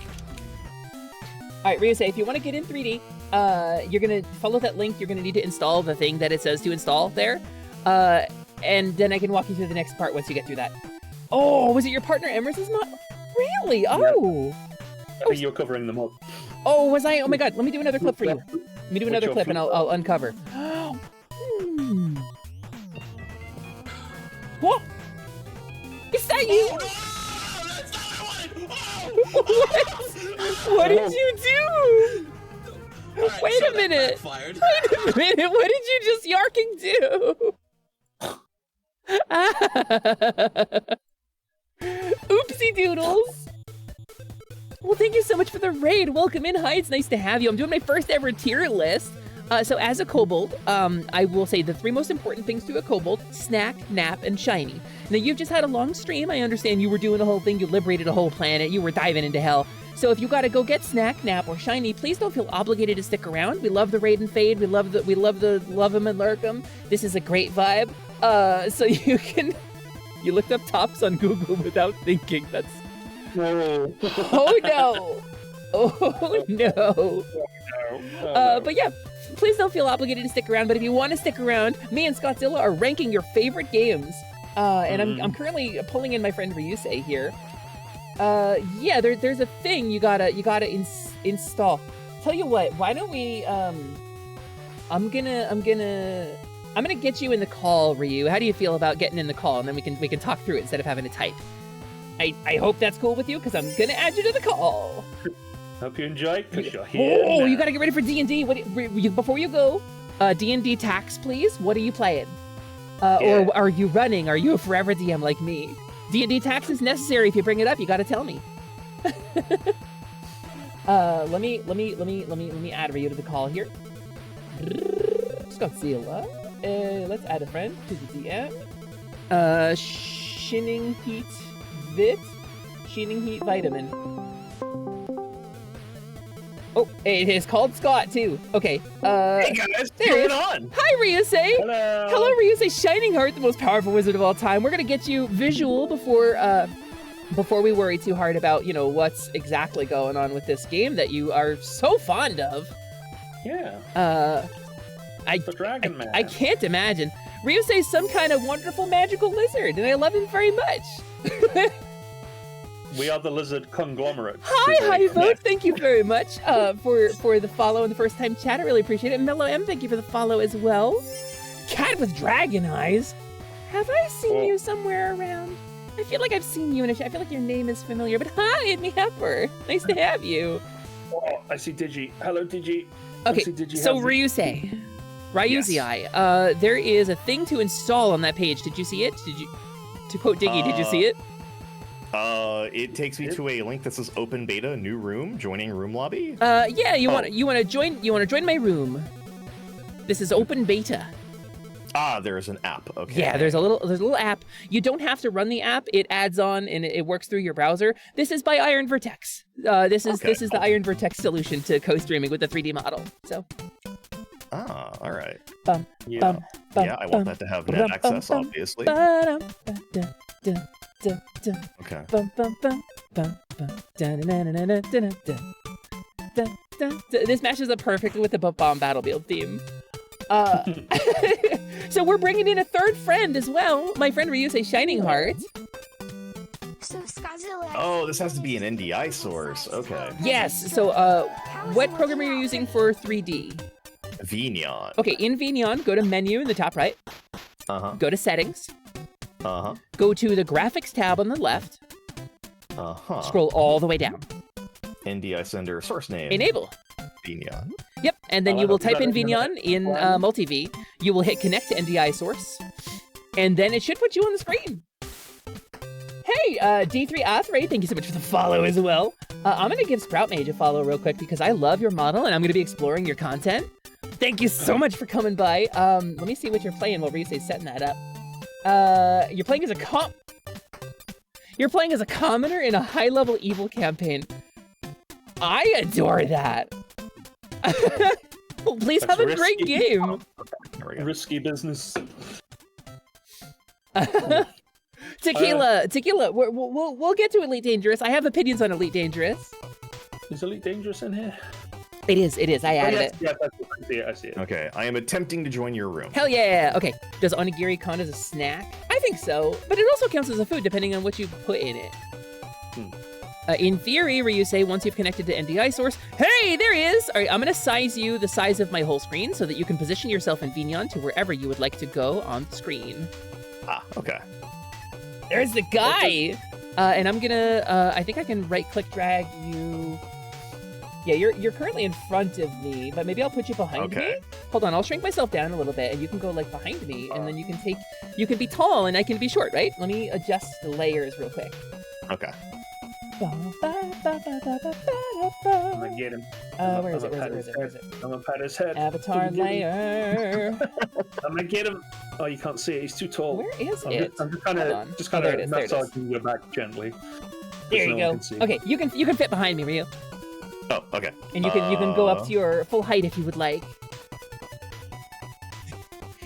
Alright, Ryusei, if you want to get in 3D, you're gonna follow that link. You're gonna need to install the thing that it says to install there. And then I can walk you through the next part once you get through that. Oh, was it your partner Emerson's mod? Really? Oh! I think you're covering them up. Oh, was I? Oh my god, let me do another clip for you. Let me do another clip and I'll uncover. What? Is that you? What did you do? Wait a minute. Wait a minute. What did you just yarking do? Oopsie doodles. Well, thank you so much for the raid. Welcome in. Hi, it's nice to have you. I'm doing my first ever tier list. So as a kobold, I will say the 3 most important things to a kobold: snack, nap, and shiny. Now, you've just had a long stream. I understand you were doing a whole thing. You liberated a whole planet. You were diving into hell. So if you gotta go get snack, nap, or shiny, please don't feel obligated to stick around. We love the raid and fade. We love the love 'em and lurk 'em. This is a great vibe. So you can you looked up tops on Google without thinking. That's oh no. Oh no. But yeah, please don't feel obligated to stick around. But if you want to stick around, me and Skawtzilla are ranking your favorite games. And I'm currently pulling in my friend Ryusei here. Yeah, there's a thing you gotta install. Tell you what, why don't we I'm gonna get you in the call, Ryu. How do you feel about getting in the call, and then we can talk through it instead of having to type. I hope that's cool with you, because I'm gonna add you to the call. Hope you enjoy, because you're here. Oh, now. you gotta get ready for D&D. Before you go, D&D tax, please. What are you playing? Or are you running? Are you a forever DM like me? D&D tax is necessary. If you bring it up, you gotta tell me. Let me add Ryu to the call here. Skawtzilla. Let's add a friend to the DM. Shinning Heat Vit. Shinning Heat Vitamin. Oh, it is called Scott too. Okay. Hey guys, what's going on? Hi, Ryusei. Hello. Hello, Ryusei. Shining Heart, the most powerful wizard of all time. We're gonna get you visual before we worry too hard about, you know, what's exactly going on with this game that you are so fond of. Yeah. The Dragon Man. I can't imagine. Ryusei's some kind of wonderful magical lizard, and I love him very much. We are the lizard conglomerate. Hi, Vote. Thank you very much for the follow and the first time chat. I really appreciate it. And Mellow M, thank you for the follow as well. Cat with dragon eyes. Have I seen you somewhere around? I feel like I've seen you, and I feel like your name is familiar. But hi, it's me, Hesper. Nice to have you. Oh, I see Digi. Hello, Digi. Okay, Did you so have the- Ryuzi, there is a thing to install on that page. Did you see it? To quote Diggy, did you see it? It takes me to a link that says open beta, new room, joining room lobby. Yeah, you want to join my room. This is open beta. Ah, there's an app. Okay. Yeah, there's a little app. You don't have to run the app. It adds on and it works through your browser. This is by Iron Vertex. This is the Iron Vertex solution to co-streaming with the 3D model. So. Ah, all right. Yeah, I want that to have net access, obviously. Okay. This matches up perfectly with the Bomb Battlefield theme. So we're bringing in a third friend as well. My friend Ryusei Shining Heart. So Skawtzilla. Oh, this has to be an NDI source. Okay. Yes. So, what program are you using for 3D? Vignon. Okay, in Vignon, go to Menu in the top right. Go to Settings. Go to the Graphics tab on the left. Scroll all the way down. NDI sender source name. Enable. Vignon. Yep, and then you will type in Vignon in Multi-V. You will hit Connect to NDI source, and then it should put you on the screen. Hey, D3 Athray, thank you so much for the follow as well. I'm gonna give Sprout Mage a follow real quick because I love your model and I'm gonna be exploring your content. Thank you so much for coming by. Let me see what you're playing while Ryusei's setting that up. You're playing as a commoner in a high-level evil campaign. I adore that. Please have a great game. Risky business. Tequila. We'll get to Elite Dangerous. I have opinions on Elite Dangerous. Is Elite Dangerous in here? It is. I added it. Yeah, I see it. Okay, I am attempting to join your room. Hell yeah. Okay, does onigiri count as a snack? I think so, but it also counts as a food depending on what you put in it. In theory, Ryusei, once you've connected to NDI source, hey, there he is! All right, I'm gonna size you the size of my whole screen so that you can position yourself in Vignon to wherever you would like to go on the screen. Ah, okay. There's the guy! And I'm gonna, I think I can right-click drag you. Yeah, you're currently in front of me, but maybe I'll put you behind me. Hold on, I'll shrink myself down a little bit, and you can go like behind me, and then you can be tall and I can be short, right? Let me adjust the layers real quick. Okay. I'm gonna get him. Where is it? I'm gonna pat his head. Avatar layer. I'm gonna get him. Oh, you can't see it. He's too tall. Where is I'm it? just kind of massaging your back gently. There you go. Okay, you can fit behind me, Ryu. Oh, okay. And you can go up to your full height if you would like.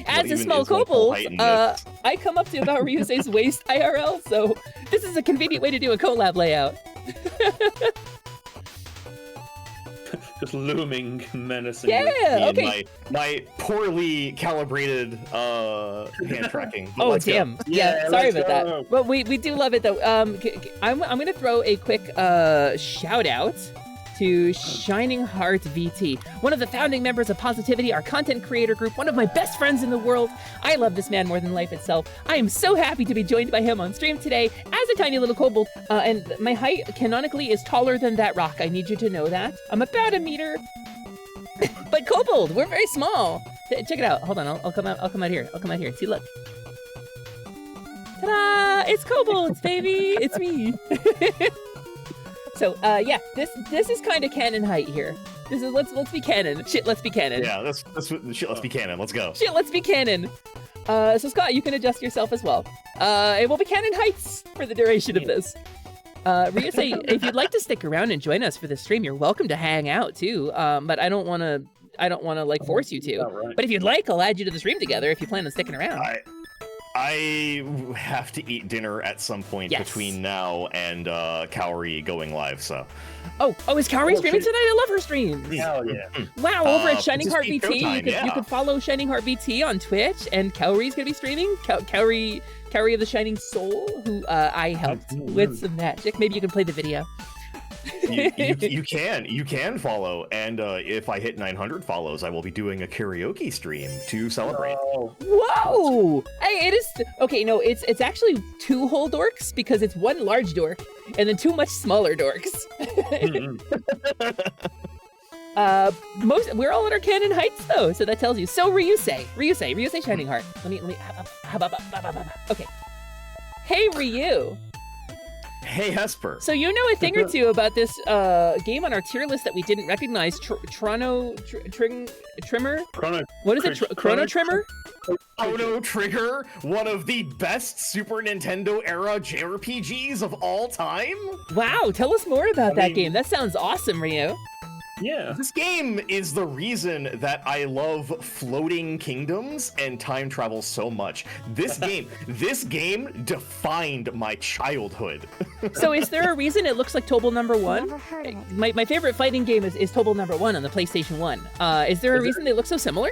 As a small kobold, I come up to about Ryusei's waist IRL, so this is a convenient way to do a collab layout. Just looming menacing. Yeah, okay. My poorly calibrated hand tracking. Oh, damn. Yeah, sorry about that. But we do love it, though. I'm going to throw a quick shout out to Shining Heart VT, one of the founding members of Positivity, our content creator group, one of my best friends in the world. I love this man more than life itself. I am so happy to be joined by him on stream today as a tiny little kobold, and my height canonically is taller than that rock. I need you to know that. I'm about a meter, but kobold, we're very small. Check it out. Hold on, I'll come out here. See, look. Ta-da! It's kobolds, baby. It's me. So, yeah, this is kind of canon height here. This is let's be canon. Shit, let's be canon. Yeah, let's be canon. Let's go. Shit, let's be canon. So Scott, you can adjust yourself as well. It will be canon heights for the duration of this. Ryusei, if you'd like to stick around and join us for the stream, you're welcome to hang out too. But I don't want to like force you to. Right. But if you'd like, I'll add you to the stream together if you plan on sticking around. I have to eat dinner at some point between now and Kaori going live, so. Oh, is Kaori streaming tonight? I love her streams. Hell yeah. Wow, over at Shining Heart VT, you could follow Shining Heart VT on Twitch, and Kaori's gonna be streaming. Kaori of the Shining Soul, who I helped with some magic. Maybe you can play the video. you can follow, and if I hit 900 follows, I will be doing a karaoke stream to celebrate. Whoa! Hey, it is okay. No, it's actually 2 whole dorks because it's 1 large dork and then 2 much smaller dorks. we're all at our canon heights though, so that tells you. So Ryusei Shining Heart. Let me. Okay. Hey Ryu. Hey Hesper. So you know a thing or two about this game on our tier list that we didn't recognize. Chrono Trigger. What is it? Chrono Trigger. Chrono Trigger, one of the best Super Nintendo era JRPGs of all time. Wow, tell us more about that game. That sounds awesome, Ryu. Yeah. This game is the reason that I love floating kingdoms and time travel so much. This game defined my childhood. So is there a reason it looks like Tobal number 1? My favorite fighting game is Tobal number 1 on the PlayStation 1. Is there a reason they look so similar?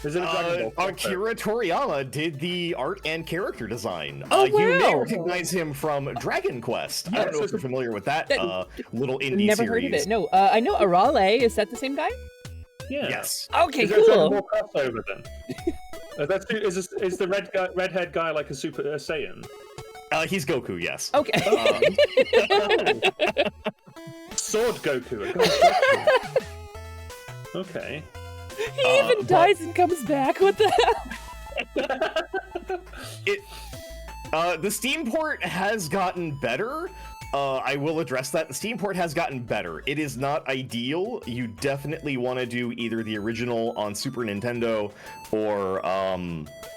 Is it Akira Toriyama did the art and character design. Oh, You may wow. recognize him from Dragon Quest. I don't know if you're familiar with that little indie Never series. heard of it. No, I know Arale. Is that the same guy? Yeah. Yes. Okay, Is there cool. more crossover then? Is the redhead guy like a Super Saiyan? He's Goku, yes. Okay. Sword Goku. Okay. He even dies and comes back. What the hell? The Steam port has gotten better. I will address that. The Steam port has gotten better. It is not ideal. You definitely want to do either the original on Super Nintendo or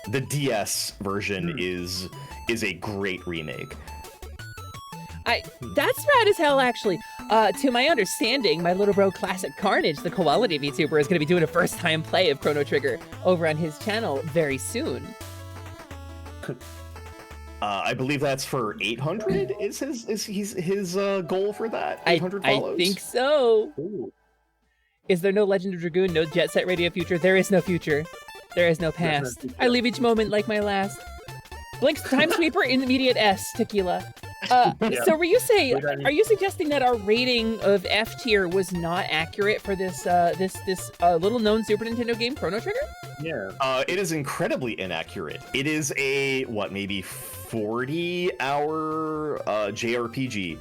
the DS version is a great remake. That's rad as hell, actually. To my understanding, my little bro Classic Carnage, the quality VTuber, is going to be doing a first-time play of Chrono Trigger over on his channel very soon. I believe that's for 800. Is his goal for that? 800 follows. I think so. Ooh. Is there no Legend of Dragoon, no Jet Set Radio future? There is no future. There is no past. I leave each moment like my last. Blink's Time Sweeper, Immediate S, Tequila. So are you suggesting that our rating of F tier was not accurate for this little known Super Nintendo game, Chrono Trigger? Yeah. It is incredibly inaccurate. It is a maybe 40-hour JRPG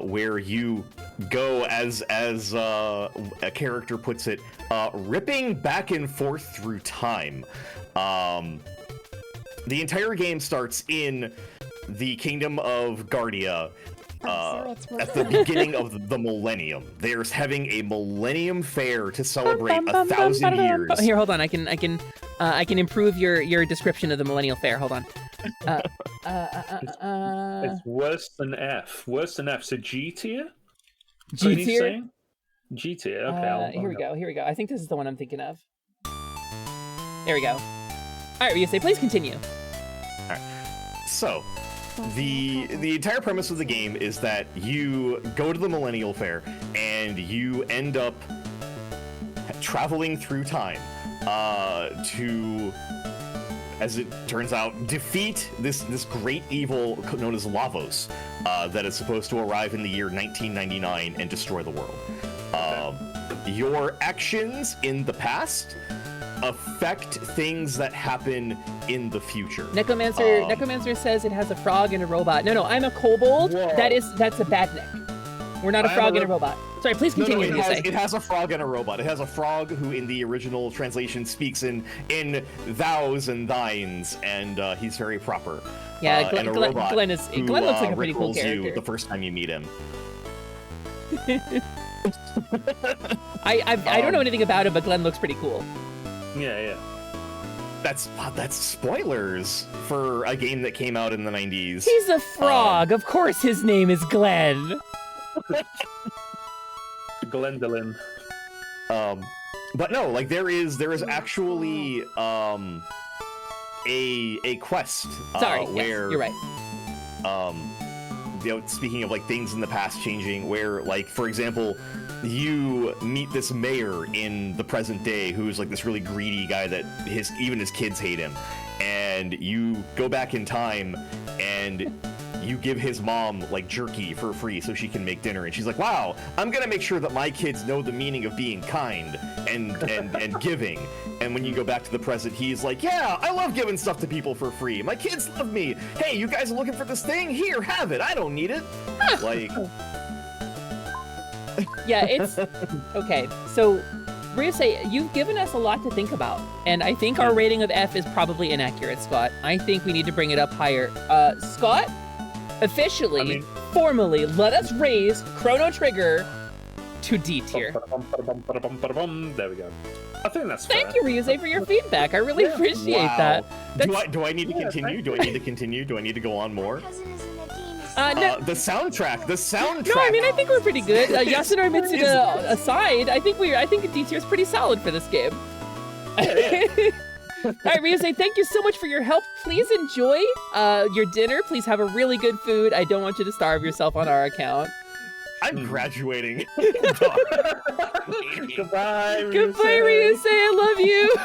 where you go as a character puts it, ripping back and forth through time. The entire game starts in the Kingdom of Guardia at the beginning of the millennium. There's having a millennium fair to celebrate 1,000 years. Here, hold on. I can improve your description of the millennial fair. Hold on. It's worse than F. Worse than F. So G tier. G tier. G tier. Okay. Here we go. I think this is the one I'm thinking of. There we go. All right, Ryusei, please continue. All right. So, the entire premise of the game is that you go to the Millennial Fair and you end up traveling through time to, as it turns out, defeat this great evil known as Lavos that is supposed to arrive in the year 1999 and destroy the world. Your actions in the past affect things that happen in the future. Necromancer says it has a frog and a robot. No, I'm a kobold. Whoa. That's a bad neck. We're not a frog and a robot. Sorry, please continue. It has a frog and a robot. It has a frog who, in the original translation, speaks in thous and thines, and he's very proper. Yeah, and a robot Glenn looks like a pretty cool rickles character. you the first time you meet him. I don't know anything about it, but Glenn looks pretty cool. Yeah. That's spoilers for a game that came out in the 90s. He's a frog. Of course his name is Glenn. Glendolyn. But no, like there is actually a quest where you're right. Speaking of like things in the past changing, where like for example, you meet this mayor in the present day who's like this really greedy guy that even his kids hate him, and you go back in time and you give his mom like jerky for free so she can make dinner, and she's like, wow, I'm gonna make sure that my kids know the meaning of being kind and giving. And when you go back to the present, he's like, yeah, I love giving stuff to people for free, my kids love me. Hey, you guys are looking for this thing? Here, have it. I don't need it. Like Yeah, it's okay. So, Ryusei, you've given us a lot to think about, and I think our rating of F is probably inaccurate, Scott. I think we need to bring it up higher. Scott, officially, formally, let us raise Chrono Trigger to D tier. There we go. I think that's Thank fair. you, Ryusei, for your feedback. I really appreciate that. Do I need to continue? Do I need to continue? Do I need to go on more? No. The soundtrack. The soundtrack. No, I mean I think we're pretty good. Yasunori Mitsuda aside, I think a D tier is pretty solid for this game. All right, Ryusei, thank you so much for your help. Please enjoy your dinner. Please have a really good food. I don't want you to starve yourself on our account. I'm graduating. Goodbye, Ryusei. Goodbye, Ryusei. I love you.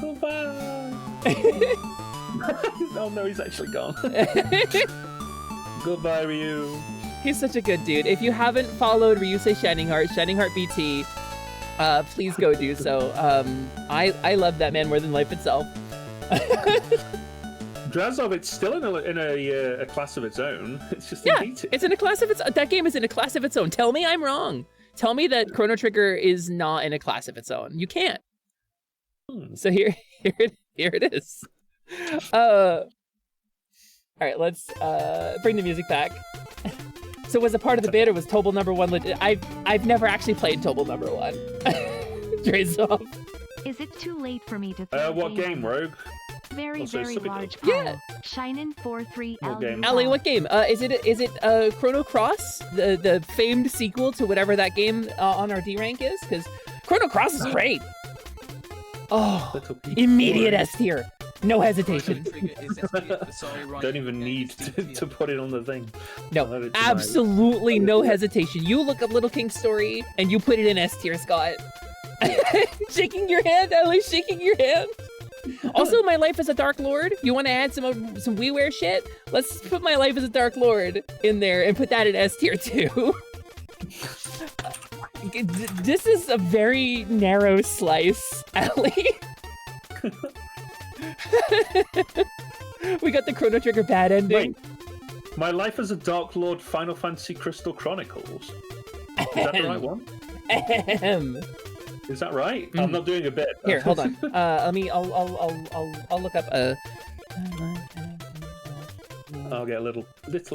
Goodbye. Oh no, he's actually gone. Goodbye, Ryu. He's such a good dude. If you haven't followed Ryusei Shining Heart BT, please go do so. I love that man more than life itself. Drazov, it's still in a class of its own. It's just it's in a class of its. That game is in a class of its own. Tell me I'm wrong. Tell me that Chrono Trigger is not in a class of its own. You can't. So here it is. All right, let's bring the music back. So was a part of the bid, or was Tobal #1 legit? I've never actually played Tobal #1. Drazov. Is it too late for me to what game, Rogue? Very large pile. Yeah. Shinin' 4-3 Ellie, what game? Is it Chrono Cross, the famed sequel to whatever that game on our D rank is? Because Chrono Cross is great. Oh, immediate S tier. No hesitation. Don't even need to put it on the thing. No, absolutely no hesitation. You look up Little King's Story and you put it in S tier, Scott. Shaking your hand, Ellie, shaking your hand. Also, My Life as a Dark Lord. You want to add some WiiWare shit? Let's put My Life as a Dark Lord in there and put that in S tier too. This is a very narrow slice, Ellie. We got the Chrono Trigger bad ending. Wait. My Life as a Dark Lord Final Fantasy Crystal Chronicles. Is that the right one? Is that right? I'm not doing a bit. Here, hold on. I'll look up I'll get a little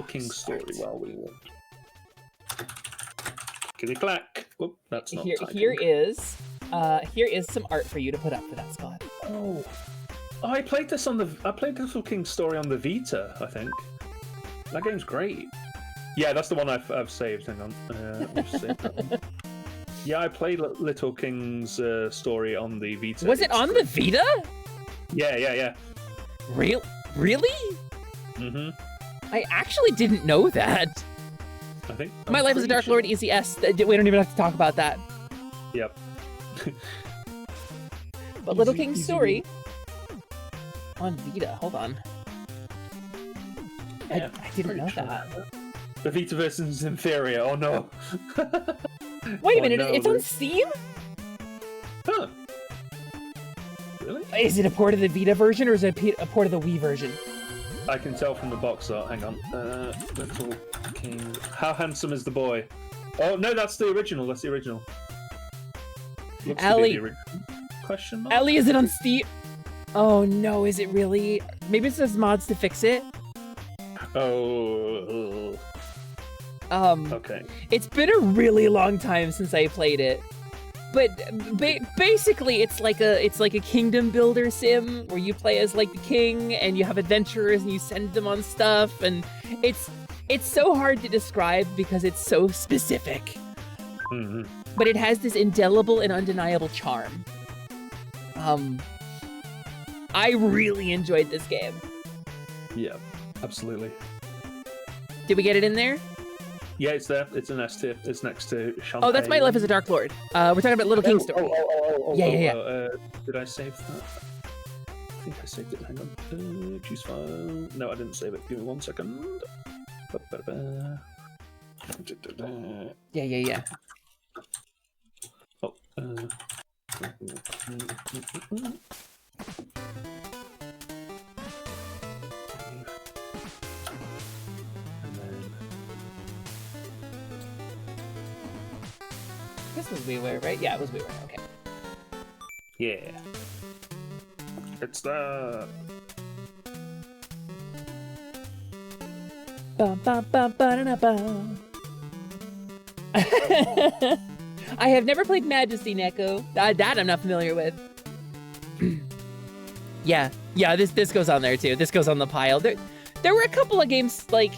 King's Story while we walk. Kitty clack. Whoop, that's not here is some art for you to put up for that, Scott. Oh, I played Little King's Story on the Vita, I think. That game's great. Yeah, that's the one I've saved. Hang on. Let me just save that one. Yeah, I played Little King's Story on the Vita. Was it on the Vita? Yeah. Really? Mm-hmm. I actually didn't know that. I think. My Life as a Dark Lord, Easy S. We don't even have to talk about that. Yep. But Little King's Story on Vita. Hold on. Yeah, I didn't know that. The Vita version is inferior. Oh no. Wait a minute, it's on Steam? Huh. Really? Is it a port of the Vita version or is it a port of the Wii version? I can tell from the box art. Hang on. Little King. How handsome is the boy? Oh no, that's the original. Looks to be Ellie. the original. Question mark? Ellie, is it on Steam? Oh no, is it really? Maybe it says mods to fix it. Oh. Okay. It's been a really long time since I played it, but basically it's like a kingdom builder sim where you play as like the king and you have adventurers and you send them on stuff, and it's so hard to describe because it's so specific. Mm-hmm. But it has this indelible and undeniable charm. I really enjoyed this game. Yeah, absolutely. Did we get it in there? Yeah, it's there. It's an S tier. It's next to Champagne. Oh, that's My Life as a Dark Lord. We're talking about Little King's Story. Yeah. Did I save that? I think I saved it. Hang on. Choose file. No, I didn't save it. Give me 1 second. Yeah. Oh. This was WiiWare, right? Yeah, it was WiiWare. Okay. Yeah. It's the. Bum, bum, bum, ba-da-da-bum. I have never played Majesty, Neko. That I'm not familiar with. yeah, this goes on there too. This goes on the pile. There were a couple of games like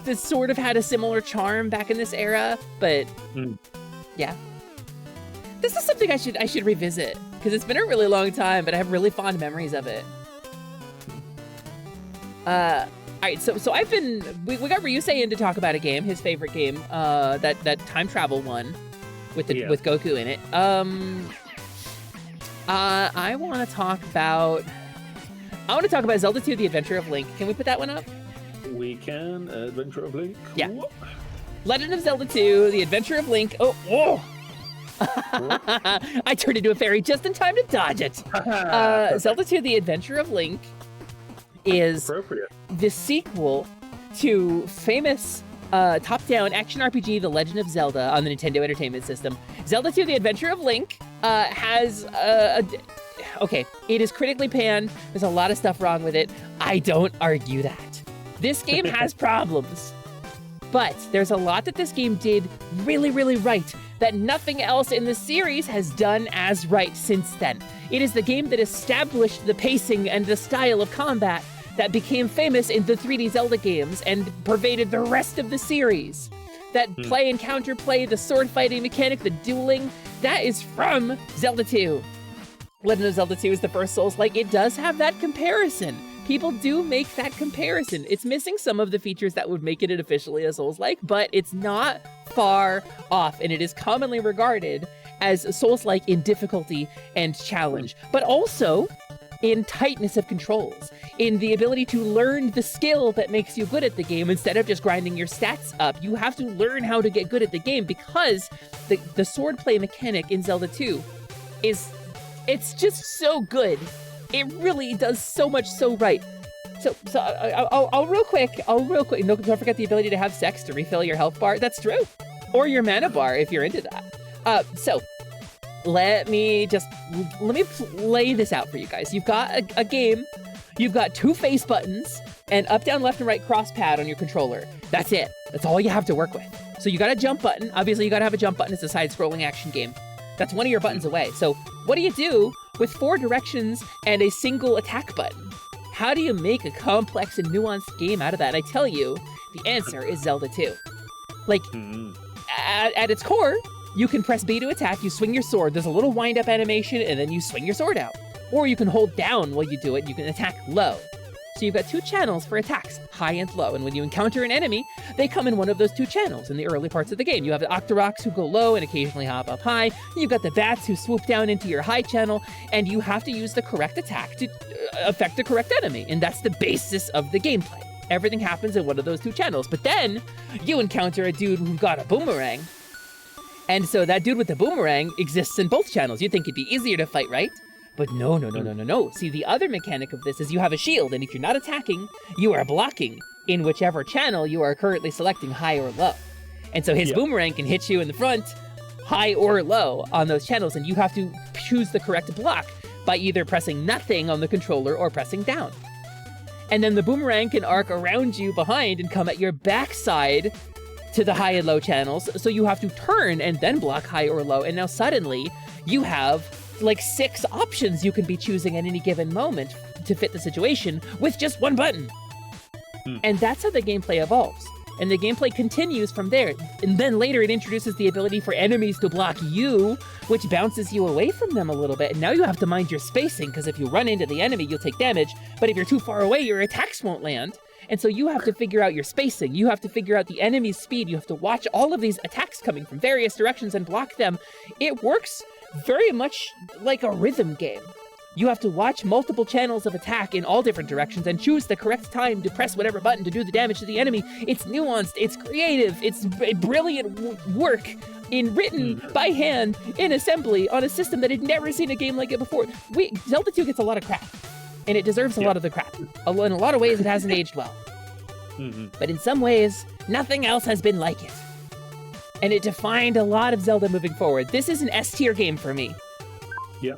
this sort of had a similar charm back in this era, but yeah. This is something I should revisit because it's been a really long time, but I have really fond memories of it. All right, so I've been we got Ryusei in to talk about a game, his favorite game, that time travel one with Goku in it. I want to talk about Zelda 2: The Adventure of Link. Can we put that one up? We can. Adventure of Link. Yeah. Legend of Zelda 2: The Adventure of Link. Oh. I turned into a fairy just in time to dodge it. Zelda 2: The Adventure of Link is the sequel to famous top-down action RPG The Legend of Zelda on the Nintendo Entertainment System. Zelda 2: The Adventure of Link has okay, it is critically panned. There's a lot of stuff wrong with it. I don't argue that. This game has problems, but there's a lot that this game did really, really right that nothing else in the series has done as right since then. It is the game that established the pacing and the style of combat that became famous in the 3D Zelda games and pervaded the rest of the series. That play and counterplay, the sword fighting mechanic, the dueling, that is from Zelda 2. Legend of Zelda 2 is the first Souls-like. It does have that comparison. People do make that comparison. It's missing some of the features that would make it officially a Souls-like, but it's not far off, and it is commonly regarded as a Souls-like in difficulty and challenge, but also in tightness of controls, in the ability to learn the skill that makes you good at the game instead of just grinding your stats up. You have to learn how to get good at the game because the swordplay mechanic in Zelda 2 it's just so good. It really does so much so right. So I'll real quick, no, don't forget the ability to have sex to refill your health bar. That's true. Or your mana bar if you're into that. So let me lay this out for you guys. You've got a game, you've got 2 face buttons and up, down, left, and right cross pad on your controller. That's it. That's all you have to work with. So you got a jump button. Obviously you gotta have a jump button. It's a side-scrolling action game. That's one of your buttons away. So what do you do with 4 directions and a single attack button? How do you make a complex and nuanced game out of that? And I tell you, the answer is Zelda 2. Like, at its core, you can press B to attack, you swing your sword, there's a little wind-up animation, and then you swing your sword out. Or you can hold down while you do it, and you can attack low. So you've got 2 channels for attacks, high and low, and when you encounter an enemy, they come in one of those 2 channels in the early parts of the game. You have the Octoroks who go low and occasionally hop up high, you've got the Bats who swoop down into your high channel, and you have to use the correct attack to affect the correct enemy, and that's the basis of the gameplay. Everything happens in one of those 2 channels, but then you encounter a dude who's got a boomerang, and so that dude with the boomerang exists in both channels. You'd think it'd be easier to fight, right? But no. See, the other mechanic of this is you have a shield, and if you're not attacking, you are blocking in whichever channel you are currently selecting, high or low. And so his boomerang can hit you in the front, high or low on those channels, and you have to choose the correct block by either pressing nothing on the controller or pressing down. And then the boomerang can arc around you behind and come at your backside to the high and low channels, so you have to turn and then block high or low, and now suddenly you have like 6 options you can be choosing at any given moment to fit the situation with just 1 button. And that's how the gameplay evolves. And the gameplay continues from there. And then later it introduces the ability for enemies to block you, which bounces you away from them a little bit. And now you have to mind your spacing, because if you run into the enemy, you'll take damage. But if you're too far away, your attacks won't land. And so you have to figure out your spacing. You have to figure out the enemy's speed. You have to watch all of these attacks coming from various directions and block them. It works very much like a rhythm game. You have to watch multiple channels of attack in all different directions and choose the correct time to press whatever button to do the damage to the enemy. It's nuanced, it's creative, it's brilliant work written by hand in assembly on a system that had never seen a game like it before. Zelda 2 gets a lot of crap, and it deserves a lot of the crap. In a lot of ways, it hasn't aged well. But in some ways, nothing else has been like it. and it defined a lot of Zelda moving forward. This is an S tier game for me. Yeah.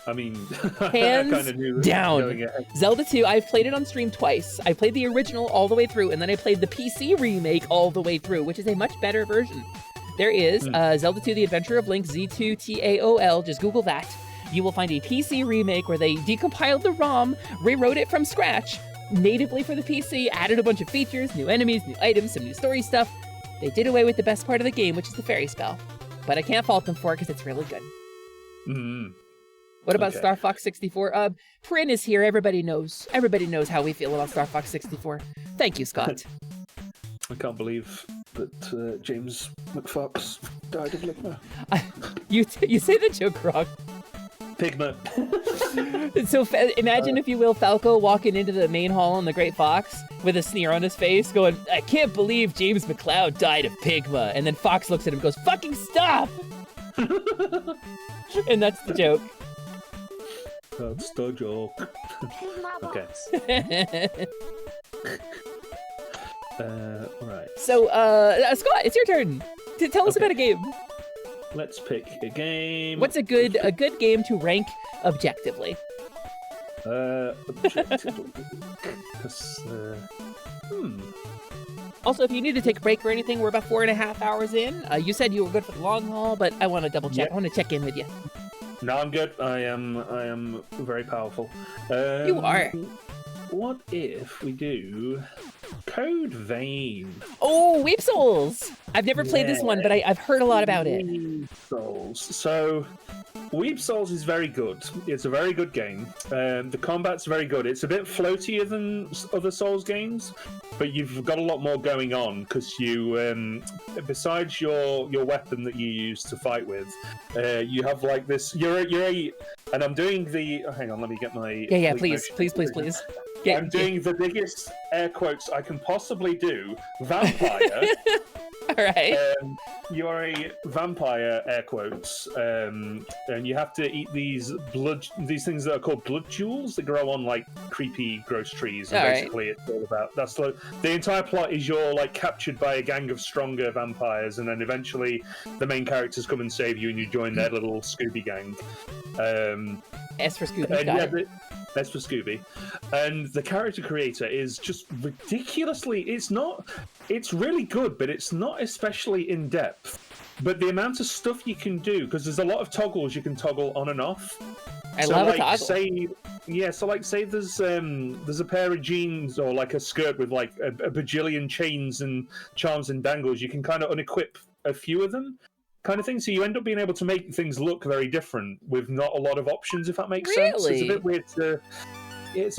I mean, hands I kind of knew down. Zelda 2, I've played it on stream twice. I played the original all the way through, and then I played the PC remake all the way through, which is a much better version. There is Zelda 2, The Adventure of Link, Z2TAOL, just Google that. You will find a PC remake where they decompiled the ROM, rewrote it from scratch, natively for the PC, added a bunch of features, new enemies, new items, some new story stuff. They did away with the best part of the game, which is the fairy spell. But I can't fault them for it because it's really good. What about Star Fox 64? Prin is here. Everybody knows. Everybody knows how we feel about Star Fox 64. Thank you, Scott. I can't believe that James McFox died of Ligma. You say the joke wrong. Pigment. So imagine, if you will, Falco walking into the main hall on the Great Fox with a sneer on his face going, I can't believe James McCloud died of Pigma. And then Fox looks at him and goes, fucking stop! And that's the joke. That's the joke. Okay. Right. So, Scott, it's your turn. Tell us about a game. Let's pick a game. What's a good game to rank objectively? Also, if you need to take a break or anything, we're about 4.5 hours in. You said you were good for the long haul, but I want to double check. I want to check in with you. No, I'm good. I am very powerful. You are. What if we do Code Vein? Oh, Weep Souls! I've never played this one, but I've heard a lot about it. Weep Souls. So, Weep Souls is very good. It's a very good game. The combat's very good. It's a bit floatier than other Souls games, but you've got a lot more going on because you, besides your weapon that you use to fight with, you have like this. And I'm doing the. Oh, hang on, let me get my. Yeah, please. I'm doing the biggest air quotes I can possibly do. Vampire. All right. You're a vampire, air quotes, and you have to eat these things that are called blood jewels that grow on like creepy, gross trees. And basically, it's all about the entire plot is you're like captured by a gang of stronger vampires, and then eventually the main characters come and save you, and you join their little Scooby gang. S for Scooby. That's for Scooby. And the character creator is just ridiculously... It's really good, but it's not especially in-depth. But the amount of stuff you can do, because there's a lot of toggles you can toggle on and off. I love a toggle. Say there's a pair of jeans or like a skirt with like a bajillion chains and charms and dangles. You can kind of unequip a few of them. Kind of thing, so you end up being able to make things look very different with not a lot of options, if that makes sense. It's a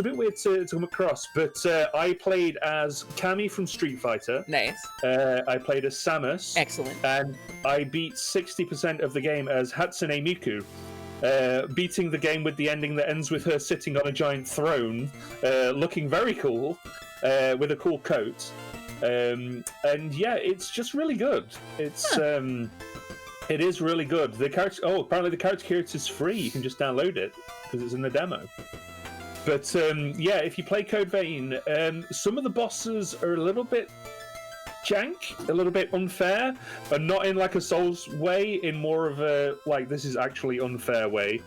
bit weird to come across, but I played as Cammy from Street Fighter. Nice. I played as Samus. Excellent. And I beat 60% of the game as Hatsune Miku, beating the game with the ending that ends with her sitting on a giant throne, looking very cool, with a cool coat. And yeah, it's just really good. It is really good. The character. Oh, apparently the character creator is free. You can just download it because it's in the demo. But yeah, if you play Code Vein, some of the bosses are a little bit jank, a little bit unfair, but not in like a Souls way, in more of a like this is actually unfair way.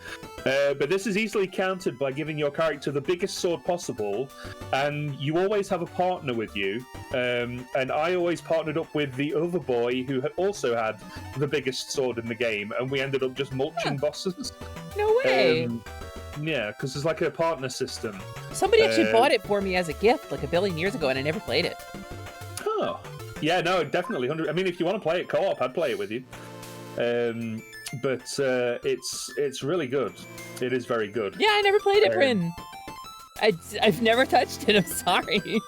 But this is easily countered by giving your character the biggest sword possible, and you always have a partner with you. And I always partnered up with the other boy who had also had the biggest sword in the game, and we ended up just mulching bosses. No way! Yeah, because there's like a partner system. Somebody actually bought it for me as a gift like a billion years ago, and I never played it. Oh. Yeah, no, definitely. I mean, if you want to play it co-op, I'd play it with you. But it's really good. It is very good. Yeah, I never played it, Bryn. I've never touched it. I'm sorry.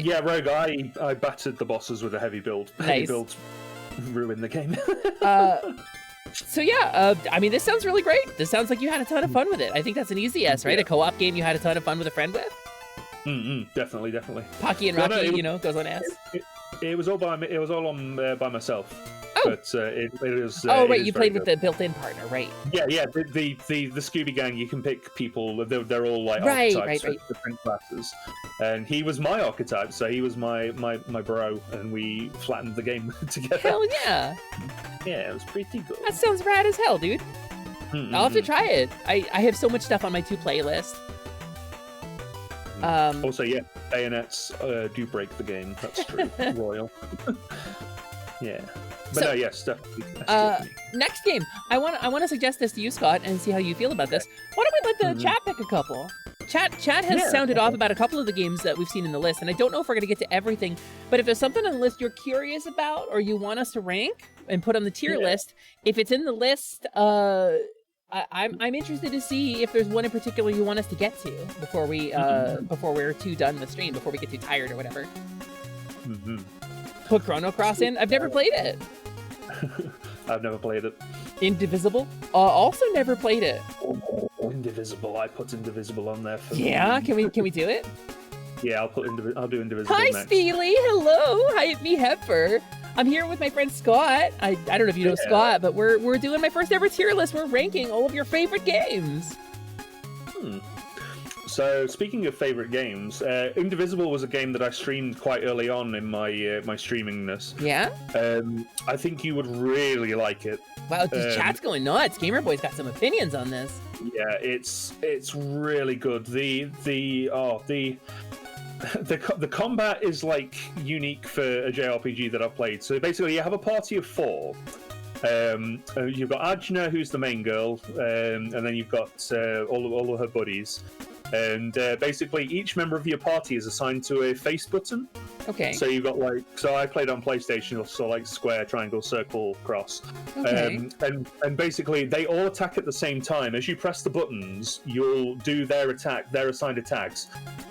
Yeah, Rogue, I battered the bosses with a heavy build. Nice. Heavy builds ruin the game. So yeah, I mean, this sounds really great. This sounds like you had a ton of fun with it. I think that's an easy yes, right? Yeah. A co-op game you had a ton of fun with a friend with? Definitely. Pocky and Rocky, goes on ass. It was all by myself. but it is. Oh, right, it is you very played with good. the built-in partner, right? Yeah, the Scooby Gang. You can pick people. They're all like Right, archetypes right. of different classes, and he was my archetype, so he was my bro, and we flattened the game together. Hell yeah! Yeah, it was pretty good. That sounds rad as hell, dude. I'll have to try it. I have so much stuff on my 2 playlist. Also, yeah, bayonets do break the game. That's true. Royal. Yeah. But no, yes, definitely. Next game. I want to suggest this to you, Scott, and see how you feel about this. Why don't we let the chat pick a couple? Chat has sounded off about a couple of the games that we've seen in the list, and I don't know if we're going to get to everything, but if there's something on the list you're curious about or you want us to rank and put on the tier list, if it's in the list, I'm interested to see if there's one in particular you want us to get to before we before we're too done with stream, before we get too tired or whatever. Put Chrono Cross in. I've never played it. I've never played it. Indivisible. Also never played it. Indivisible. I put Indivisible on there for. Yeah, can we do it? Yeah, I'll do Indivisible Hi, next. Steely. Hello. Hi, me Hesper. I'm here with my friend Scott. I don't know if you know Scott, but we're doing my first ever tier list. We're ranking all of your favorite games. So speaking of favorite games, Indivisible was a game that I streamed quite early on in my my streamingness. Yeah. I think you would really like it. Wow, this chat's going nuts. Gamer Boy's got some opinions on this. Yeah, it's really good. The combat is like unique for a JRPG that I've played. So basically, you have a party of 4. You've got Ajna, who's the main girl, and then you've got all of her buddies. And basically, each member of your party is assigned to a face button. Okay. So you've got so I played on PlayStation, so like square, triangle, circle, cross. Okay. And basically, they all attack at the same time. As you press the buttons, you'll do their assigned attacks.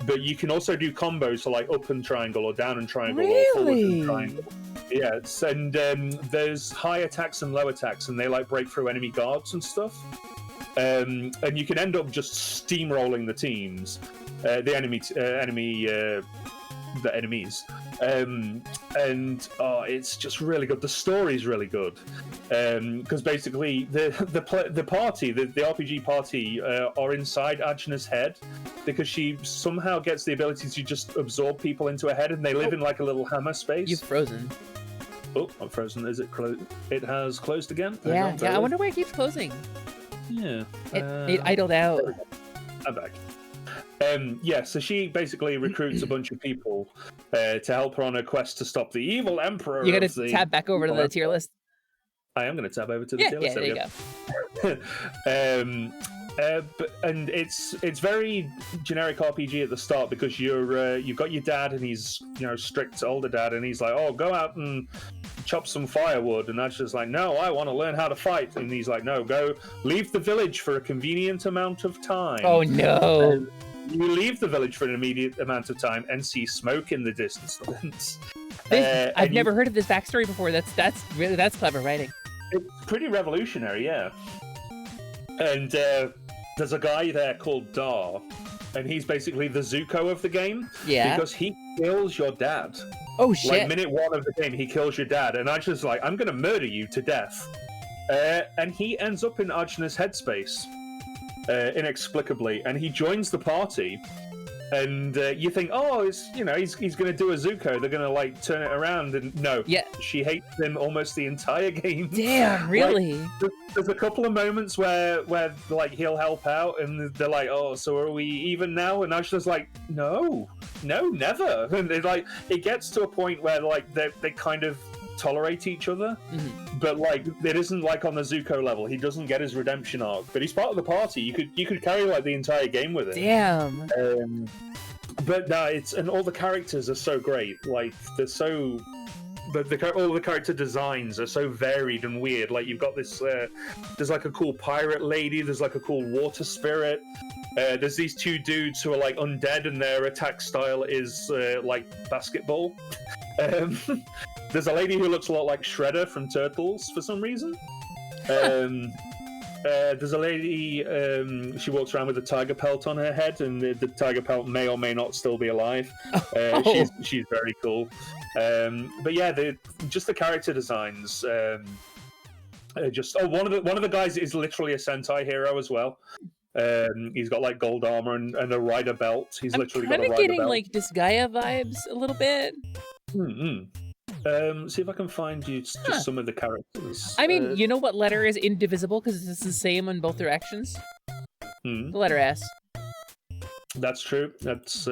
But you can also do combos for like up and triangle, or down and triangle, or forward and triangle. Yeah, and there's high attacks and low attacks, and they like break through enemy guards and stuff. And you can end up just steamrolling the teams, the enemies. And it's just really good. The story's really good, because basically the RPG party are inside Ajna's head, because she somehow gets the ability to just absorb people into her head, and they live in like a little hammer space. You've frozen. Oh, I'm frozen. Is it closed? It has closed again? Yeah, I wonder why it keeps closing. Yeah. It idled out. I'm back. Yeah, so she basically recruits a bunch of people to help her on her quest to stop the evil emperor. You gotta tab back over to the tier list. I am going to tab over to the tier list. Yeah, there you go. And it's very generic RPG at the start, because you've got your dad, and he's strict older dad, and he's like, oh, go out and chop some firewood, and that's just like, no, I want to learn how to fight, and he's like, no, go leave the village for a convenient amount of time. Oh no. You leave the village for an immediate amount of time and see smoke in the distance. I've never heard of this backstory before. That's clever writing. It's pretty revolutionary, yeah. And there's a guy there called Dar, and he's basically the Zuko of the game. Yeah. Because he kills your dad. Oh shit! Like minute 1 of the game, he kills your dad, and I just like, I'm gonna murder you to death. And he ends up in Ajna's headspace, inexplicably, and he joins the party. And you think, oh, he's gonna do a Zuko. They're gonna like turn it around, and no, she hates him almost the entire game. Damn, really? Like, there's a couple of moments where like he'll help out, and they're like, oh, so are we even now? And I was just like, no, never. And it gets to a point where like they kind of tolerate each other, but like it isn't like on the Zuko level. He doesn't get his redemption arc, but he's part of the party. You could carry like the entire game with him. Damn. But no, and all the characters are so great. Like they're so. All the character designs are so varied and weird. Like you've got this, there's like a cool pirate lady. There's like a cool water spirit. There's these 2 dudes who are like undead, and their attack style is like basketball. There's a lady who looks a lot like Shredder from Turtles for some reason. There's a lady, she walks around with a tiger pelt on her head, and the tiger pelt may or may not still be alive. She's very cool. But yeah, just the character designs. One of the guys is literally a Sentai hero as well. He's got like gold armor and a rider belt. He's literally got a rider belt. I'm getting like Disgaea vibes a little bit. See if I can find you just some of the characters. I mean, you know what letter is indivisible because it's the same in both directions? The letter S. That's true. That's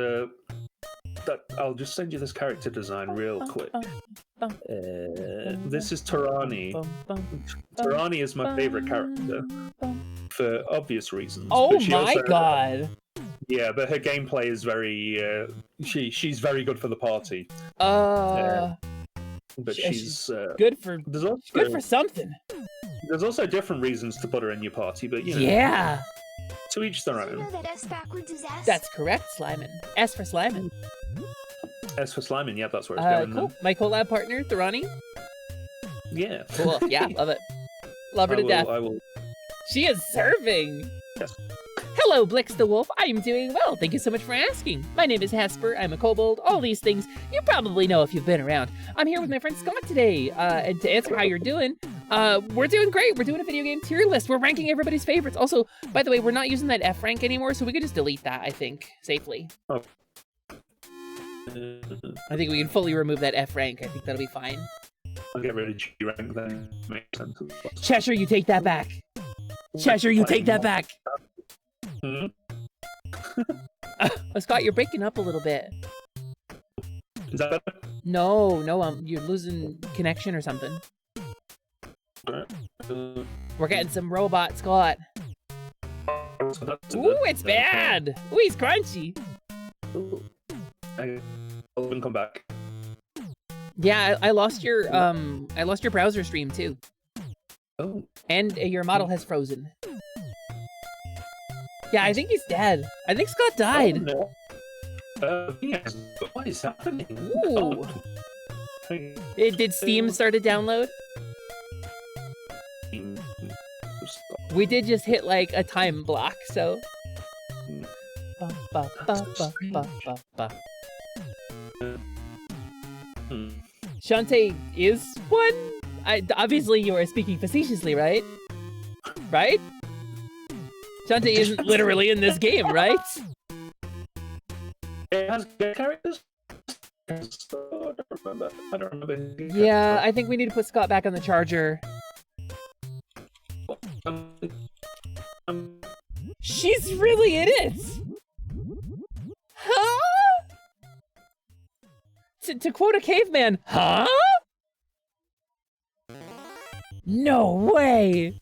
I'll just send you this character design real quick. This is Tarani. Tarani is my favorite character for obvious reasons. Oh my god! Yeah, but her gameplay is very. She's very good for the party. But she's good for good for something. There's also different reasons to put her in your party, but you know. Yeah. To each their own. You know that S backwards is S? That's correct, Slyman. S for Slyman. S for Slyman, yep, that's where it's going. Cool. My collab partner, Tharani. Yeah. Cool. Yeah, love it. Love her to death. I will. She is serving. Yes. Hello, Blix the Wolf. I am doing well. Thank you so much for asking. My name is Hesper. I'm a kobold. All these things you probably know if you've been around. I'm here with my friend Scott today. And to answer how you're doing, we're doing great. We're doing a video game tier list. We're ranking everybody's favorites. Also, by the way, we're not using that F rank anymore, so we could just delete that, I think, safely. Oh. I think we can fully remove that F rank. I think that'll be fine. I'll get rid of G rank then. Makes sense. Cheshire, you take that back. Cheshire, you take that back. Scott, you're breaking up a little bit. Is that better? No, you're losing connection or something. We're getting some robot, Scott. Ooh, it's bad. Ooh, he's crunchy. I'll come back. Yeah, I lost your browser stream too. Oh. And your model has frozen. Yeah, I think he's dead. I think Scott died. Oh, no. Yes. What is happening? Ooh. Did Steam start to download? We did just hit like a time block, so. Shantae is one? Obviously you are speaking facetiously, right? Right? Shantae isn't literally in this game, right? It has good characters? I don't remember. Yeah, I think we need to put Scott back on the charger. She's really in it! Huh? To quote a caveman, huh? No way!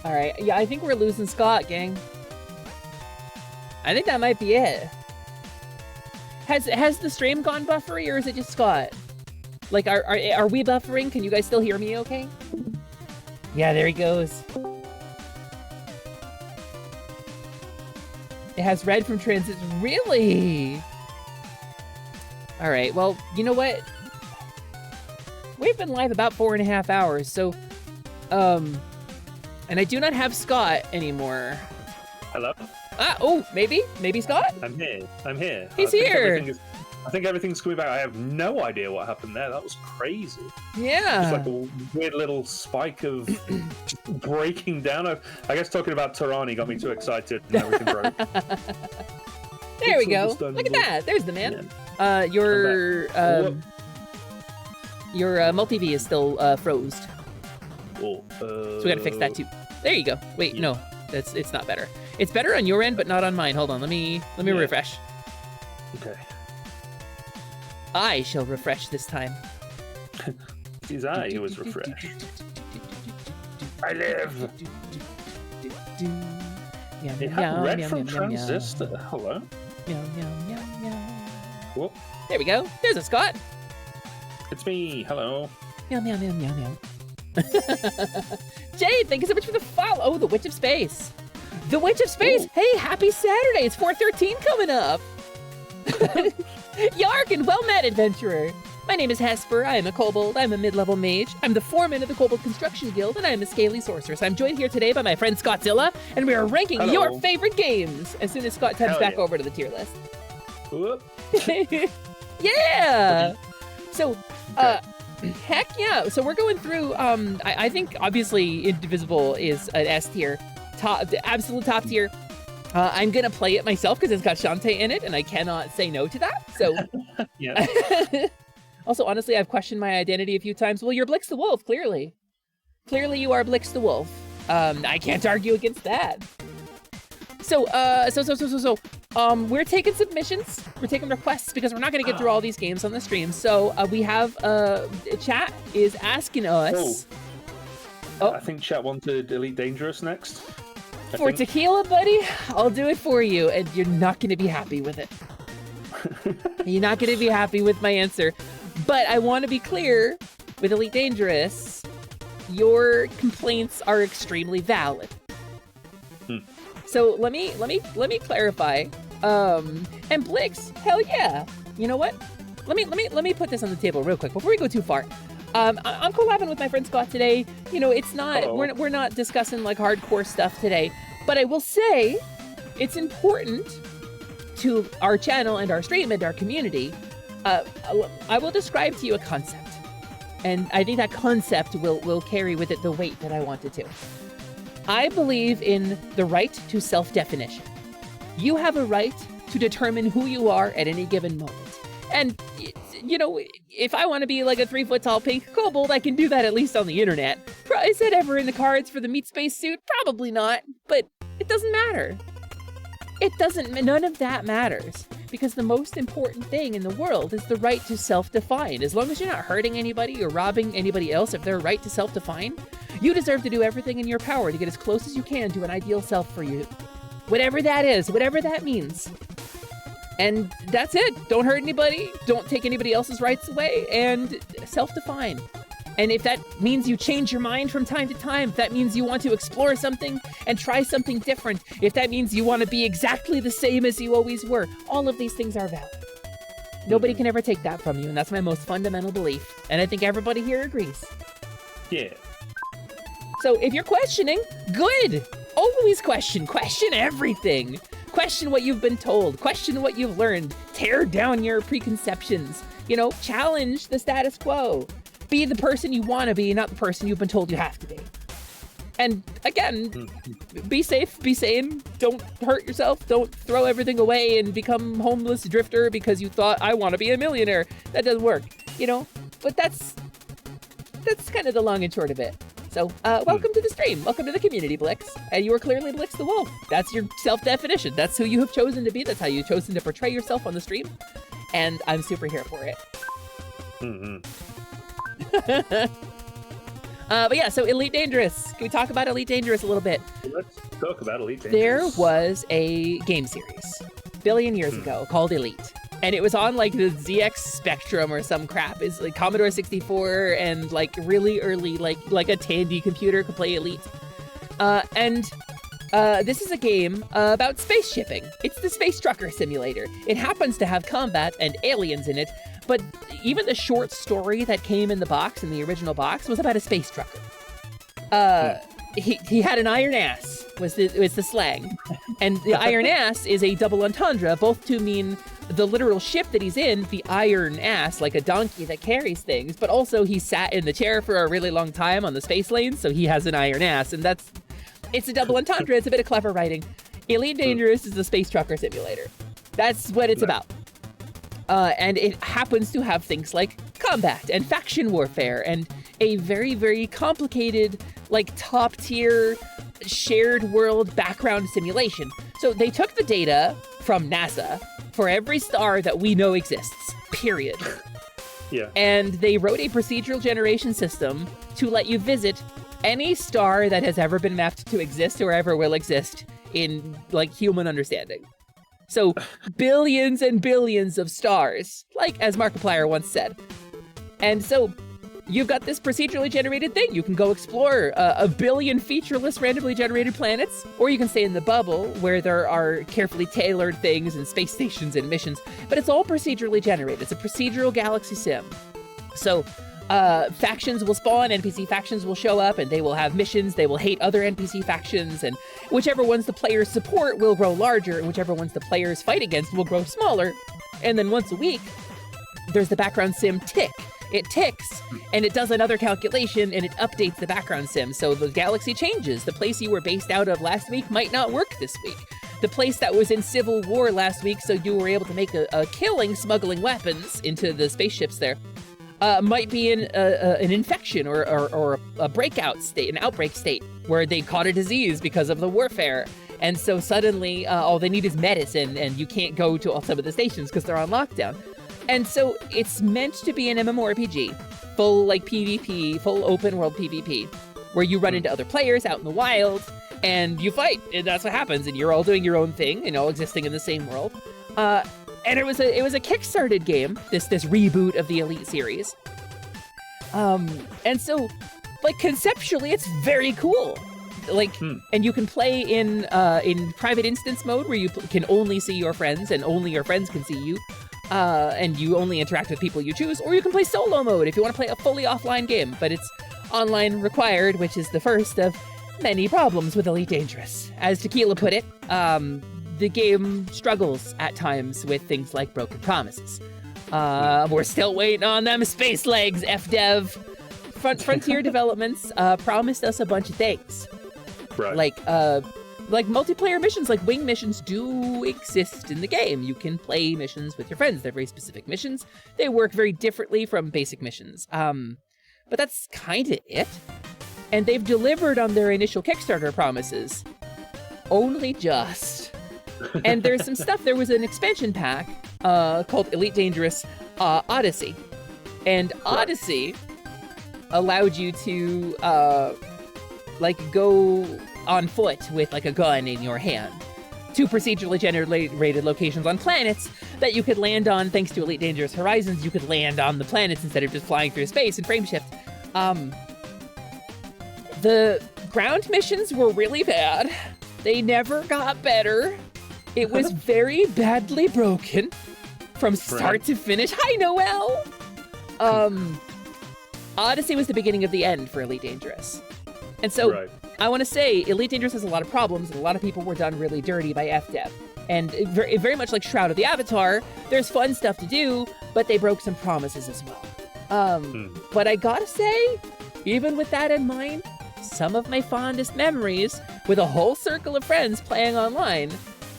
Alright, yeah, I think we're losing Scott, gang. I think that might be it. Has the stream gone buffery, or is it just Scott? Like, are we buffering? Can you guys still hear me okay? Yeah, there he goes. It has red from transit. Really? Alright, well, you know what? We've been live about 4.5 hours, so, and I do not have Scott anymore. Hello? Oh, maybe Scott? I'm here. He's here. I think everything's coming back. I have no idea what happened there. That was crazy. Yeah. It's like a weird little spike of breaking down. I guess talking about Tarani got me too excited and everything broke. There we go. Look at that. There's the man. Yeah. Your multi-V is still froze. Oh, so we gotta fix that too. There you go. Wait, no, it's not better. It's better on your end, but not on mine. Hold on, let me refresh. Okay. I shall refresh this time. It is I who was refreshed. I live. It had red from transistor. Hello. Whoop. There we go. There's a Scott. It's me. Hello. Meow meow meow meow meow. Jade, thank you so much for the follow. Oh, the Witch of Space. The Witch of Space. Ooh. Hey, happy Saturday. It's 4/13 coming up. Yark and well met, adventurer. My name is Hesper, I am a kobold, I'm a mid-level mage, I'm the foreman of the Kobold Construction Guild, and I am a scaly sorceress. I'm joined here today by my friend Skawtzilla, and we are ranking Hello. your favorite games as soon as Scott comes Hell back yeah. over to the tier list. Whoop. Yeah! So, heck yeah. So we're going through, I think obviously Indivisible is an S tier, the absolute top tier. I'm gonna play it myself because it's got Shantae in it, and I cannot say no to that, so. Yeah. Also, honestly, I've questioned my identity a few times. Well, you're Blix the Wolf, clearly. Clearly you are Blix the Wolf. I can't argue against that. So, we're taking submissions. We're taking requests because we're not going to get through all these games on the stream. So, we have, chat is asking us. I think chat wanted Elite Dangerous next. For tequila, buddy, I'll do it for you, and you're not going to be happy with it. You're not going to be happy with my answer. But I want to be clear, with Elite Dangerous, your complaints are extremely valid. So let me clarify. And Blix, hell yeah. You know what? Let me put this on the table real quick before we go too far. I'm collabing with my friend Scott today. You know, it's not we're not discussing like hardcore stuff today, but I will say it's important to our channel and our stream and our community. I will describe to you a concept, and I think that concept will carry with it the weight that I want it to. I believe in the right to self-definition. You have a right to determine who you are at any given moment. And, you know, if I want to be like a 3-foot-tall pink kobold, I can do that at least on the internet. Is that ever in the cards for the meat space suit? Probably not, but it doesn't matter. None of that matters. Because the most important thing in the world is the right to self-define. As long as you're not hurting anybody or robbing anybody else of their right to self-define, you deserve to do everything in your power to get as close as you can to an ideal self for you. Whatever that is, whatever that means. And that's it. Don't hurt anybody, don't take anybody else's rights away, and self-define. And if that means you change your mind from time to time, if that means you want to explore something and try something different, if that means you want to be exactly the same as you always were, all of these things are valid. Nobody can ever take that from you, and that's my most fundamental belief. And I think everybody here agrees. Yeah. So if you're questioning, good. Always question. Question everything. Question what you've been told. Question what you've learned. Tear down your preconceptions. You know, challenge the status quo. Be the person you want to be, not the person you've been told you have to be. And again, be safe, be sane, don't hurt yourself, don't throw everything away and become homeless drifter because you thought, I want to be a millionaire. That doesn't work, you know? But that's kind of the long and short of it. So, welcome to the stream. Welcome to the community, Blix. And you are clearly Blix the Wolf. That's your self-definition. That's who you have chosen to be. That's how you've chosen to portray yourself on the stream. And I'm super here for it. But yeah, so Elite Dangerous. Can we talk about Elite Dangerous a little bit? Let's talk about Elite Dangerous. There was a game series a billion years ago called Elite. And it was on like the ZX Spectrum or some crap. It's like Commodore 64 and like really early, like a Tandy computer could play Elite. This is a game about space shipping. It's the Space Trucker Simulator. It happens to have combat and aliens in it, but even the short story that came in the box, in the original box, was about a space trucker. He had an iron ass, was the slang. And the iron ass is a double entendre, both to mean the literal ship that he's in, the iron ass, like a donkey that carries things, but also he sat in the chair for a really long time on the space lane, so he has an iron ass, and it's a double entendre, it's a bit of clever writing. Elite Dangerous is the Space Trucker Simulator. That's what it's about. And it happens to have things like combat and faction warfare and a very, very complicated, like top tier shared world background simulation. So they took the data from NASA for every star that we know exists, period. Yeah. And they wrote a procedural generation system to let you visit any star that has ever been mapped to exist or ever will exist in like human understanding. So billions and billions of stars, like as Markiplier once said. And so you've got this procedurally generated thing. You can go explore a billion featureless randomly generated planets, or you can stay in the bubble where there are carefully tailored things and space stations and missions, but it's all procedurally generated. It's a procedural galaxy sim. So factions will spawn, NPC factions will show up, and they will have missions. They will hate other NPC factions, and whichever ones the players support will grow larger, and whichever ones the players fight against will grow smaller. And then once a week, there's the background sim tick. It ticks, and it does another calculation, and it updates the background sim. So the galaxy changes. The place you were based out of last week might not work this week. The place that was in civil war last week, so you were able to make a killing smuggling weapons into the spaceships there, might be in an infection or a breakout state, an outbreak state, where they caught a disease because of the warfare. And so suddenly all they need is medicine, and you can't go to all some of the stations because they're on lockdown. And so it's meant to be an MMORPG, full like PvP, full open world PvP, where you run into other players out in the wild and you fight, and that's what happens. And you're all doing your own thing and all existing in the same world. And it was a Kickstarted game, this reboot of the Elite series. And so, like, conceptually, it's very cool. Like, and you can play in private instance mode where you can only see your friends and only your friends can see you. And you only interact with people you choose, or you can play solo mode if you want to play a fully offline game, but it's online required, which is the first of many problems with Elite Dangerous. As Tequila put it, the game struggles at times with things like broken promises. We're still waiting on them space legs, FDev. Frontier Developments promised us a bunch of things. Right. Like multiplayer missions, like wing missions do exist in the game. You can play missions with your friends. They're very specific missions. They work very differently from basic missions. But that's kind of it. And they've delivered on their initial Kickstarter promises. Only just. And there's some stuff. There was an expansion pack called Elite Dangerous Odyssey. And Odyssey allowed you to go on foot with like a gun in your hand to procedurally generated locations on planets that you could land on. Thanks to Elite Dangerous Horizons, you could land on the planets instead of just flying through space and frame shift. The ground missions were really bad. They never got better. It was very badly broken from start to finish. Hi, Noel! Odyssey was the beginning of the end for Elite Dangerous. And so I want to say Elite Dangerous has a lot of problems, and a lot of people were done really dirty by FDev. And very, very much like Shroud of the Avatar, there's fun stuff to do, but they broke some promises as well. But I gotta say, even with that in mind, some of my fondest memories with a whole circle of friends playing online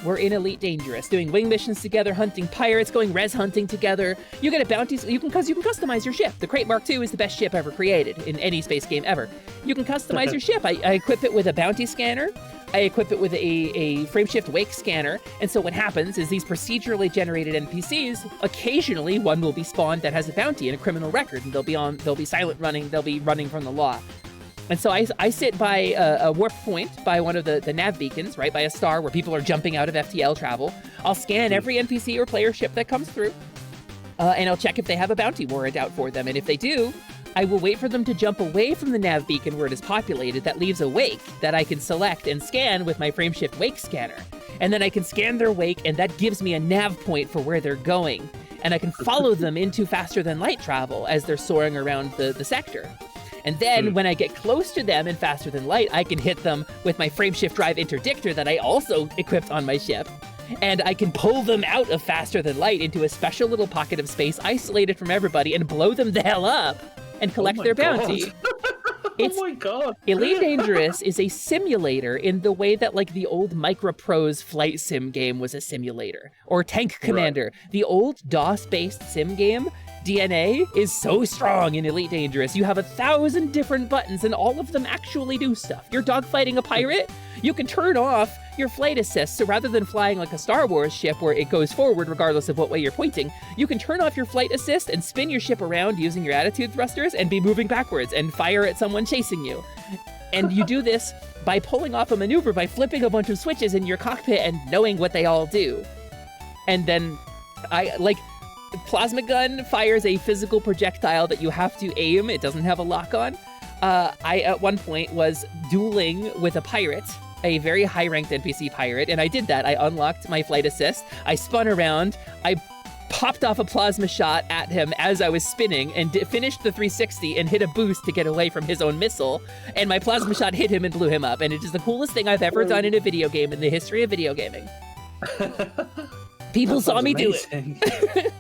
were in Elite Dangerous, doing wing missions together, hunting pirates, going res hunting together. You get a bounties, you can customize your ship. The Crate Mark II is the best ship ever created in any space game ever. You can customize your ship. I equip it with a bounty scanner. I equip it with a frameshift wake scanner. And so what happens is these procedurally generated NPCs, occasionally one will be spawned that has a bounty and a criminal record, and they'll be silent running, they'll be running from the law. And so I sit by a warp point, by one of the nav beacons, right, by a star where people are jumping out of FTL travel. I'll scan every NPC or player ship that comes through, and I'll check if they have a bounty warrant out for them. And if they do, I will wait for them to jump away from the nav beacon where it is populated. That leaves a wake that I can select and scan with my frameshift wake scanner. And then I can scan their wake, and that gives me a nav point for where they're going. And I can follow them into faster than light travel as they're soaring around the sector. And then when I get close to them in faster than light, I can hit them with my frameshift drive interdictor that I also equipped on my ship. And I can pull them out of faster than light into a special little pocket of space isolated from everybody and blow them the hell up and collect their bounty. Oh my god. Elite Dangerous is a simulator in the way that like the old Microprose flight sim game was a simulator. Or Tank Commander. The old DOS-based sim game DNA is so strong in Elite Dangerous. You have 1,000 different buttons and all of them actually do stuff. You're dogfighting a pirate, you can turn off your flight assist. So rather than flying like a Star Wars ship where it goes forward regardless of what way you're pointing, you can turn off your flight assist and spin your ship around using your attitude thrusters and be moving backwards and fire at someone chasing you. And you do this by pulling off a maneuver by flipping a bunch of switches in your cockpit and knowing what they all do. And then Plasma gun fires a physical projectile that you have to aim. It doesn't have a lock on. I, at one point, was dueling with a pirate, a very high-ranked NPC pirate, and I did that. I unlocked my flight assist. I spun around. I popped off a plasma shot at him as I was spinning and finished the 360 and hit a boost to get away from his own missile. And my plasma shot hit him and blew him up. And it is the coolest thing I've ever done in a video game in the history of video gaming. People saw me do it.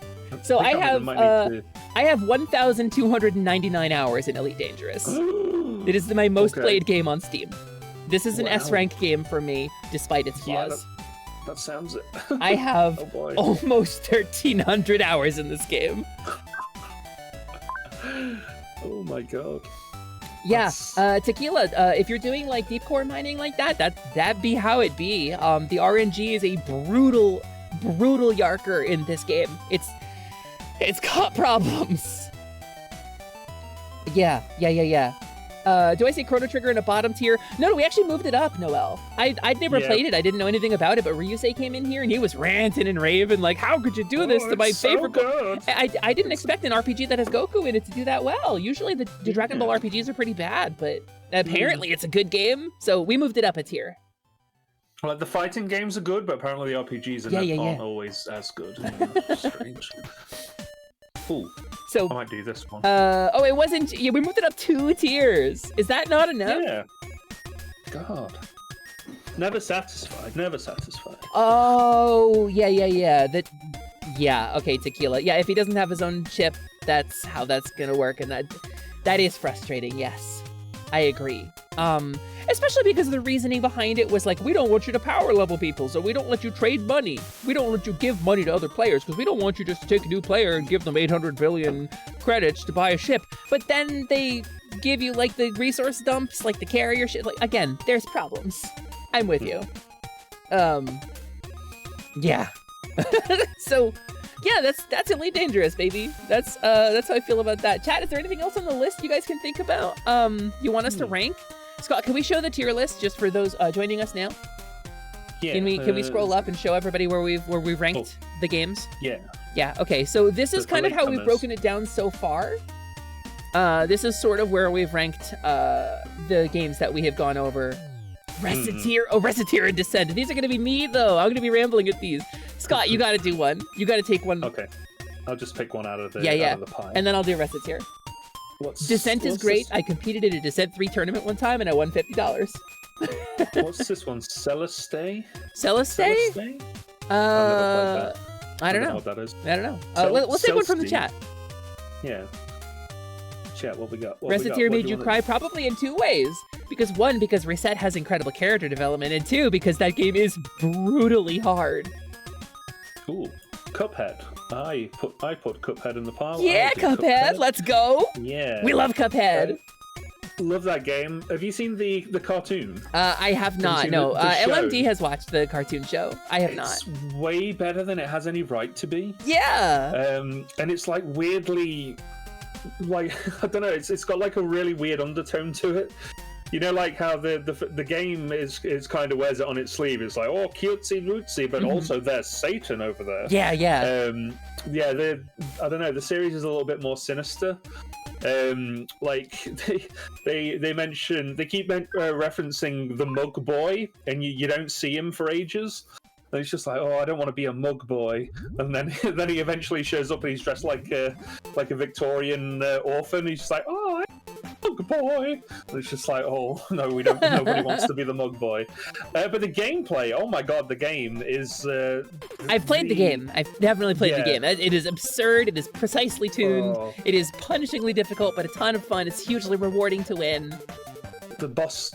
So I have 1,299 hours in Elite Dangerous. It is my most played game on Steam. This is an S rank game for me, despite its flaws. That sounds it. I have almost 1,300 hours in this game. Oh my god. Yeah, Tequila, if you're doing like deep core mining like that'd be how it be. The RNG is a brutal yarker in this game. It's got problems. Yeah. Do I see Chrono Trigger in a bottom tier? No, we actually moved it up, Noel. I'd never played it. I didn't know anything about it, but Ryusei came in here and he was ranting and raving like, how could you do this to my favorite? I didn't expect an RPG that has Goku in it to do that well. Usually the Dragon Ball RPGs are pretty bad, but apparently it's a good game. So we moved it up a tier. Like the fighting games are good, but apparently the RPGs aren't always as good. Strange. Ooh. So I might do this one. It wasn't. Yeah, we moved it up 2 tiers. Is that not enough? Yeah. God. Never satisfied. Oh, yeah. Okay, Tequila. Yeah, if he doesn't have his own chip, that's how that's gonna work, and that is frustrating. Yes, I agree. Especially because the reasoning behind it was like, we don't want you to power level people, so we don't let you trade money. We don't let you give money to other players because we don't want you just to take a new player and give them 800 billion credits to buy a ship. But then they give you like the resource dumps, like the carrier shit. Like, again, there's problems. I'm with you. Yeah. So, yeah, that's Elite Dangerous, baby. That's how I feel about that. Chat, is there anything else on the list you guys can think about? You want us to rank? Scott, can we show the tier list just for those joining us now? Yeah. Can we scroll up and show everybody where we've ranked the games? Yeah. Yeah. Okay. So this is kind of how we've broken it down so far. This is sort of where we've ranked the games that we have gone over. Reciteer and Descent. These are gonna be me though. I'm gonna be rambling at these. Scott, you gotta do one. You gotta take one. Okay. I'll just pick one out of the pie. And then I'll do Reciteer. Descent is great. I competed in a Descent 3 tournament one time and I won $50. What's this one? Celeste? Celeste? I don't know. What that is. I don't know. Let's take one from the chat. Yeah. Chat, what we got? Reciteer made you cry probably in 2 ways. Because 1, because Reset has incredible character development, and 2, because that game is brutally hard. Ooh, Cuphead. I put Cuphead in the pile. Yeah, Cuphead, let's go. Yeah. We love Cuphead. Love that game. Have you seen the cartoon? I have not, no. LMD has watched the cartoon show. I have not. It's way better than it has any right to be. Yeah. And it's like weirdly, like, I don't know, it's got like a really weird undertone to it. You know, like how the game is kind of wears it on its sleeve. It's like, oh, cutesy rootsy, but also there's Satan over there. Yeah. I don't know. The series is a little bit more sinister. Like they keep referencing the Mug Boy, and you don't see him for ages. And he's just like, oh, I don't want to be a mug boy. And then he eventually shows up and he's dressed like a Victorian orphan. He's just like, oh, mug boy. And it's just like, oh no, we don't. Nobody wants to be the mug boy. But the gameplay, oh my god, the game is. I've played the game. I've definitely played the game. It is absurd. It is precisely tuned. It is punishingly difficult, but a ton of fun. It's hugely rewarding to win. The boss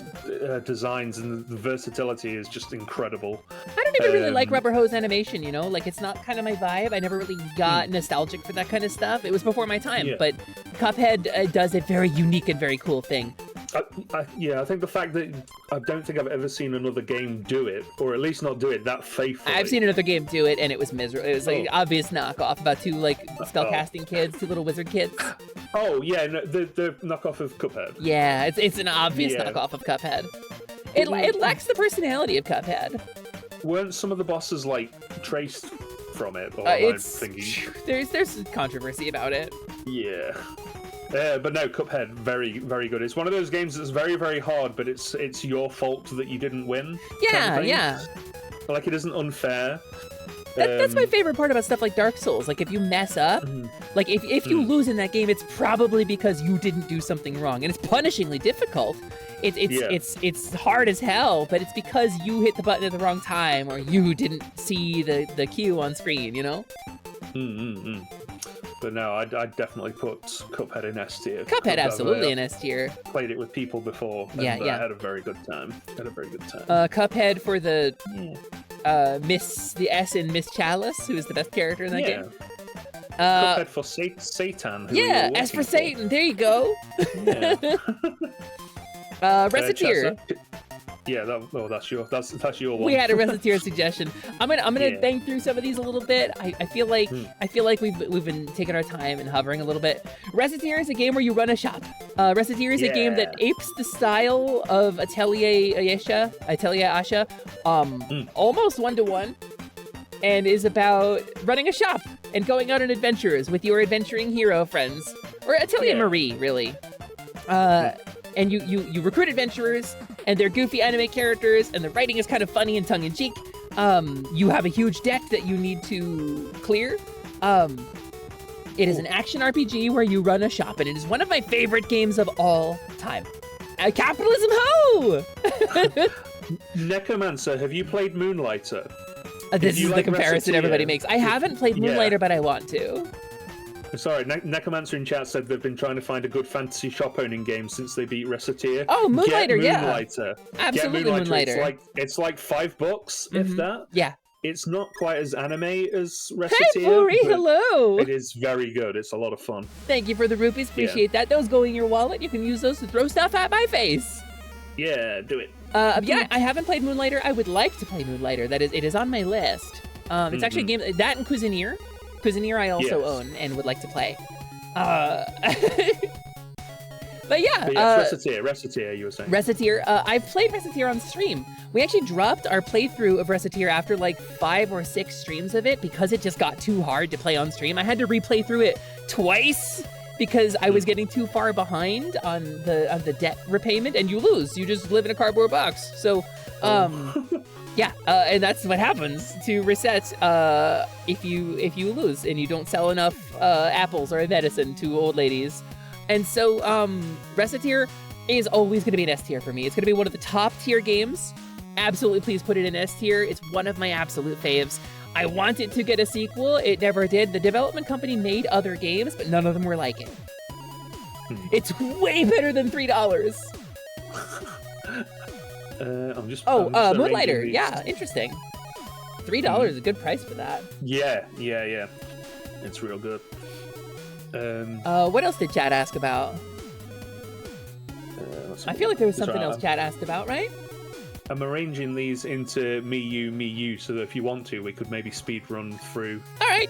designs and the versatility is just incredible. I don't even really like rubber hose animation, you know? Like, it's not kind of my vibe. I never really got nostalgic for that kind of stuff. It was before my time, but Cuphead does a very unique and very cool thing. I think the fact that I don't think I've ever seen another game do it, or at least not do it that faithfully. I've seen another game do it, and it was miserable. It was like an obvious knockoff about 2 like spellcasting kids, 2 little wizard kids. Oh yeah, no, the knockoff of Cuphead. Yeah, it's an obvious knockoff of Cuphead. It lacks the personality of Cuphead. Weren't some of the bosses like traced from it? Or am I thinking? There's controversy about it. Yeah. But no, Cuphead, very, very good. It's one of those games that's very, very hard, but it's your fault that you didn't win. Yeah, yeah. Like, it isn't unfair. That's my favorite part about stuff like Dark Souls. Like if you mess up, like if you lose in that game, it's probably because you didn't do something wrong, and it's punishingly difficult. It's hard as hell, but it's because you hit the button at the wrong time or you didn't see the cue on screen, you know? But no, I'd definitely put Cuphead in S tier. Cuphead, absolutely in S tier. Played it with people before. And, Yeah. I had a very good time. Cuphead for the the S in Miss Chalice, who is the best character in that game. Cuphead for Satan. Who Yeah, S for Satan. There you go. Yeah. Reciteer. That's your one. We had a Reciteer suggestion. I'm gonna bang through some of these a little bit. I feel like we've been taking our time and hovering a little bit. Reciteer is a game where you run a shop. Reciteer is a game that apes the style of Atelier Asha, almost 1-to-1, and is about running a shop and going out on adventures with your adventuring hero friends, or Atelier Marie, really. And you recruit adventurers, and they're goofy anime characters, and the writing is kind of funny and tongue-in-cheek. You have a huge deck that you need to clear. It is an action RPG where you run a shop, and it is one of my favorite games of all time. Capitalism ho! Necromancer, have you played Moonlighter? This is the comparison everybody makes. I haven't played Moonlighter, but I want to. Sorry, Necromancer in chat said they've been trying to find a good fantasy shop owning game since they beat Reciteer. Oh, Moonlighter, Moonlighter. Absolutely, Get Moonlighter. It's like $5, if that. Yeah. It's not quite as anime as Reciteer. Hey, Furi, but hello! It is very good. It's a lot of fun. Thank you for the rupees. Appreciate that. Those go in your wallet. You can use those to throw stuff at my face. Yeah, do it. Yeah, I haven't played Moonlighter. I would like to play Moonlighter. It is on my list. It's actually a game that and Cuisinier. Cuisinier I also own and would like to play. But yeah, Reciteer, you were saying. Reciteer, I've played Reciteer on stream. We actually dropped our playthrough of Reciteer after like 5 or 6 streams of it because it just got too hard to play on stream. I had to replay through it twice because I was getting too far behind on the debt repayment, and you lose. You just live in a cardboard box. So, yeah, and that's what happens to reset if you lose and you don't sell enough apples or medicine to old ladies. And so Reciteer is always going to be an S tier for me. It's going to be one of the top tier games. Absolutely, please put it in S tier. It's one of my absolute faves. I want it to get a sequel. It never did. The development company made other games, but none of them were like it. It's way better than $3. Moonlighter. Yeah, interesting. $3 is a good price for that. Yeah. It's real good. What else did chat ask about? I feel like there was something else chat asked about, right? I'm arranging these into me, you, so that if you want to, we could maybe speed run through. All right.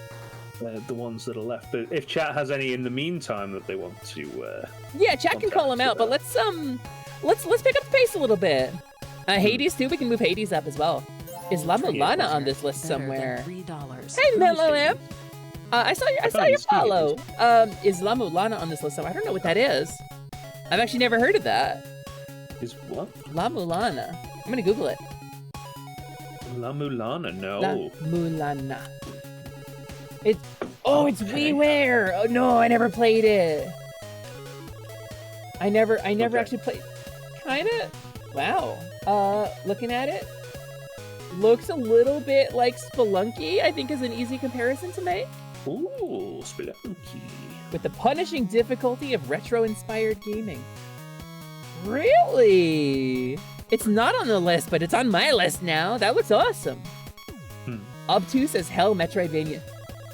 The ones that are left, but if chat has any in the meantime that they want to, yeah, chat can call them out. But let's pick up the pace a little bit. Hades too. We can move Hades up as well. Is Lamulana on this list somewhere? Hey, Melolamp. I saw your follow. Is Lamulana on this list somewhere? I don't know what that is. I've actually never heard of that. Is what? Lamulana. I'm gonna Google it. Lamulana, no. Lamulana. It's WiiWare. Oh no, I never played it. I never actually played. Kinda. Wow. Looking at it, looks a little bit like Spelunky. I think is an easy comparison to make. Ooh, Spelunky. With the punishing difficulty of retro-inspired gaming. Really? It's not on the list, but it's on my list now. That looks awesome. Obtuse as hell Metroidvania.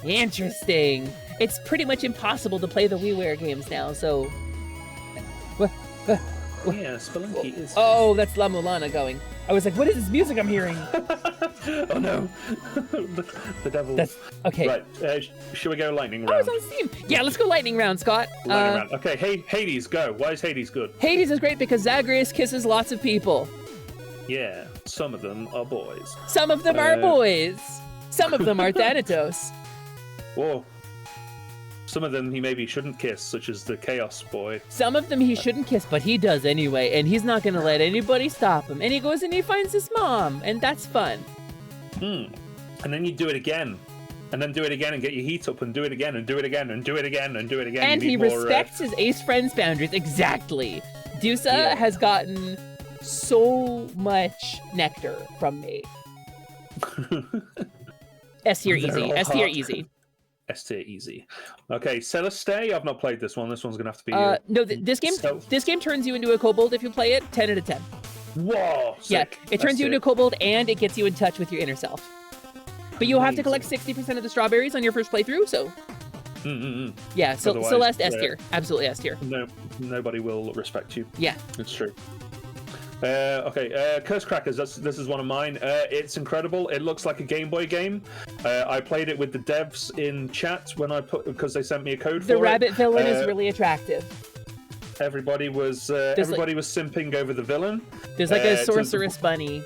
Interesting. It's pretty much impossible to play the WiiWare games now, so... Yeah, Spelunky is... Oh, that's Lamulana going. I was like, what is this music I'm hearing? Oh no. the devil. That's... Okay. Right, should we go lightning round? Oh, it's on Steam. Yeah, let's go lightning round, Scott. Lightning round. Okay, hey, Hades, go. Why is Hades good? Hades is great because Zagreus kisses lots of people. Yeah, some of them are boys. Some of them are boys. Some of them are Thanatos. Whoa. Some of them he maybe shouldn't kiss, such as the Chaos Boy. Some of them he shouldn't kiss, but he does anyway, and he's not gonna let anybody stop him. And he goes and he finds his mom, and that's fun. and then you do it again. And then do it again and get your heat up and do it again and do it again and do it again and do it again. And he respects his ace friend's boundaries. Exactly. Dusa has gotten so much nectar from me. S tier easy. S tier easy. S tier easy. Okay, Celeste, I've not played this one. This one's gonna have to be. No, this game turns you into a kobold if you play it. 10 out of 10. Whoa! Sick. Yeah, it turns you into a kobold and it gets you in touch with your inner self. But you'll have to collect 60% of the strawberries on your first playthrough, so. Yeah, so Otherwise, Celeste S tier, absolutely S tier. No, nobody will respect you. Yeah, it's true. Okay, Curse Crackers. This is one of mine. It's incredible. It looks like a Game Boy game. I played it with the devs in chat when because they sent me a code for it. The rabbit villain is really attractive. Everybody was simping over the villain. There's like a sorceress bunny.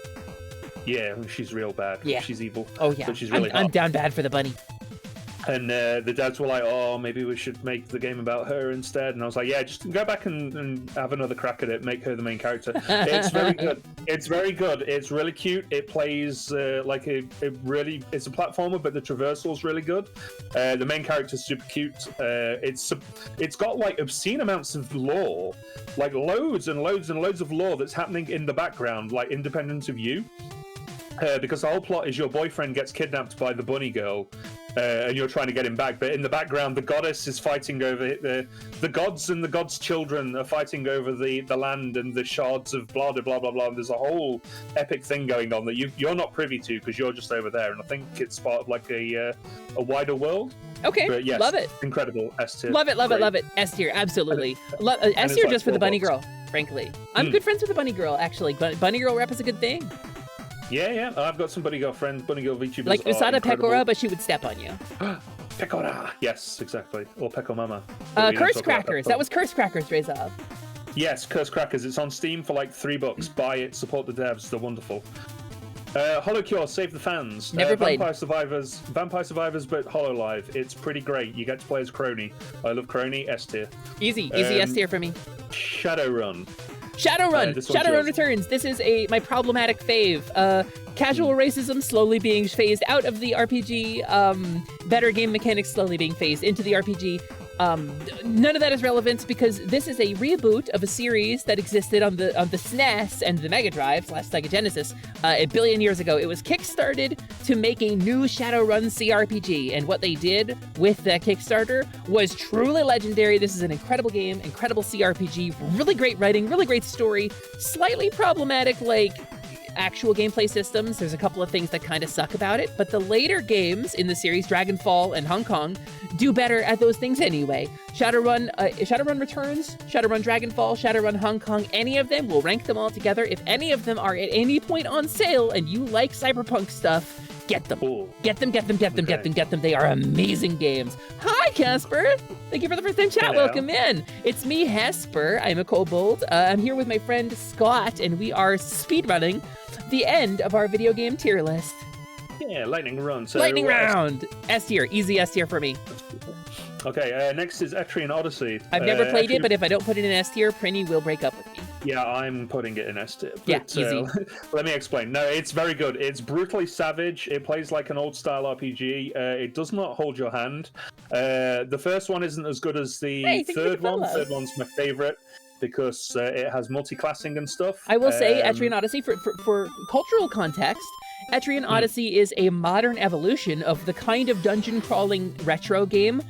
Yeah, she's real bad. Yeah, she's evil. Oh yeah, but she's really hot. I'm down bad for the bunny. And the dads were like, "Oh, maybe we should make the game about her instead." And I was like, "Yeah, just go back and have another crack at it. Make her the main character." It's very good. It's very good. It's really cute. It plays like it's a platformer, but the traversal's really good. The main character's super cute. It's got like obscene amounts of lore, like loads and loads and loads of lore that's happening in the background, like independent of you. Because the whole plot is your boyfriend gets kidnapped by the bunny girl, and you're trying to get him back. But in the background, the goddess is fighting over the gods, and the gods' children are fighting over the land and the shards of blah blah blah blah blah. And there's a whole epic thing going on that you're not privy to because you're just over there. And I think it's part of like a wider world. Okay, but yes, love it. Incredible. S tier. Love it, love it, love it. S tier, absolutely. S tier just for the bunny girl, frankly. I'm good friends with the bunny girl, actually. Bunny girl rep is a good thing. Yeah, I've got some bunny girl friends, bunny girl VTubers. Like Usada Pecora, but she would step on you. Pecora! Yes, exactly. Or Peco Mama. Curse Crackers. That was Curse Crackers, Reza. Yes, Curse Crackers. It's on Steam for like $3. Buy it, support the devs. They're wonderful. Hollow Cure, Save the Fans. Never played. Vampire Survivors, but Hololive. It's pretty great. You get to play as Crony. I love Crony. S tier. Easy S tier for me. Shadowrun. Shadowrun returns. This is my problematic fave. Casual racism slowly being phased out of the RPG. Better game mechanics slowly being phased into the RPG. None of that is relevant because this is a reboot of a series that existed on the SNES and the Mega Drive / Sega Genesis a billion years ago. It was kickstarted to make a new Shadowrun CRPG, and what they did with that Kickstarter was truly legendary. This is an incredible game, incredible CRPG, really great writing, really great story, slightly problematic actual gameplay systems. There's a couple of things that kind of suck about it, but the later games in the series, Dragonfall and Hong Kong, do better at those things anyway. Shadowrun Returns, Shadowrun Dragonfall, Shadowrun Hong Kong, any of them, we'll rank them all together. If any of them are at any point on sale and you like cyberpunk stuff, get them. Ooh. Get them. They are amazing games. Hi, Casper. Thank you for the first time chat. Hello. Welcome in. It's me, Hesper. I'm a kobold. I'm here with my friend Scott, and we are speedrunning the end of our video game tier list. Yeah, lightning round. So, lightning round. S tier. Easy S tier for me. Okay, next is Etrian Odyssey. I've never played it, but if I don't put it in S tier, Prinny will break up with me. Yeah, I'm putting it in S tier. Yeah, easy. Let me explain. No, it's very good. It's brutally savage. It plays like an old-style RPG. It does not hold your hand. The first one isn't as good as the third one. The third one's my favorite because it has multi-classing and stuff. I will say, Etrian Odyssey, for cultural context, Etrian Odyssey is a modern evolution of the kind of dungeon-crawling retro game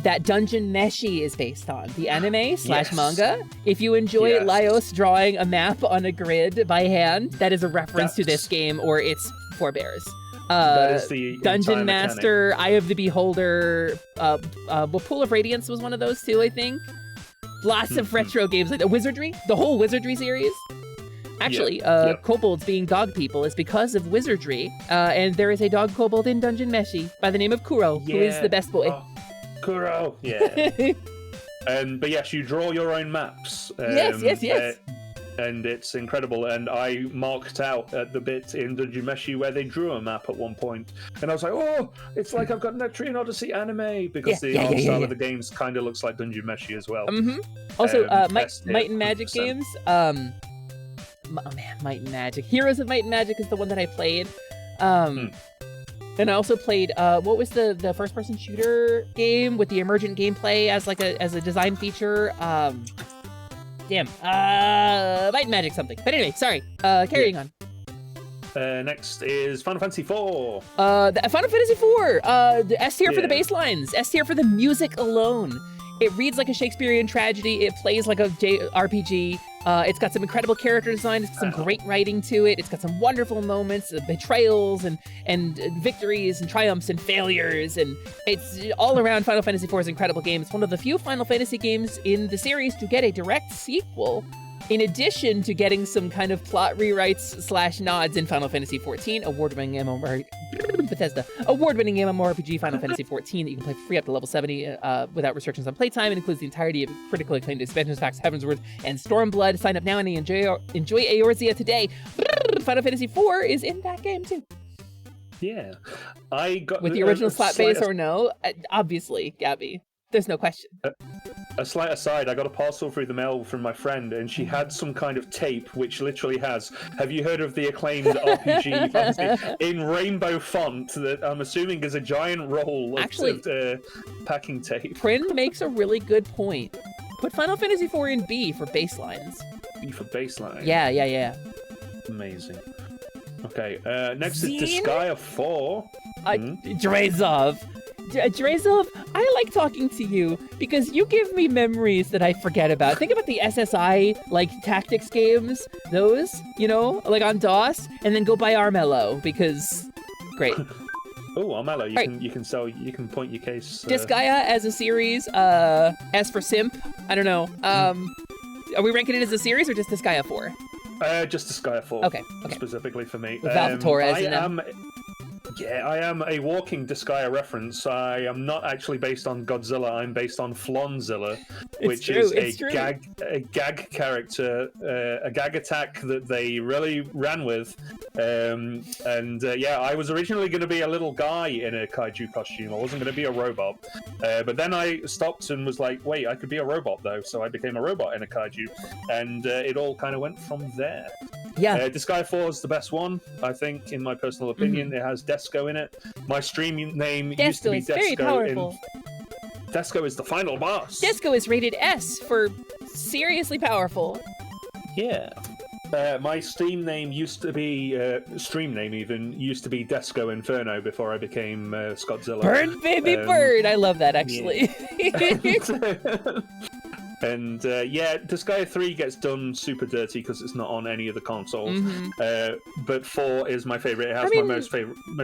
that Dungeon Meshi is based on, the anime / manga. If you enjoy Laios drawing a map on a grid by hand, that is a reference to this game or its forebears. That is the Dungeon Master, Eye of the Beholder, Pool of Radiance was one of those too, I think. Lots of retro games like Wizardry, the whole Wizardry series. Actually, kobolds being dog people is because of Wizardry, and there is a dog kobold in Dungeon Meshi by the name of Kuro, who is the best boy. Kuro, yeah. But yes, you draw your own maps. Yes. And it's incredible. And I marked out at the bit in Dungeon Meshi where they drew a map at one point. And I was like, oh, it's like I've got an Etrian Odyssey anime, because the art style of the games kind of looks like Dungeon Meshi as well. Also, Might and Magic games. Oh man, Might and Magic. Heroes of Might and Magic is the one that I played. And I also played what was the first person shooter game with the emergent gameplay as like a design feature? Might and Magic something. But anyway, sorry. Carrying on. Next is Final Fantasy IV. Final Fantasy IV. The S tier for the baselines. S tier for the music alone. It reads like a Shakespearean tragedy. It plays like a RPG. It's got some incredible character design. It's got some great writing to it. It's got some wonderful moments, betrayals and victories and triumphs and failures. And it's all around Final Fantasy IV's incredible game. It's one of the few Final Fantasy games in the series to get a direct sequel, in addition to getting some kind of plot rewrites / nods in Final Fantasy XIV, award-winning MMORPG Final Fantasy XIV that you can play for free up to level 70 without restrictions on playtime. It includes the entirety of critically acclaimed expansion packs Heavensward and Stormblood. Sign up now and enjoy Eorzea today. Final Fantasy IV is in that game too. Yeah. I got with the original slap bass or no? Obviously, Gabby. There's no question. A slight aside, I got a parcel through the mail from my friend, and she had some kind of tape which literally has, have you heard of the acclaimed RPG fantasy in rainbow font that I'm assuming is a giant roll of packing tape. Prin makes a really good point. Put Final Fantasy IV in B for baselines. B for baseline? Yeah. Amazing. Okay, next is Disgaea 4. Drazov, I like talking to you because you give me memories that I forget about. Think about the SSI, like, tactics games, those, like on DOS, and then go buy Armello, because, great. Oh, Armello, you can point your case. Disgaea as a series, S for Simp, I don't know. Are we ranking it as a series or just Disgaea 4? Just Disgaea 4. Okay. Specifically for me. With Val Torres in them. Yeah, I am a walking Disgaea reference. I am not actually based on Godzilla. I'm based on Flonzilla, which is a gag character, a gag attack that they really ran with. I was originally going to be a little guy in a kaiju costume. I wasn't going to be a robot. But then I stopped and was like, wait, I could be a robot though. So I became a robot in a kaiju. And it all kind of went from there. Yeah. Disgaea 4 is the best one, I think, in my personal opinion. It has Desco in it. My stream name used to be Desco. Very powerful. Desco is the final boss. Desco is rated S for seriously powerful. Yeah. My Steam name used to be, used to be Desco Inferno before I became Skawtzilla. Bird, baby, bird! I love that, actually. Yeah. And Disgaea 3 gets done super dirty because it's not on any of the consoles. But 4 is my favorite. It has most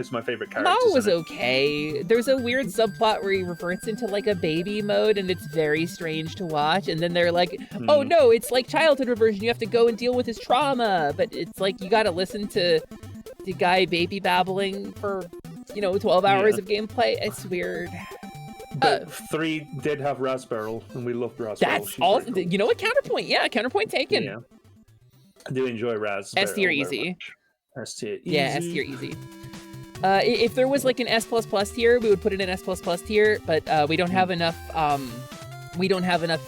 of my favorite characters. Mao was okay. There's a weird subplot where he reverts into like a baby mode, and it's very strange to watch. And then they're like, "Oh no, it's like childhood reversion. You have to go and deal with his trauma." But it's like you got to listen to the guy baby babbling for 12 hours of gameplay. It's weird. But 3 did have Raspberry, and we loved Raspberry. That's all. Cool. You know what? Counterpoint. Yeah, counterpoint taken. Yeah. I do enjoy Raspberry. S tier easy. S tier easy. Yeah, S tier easy. If there was like an S++ tier, we would put it in S++ tier, but we don't have enough. We don't have enough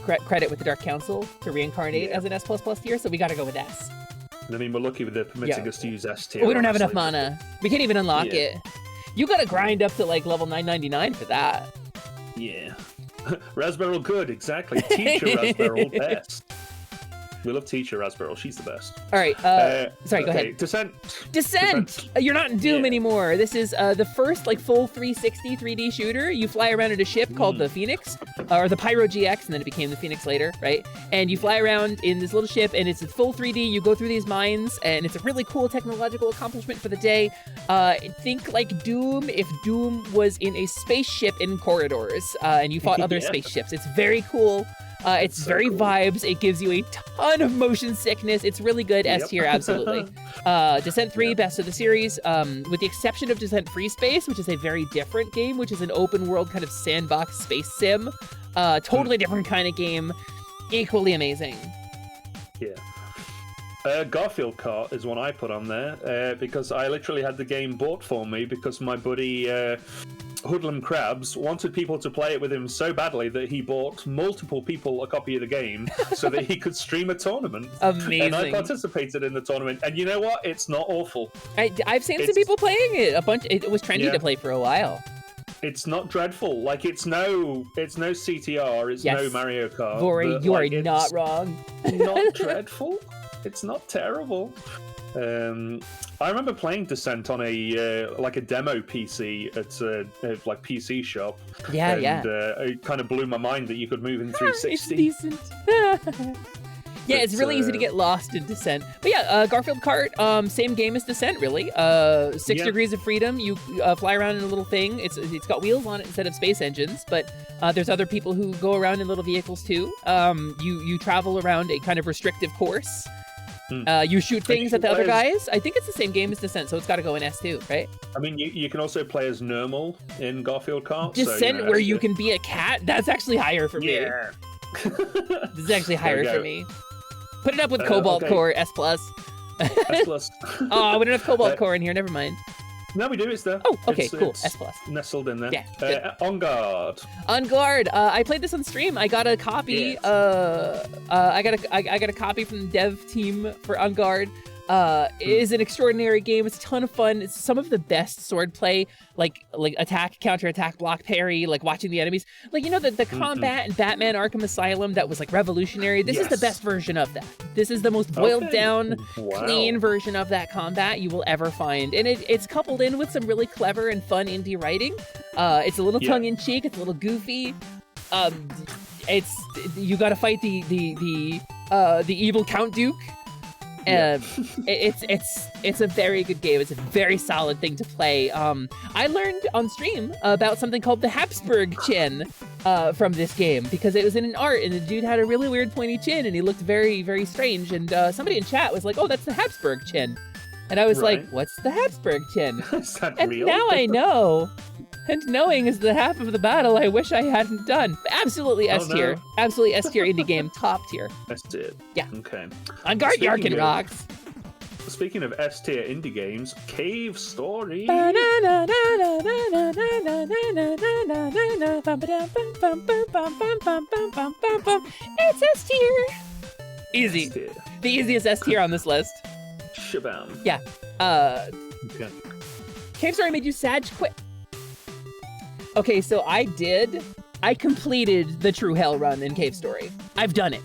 credit with the Dark Council to reincarnate as an S++ tier, so we got to go with S. I mean, we're lucky with it permitting us to use S tier. We don't have enough mana. We can't even unlock it. You gotta grind up to like level 999 for that. Yeah. Raspberry good, exactly. Teacher Raspberry best. We love Teacher Raspberry. She's the best. All right. Sorry, go ahead. Descent. You're not in Doom anymore. This is the first like full 360 3D shooter. You fly around in a ship called the Phoenix, or the Pyro GX, and then it became the Phoenix later, right? And you fly around in this little ship, and it's full 3D. You go through these mines, and it's a really cool technological accomplishment for the day. Think like Doom if Doom was in a spaceship in corridors, and you fought other spaceships. It's very cool. It's so very cool. Vibes. It gives you a ton of motion sickness. It's really good. S tier, absolutely. Descent 3, best of the series, with the exception of Descent Free Space, which is a very different game, which is an open world kind of sandbox space sim. Totally different kind of game. Equally amazing. Yeah. Garfield Kart is one I put on there because I literally had the game bought for me because my buddy Hoodlum Krabs wanted people to play it with him so badly that he bought multiple people a copy of the game so that he could stream a tournament. Amazing. And I participated in the tournament, and you know what? It's not awful. I've seen some people playing it. It was trendy to play for a while. It's not dreadful. Like it's no CTR. It's no Mario Kart. Vori, you are not wrong. Not dreadful. It's not terrible. I remember playing Descent on a like a demo PC at a like PC shop. Yeah, and, it kind of blew my mind that you could move in 360. It's decent. Yeah, it's really easy to get lost in Descent. But yeah, Garfield Kart, same game as Descent, really. 6 degrees of freedom. You fly around in a little thing. It's got wheels on it instead of space engines, but there's other people who go around in little vehicles too. You travel around a kind of restrictive course. You shoot things at the other guys. I think it's the same game as Descent, so it's got to go in S2, right? I mean, you can also play as normal in Garfield Kart. Descent, so, where you can be a cat, that's actually higher for me. Yeah. This is actually higher for me. Put it up with Cobalt Core, S+. S+. Oh, we don't have Cobalt Core in here, never mind. No, we do, it's there. Oh, okay, cool, it's S+. nestled in there. Yeah, On Guard. On Guard. I played this on stream. I got a copy. I got a copy from the dev team for On Guard. It is an extraordinary game. It's a ton of fun. It's some of the best swordplay, like attack, counter-attack, block, parry, like watching the enemies. Like, you know, the combat in Batman Arkham Asylum that was like revolutionary. This is the best version of that. This is the most boiled down, clean version of that combat you will ever find. And it's coupled in with some really clever and fun indie writing. It's a little tongue-in-cheek. It's a little goofy. You got to fight the evil Count Duke. It's a very good game. It's a very solid thing to play. I learned on stream about something called the Habsburg chin from this game because it was in an art and the dude had a really weird pointy chin and he looked very, very strange. And somebody in chat was like, "Oh, that's the Habsburg chin," and I was like, "What's the Habsburg chin?" Is that and real? now I know. And knowing is the half of the battle I wish I hadn't done. Absolutely S tier. Absolutely S tier indie game. Top tier. S tier. Yeah. Okay. On Guard Yarkin rocks. Speaking of S tier indie games, Cave Story. It's S tier. Easy. S-tier. The easiest S tier on this list. Shabam. Yeah. Okay. Cave Story made you sad to quit. Okay, so I completed the True Hell run in Cave Story. I've done it.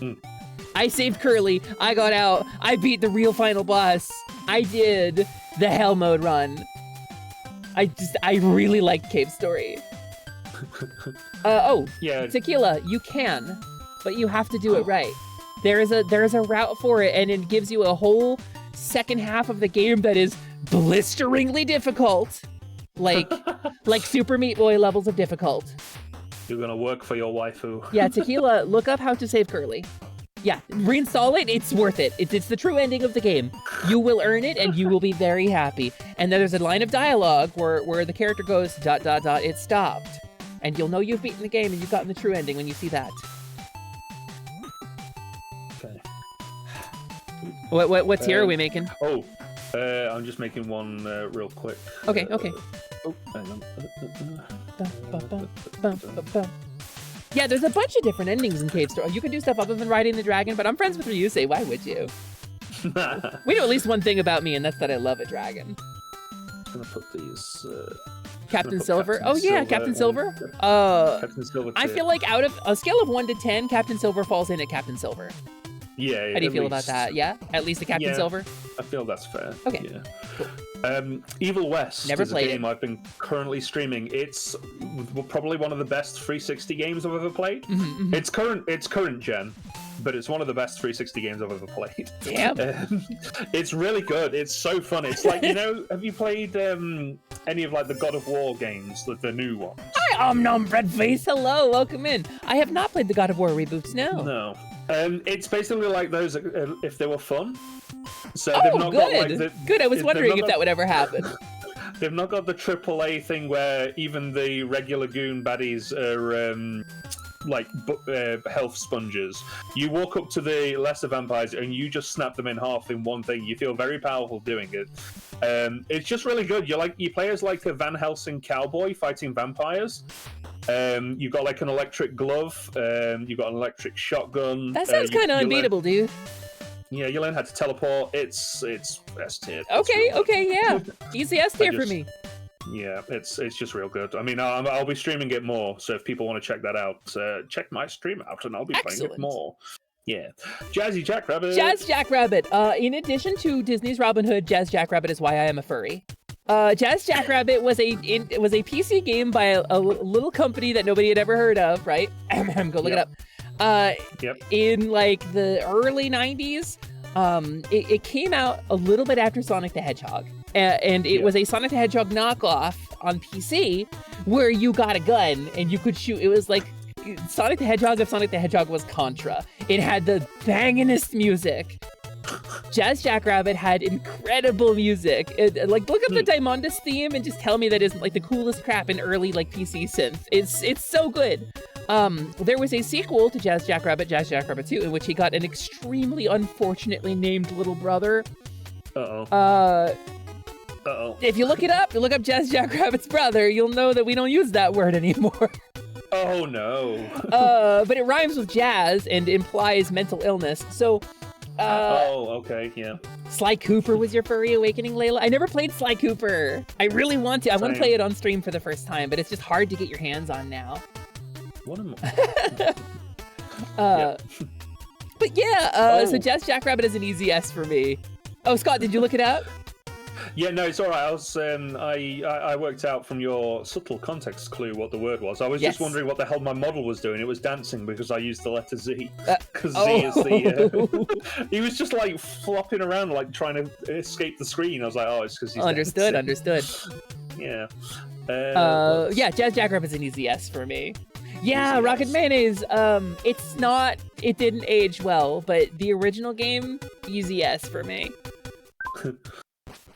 I saved Curly, I got out, I beat the real final boss, I did the Hell mode run. I really like Cave Story. Tequila, you can, but you have to do it right. There is a route for it, and it gives you a whole second half of the game that is blisteringly difficult. Like Super Meat Boy levels of difficult. You're gonna work for your waifu. Yeah, Tequila, look up how to save Curly. Yeah, reinstall it, it's worth it. It's the true ending of the game. You will earn it and you will be very happy. And then there's a line of dialogue where the character goes ... it stopped. And you'll know you've beaten the game and you've gotten the true ending when you see that. Okay. What tier are we making? I'm just making one real quick. Okay. Hang on. Yeah, there's a bunch of different endings in Cave Story. You can do stuff other than riding the dragon, but I'm friends with Ryusei. Why would you? We know at least one thing about me, and that's that I love a dragon. I'm gonna put these. Captain Silver. Captain Silver. Captain Silver. I feel like out of a scale of 1 to 10, Captain Silver falls in at Captain Silver. Yeah. How do you feel about that? Yeah, at least a Captain Silver. I feel that's fair. Okay. Yeah. Evil West Never is a played game I've been currently streaming. It's probably one of the best 360 games I've ever played. Mm-hmm. It's current gen, but it's one of the best 360 games I've ever played. Damn. It's really good. It's so fun. It's like, have you played any of like the God of War games, the new ones? Hi, Breadface. Hello, welcome in. I have not played the God of War reboots. No. It's basically like those if they were fun. So they've not good. got like Good. I was wondering if that would ever happen. They've not got the AAA thing where even the regular goon baddies are health sponges. You walk up to the lesser vampires and you just snap them in half in one thing. You feel very powerful doing it. It's just really good. You play as like a Van Helsing cowboy fighting vampires. You've got like an electric glove. You've got an electric shotgun. That sounds kind of unbeatable, dude. Yeah, you learn how to teleport. It's S tier. Okay, yeah. Easy S tier for me. Yeah, it's just real good. I mean, I'll be streaming it more, so if people want to check that out, check my stream out, and I'll be playing it more. Yeah, Jazzy Jackrabbit. Jazz Jackrabbit. In addition to Disney's Robin Hood, Jazz Jackrabbit is why I am a furry. Jazz Jackrabbit was a PC game by a little company that nobody had ever heard of, right? Go look it up. In like the early 90s, it came out a little bit after Sonic the Hedgehog, and it was a Sonic the Hedgehog knockoff on PC where you got a gun and you could shoot. It was like Sonic the Hedgehog if Sonic the Hedgehog was Contra. It had the bangingest music. Jazz Jackrabbit had incredible music. Like, look up the Diamondus theme and just tell me that isn't like the coolest crap in early like PC synth. It's so good. There was a sequel to Jazz Jackrabbit 2, in which he got an extremely unfortunately named little brother. If you look it up, you look up Jazz Jackrabbit's brother, you'll know that we don't use that word anymore. Oh no. But it rhymes with jazz and implies mental illness. So okay, yeah. Sly Cooper was your furry awakening, Layla? I never played Sly Cooper. I really want to. I want to play it on stream for the first time, but it's just hard to get your hands on now. What am But yeah, so Jazz Jackrabbit is an easy S for me. Oh, Scott, did you look it up? Yeah, no, it's all right. I was, I worked out from your subtle context clue what the word was. I was just wondering what the hell my model was doing. It was dancing because I used the letter Z. Because Z is the. He was just like flopping around, like trying to escape the screen. I was like, oh, it's because he's Understood. Yeah. Yeah, Jazz Jackrabbit's an easy S for me. Yeah, easy Rocket Mayonnaise. It didn't age well, but the original game, easy S for me.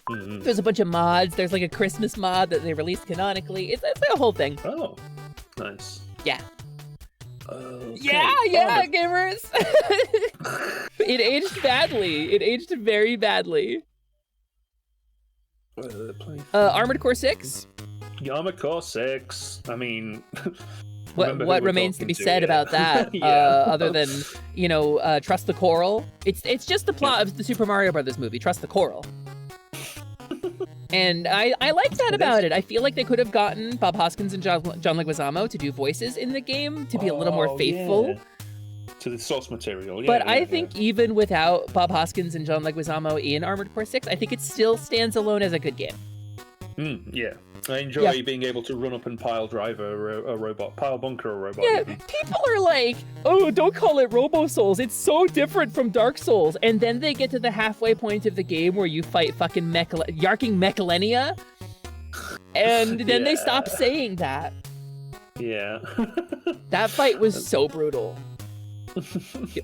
There's a bunch of mods. There's like a Christmas mod that they released canonically. It's like a whole thing. Oh, nice. Yeah. Okay. Yeah, gamers. It aged badly. It aged very badly. Armored Core 6? Armored Core 6. I mean... What remains to be said about that, other than, trust the coral? It's just the plot of the Super Mario Brothers movie, trust the coral. And I like that about it. I feel like they could have gotten Bob Hoskins and John Leguizamo to do voices in the game to be a little more faithful. Yeah. To the source material, But I think even without Bob Hoskins and John Leguizamo in Armored Core 6, I think it still stands alone as a good game. Yeah. I enjoy being able to run up and pile driver a robot, pile bunker a robot. Yeah, people are like, oh, don't call it Robo Souls. It's so different from Dark Souls. And then they get to the halfway point of the game where you fight fucking Yarking Mechalenia. And then they stop saying that. Yeah. That fight was so brutal.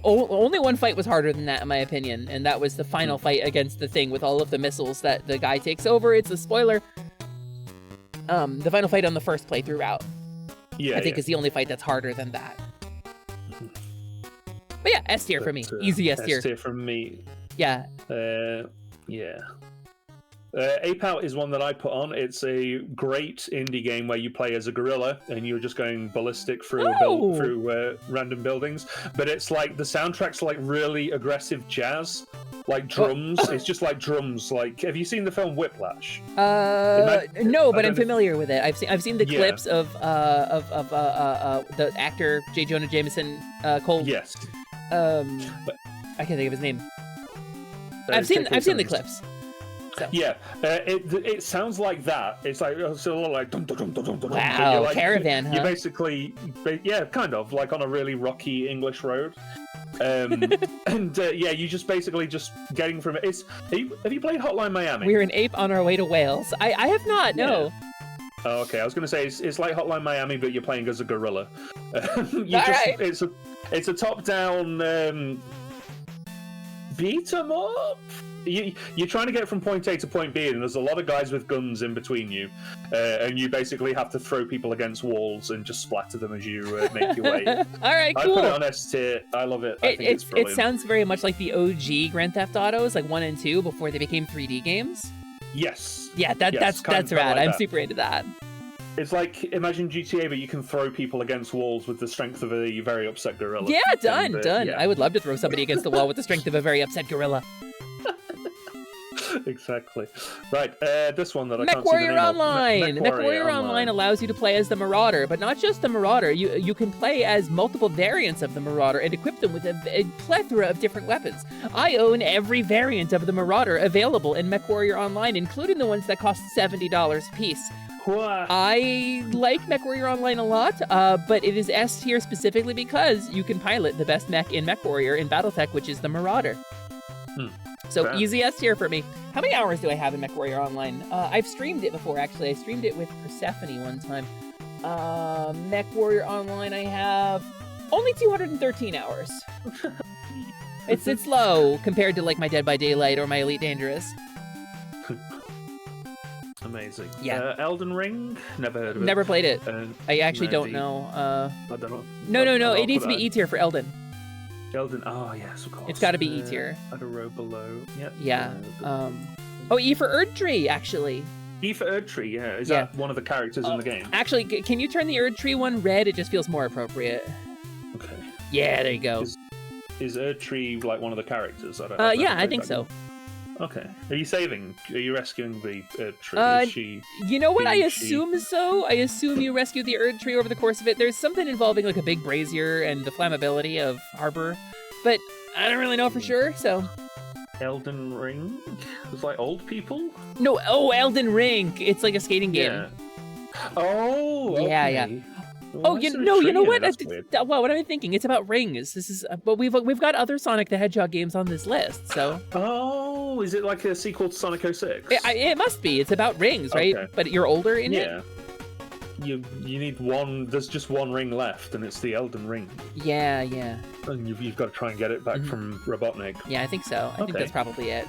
Only one fight was harder than that, in my opinion. And that was the final fight against the thing with all of the missiles that the guy takes over. It's a spoiler. The final fight on the first playthrough route, I think is the only fight that's harder than that. But yeah, S tier for me. Easy S tier. S tier from me. Yeah. Yeah. Ape Out is one that I put on. It's a great indie game where you play as a gorilla and you're just going ballistic through random buildings. But it's like the soundtrack's like really aggressive jazz. Like drums, it's just like drums. Like, have you seen the film Whiplash? No, but I'm familiar with it. I've seen the clips of the actor J. Jonah Jameson Cole. Yes. I can't think of his name. I've seen the clips. So. Yeah, it sounds like that. It's like dum, dum, dum, dum, dum, wow, like, Caravan, huh? You basically, kind of like on a really rocky English road. You just basically getting from it. Have you played Hotline Miami? We're an ape on our way to Wales. I have not. No. Yeah. Oh, okay. I was going to say it's like Hotline Miami, but you're playing as a gorilla. It's a top-down beat 'em up. You're trying to get from point A to point B, and there's a lot of guys with guns in between you, and you basically have to throw people against walls and just splatter them as you make your way. All right, cool. I put it on S tier. I love it. I think it's brilliant. It sounds very much like the OG Grand Theft Autos, like 1 and 2, before they became 3D games. Yes. Yeah, that's kind rad. like I'm that. super into that. It's like, imagine GTA, but you can throw people against walls with the strength of a very upset gorilla. Yeah, done. Yeah. I would love to throw somebody against the wall with the strength of a very upset gorilla. Exactly. Right, this one that I can't see the MechWarrior name of. Online! MechWarrior Online allows you to play as the Marauder, but not just the Marauder. You can play as multiple variants of the Marauder and equip them with a plethora of different weapons. I own every variant of the Marauder available in MechWarrior Online, including the ones that cost $70 a piece. I like MechWarrior Online a lot, but it is S tier specifically because you can pilot the best mech in MechWarrior in BattleTech, which is the Marauder. So Fair. easy S tier for me. How many hours do I have in MechWarrior Online? I've streamed it before, actually. I streamed it with Persephone one time. MechWarrior Online, I have only 213 hours. It's low compared to like my Dead by Daylight or my Elite Dangerous. Amazing. Yeah. Elden Ring? Never heard of it. Never played it. I actually don't maybe- know. I don't know. No. I'll It needs to put be that- E tier for Elden. Elden. Oh yes, of course. It's got to be E tier. At a row below. Yep. Yeah. E for Erdtree, actually. E for Erdtree, yeah. Is Yeah. that one of the characters in the game? Actually, can you turn the Erdtree one red? It just feels more appropriate. Okay. Yeah, there you go. Is Erdtree like one of the characters? Yeah, I think so. Okay. Are you saving? Are you rescuing the Erdtree? Is she? You know what? I is she- assume so. I assume you rescued the Erdtree over the course of it. There's something involving like a big brazier and the flammability of Harbor, but I don't really know for sure. So. Elden Ring? It's like old people? No. Oh, Elden Ring. It's like a skating game. Yeah. Oh. Yeah, okay. yeah. Well, Oh, that's you sort of know intriguing. what? That's weird. Well, what am I thinking? It's about rings. This is, but we've got other Sonic the Hedgehog games on this list. So. Oh, is it like a sequel to Sonic 06? It must be. It's about rings, right? Okay. But you're older in it. Yeah. You need one. There's just one ring left, and it's the Elden Ring. Yeah. And you've got to try and get it back from Robotnik. Yeah, I think so. I think Okay. that's probably it.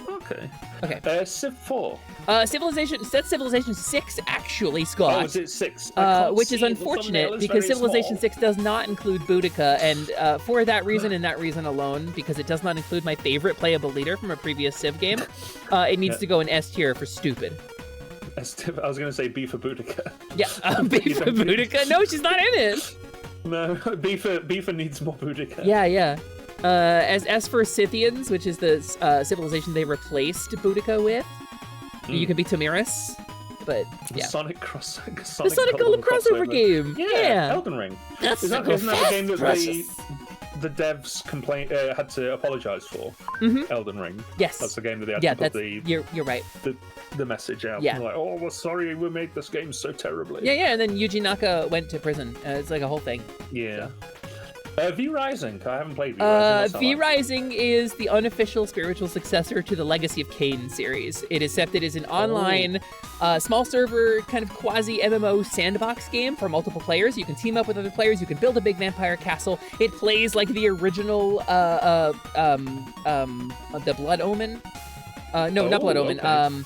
Okay. Civ 4. Civilization 6 actually, Scott. Oh, is it 6? I can't Which see is it. The unfortunate thumbnail is because very Civilization small. 6 does not include Boudica, and for that reason and that reason alone, because it does not include my favorite playable leader from a previous Civ game, it needs to go in S tier for stupid. I was going to say B for Boudica. Yeah, B for Boudica? No, she's not in it. No, B for needs more Boudica. Yeah. As S for Scythians, which is the civilization they replaced Boudica with, you can be Tamiris, but yeah. The Sonic The Sonic Golem crossover game. Yeah. Elden Ring. That's Isn't so that the game that precious. the devs had to apologize for? Elden Ring. Yes. That's the game that they had Yeah, to put you're right. the message out. Yeah. Like, oh, we're sorry we made this game so terribly. Yeah, and then Yuji Naka went to prison. It's like a whole thing. Yeah. V Rising. I haven't played V Rising. What's that V like? Rising is the unofficial spiritual successor to the Legacy of Kain series. It is set that is an online, small server, kind of quasi MMO sandbox game for multiple players. You can team up with other players. You can build a big vampire castle. It plays like the original, the Blood Omen. No, not Blood Omen. Okay.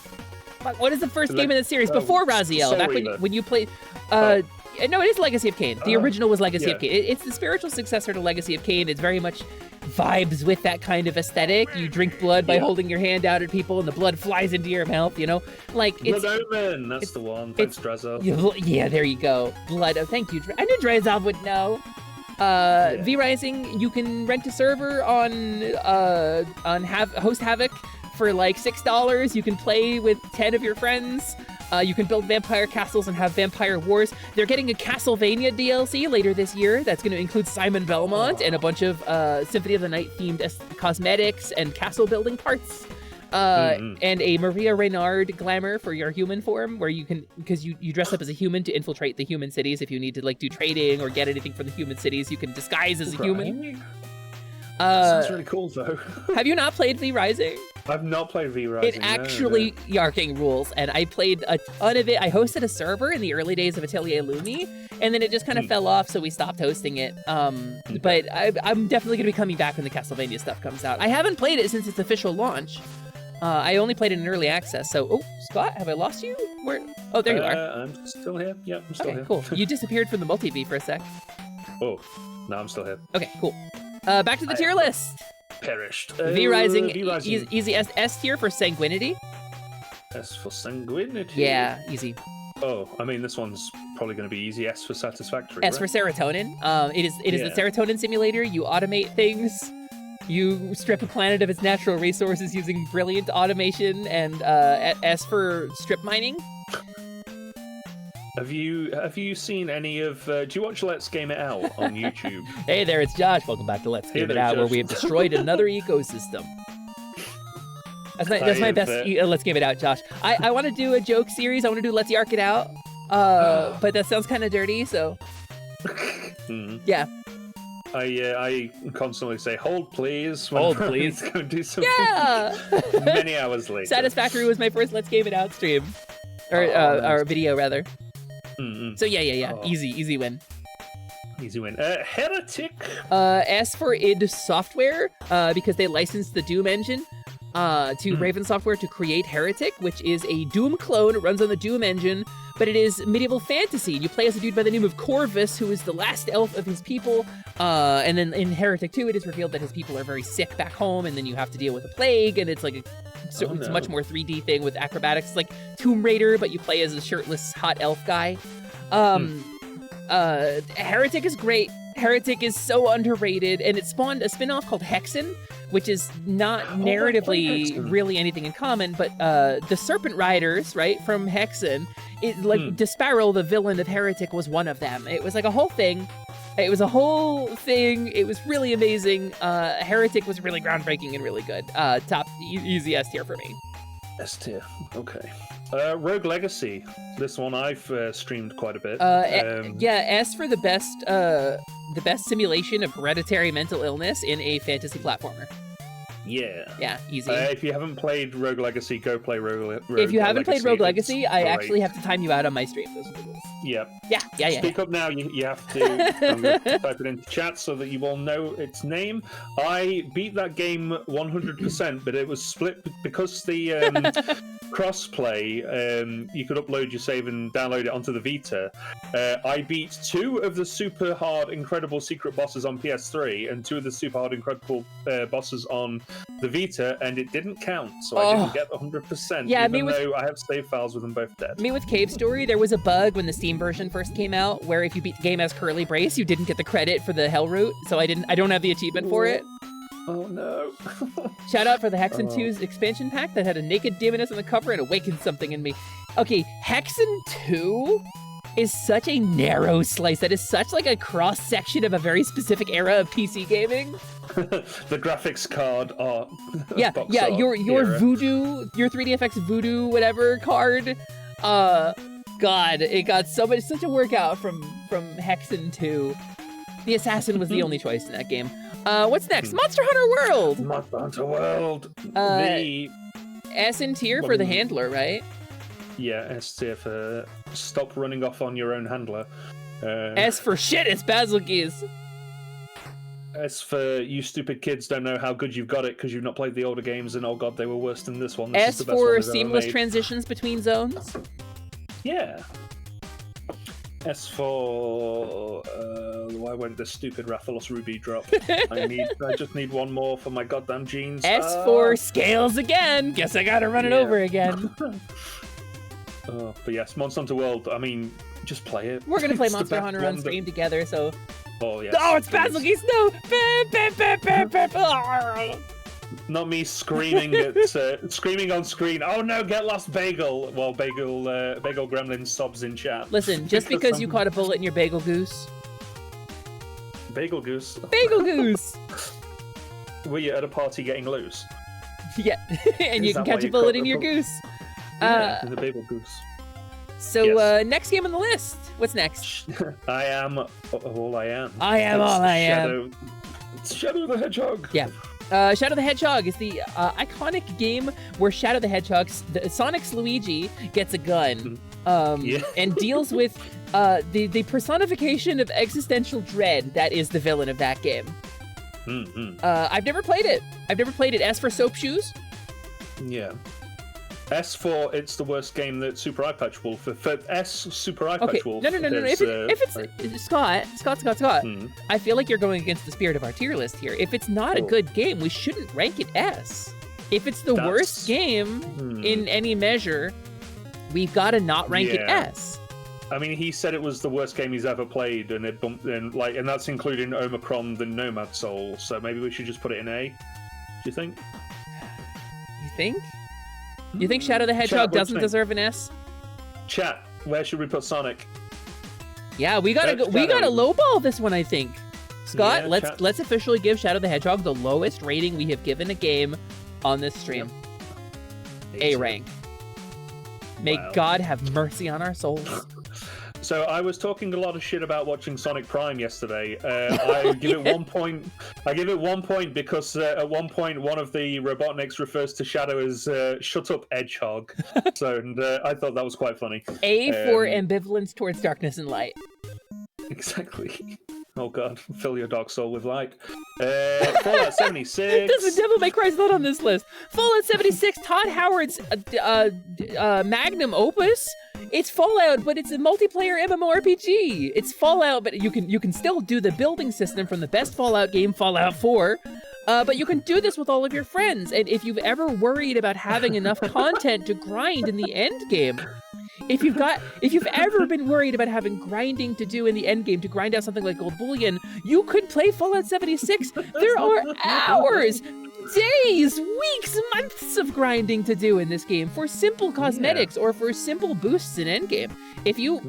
What is the first game in the series before Raziel? Soul Back Reaver. when you played. No, it is Legacy of Kain. The original was Legacy of Kain. It's the spiritual successor to Legacy of Kain. It's very much vibes with that kind of aesthetic. You drink blood by holding your hand out at people, and the blood flies into your mouth. You know, like it's. Blood Omen. That's the one. Thanks, Drezzo. Yeah, there you go. Blood. Oh, thank you. I knew Drezov would know. V Rising, you can rent a server on Host Havoc for like $6. You can play with 10 of your friends. You can build vampire castles and have vampire wars. They're getting a Castlevania DLC later this year that's going to include Simon Belmont and a bunch of Symphony of the Night themed cosmetics and castle building parts. And a Maria Reynard glamour for your human form, where you can, because you dress up as a human to infiltrate the human cities. If you need to like do trading or get anything from the human cities, you can disguise as a human. Sounds really cool though. Have you not played V Rising? I've not played V Rising. It actually Yarking rules, and I played a ton of it. I hosted a server in the early days of Atelier Lumi, and then it just kind of fell off, so we stopped hosting it. But I'm definitely going to be coming back when the Castlevania stuff comes out. I haven't played it since its official launch. I only played it in early access. So, oh, Scott, have I lost you? Where? Oh, there you are. I'm still here. Yep, I'm still Okay, here. cool. You disappeared from the multi-V for a sec. Oh, no, I'm still here. Okay, cool. Back to the tier list. Perished. V Rising, V Rising. easy S tier for Sanguinity. S for sanguinity. Yeah, easy. Oh, I mean, this one's probably going to be easy. S for satisfactory. S for serotonin. It is the serotonin simulator. You automate things. You strip a planet of its natural resources using brilliant automation, and S for strip mining. Have you seen any of? Do you watch Let's Game It Out on YouTube? Hey there, it's Josh. Welcome back to Let's Game It Out, where we have destroyed another ecosystem. That's my best. Let's Game It Out, Josh. I want to do a joke series. I want to do Let's Yark It Out. But that sounds kind of dirty, so yeah. I constantly say, hold please. Hold please. Go do something. Yeah. Many hours later. Satisfactory was my first Let's Game It Out stream. Or video, rather. So yeah. Oh. Easy win. Easy win. Heretic. S for id Software, because they licensed the Doom engine to Raven Software to create Heretic, which is a Doom clone. It runs on the Doom engine, but it is medieval fantasy. You play as a dude by the name of Corvus, who is the last elf of his people. And then in Heretic 2, it is revealed that his people are very sick back home, and then you have to deal with a plague, and it's like it's a much more 3D thing with acrobatics. It's like Tomb Raider, but you play as a shirtless, hot elf guy. Heretic is great. Heretic is so underrated, and it spawned a spin-off called Hexen, which is not narratively really anything in common, but the Serpent Riders, right, from Hexen, Disparrow, the villain of Heretic, was one of them. It was like a whole thing. It was really amazing. Heretic was really groundbreaking and really good. Top easy S tier for me. S tier, okay. Rogue Legacy. This one I've streamed quite a bit. S for the best simulation of hereditary mental illness in a fantasy platformer. Yeah, easy. If you haven't played Rogue Legacy, go play Rogue Legacy. If you haven't played Rogue Legacy, I actually have to time you out on my stream. Yep. Yeah. Speak up now. You have to. I'm going to type it into chat so that you all know its name. I beat that game 100%, but it was split because the cross-play, you could upload your save and download it onto the Vita. I beat 2 of the super hard, incredible secret bosses on PS3 and 2 of the super hard, incredible bosses on the Vita, and it didn't count, so I didn't get 100%. Yeah, even though I have save files with them both dead. Me with Cave Story, there was a bug when the Steam version first came out where if you beat the game as Curly Brace, you didn't get the credit for the Hell route, so I don't have the achievement for it. Oh no. Shout out for the Hexen 2's expansion pack that had a naked demoness on the cover and awakened something in me. Okay, Hexen 2 is such a narrow slice. That is such like a cross-section of a very specific era of PC gaming. The graphics card art. Your Voodoo, your 3DFX Voodoo whatever card. God, it got such a workout from Hexen 2. The assassin was the only choice in that game. What's next? Monster Hunter World! Monster Hunter World! S in tier for the handler, right? Yeah, S tier for stop running off on your own handler. S for shit, it's Basil Keys. S for you stupid kids don't know how good you've got it because you've not played the older games, and oh god, they were worse than this one. S for seamless transitions between zones. Yeah. S for why won't this stupid Rathalos Ruby drop? I just need one more for my goddamn jeans. S for scales again. Guess I gotta run it over again. But yes, Monster Hunter World. I mean, just play it. We're gonna play Monster Hunter on stream together, so. Oh yes. Oh, it's Basil Keys! No! Not me screaming screaming on screen. Oh no, get lost, Bagel! While Bagel Gremlin sobs in chat. Listen, just because you caught a bullet in your Bagel Goose. Bagel Goose. Bagel Goose. Were you at a party getting loose? Yeah, and you can catch a bullet in your goose. Yeah, in the Bagel Goose. So next game on the list. What's next? I am all I am. I am all I am. It's Shadow the Hedgehog. Yeah. Shadow the Hedgehog is the iconic game where Shadow the Hedgehog, Sonic's Luigi, gets a gun and deals with the personification of existential dread that is the villain of that game. I've never played it. S for Soap Shoes? Yeah. S for it's the worst game that Super Eye Patch Wolf. For S, Super Eye Patch Wolf. No. If it's Scott. I feel like you're going against the spirit of our tier list here. If it's not a good game, we shouldn't rank it S. If it's the worst game in any measure, we've got to not rank it S. I mean, he said it was the worst game he's ever played, and it bumped in and that's including Omicron, the Nomad Soul. So maybe we should just put it in A. Do you think? You think? You think Shadow the Hedgehog doesn't deserve an S? Chat, where should we put Sonic? Yeah, we gotta lowball this one, I think. Scott, Yeah, let's officially give Shadow the Hedgehog the lowest rating we have given a game on this stream. A rank. May God have mercy on our souls. So I was talking a lot of shit about watching Sonic Prime yesterday. I give it 1 point. I give it 1 point because at one point one of the Robotniks refers to Shadow as "Shut up, Edgehog." So I thought that was quite funny. A for ambivalence towards darkness and light. Exactly. Oh God, fill your dark soul with light. Fallout 76. This is Devil May Cry's not on this list. Fallout 76, Todd Howard's magnum opus. It's Fallout, but it's a multiplayer MMORPG. It's Fallout, but you can still do the building system from the best Fallout game, Fallout 4. But you can do this with all of your friends. And if you've ever worried about having enough content to grind in the end game, if you've ever been worried about having grinding to do in the end game to grind out something like Gold Bullion, you could play Fallout 76. There are hours, days, weeks, months of grinding to do in this game for simple cosmetics or for simple boosts in endgame. If you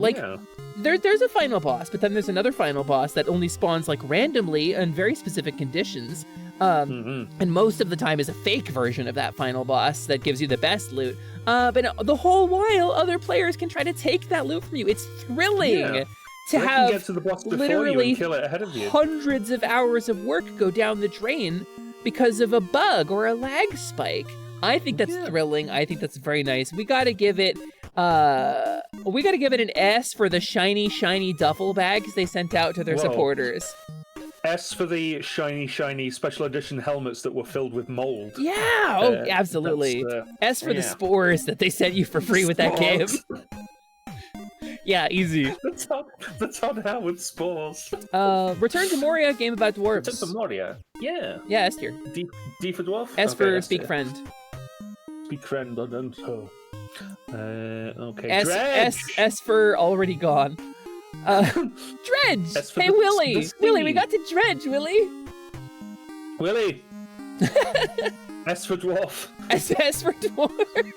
there's a final boss, but then there's another final boss that only spawns like randomly in very specific conditions. And most of the time is a fake version of that final boss that gives you the best loot. But the whole while, other players can try to take that loot from you. It's thrilling to have get to the boss before literally you and kill it ahead of you. Hundreds of hours of work go down the drain because of a bug or a lag spike. I think that's thrilling. I think that's very nice. We gotta give it an S for the shiny duffel bags they sent out to their supporters. S for the shiny special edition helmets that were filled with mold. Yeah, absolutely. S for the spores that they sent you for free with that game. Yeah, easy. That's on Howard spores. Return to Moria, game about dwarves. Return to Moria. Yeah. Yeah, S tier. D for dwarf. S for speak friend. Speak friend. Okay. S for already gone. Dredge! Hey, Willie! Willie, we got to Dredge, Willie! Willie! S for dwarf. S for dwarf.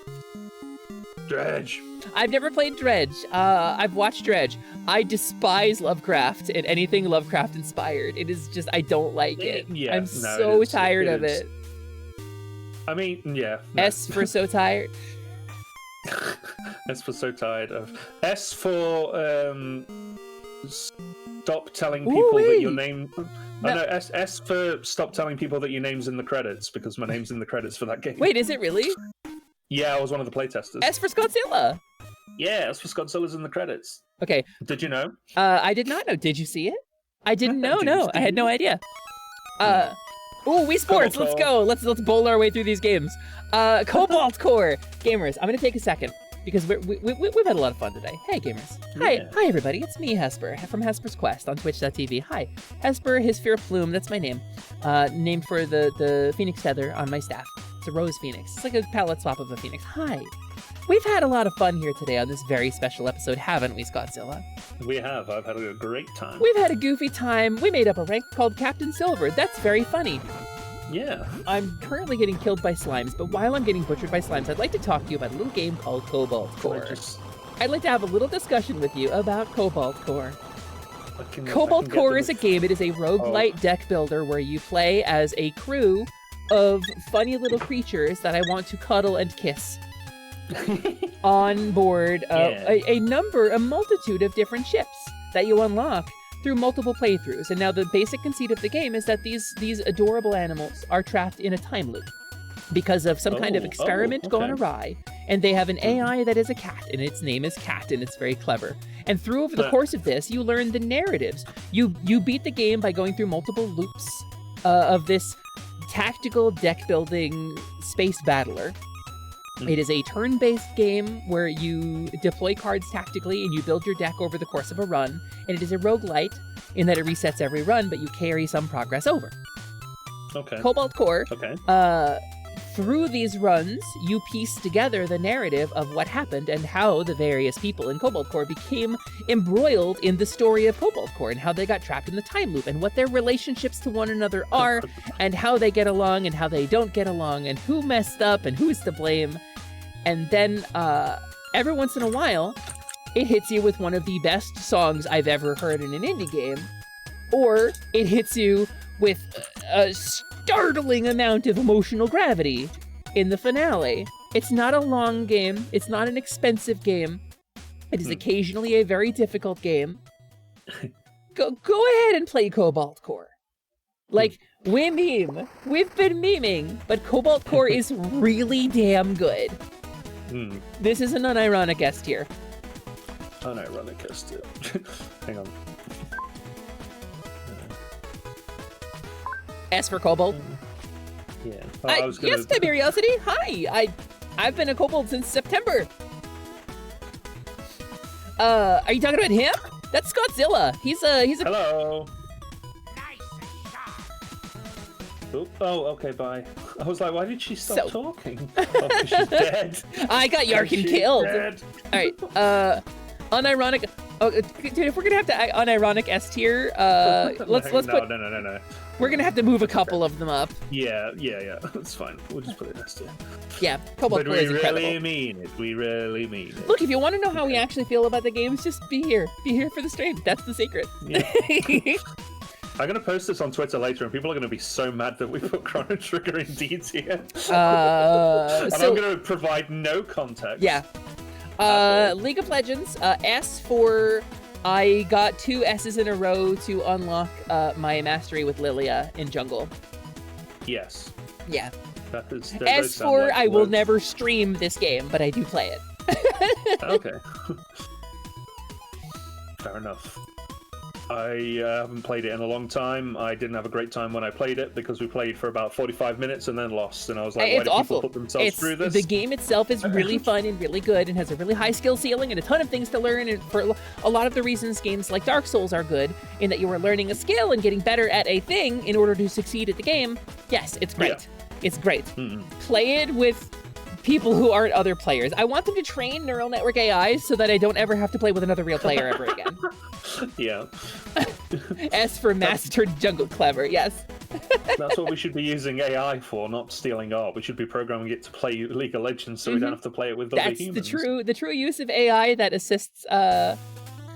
Dredge. I've never played Dredge. I've watched Dredge. I despise Lovecraft and anything Lovecraft inspired. It is just, I don't like it. Yeah, I'm so tired of it. I mean, yeah. No. S for so tired. S for so tired of. S for stop telling people that your name. No. No, S for stop telling people that your name's in the credits because my name's in the credits for that game. Wait, is it really? Yeah, I was one of the playtesters. S for Skawtzilla. Yeah, S for Skawtzilla's in the credits. Okay. Did you know? I did not know. Did you see it? I didn't know. No, I had no idea. Ooh, Wii Sports. Let's go. Let's bowl our way through these games. Cobalt Core gamers. I'm gonna take a second because we've had a lot of fun today. Hey gamers. Hi everybody. It's me, Hesper, from Hesper's Quest on Twitch.tv. Hi, Hesper, his fear plume. That's my name. Named for the phoenix feather on my staff. It's a rose phoenix. It's like a palette swap of a phoenix. Hi. We've had a lot of fun here today on this very special episode, haven't we, Skawtzilla? We have. I've had a great time. We've had a goofy time. We made up a rank called Captain Silver. That's very funny. Yeah. I'm currently getting killed by slimes, but while I'm getting butchered by slimes, I'd like to talk to you about a little game called Cobalt Core. I'd like to have a little discussion with you about Cobalt Core. Cobalt Core is a game. It is a roguelite deck builder where you play as a crew of funny little creatures that I want to cuddle and kiss on board a multitude of different ships that you unlock through multiple playthroughs. And now the basic conceit of the game is that these adorable animals are trapped in a time loop because of some kind of experiment gone awry. And they have an AI that is a cat, and its name is Cat, and it's very clever. And through over the course of this, you learn the narratives. You beat the game by going through multiple loops of this tactical deck building space battler. It is a turn-based game where you deploy cards tactically and you build your deck over the course of a run. And it is a roguelite in that it resets every run, but you carry some progress over. Okay. Cobalt Core through these runs, you piece together the narrative of what happened and how the various people in Cobalt Core became embroiled in the story of Cobalt Core and how they got trapped in the time loop and what their relationships to one another are and how they get along and how they don't get along and who messed up and who's to blame. And then every once in a while, it hits you with one of the best songs I've ever heard in an indie game, or it hits you with a startling amount of emotional gravity in the finale. It's not a long game. It's not an expensive game. It is occasionally a very difficult game. Go ahead and play Cobalt Core. Like, we meme. We've been memeing, but Cobalt Core is really damn good. This is an unironic S tier. Unironic S tier. Hang on. S for Cobalt. Yeah. Yes, Tiberiosity. Hi. I've been a Kobold since September. Are you talking about him? That's Skawtzilla. He's a. Hello. Oh, okay, bye. I was like, why did she stop talking? Oh, she's dead. I got Yarkin killed. Dead. All right. Unironic. Oh, dude, if we're gonna have to unironic S tier, let's put. No. We're gonna have to move a couple of them up. Yeah. That's fine. We'll just put it in S tier. Yeah, Cobalt Core is incredible. But we really mean it. We really mean it. Look, if you want to know how we actually feel about the games, just be here. Be here for the stream. That's the secret. Yeah. I'm going to post this on Twitter later, and people are going to be so mad that we put Chrono Trigger in D tier. And I'm going to provide no context. Yeah. League of Legends, S for I got 2 S's in a row to unlock my mastery with Lilia in Jungle. Yes. Yeah. Those S sound for like I will words. never stream this game, but I do play it. Okay. Fair enough. I haven't played it in a long time. I didn't have a great time when I played it because we played for about 45 minutes and then lost. And I was like, why It's do awful. people put themselves through this? The game itself is really fun and really good and has a really high skill ceiling and a ton of things to learn. And for a lot of the reasons games like Dark Souls are good, in that you are learning a skill and getting better at a thing in order to succeed at the game. Yes, it's great. Yeah. It's great. Play it with people who aren't other players. I want them to train neural network AIs so that I don't ever have to play with another real player ever again. Yeah. S for mastered jungle clever, yes. That's what we should be using AI for, not stealing art. We should be programming it to play League of Legends so we don't have to play it with other humans. That's the true use of AI that assists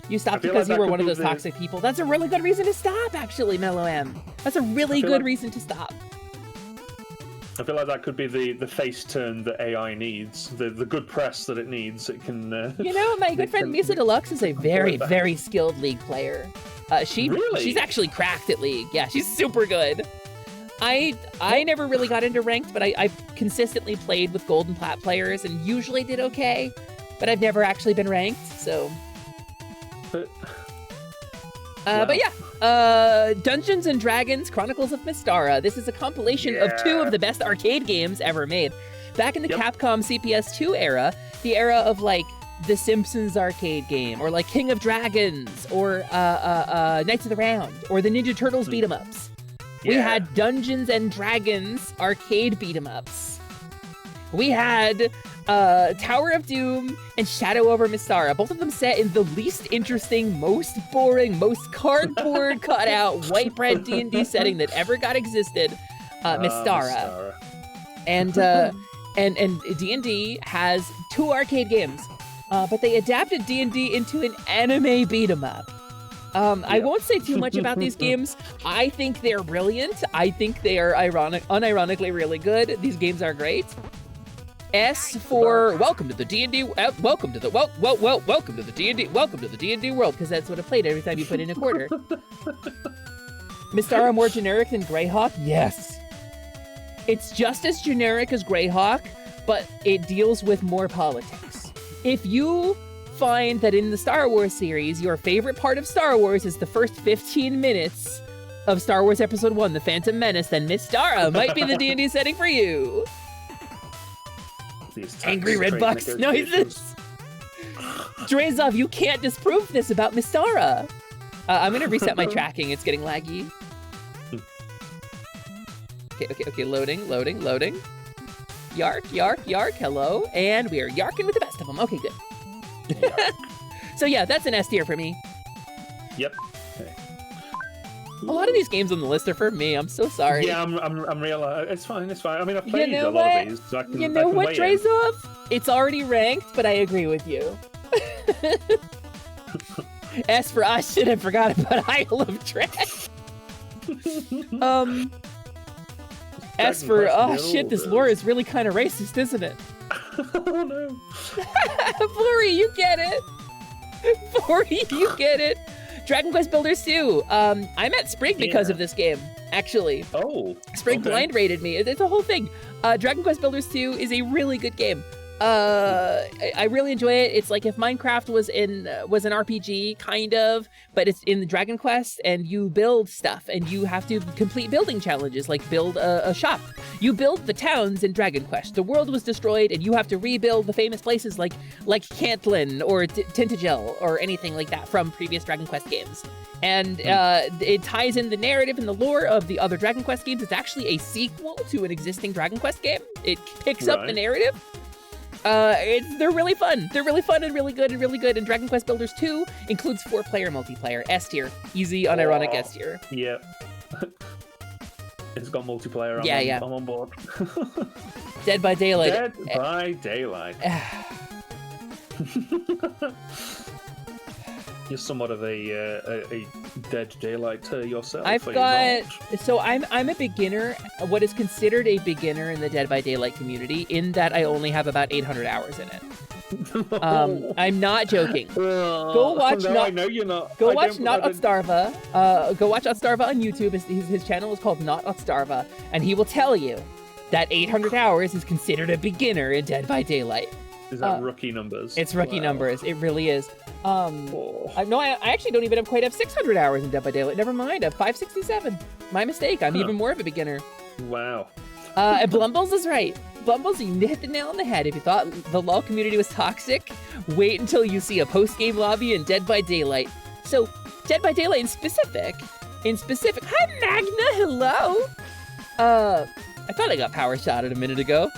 you stopped because you were one of those toxic people. That's a really good reason to stop, actually, Mellow M. That's a really good reason to stop. I feel like that could be the face turn that AI needs, the good press that it needs. It can. You know, my good friend Misa Deluxe is a very, very skilled League player. She's actually cracked at League. Yeah, she's super good. I never really got into ranked, but I've consistently played with gold and plat players and usually did okay, but I've never actually been ranked, so. But yeah, Dungeons & Dragons Chronicles of Mystara. This is a compilation of 2 of the best arcade games ever made. Back in the Capcom CPS2 era, the era of like the Simpsons arcade game, or like King of Dragons, or Knights of the Round, or the Ninja Turtles beat 'em ups. We had Dungeons & Dragons arcade beat 'em ups. We had Tower of Doom and Shadow over Mystara, both of them set in the least interesting, most boring, most cardboard cutout white bread D&D setting that ever existed, Mystara. And D&D has 2 arcade games, but they adapted D&D into an anime beat 'em up. I won't say too much about these games. I think they're brilliant. I think they are unironically really good. These games are great. S for welcome to the D&D, welcome to the D&D world, because that's what it played every time you put in a quarter. Mystara more generic than Greyhawk? Yes. It's just as generic as Greyhawk, but it deals with more politics. If you find that in the Star Wars series, your favorite part of Star Wars is the first 15 minutes of Star Wars Episode 1, The Phantom Menace, then Mystara might be the D&D setting for you. Angry red box noises. Drezov, you can't disprove this about Mystara. I'm gonna reset my tracking. It's getting laggy. Okay. Loading. Yark, yark, yark, hello. And we are yarking with the best of them. Okay, good. So yeah, that's an S tier for me. Yep. Okay. A lot of these games on the list are for me. I'm so sorry. Yeah, I'm real. It's fine. It's fine. I mean, I've played You know a lot what? of these. So I can, You know what, weigh in. Drazov? It's already ranked, but I agree with you. S for shit, I forgot about Isle of Trash. S for shit, this lore is really kind of racist, isn't it? Oh no. Flurry, you get it. Flurry, you get it. Dragon Quest Builders 2. I met Sprig because of this game, actually. Oh. Sprig blind rated me. It's a whole thing. Dragon Quest Builders 2 is a really good game. I really enjoy it. It's like if Minecraft was an RPG, kind of, but it's in the Dragon Quest, and you build stuff, and you have to complete building challenges, like build a shop. You build the towns in Dragon Quest. The world was destroyed, and you have to rebuild the famous places like Cantlin or Tintagel or anything like that from previous Dragon Quest games. And it ties in the narrative and the lore of the other Dragon Quest games. It's actually a sequel to an existing Dragon Quest game. It picks up the narrative. They're really fun. They're really fun and really good and really good. And Dragon Quest Builders 2 includes 4-player multiplayer. S tier. Easy, unironic S tier. Yeah. It's got multiplayer. I'm on board. Dead by Daylight. Dead by Daylight. You're somewhat of a Dead Daylight yourself. I've got so I'm a beginner, what is considered a beginner in the Dead by Daylight community, in that I only have about 800 hours in it. I'm not joking. Go watch. No, I know you're not. Go watch Not Otstarva. Go watch Otstarva on YouTube. His channel is called Not Otstarva, and he will tell you that 800 hours is considered a beginner in Dead by Daylight. Is that rookie numbers? It's rookie numbers. It really is. I actually don't even quite have 600 hours in Dead by Daylight. Never mind. I have 567. My mistake. I'm even more of a beginner. Wow. And Blumbles is right. Blumbles, you hit the nail on the head. If you thought the LoL community was toxic, wait until you see a post-game lobby in Dead by Daylight. So, Dead by Daylight in specific. Hi, Magna. Hello. I thought I got power shotted a minute ago.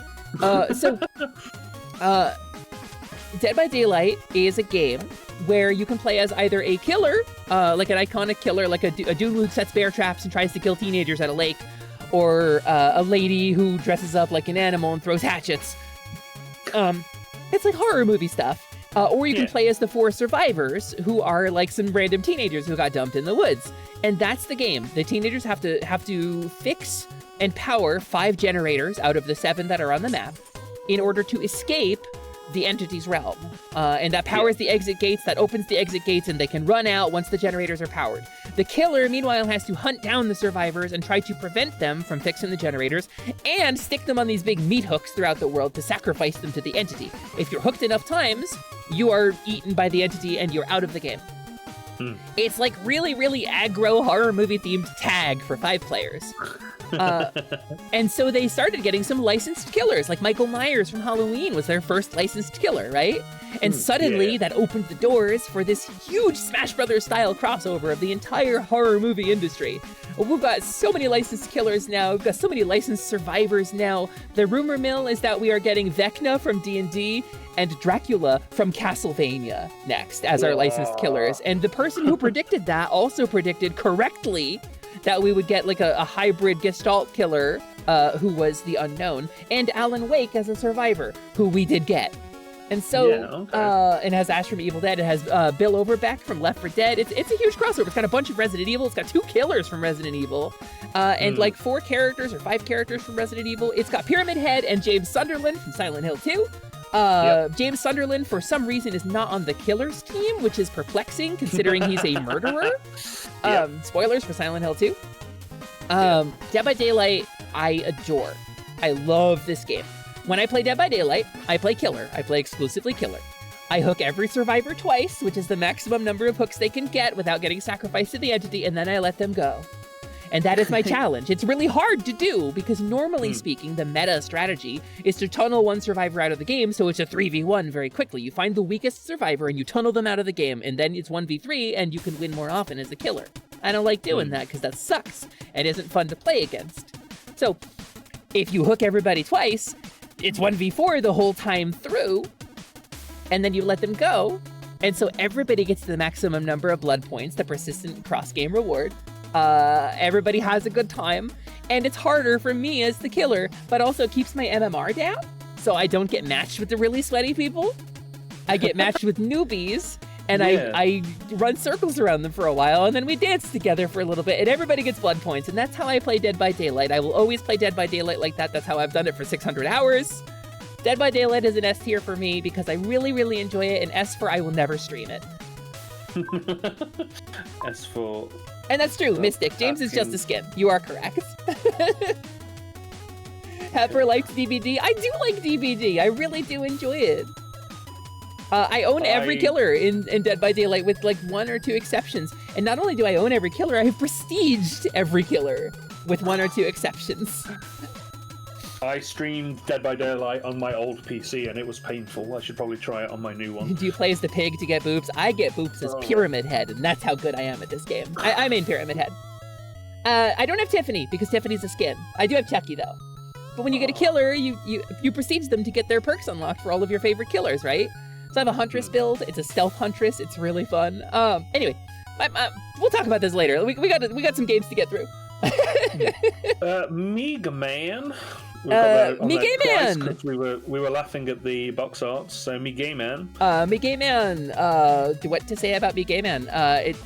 Dead by Daylight is a game where you can play as either a killer, like an iconic killer, like a dude who sets bear traps and tries to kill teenagers at a lake, or a lady who dresses up like an animal and throws hatchets. It's like horror movie stuff. Or you can play as the 4 survivors, who are like some random teenagers who got dumped in the woods. And that's the game. The teenagers have to fix and power 5 generators out of the 7 that are on the map in order to escape the entity's realm. And that powers the exit gates, that opens the exit gates, and they can run out once the generators are powered. The killer, meanwhile, has to hunt down the survivors and try to prevent them from fixing the generators, and stick them on these big meat hooks throughout the world to sacrifice them to the entity. If you're hooked enough times, you are eaten by the entity and you're out of the game. It's like really, really aggro horror movie themed tag for 5 players. And so they started getting some licensed killers, like Michael Myers from Halloween was their first licensed killer, right? And suddenly that opened the doors for this huge Smash Brothers style crossover of the entire horror movie industry. We've got so many licensed killers now, we've got so many licensed survivors now. The rumor mill is that we are getting Vecna from D&D and Dracula from Castlevania next as our licensed killers. And the person who predicted that also predicted correctly that we would get like a hybrid Gestalt killer who was the unknown, and Alan Wake as a survivor, who we did get. And so, it has Ash from Evil Dead, it has Bill Overbeck from Left 4 Dead. It's a huge crossover. It's got a bunch of Resident Evil, it's got 2 killers from Resident Evil, and like 4 characters or 5 characters from Resident Evil. It's got Pyramid Head and James Sunderland from Silent Hill 2. James Sunderland, for some reason, is not on the killer's team, which is perplexing considering he's a murderer. Spoilers for Silent Hill 2. Dead by Daylight, I adore. I love this game. When I play Dead by Daylight, I play killer. I play exclusively killer. I hook every survivor twice, which is the maximum number of hooks they can get without getting sacrificed to the entity, and then I let them go. And that is my challenge. It's really hard to do because normally speaking, the meta strategy is to tunnel one survivor out of the game, so it's a 3v1 very quickly. You find the weakest survivor and you tunnel them out of the game, and then it's 1v3 and you can win more often as a killer. I don't like doing that because that sucks and isn't fun to play against. So if you hook everybody twice, it's 1v4 the whole time through, and then you let them go, and so everybody gets the maximum number of blood points, the persistent cross-game reward. Everybody has a good time, and it's harder for me as the killer, but also keeps my MMR down, so I don't get matched with the really sweaty people. I get matched with newbies, and I run circles around them for a while, and then we dance together for a little bit, and everybody gets blood points, and that's how I play Dead by Daylight. I will always play Dead by Daylight like that. That's how I've done it for 600 hours. Dead by Daylight is an S tier for me because I really, really enjoy it, and S for I will never stream it. S for... And that's true, Mystic. James is just a skin. You are correct. Hesper likes DBD. I do like DBD. I really do enjoy it. I own every killer in Dead by Daylight with like 1 or 2 exceptions. And not only do I own every killer, I have prestiged every killer with 1 or 2 exceptions. I streamed Dead by Daylight on my old PC and it was painful. I should probably try it on my new one. Do you play as the pig to get boops? I get boops as Pyramid Head, and that's how good I am at this game. I main Pyramid Head. I don't have Tiffany because Tiffany's a skin. I do have Chucky though. But when you get a killer, you prestige them to get their perks unlocked for all of your favorite killers, right? So I have a Huntress build. It's a stealth Huntress. It's really fun. Anyway, we'll talk about this later. We got some games to get through. Mega Man. Mega Man. We were laughing at the box arts. So Mega Man. Mega Man. What to say about Mega Man?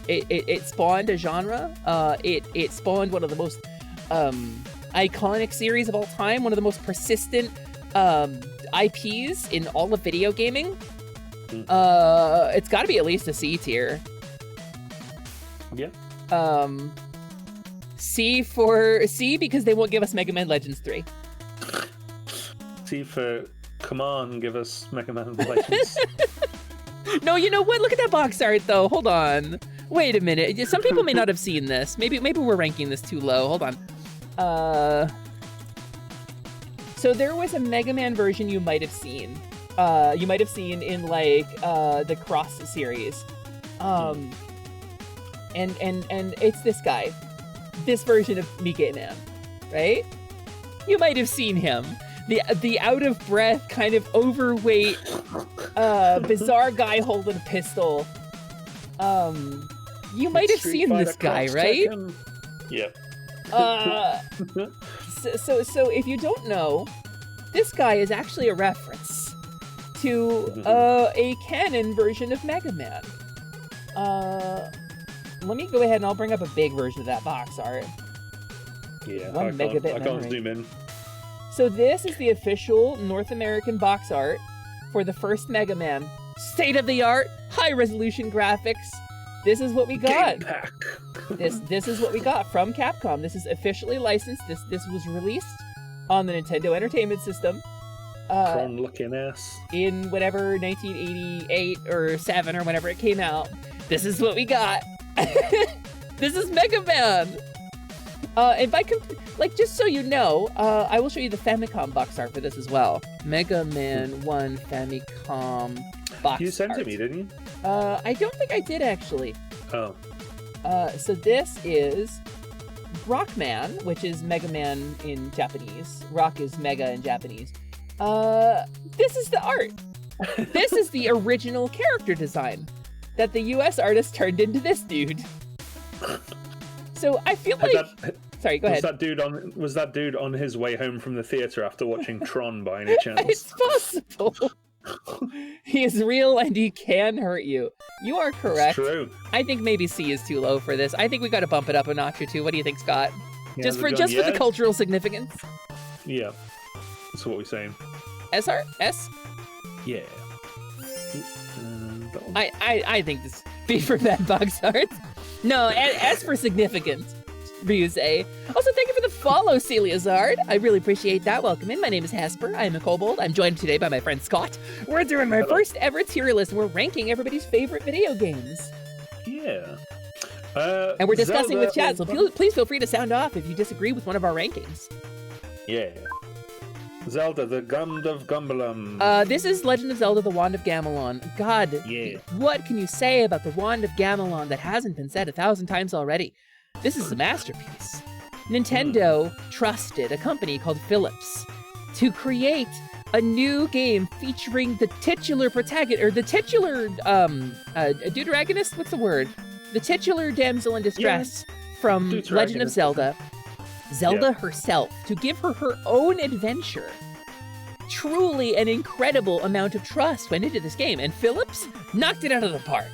It spawned a genre. It spawned one of the most iconic series of all time. One of the most persistent IPs in all of video gaming. It's got to be at least a C tier. Yeah. C because they won't give us Mega Man Legends 3. C for come on, give us Mega Man Legends. No, you know what? Look at that box art though. Hold on. Wait a minute. Some people may not have seen this. Maybe we're ranking this too low. Hold on. So there was a Mega Man version you might have seen. You might have seen in like the Cross series. And it's this guy. This version of Mega Man, right? You might have seen him. The out of breath, kind of overweight, bizarre guy holding a pistol. You might have seen this guy, right? Yep. So if you don't know, this guy is actually a reference to a canon version of Mega Man. Let me go ahead and I'll bring up a big version of that box art. Yeah, 1 megabit I can't zoom in. So this is the official North American box art for the first Mega Man. State-of-the-art, high-resolution graphics. This is what we got. Game pack. This is what we got from Capcom. This is officially licensed. This was released on the Nintendo Entertainment System. Tron looking ass. In whatever 1988 or 7 or whenever it came out. This is what we got. This is Mega Man. And by just so you know, I will show you the Famicom box art for this as well. Mega Man 1 Famicom box art. You sent it me, didn't you? I don't think I did actually. Oh. So this is Rockman, which is Mega Man in Japanese. Rock is Mega in Japanese. This is the art. This is the original character design that the US artist turned into this dude. So I feel like... Sorry, go ahead. Was that dude on his way home from the theater after watching Tron by any chance? It's possible. He is real and he can hurt you. You are correct. It's true. I think maybe C is too low for this. I think we got to bump it up a notch or two. What do you think, Scott? Yeah, just for the cultural significance. Yeah, that's what we're saying. S art? S? Yeah. I think this B for bad box art. No, S for significant. Ryuse. Also, thank you for the follow, Celiazard. I really appreciate that. Welcome in. My name is Hesper. I am a kobold. I'm joined today by my friend Scott. We're doing my first ever tier list, and we're ranking everybody's favorite video games. Yeah. And we're discussing with chat, so please feel free to sound off if you disagree with one of our rankings. Yeah. Zelda, the Gund of Gumbalum. This is Legend of Zelda, the Wand of Gamelon. God, yeah. What can you say about the Wand of Gamelon that hasn't been said 1,000 times already? This is a masterpiece. Nintendo trusted a company called Philips to create a new game featuring the titular protagonist, or the titular deuteragonist. What's the word? The titular damsel in distress from Legend of Zelda. Zelda herself, to give her her own adventure. Truly an incredible amount of trust went into this game, and Phillips knocked it out of the park.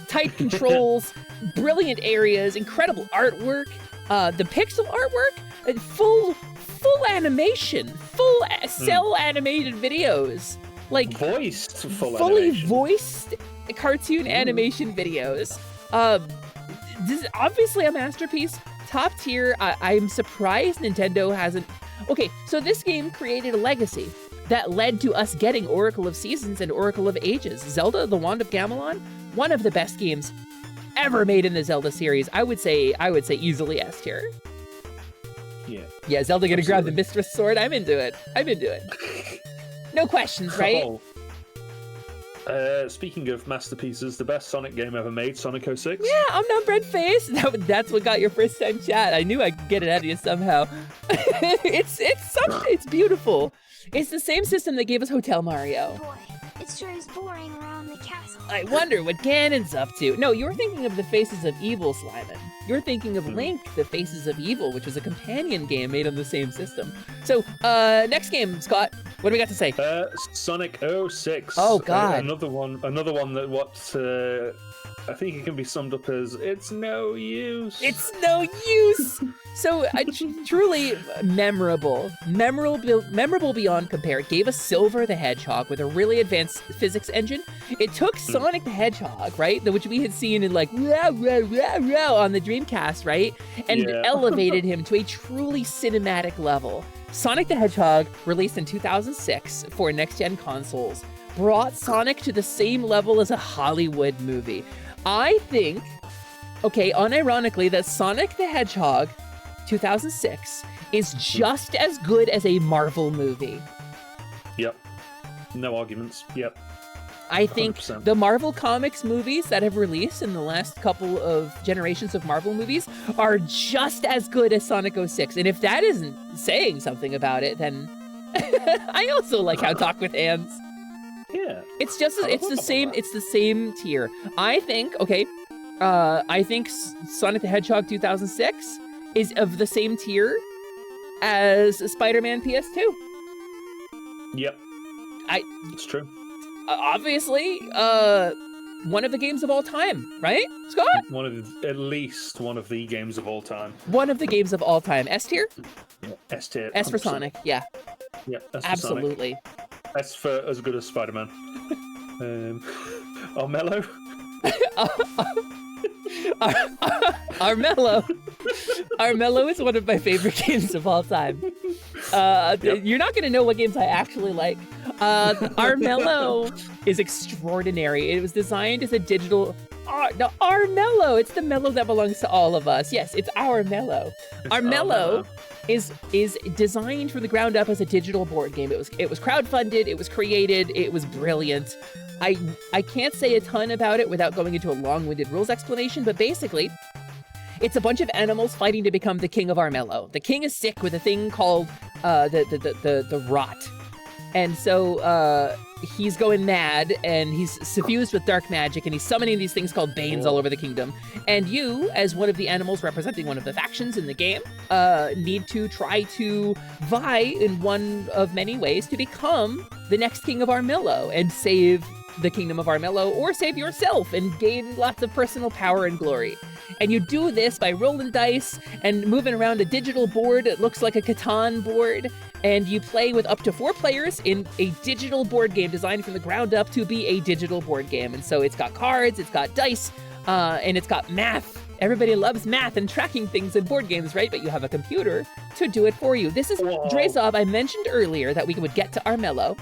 Tight controls, brilliant areas, incredible artwork, the pixel artwork, and full animation, full cell animated videos, like fully voiced cartoon animation videos. This is obviously a masterpiece, top tier. I'm surprised Nintendo hasn't. Okay, so this game created a legacy that led to us getting Oracle of Seasons and Oracle of Ages. Zelda: The Wand of Gamelon, one of the best games ever made in the Zelda series. I would say easily S tier. Yeah, Zelda gonna grab the Mistress Sword. I'm into it. No questions, right? Speaking of masterpieces, the best Sonic game ever made, Sonic 06. Yeah, Bread Face. That's what got your first time chat. I knew I'd get it out of you somehow. It's beautiful. It's the same system that gave us Hotel Mario. Boy, it sure is boring around the castle. I wonder what Ganon's up to. No, you're thinking of the Faces of Evil, Slyman. You're thinking of Link, the Faces of Evil, which was a companion game made on the same system. So, next game, Scott. What do we got to say? Sonic 06. Oh, God. Another one that I think it can be summed up as, it's no use. It's no use! So, truly memorable beyond compare. It gave us Silver the Hedgehog with a really advanced physics engine. It took Sonic the Hedgehog, right, which we had seen in like, rah, rah, rah, rah, on the Dreamcast, right, and elevated him to a truly cinematic level. Sonic the Hedgehog, released in 2006 for next-gen consoles, brought Sonic to the same level as a Hollywood movie. I think, okay, unironically, that Sonic the Hedgehog 2006 is just as good as a Marvel movie. Yep. No arguments. Yep. I think 100%. The Marvel Comics movies that have released in the last couple of generations of Marvel movies are just as good as Sonic 06. And if that isn't saying something about it, then I also like How Talk with Hands. Yeah. It's the same tier. I think Sonic the Hedgehog 2006 is of the same tier as Spider-Man PS2. Yep. It's true. Obviously, one of the games of all time, right, Scott? At least one of the games of all time. One of the games of all time. S tier? Yeah, S tier. S for Sonic, yeah. Yep, S for absolutely. Sonic. S for as good as Spider-Man. Armello? Armello is one of my favorite games of all time. You're not going to know what games I actually like. Armello is extraordinary. It was designed as a digital... no, Armello! It's the mellow that belongs to all of us. Yes, it's our mellow. Armello is designed from the ground up as a digital board game. It was crowdfunded, it was created, it was brilliant. I can't say a ton about it without going into a long-winded rules explanation, but basically, it's a bunch of animals fighting to become the king of Armello. The king is sick with a thing called the rot. And so he's going mad, and he's suffused with dark magic, and he's summoning these things called Banes all over the kingdom. And you, as one of the animals representing one of the factions in the game, need to try to vie in one of many ways to become the next king of Armello and save the kingdom of Armello, or save yourself and gain lots of personal power and glory. And you do this by rolling dice and moving around a digital board that looks like a Catan board, and you play with up to 4 players in a digital board game designed from the ground up to be a digital board game. And so it's got cards, it's got dice, and it's got math. Everybody loves math and tracking things in board games, right? But you have a computer to do it for you. This is Drazov. I mentioned earlier that we would get to Armello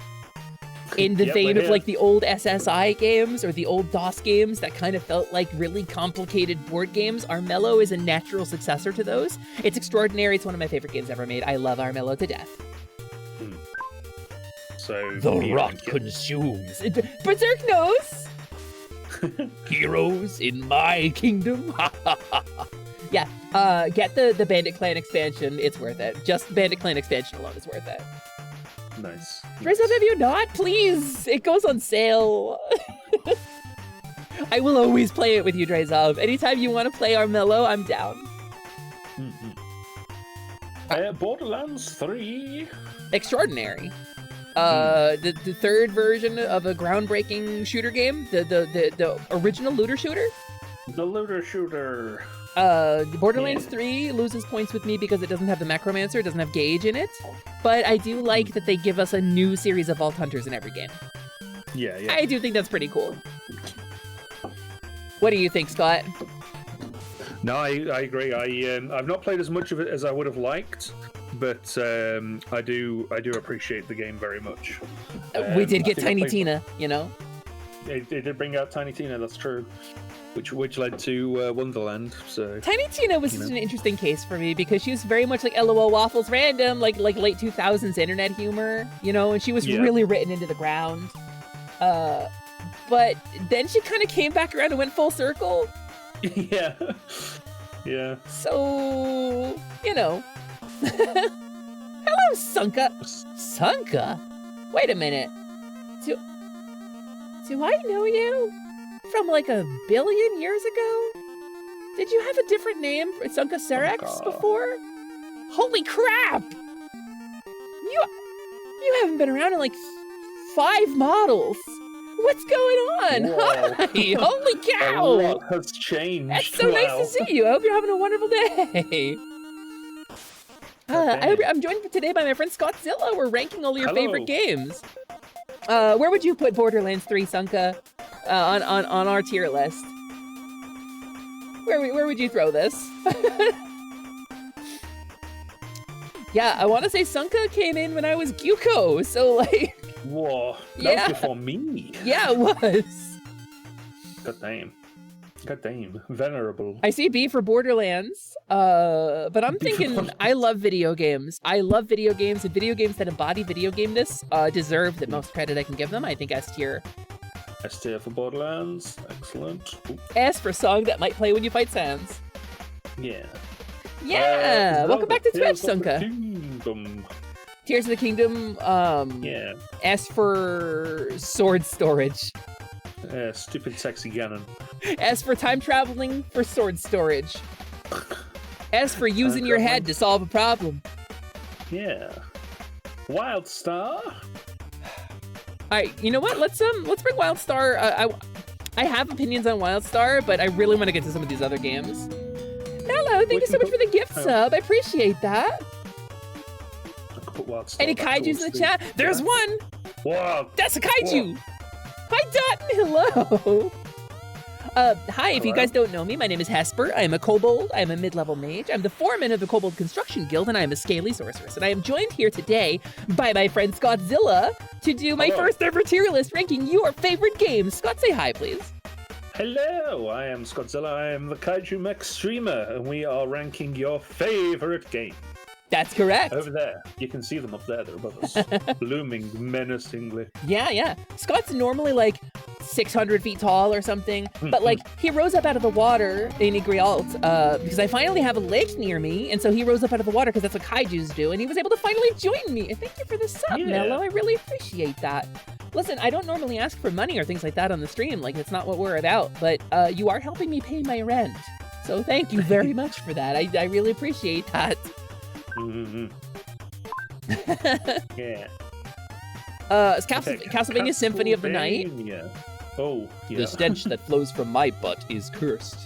in the vein of like the old SSI games or the old DOS games that kind of felt like really complicated board games. Armello is a natural successor to those. It's extraordinary. It's one of my favorite games ever made. I love Armello to death. So the rot consumes. Berserk knows. Heroes in my kingdom. Yeah, get the Bandit Clan expansion. It's worth it. Just Bandit Clan expansion alone is worth it. Nice. Dress up, have you not? Please! It goes on sale. I will always play it with you, Drezov. Anytime you want to play Armello, I'm down. Borderlands 3. Extraordinary. The third version of a groundbreaking shooter game. The original looter shooter. The looter shooter. Borderlands 3 loses points with me because it doesn't have the Necromancer, it doesn't have Gauge in it. But I do like that they give us a new series of Vault Hunters in every game. Yeah. I do think that's pretty cool. What do you think, Scott? No, I agree. I've not played as much of it as I would have liked, but I do appreciate the game very much. We did get Tiny Tina, you know? They did bring out Tiny Tina, that's true. Which led to Wonderland. So Tiny Tina was such an interesting case for me because she was very much like LOL Waffles random, like late 2000s internet humor, you know, and she was really written into the ground. But then she kind of came back around and went full circle. Yeah. So, you know. Hello, Sunka. Sunka? Wait a minute. Do I know you? From like 1 billion years ago? Did you have a different name, Sunka Serex, before? Holy crap! You haven't been around in like 5 models. What's going on? Whoa. Hi! Holy cow! A lot has changed. That's so nice to see you. I hope you're having a wonderful day. I'm joined today by my friend Skawtzilla. We're ranking all your favorite games. Where would you put Borderlands 3, Sunka, on our tier list? Where would you throw this? Yeah, I want to say Sunka came in when I was Gyuko, so like... Whoa, that was before me. Yeah, it was. God damn. Venerable. I see B for Borderlands, but I'm thinking I love video games. I love video games, and video games that embody video game-ness deserve the most credit I can give them. I think S tier. S tier for Borderlands. Excellent. Ooh. S for song that might play when you fight Sans. Yeah. Yeah! Welcome back to Twitch, Sunka. Tears of the Kingdom, yeah. S for sword storage. Stupid sexy Ganon. S for time traveling for sword storage. S for using your head to solve a problem. Yeah. Wildstar. Alright, you know what? Let's bring Wildstar. I have opinions on Wildstar, but I really want to get to some of these other games. Hello, thank you so much for the gift sub. I appreciate that. Any kaijus in the chat? There's one! Wow. That's a kaiju! Hi, Dotton! Hello! Hi, if you guys don't know me, my name is Hesper. I am a kobold. I am a mid-level mage. I'm the foreman of the Kobold Construction Guild, and I am a scaly sorceress. And I am joined here today by my friend Skawtzilla to do my first ever tier list ranking your favorite games. Scott, say hi, please. Hello, I am Skawtzilla. I am the Kaiju Mech streamer, and we are ranking your favorite game. That's correct. Over there. You can see them up there. They're above us. Blooming menacingly. Yeah. Scott's normally like 600 feet tall or something, but like he rose up out of the water in Igrialt because I finally have a lake near me, and so he rose up out of the water because that's what kaijus do, and he was able to finally join me. And thank you for the sub, Mello. I really appreciate that. Listen, I don't normally ask for money or things like that on the stream. Like, it's not what we're about, but you are helping me pay my rent. So thank you very much for that. I really appreciate that. Yeah. It's Castlevania Symphony of the Night. Oh, yeah. The stench that flows from my butt is cursed.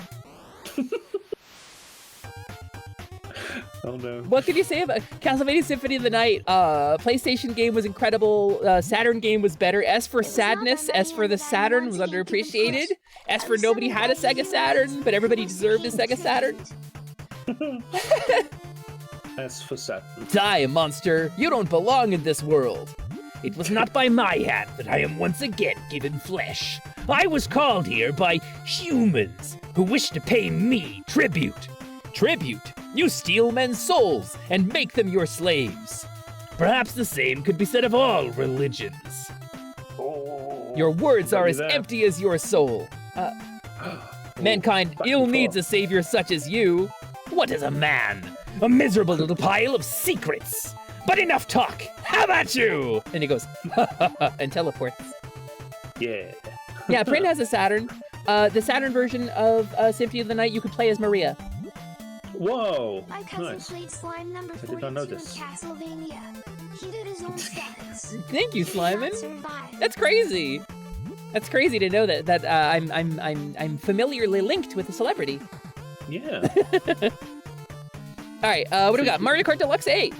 Oh no. What can you say about Castlevania Symphony of the Night? PlayStation game was incredible. Saturn game was better. S for sadness. S for the Saturn was underappreciated. S for nobody had a Sega Saturn, but everybody deserved a Sega Saturn. S for Saturn. Die, monster! You don't belong in this world. It was not by my hand that I am once again given flesh. I was called here by humans who wish to pay me tribute. Tribute? You steal men's souls and make them your slaves. Perhaps the same could be said of all religions. Your words are as empty as your soul. Mankind ill needs a savior such as you. What is a man? A miserable little pile of secrets. But enough talk! How about you? And he goes, and teleports. Yeah. Yeah, Print has a Saturn. The Saturn version of Symphony of the Night, you could play as Maria. Whoa. My cousin Nice. played slime number I 42 did not know in this. Castlevania. He did his own stats. Thank you, He did not Slyman. survive. That's crazy. That's crazy to know that I'm familiarly linked with a celebrity. Yeah. All right, what do we got? Mario Kart Deluxe 8.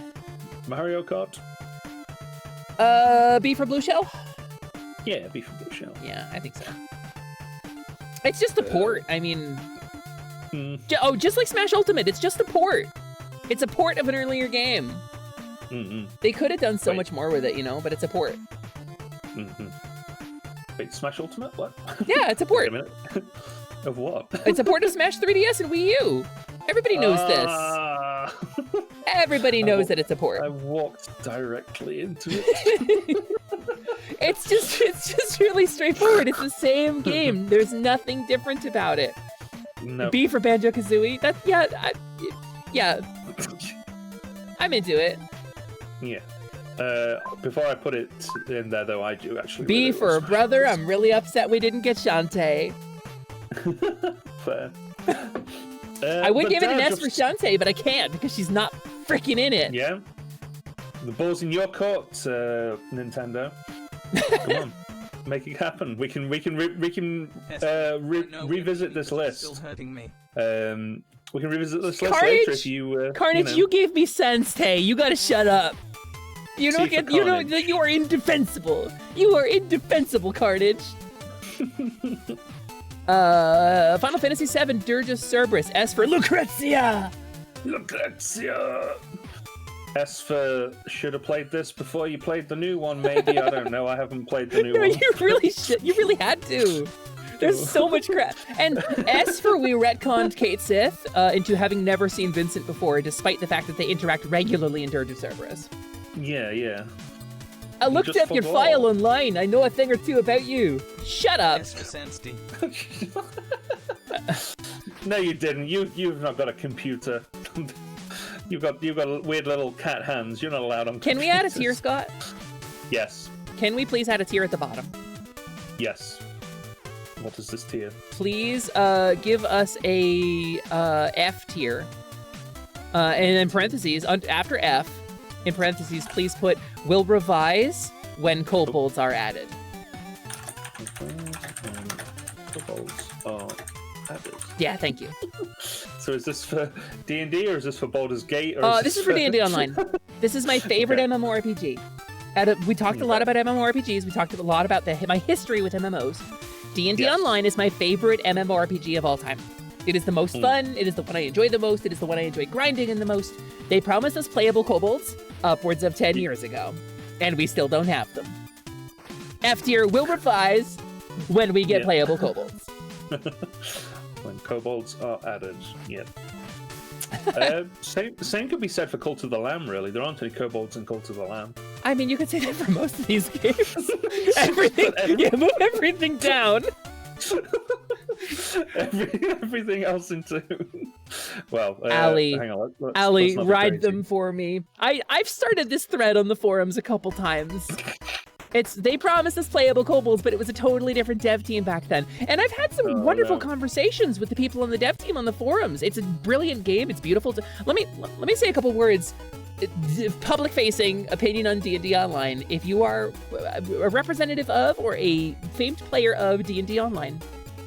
Mario Kart. B for Blue Shell? Yeah, B for Blue Shell. Yeah, I think so. It's just a port. I mean, just like Smash Ultimate, it's just a port. It's a port of an earlier game. They could have done so much more with it, you know, but it's a port. Wait, Smash Ultimate? What? Yeah, it's a port. Wait a minute. Of what? It's a port of Smash 3DS and Wii U. Everybody knows this. Everybody knows that it's a port. I walked directly into it. It's just really straightforward. It's the same game. There's nothing different about it. No. B for Banjo-Kazooie. That's yeah. I'm into it. Yeah. Before I put it in there, though, I do actually. B really for love brother. I'm really upset we didn't get Shantae. Fair. I would but give it an Dad, S for Shantae, but I can't because she's not freaking in it. Yeah. The ball's in your court, Nintendo. Come on, make it happen. We can revisit this list. Still hurting me. We can revisit this list Carnage, later if you. Carnage, you gave me Sensei. You gotta shut up. You don't get. You know that you are indefensible. You are indefensible, Carnage. Final Fantasy VII, Dirge of Cerberus. S for Lucrezia. Lucrezia. S for should have played this before you played the new one. Maybe I don't know. I haven't played the new No, one. you really should. You really had to. There's so much crap. And S for we retconned Kate Sith into having never seen Vincent before, despite the fact that they interact regularly in Dirge of Cerberus. Yeah. I looked up your file online. I know a thing or two about you. Shut up. S for Sensty. No, you didn't. You've not got a computer. You've got weird little cat hands. You're not allowed on. Can we add a tier, computers. Scott? Yes. Can we please add a tier at the bottom? Yes. What is this tier? Please give us a F tier. And in parentheses, after F, in parentheses, please put will revise when kobolds are added. Kobolds are added. Yeah, thank you. So is this for D&D or is this for Baldur's Gate? Or This is for D&D Online. This is my favorite MMORPG. We talked a lot about MMORPGs. We talked a lot about my history with MMOs. D&D Online is my favorite MMORPG of all time. It is the most fun. It is the one I enjoy the most. It is the one I enjoy grinding in the most. They promised us playable kobolds upwards of 10 years ago, and we still don't have them. F tier will revise when we get playable kobolds. When kobolds are added, yep. Same could be said for Cult of the Lamb, really. There aren't any kobolds in Cult of the Lamb. I mean, you could say that for most of these games. Move everything down. Everything else into. Well, Allie, hang on. Allie, let's not be ride crazy. them for me. I've started this thread on the forums a couple times. They promised us playable kobolds, but it was a totally different dev team back then. And I've had some wonderful conversations with the people on the dev team on the forums. It's a brilliant game. It's beautiful. Let me say a couple words. Public-facing opinion on D&D Online. If you are a representative of or a famed player of D&D Online,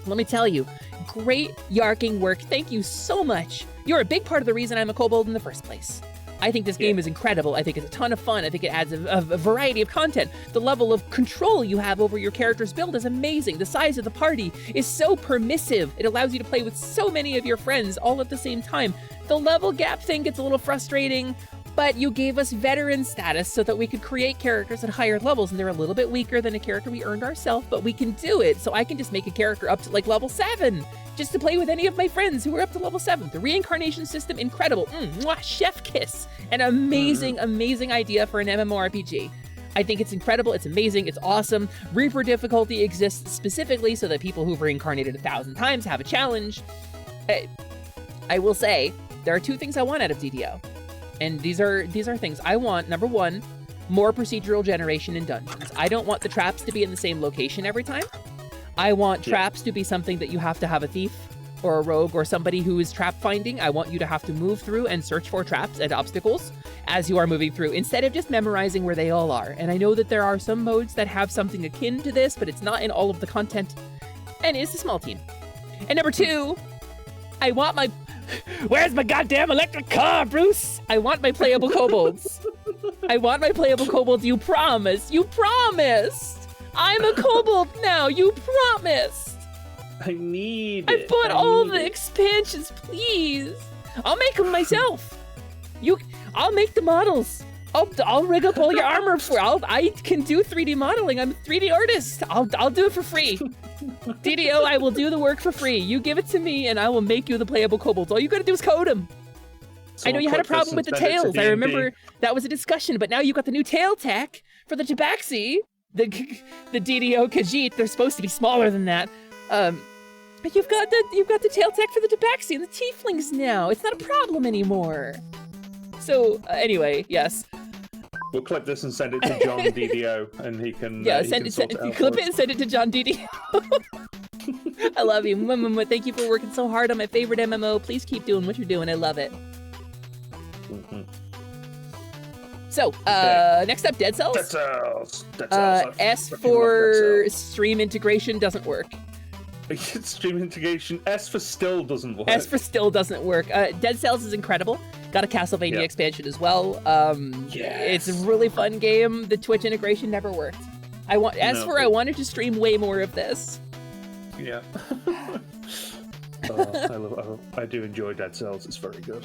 let me tell you, great yarking work. Thank you so much. You're a big part of the reason I'm a kobold in the first place. I think this game is incredible. I think it's a ton of fun. I think it adds a variety of content. The level of control you have over your character's build is amazing. The size of the party is so permissive. It allows you to play with so many of your friends all at the same time. The level gap thing gets a little frustrating, but you gave us veteran status so that we could create characters at higher levels, and they're a little bit weaker than a character we earned ourselves, but we can do it. So I can just make a character up to like level 7, just to play with any of my friends who are up to level 7. The reincarnation system, incredible. Mwah, chef kiss. An amazing, amazing idea for an MMORPG. I think it's incredible, it's amazing, it's awesome. Reaper difficulty exists specifically so that people who've reincarnated 1,000 times have a challenge. I will say, there are 2 things I want out of DDO. And these are things I want. Number one, more procedural generation in dungeons. I don't want the traps to be in the same location every time. I want traps to be something that you have to have a thief or a rogue or somebody who is trap finding. I want you to have to move through and search for traps and obstacles as you are moving through, instead of just memorizing where they all are. And I know that there are some modes that have something akin to this, but it's not in all of the content, and it's a small team. And number two, I want my... Where's my goddamn electric car, Bruce? I want my playable kobolds. I want my playable kobolds. You promised. You promised. I'm a kobold now. You promised. I need I bought all the expansions, please. I'll make them myself. I'll make the models. I'll rig up all your armor for. I can do 3D modeling. I'm a 3D artist. I'll do it for free. DDO, I will do the work for free. You give it to me, and I will make you the playable kobolds. All you gotta do is code them. I know you had a problem with the tails. I remember that was a discussion, but now you got the new tail tech for the Tabaxi, the DDO Khajiit. They're supposed to be smaller than that. But you've got the tail tech for the Tabaxi and the Tieflings now. It's not a problem anymore. So anyway, yes. We'll clip this and send it to John DDO, and he can. Yeah, clip it and send it to John DDO. I love you. Thank you for working so hard on my favorite MMO. Please keep doing what you're doing. I love it. So, next up, Dead Cells. Dead Cells. Dead Cells. S for stream integration doesn't work. Stream integration. S for still doesn't work. S for still doesn't work. Dead Cells is incredible. Got a Castlevania expansion as well. It's a really fun game. The Twitch integration never worked. I wanted to stream way more of this. Yeah. I do enjoy Dead Cells. It's very good.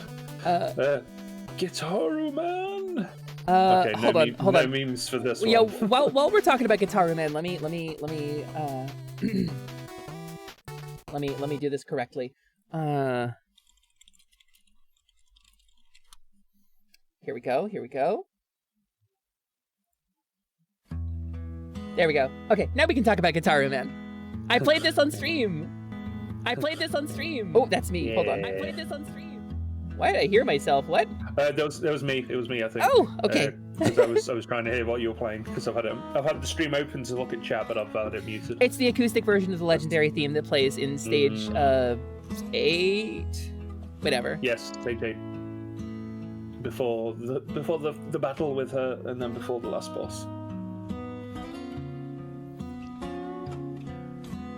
Gitaru Man. Okay, hold on. No memes for this one. While we're talking about Gitaru Man, let me do this correctly. Here we go. There we go. Okay, now we can talk about Gitaru Man. I played this on stream. Oh, that's me. Hold on. I played this on stream. Why did I hear myself? What? That was me. It was me, I think. Oh, okay. Because I was trying to hear what you were playing, because I've had the stream open to look at chat, but I've had it muted. It's the acoustic version of the legendary theme that plays in stage 8, whatever. Yes, stage 8. Before the battle with her, and then before the last boss.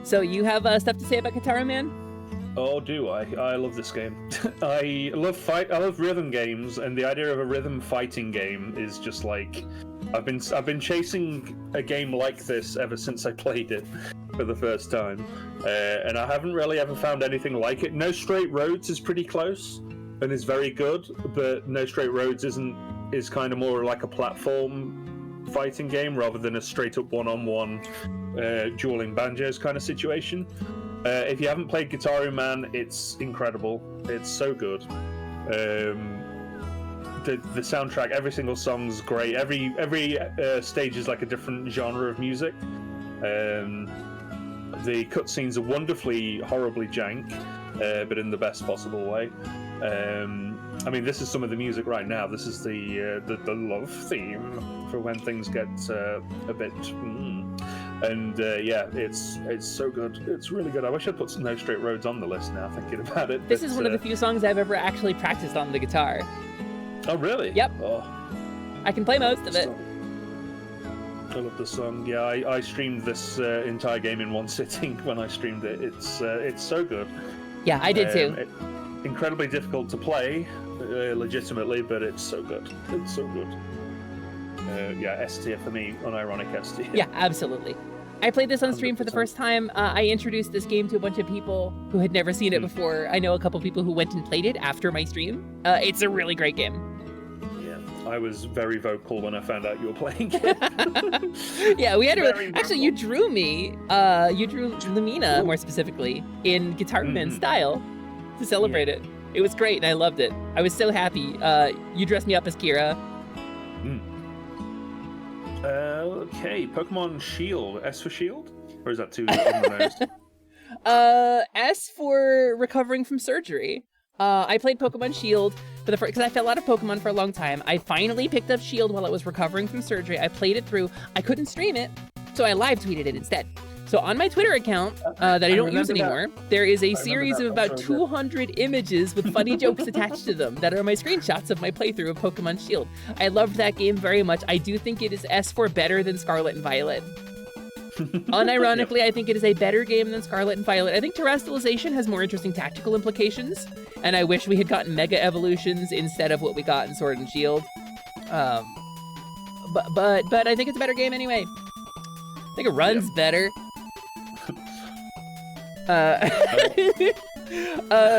So you have stuff to say about Gitaru Man? Oh, do I? I love this game. I love rhythm games, and the idea of a rhythm fighting game is just like I've been chasing a game like this ever since I played it for the first time, and I haven't really ever found anything like it. No Straight Roads is pretty close and is very good, but No Straight Roads is kind of more like a platform fighting game rather than a straight up one-on-one dueling banjos kind of situation. If you haven't played Gitaru Man, it's incredible. It's so good. The soundtrack, every single song's great. Every stage is like a different genre of music. The cutscenes are wonderfully, horribly jank, but in the best possible way. I mean, this is some of the music right now. This is the love theme for when things get a bit. And yeah, it's so good. It's really good. I wish I'd put No Straight Roads on the list now, thinking about it. This is one of the few songs I've ever actually practiced on the guitar. Oh, really? Yep. Oh. I can play most of it. I love the song. Yeah, I streamed this entire game in one sitting when I streamed it. It's so good. Yeah, I did too. Incredibly difficult to play, legitimately, but it's so good. It's so good. Yeah, S tier for me, unironic S tier. Yeah, absolutely. I played this on stream for the first time. I introduced this game to a bunch of people who had never seen it before. I know a couple people who went and played it after my stream. It's a really great game. Yeah, I was very vocal when I found out you were playing it. Yeah, we had actually, you drew me. You drew Lumina, more specifically, in Gitaru Man style to celebrate it. It was great, and I loved it. I was so happy. You dressed me up as Kira. Okay, Pokemon Shield. S for Shield? Or is that too on the nose? S for recovering from surgery. I played Pokemon Shield for the first, because I fell out of Pokemon for a long time. I finally picked up Shield while I was recovering from surgery. I played it through. I couldn't stream it, so I live tweeted it instead. So on my Twitter account that I don't use anymore, there is a series of about 200 images with funny jokes attached to them that are my screenshots of my playthrough of Pokemon Shield. I loved that game very much. I do think it is S4 better than Scarlet and Violet. Unironically, I think it is a better game than Scarlet and Violet. I think Terrestrialization has more interesting tactical implications, and I wish we had gotten Mega Evolutions instead of what we got in Sword and Shield. But I think it's a better game anyway. I think it runs better.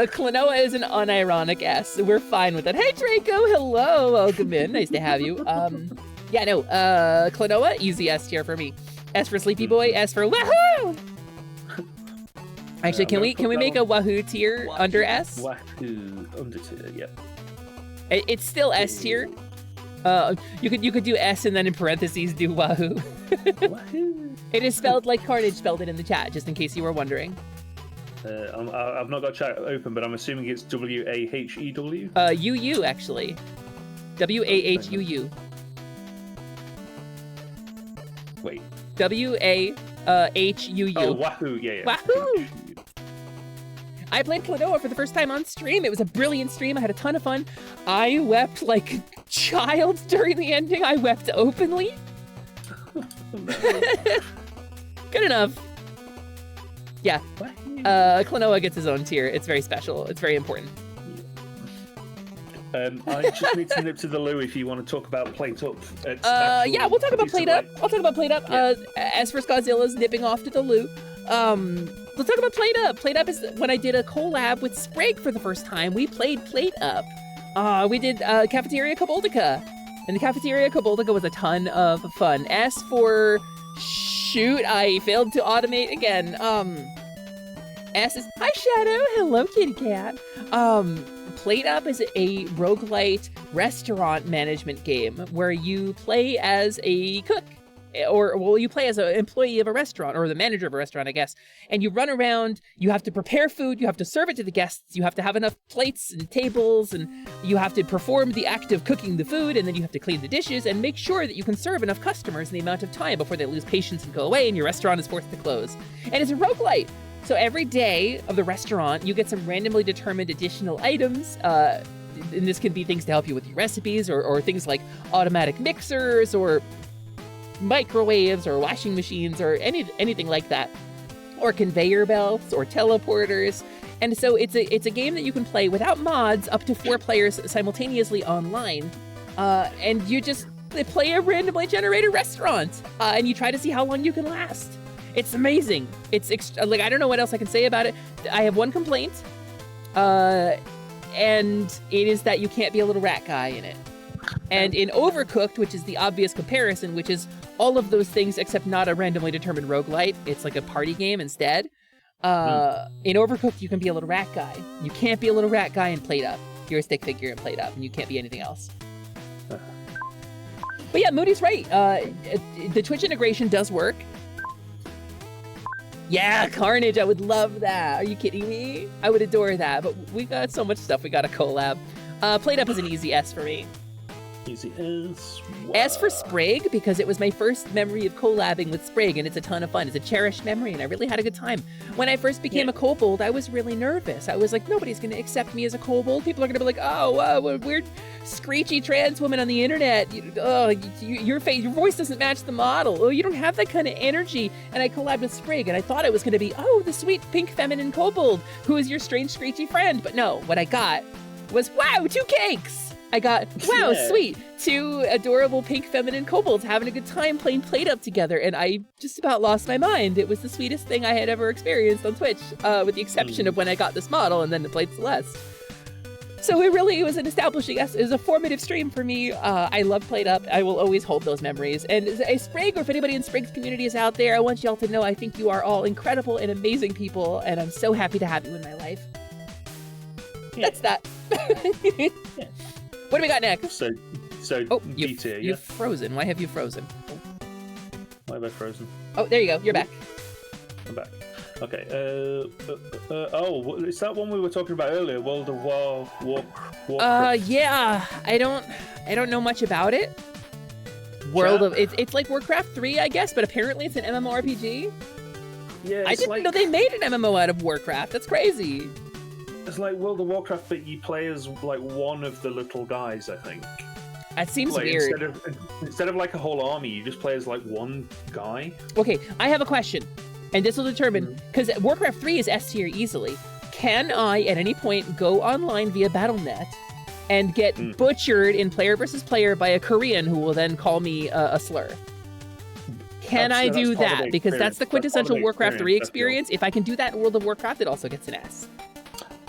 Klonoa is an unironic S. We're fine with it. Hey Draco, hello, welcome in. Nice to have you. Yeah, no, Klonoa, easy S tier for me. S for Sleepy Boy, S for Wahoo! Actually, can we make a Wahoo tier under S? Wahoo under tier, yep. It's still S tier. You could do S and then in parentheses do Wahoo. Wahoo. It is spelled like Carnage spelled it in the chat, just in case you were wondering. I've not got chat open, but I'm assuming it's W-A-H-E-W? U-U, actually. W-A-H-U-U. Wait. W-A-H-U-U. Oh, Wahoo, yeah. Wahoo! I played Klonoa for the first time on stream. It was a brilliant stream. I had a ton of fun. I wept like a child during the ending. I wept openly. Good enough. Yeah. Klonoa gets his own tier. It's very special. It's very important. I just need to nip to the loo if you want to talk about Plate Up. Yeah, we'll talk about Plate Up. I'll talk about Plate Up. Yeah. As for Skawtzilla's nipping off to the loo, let's talk about Plate Up. Plate Up is when I did a collab with Sprague for the first time. We played Plate Up. We did Cafeteria Koboldica. And the Cafeteria Koboldica was a ton of fun. S for shoot, I failed to automate again. S is hi Shadow, hello kitty cat. Plate Up is a roguelite restaurant management game where you play as a cook. You play as an employee of a restaurant, or the manager of a restaurant, I guess. And you run around, you have to prepare food, you have to serve it to the guests, you have to have enough plates and tables, and you have to perform the act of cooking the food, and then you have to clean the dishes and make sure that you can serve enough customers in the amount of time before they lose patience and go away and your restaurant is forced to close. And it's a roguelite. So every day of the restaurant, you get some randomly determined additional items. And this can be things to help you with your recipes, or things like automatic mixers, or microwaves, or washing machines, or anything like that, or conveyor belts, or teleporters. And so it's a game that you can play without mods, up to 4 players simultaneously online, and you just play a randomly generated restaurant, and you try to see how long you can last. It's amazing. It's like, I don't know what else I can say about it. I have one complaint, and it is that you can't be a little rat guy in it. And in Overcooked, which is the obvious comparison, which is all of those things except not a randomly determined roguelite, it's like a party game instead. In Overcooked, you can be a little rat guy. You can't be a little rat guy in Plate Up. You're a stick figure in Plate Up, and you can't be anything else. But yeah, Moody's right. The Twitch integration does work. Yeah, Carnage, I would love that. Are you kidding me? I would adore that, but we got so much stuff we got to collab. Plate Up is an easy S for me. Easy S. Wow. S for Sprague, because it was my first memory of collabing with Sprague, and it's a ton of fun. It's a cherished memory, and I really had a good time. When I first became a kobold, I was really nervous. I was like, nobody's going to accept me as a kobold. People are going to be like, oh, weird, screechy trans woman on the internet. Your voice doesn't match the model. Oh, you don't have that kind of energy. And I collabed with Sprague, and I thought it was going to be, oh, the sweet pink feminine kobold who is your strange screechy friend. But no, what I got was, wow, 2 cakes. I got, wow, sweet, 2 adorable pink feminine kobolds having a good time playing Plate Up together, and I just about lost my mind. It was the sweetest thing I had ever experienced on Twitch, with the exception of when I got this model and then played Celeste. So it was an establishing, it was a formative stream for me. I love Plate Up. I will always hold those memories. And Sprague, or if anybody in Sprague's community is out there, I want y'all to know I think you are all incredible and amazing people, and I'm so happy to have you in my life. Yeah. That's that. Yeah. What do we got next? So you've frozen. Why have you frozen? Why have I frozen? Oh, there you go. You're back. I'm back. Okay. Oh, is that one we were talking about earlier? World of Warcraft. Yeah. I don't know much about it. It's like Warcraft 3, I guess, but apparently it's an MMORPG. Yeah, I didn't know they made an MMO out of Warcraft. That's crazy. It's like World of Warcraft, but you play as like one of the little guys, I think. That seems like, weird. Instead of like a whole army, you just play as like one guy. Okay, I have a question, and this will determine, because Warcraft 3 is S tier easily. Can I, at any point, go online via Battle.net and get butchered in player versus player by a Korean who will then call me a slur? Can I do that? Because that's the quintessential Warcraft 3 experience. If I can do that in World of Warcraft, it also gets an S.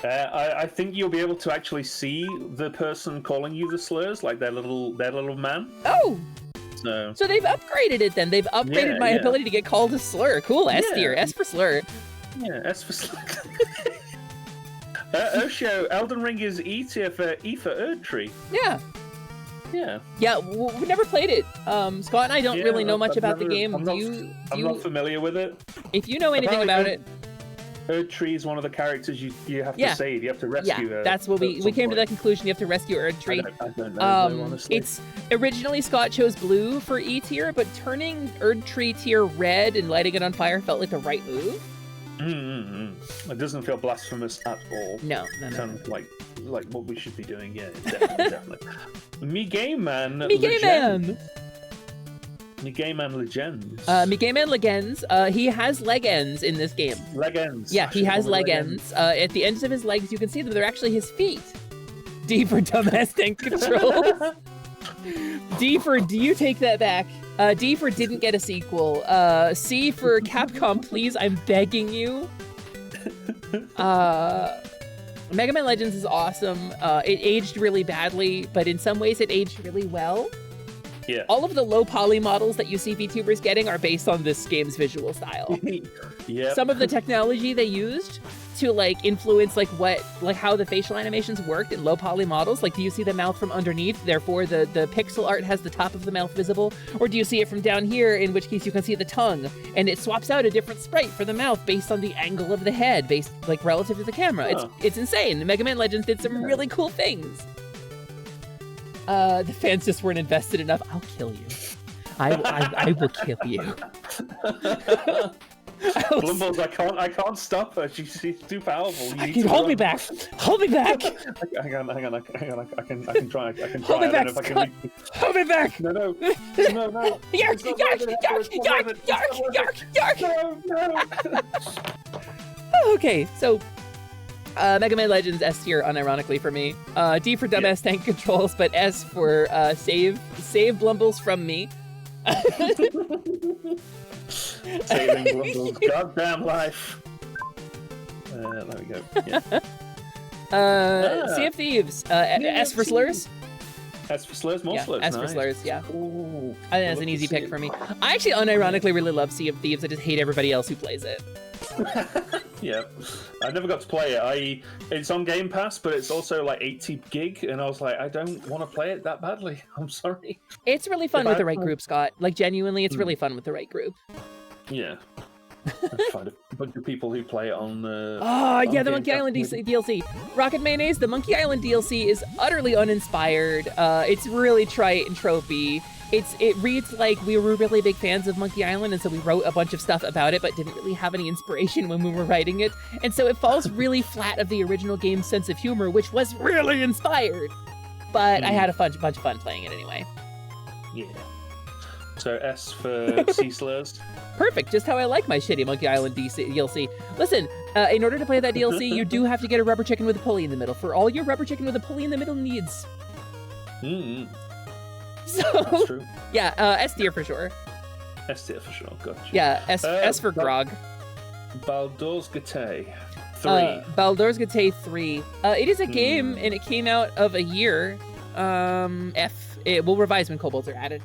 I think you'll be able to actually see the person calling you the slurs, like their little man. Oh! So they've upgraded it then. They've upgraded my ability to get called a slur. Cool, S tier. S for slur. Yeah, S for slur. Osho, Elden Ring is E tier for E for Erdtree. Yeah. Yeah, we never played it. Scott and I don't really know much about the game. I'm not familiar with it. If you know anything about it, Erdtree is one of the characters you have to save. You have to rescue her. Yeah, that's what we came to that conclusion. You have to rescue Erdtree. I don't know, honestly. It's originally Scott chose blue for E tier, but turning Erdtree tier red and lighting it on fire felt like the right move. It doesn't feel blasphemous at all. No. Sounds like what we should be doing. Yeah, definitely. Me Game Man. Me Game Man. Me Game Man Legends. Me Game Man Legends. He has leg ends in this game. Leg ends. Yeah, he has leg ends. At the ends of his legs, you can see them. They're actually his feet. D for dumbass tank controls. D for do you take that back? D for didn't get a sequel. C for Capcom, please, I'm begging you. Mega Man Legends is awesome. It aged really badly, but in some ways it aged really well. Yeah. All of the low poly models that you see VTubers getting are based on this game's visual style. Yeah. Some of the technology they used to influence how the facial animations worked in low poly models. Like, do you see the mouth from underneath? Therefore, the pixel art has the top of the mouth visible. Or do you see it from down here? In which case, you can see the tongue, and it swaps out a different sprite for the mouth based on the angle of the head, based relative to the camera. Huh. It's insane. Mega Man Legends did some really cool things. The fans just weren't invested enough. I'll kill you. I will kill you. Blumbles, I can't stop her. She's too powerful. Hold me back. Hold me back. Hang on. I can try. Hold me back, Scott. Hold me back. No. Yark. No. Okay, so Mega Man Legends S tier, unironically for me. D for dumbass tank controls, but S for save Blumbles from me. Saving Blumbles' goddamn life. There we go. Yeah. Sea of Thieves. S for slurs. S for slurs, more slurs. S for nice. slurs, yeah. Ooh, I think that's an easy pick for me. I actually unironically really love Sea of Thieves. I just hate everybody else who plays it. Yeah, I never got to play it. It's on Game Pass, but it's also like 80 gig, and I was like, I don't want to play it that badly. I'm sorry. It's really fun with the right group, Scott. Genuinely, it's really fun with the right group. Yeah. I find a bunch of people who play it on the. The Monkey Island DLC. Rocket Mayonnaise, the Monkey Island DLC is utterly uninspired. It's really trite and tropey. It reads like we were really big fans of Monkey Island, and so we wrote a bunch of stuff about it, but didn't really have any inspiration when we were writing it. And so it falls really flat of the original game's sense of humor, which was really inspired. But I had a bunch of fun playing it anyway. Yeah. So S for sea slurs. Perfect, just how I like my shitty Monkey Island DLC. Listen, in order to play that DLC, you do have to get a rubber chicken with a pulley in the middle for all your rubber chicken with a pulley in the middle needs. So, that's true. Yeah, S tier for sure. S tier for sure, gotcha. Yeah, S for Grog. Baldur's Gate 3. Baldur's Gate 3. It is a game, and it came out of a year. F. It will revise when kobolds are added.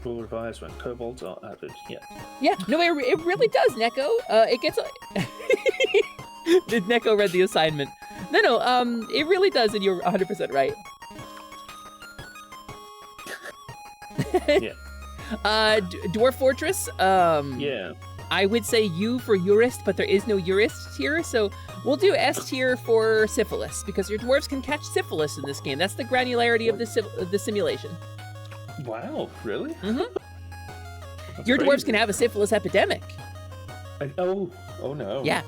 Will revise when kobolds are added, yeah. Yeah, no, it really does, Neko. It gets... Neko read the assignment. No, it really does, and you're 100% right. Yeah. Dwarf Fortress. Yeah. I would say U for Urist, but there is no Urist tier, so we'll do S tier for Syphilis, because your dwarves can catch syphilis in this game. That's the granularity of the simulation. Wow, really? Mm-hmm. Your dwarves can have a syphilis epidemic. Oh no. Yeah.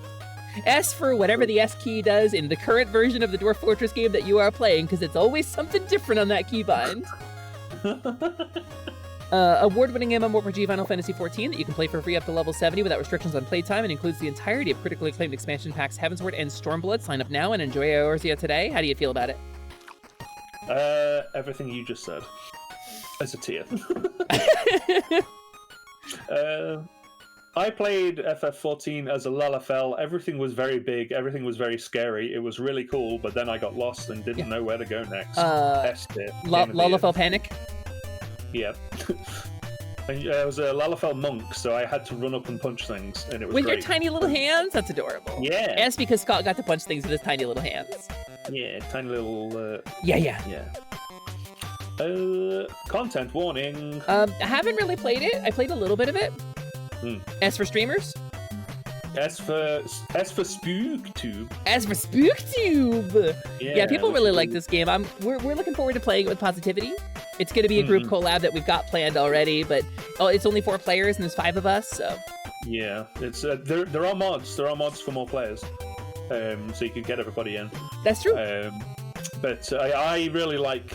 S for whatever the S key does in the current version of the Dwarf Fortress game that you are playing, because it's always something different on that keybind. Award-winning MMORPG Final Fantasy XIV that you can play for free up to level 70 without restrictions on playtime and includes the entirety of critically acclaimed expansion packs Heavensward and Stormblood. Sign up now and enjoy Eorzea today. How do you feel about it? Everything you just said. As a tier. I played FF14 as a Lalafell. Everything was very big. Everything was very scary. It was really cool, but then I got lost and didn't know where to go next. S tier. Lalafell Panic? Yeah. I was a Lalafell monk, so I had to run up and punch things, and it was With great. your tiny little hands? That's adorable. Yeah. S because Scott got to punch things with his tiny little hands. Yeah, tiny little... Yeah. Content warning. I haven't really played it. I played a little bit of it. S for streamers? S for SpookTube. S for SpookTube! Yeah, people really like this game. We're looking forward to playing it with positivity. It's going to be a group collab that we've got planned already, but it's only 4 players and there's 5 of us, so... Yeah, it's there are mods. There are mods for more players, so you can get everybody in. That's true. But I really like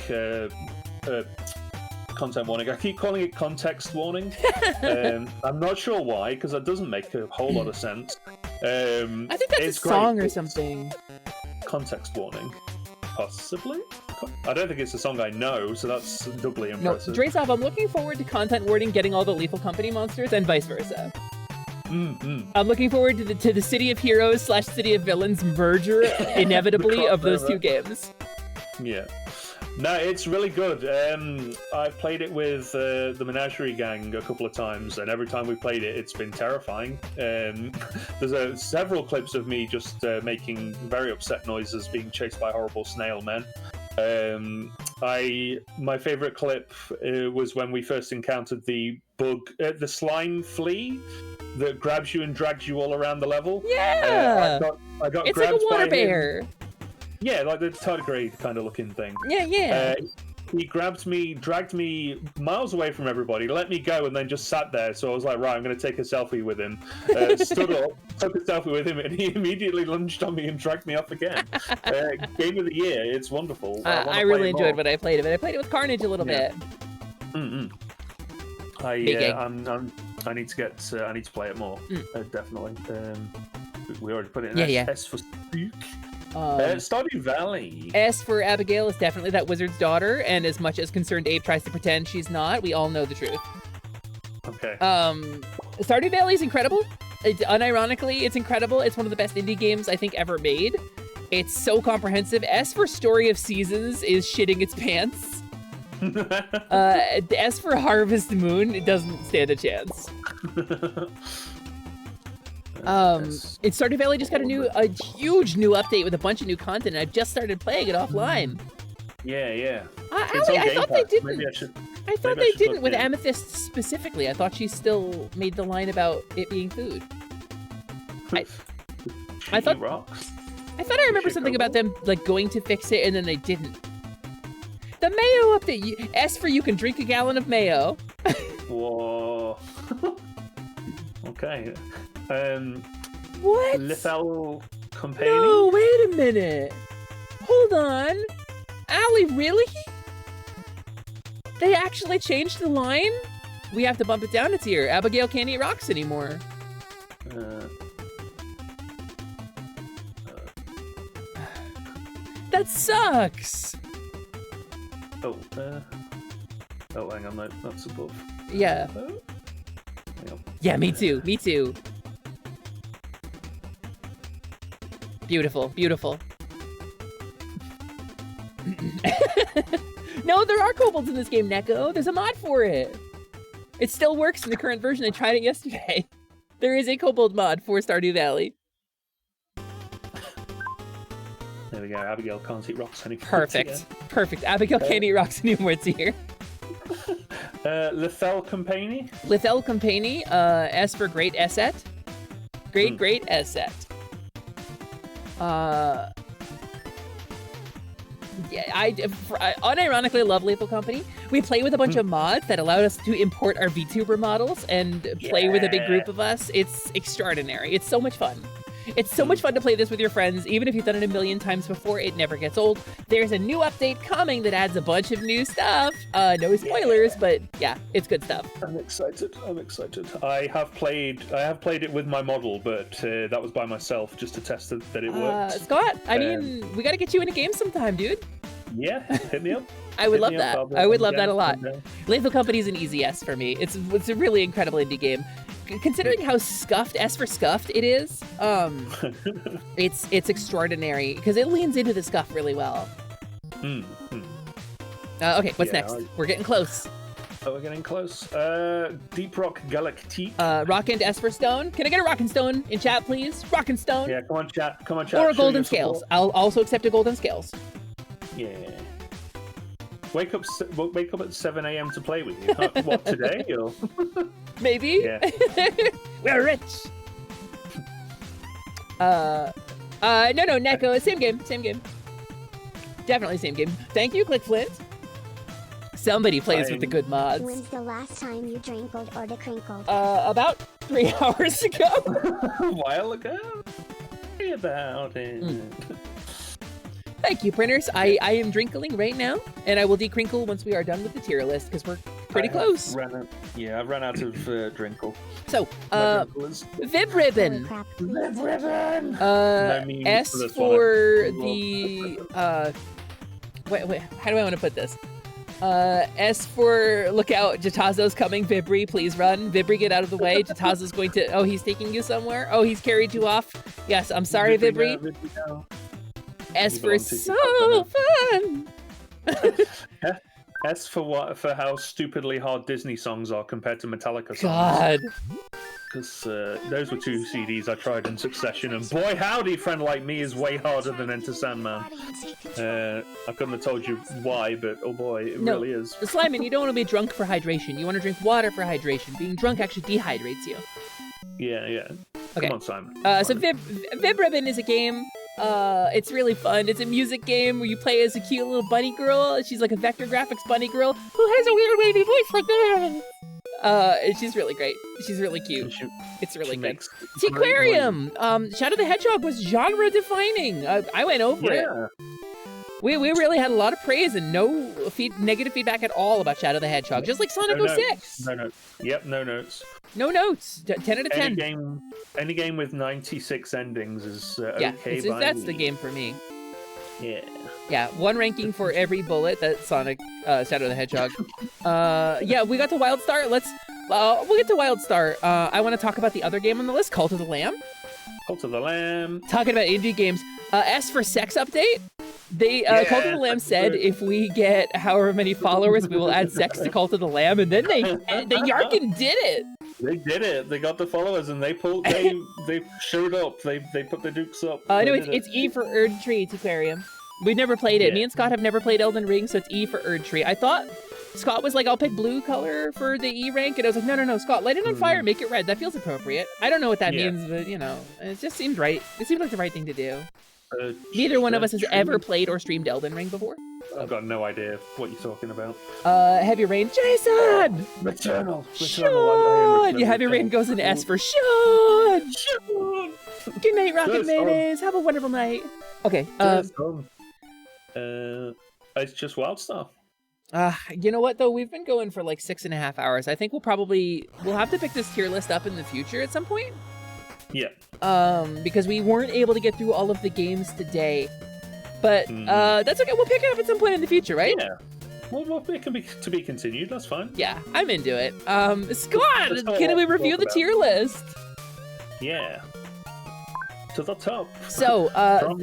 content warning. I keep calling it context warning. I'm not sure why, because that doesn't make a whole lot of sense. I think that's a song or something. Context warning, possibly. I don't think it's a song I know, so that's doubly impressive. No, Drazov, I'm looking forward to content warning getting all the Lethal Company monsters and vice versa. I'm looking forward to the City of Heroes / City of Villains merger inevitably of those 2 games. Yeah. No, it's really good. I've played it with the Menagerie gang a couple of times, and every time we played it, it's been terrifying. There's several clips of me just making very upset noises, being chased by horrible snail men. My favorite clip was when we first encountered the bug, the slime flea that grabs you and drags you all around the level. Yeah, I got it's grabbed like a water by bear. Him. Yeah, like the tardigrade kind of looking thing. Yeah. He grabbed me, dragged me miles away from everybody, let me go, and then just sat there. So I was like, right, I'm going to take a selfie with him. Stood up, took a selfie with him, and he immediately lunged on me and dragged me off again. Game of the year, it's wonderful. I really enjoyed when I played it, but I played it with Carnage a little bit. I need to play it more. Definitely. We already put it in S for Spook. Stardew Valley. S for Abigail is definitely that wizard's daughter, and as much as Concerned Ape tries to pretend she's not, we all know the truth. Okay. Stardew Valley is incredible. Unironically, it's incredible. It's one of the best indie games I think ever made. It's so comprehensive. S for Story of Seasons is shitting its pants. S for Harvest Moon, it doesn't stand a chance. Stardew Valley just got a huge new update with a bunch of new content, and I've just started playing it offline. Yeah. I thought they didn't. Maybe I should. I thought they didn't with Amethyst specifically. I thought she still made the line about it being food. I thought rocks. I thought I remember something about them like going to fix it and then they didn't. The mayo update. S for you can drink a gallon of mayo. Whoa. Okay. What? Lethal Companion? No, wait a minute. Hold on. Allie, really? They actually changed the line? We have to bump it down a tier. Abigail can't eat rocks anymore. That sucks. Oh, hang on, that's above. Yeah. Yeah, me too. Me too. Beautiful. No, there are kobolds in this game, Neko. There's a mod for it. It still works in the current version. I tried it yesterday. There is a kobold mod for Stardew Valley. There we go. Abigail can't eat rocks anymore. Perfect. Abigail can't eat rocks anymore. It's here. Lethal Company. Lethal Company, S for Great Asset. Great Asset. Yeah, I unironically love Lethal Company. We play with a bunch of mods that allowed us to import our VTuber models and play with a big group of us. It's extraordinary. It's so much fun. It's so much fun to play this with your friends. Even if you've done it a million times before, it never gets old. There's a new update coming that adds a bunch of new stuff. No spoilers, but yeah, it's good stuff. I'm excited. I have played it with my model, but that was by myself just to test that it worked. Scott, I mean, we got to get you in a game sometime, dude. Yeah, hit me up. I would love that. I would love that a lot. Lethal Company is an easy S for me. It's a really incredible indie game. Considering how scuffed, S for scuffed it is, it's extraordinary because it leans into the scuff really well. Okay, what's next? We're getting close. Oh, we're getting close. Deep Rock Galactique. Rock and S for Stone. Can I get a Rock and Stone in chat, please? Rock and Stone. Yeah, come on, chat. Or a Golden Scales. I'll also accept a Golden Scales. Yeah. Wake up at 7 a.m. to play with you. What, today? Or... Maybe. Yeah. We're rich. No, Neko, same game. Definitely same game. Thank you, ClickFlint. Somebody plays with the good mods. When's the last time you drinkled or decrinkled? About 3 hours ago. A while ago. Sorry about it. Thank you, printers. I am drinkling right now, and I will decrinkle once we are done with the tier list because we're pretty close. I've run out of drinkle. So, Vib Ribbon. Vib Ribbon. S for the wait, how do I want to put this? S for look out, Jatazo's coming. Vibri, please run. Vibri, get out of the way. Jatazo's going to. Oh, he's taking you somewhere. Oh, he's carried you off. Yes, I'm sorry, Vibri. S for so fun. S for how stupidly hard Disney songs are compared to Metallica songs. God. Because those were 2 CDs I tried in succession, and boy howdy, Friend Like Me is way harder than Enter Sandman. I couldn't have told you why, but oh boy, it really is. Slyman, you don't want to be drunk for hydration. You want to drink water for hydration. Being drunk actually dehydrates you. Yeah. Okay. Come on, Simon. So Vib Ribbon is a game. It's really fun. It's a music game where you play as a cute little bunny girl. She's like a vector graphics bunny girl who has a weird wavy voice like that. She's really great. She's really cute. It's really good. Seaquarium! Shadow the Hedgehog was genre defining. I went over it. We really had a lot of praise and no negative feedback at all about Shadow the Hedgehog, just like Sonic 06. No notes. Yep, no notes. No notes. 10 out of 10. Any game with 96 endings is yeah, okay. That's the game for me. Yeah. Yeah, 1 ranking for every bullet that Sonic Shadow the Hedgehog. Yeah, we got to Wildstar. We'll get to Wildstar. I want to talk about the other game on the list, Cult of the Lamb. Cult of the Lamb. Talking about indie games. S for sex update. They Cult of the Lamb said if we get however many followers, we will add sex to Cult of the Lamb, and then they Yarkin did it. They did it. They got the followers, and they showed up. They put the dukes up. No, it's E for Erd Tree. It's Aquarium. We've never played it. Me and Scott have never played Elden Ring, so it's E for Erd Tree. I thought Scott was like, I'll pick blue color for the E rank, and I was like, no, Scott, light it on fire, make it red. That feels appropriate. I don't know what that means, but it just seems right. It seems like the right thing to do. Neither one of us has ever played or streamed Elden Ring before. I've got no idea what you're talking about. Heavy Rain. Jason! Returnal. Sean! Yeah, Heavy Rain goes in S for Sean! Sean! Good night, Rocket Mayonnaise. Have a wonderful night. Okay. It's just Wildstar. You know what though? We've been going for like 6.5 hours. I think we'll have to pick this tier list up in the future at some point. Yeah. Because we weren't able to get through all of the games today. But that's okay. We'll pick it up at some point in the future, right? Yeah. Well, it can be to be continued. That's fine. Yeah, I'm into it. Scott, can we review the tier list? Yeah. To the top. So,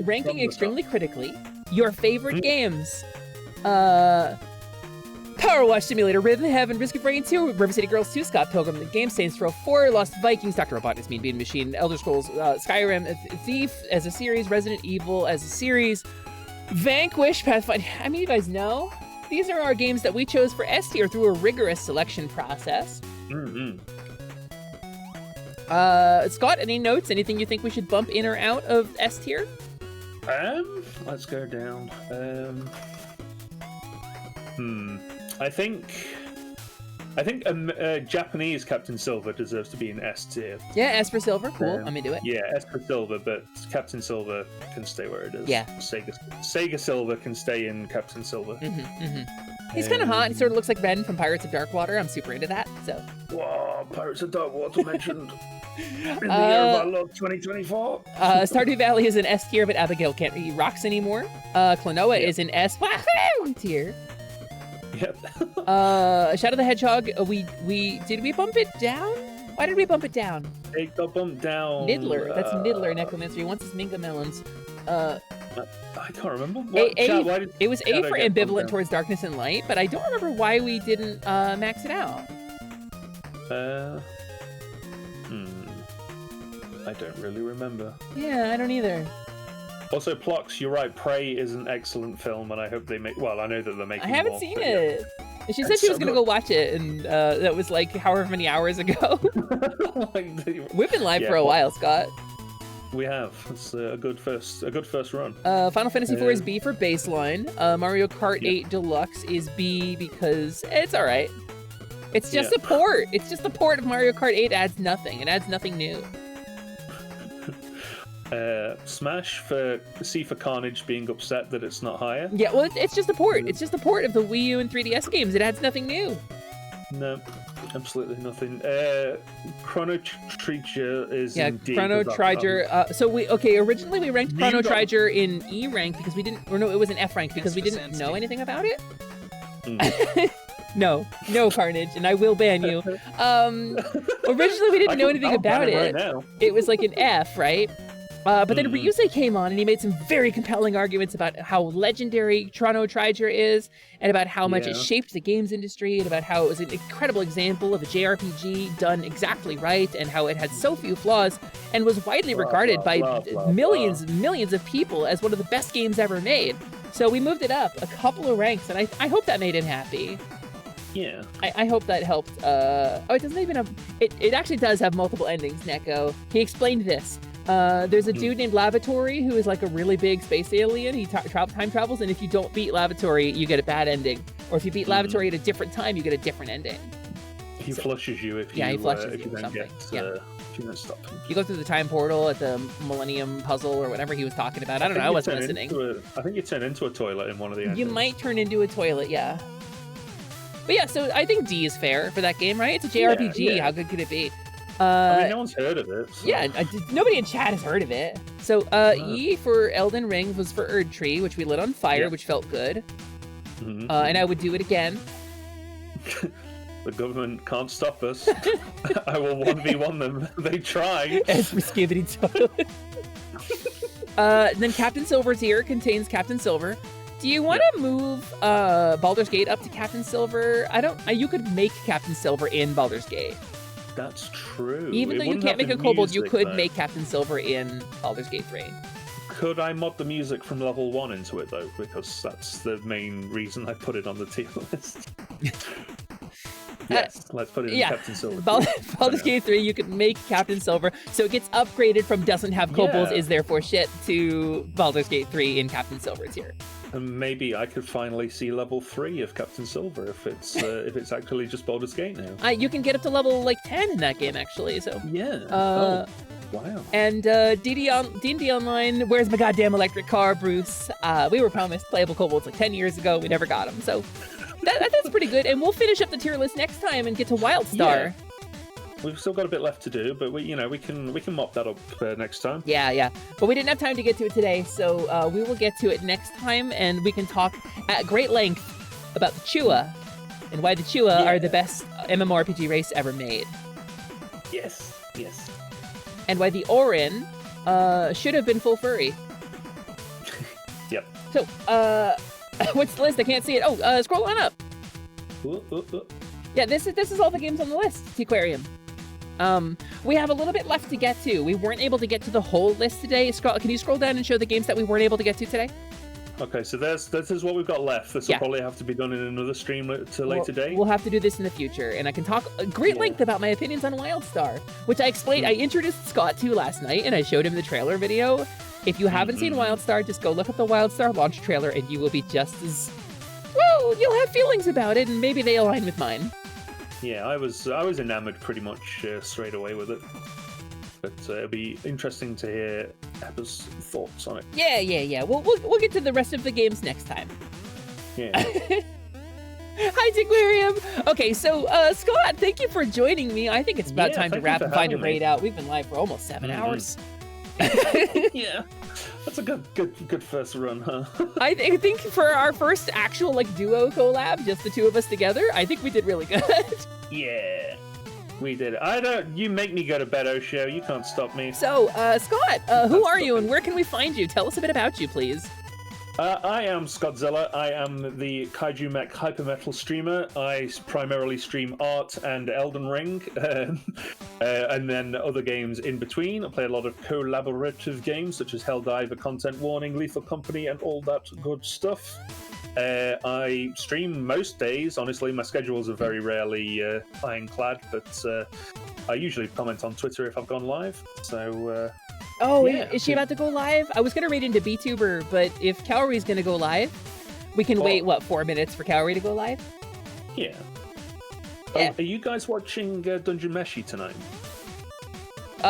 ranking extremely critically, your favorite games. Power Wash Simulator, Rhythm Heaven, Risk of Rain 2, River City Girls 2, Scott Pilgrim, The Game, Saints Row 4, Lost Vikings, Dr. Robotnik's Mean Bean Machine, Elder Scrolls, Skyrim, Thief as a series, Resident Evil as a series, Vanquish, Pathfinder. I mean, you guys know these are our games that we chose for S tier through a rigorous selection process. Scott, any notes? Anything you think we should bump in or out of S tier? Let's go down. I think Japanese Captain Silver deserves to be in S tier. Yeah, S for Silver. Cool. I'm into it. Yeah, S for Silver, but Captain Silver can stay where it is. Yeah. Sega Silver can stay in Captain Silver. He's kind of hot. He sort of looks like Ren from Pirates of Darkwater. I'm super into that. So. Whoa, Pirates of Darkwater mentioned in the year of our Lord 2024. Stardew Valley is an S tier, but Abigail can't eat rocks anymore. Klonoa is an S tier. Yep. Shadow the Hedgehog, did we bump it down? Why did we bump it down? It got bumped down. Niddler, that's Niddler Necromancer. He wants his Minga Melons. I can't remember. It was A Shadow for get bumped ambivalent down? towards darkness and light, but I don't remember why we didn't max it out. I don't really remember. Yeah, I don't either. Also, Plox, you're right. Prey is an excellent film, and I hope they make. Well, I know that they're making. I haven't more, seen but it. And she said she was going to go watch it, and that was like however many hours ago. We've been live for a while, Scott. We have. It's a good first run. Final Fantasy IV is B for baseline. Mario Kart 8 Deluxe is B because it's all right. It's just a port. It's just a port of Mario Kart 8. Adds nothing. It adds nothing new. Smash for C for Carnage being upset that it's not higher. Yeah, well, it's just a port. It's just a port of the Wii U and 3DS games. It adds nothing new. No, absolutely nothing. Chrono Trigger is in D. Chrono Trigger. Originally we ranked Chrono Trigger in E rank because we didn't, or no, it was in F rank because we didn't know anything about it. No, Carnage, and I will ban you. Originally we didn't know anything about it. Right, it was like an F, right? But then Ryusei came on and he made some very compelling arguments about how legendary Chrono Trigger is and about how much it shaped the games industry and about how it was an incredible example of a JRPG done exactly right and how it had so few flaws and was widely regarded by millions of people as one of the best games ever made. So we moved it up a couple of ranks, and I hope that made him happy. Yeah. I hope that helped. It doesn't even have... It actually does have multiple endings, Neko. He explained this. There's a dude named Lavatory who is like a really big space alien. He time travels, and if you don't beat Lavatory, you get a bad ending. Or if you beat Lavatory at a different time, you get a different ending. He flushes you if you, he flushes if you don't something. get... If you don't stop him. You go through the time portal at the Millennium Puzzle or whatever he was talking about. I don't know. I wasn't listening. I think you turn into a toilet in one of the endings. You might turn into a toilet, yeah. But yeah, so I think D is fair for that game, right? It's a JRPG. Yeah. How good could it be? I mean, no one's heard of it. So. Yeah, nobody in chat has heard of it. So E for Elden Ring was for Erd Tree, which we lit on fire, which felt good. And I would do it again. The government can't stop us. I will 1v1 them. They try. As for Skibbity Toilet. Then Captain Silver's here contains Captain Silver. Do you want to move Baldur's Gate up to Captain Silver? You could make Captain Silver in Baldur's Gate. That's true. Even though you can't make a kobold, you could make Captain Silver in Baldur's Gate 3. Could I mod the music from level 1 into it, though? Because that's the main reason I put it on the tier list. Yes, let's put it in Captain Silver. Baldur's Gate 3, you could make Captain Silver, so it gets upgraded from doesn't have kobolds, is therefore shit, to Baldur's Gate 3 in Captain Silver tier. And maybe I could finally see level 3 of Captain Silver if it's actually just Baldur's Gate now. You can get up to level like 10 in that game actually. So wow. And D&D Online, where's my goddamn electric car, Bruce? We were promised playable kobolds like 10 years ago. We never got them. So that's pretty good. And we'll finish up the tier list next time and get to Wildstar. Yeah. We've still got a bit left to do, but we can mop that up next time. Yeah. But we didn't have time to get to it today, so we will get to it next time, and we can talk at great length about the Chua and why the Chua are the best MMORPG race ever made. Yes. And why the Orin should have been full furry. Yep. So, what's the list? I can't see it. Oh, scroll on up. Yeah, this is all the games on the list. Aquarium. We have a little bit left to get to. We weren't able to get to the whole list today. Can you scroll down and show the games that we weren't able to get to today? Okay, so this is what we've got left. This will probably have to be done in another stream to a later date. We'll have to do this in the future, and I can talk a great length about my opinions on WildStar, which I explained. I introduced Scott to last night, and I showed him the trailer video. If you haven't seen WildStar, just go look at the WildStar launch trailer, and you will be just as well. You'll have feelings about it, and maybe they align with mine. Yeah, I was enamored pretty much straight away with it. But it'll be interesting to hear Hesper's thoughts on it. Yeah. We'll get to the rest of the games next time. Yeah. Hi, Digwarium. Okay, so Scott, thank you for joining me. I think it's about time to wrap and find a raid out. We've been live for almost 7 hours. Yeah, that's a good first run, huh? I think for our first actual duo collab, just the two of us together, I think we did really good. Yeah. We did it. You make me go to bed, Osho. You can't stop me. So, Scott, who are you and where can we find you? Tell us a bit about you, please. I am Skawtzilla. I am the Kaiju Mech Hyper Metal streamer. I primarily stream art and Elden Ring, and then other games in between. I play a lot of collaborative games such as Helldiver, Content Warning, Lethal Company, and all that good stuff. I stream most days. Honestly, my schedules are very rarely ironclad, but I usually comment on Twitter if I've gone live. So. Is she about to go live? I was gonna raid into BTuber, but if Calorie's gonna go live, we can wait 4 minutes for Calorie to go live. Yeah. Are you guys watching Dungeon Meshi tonight?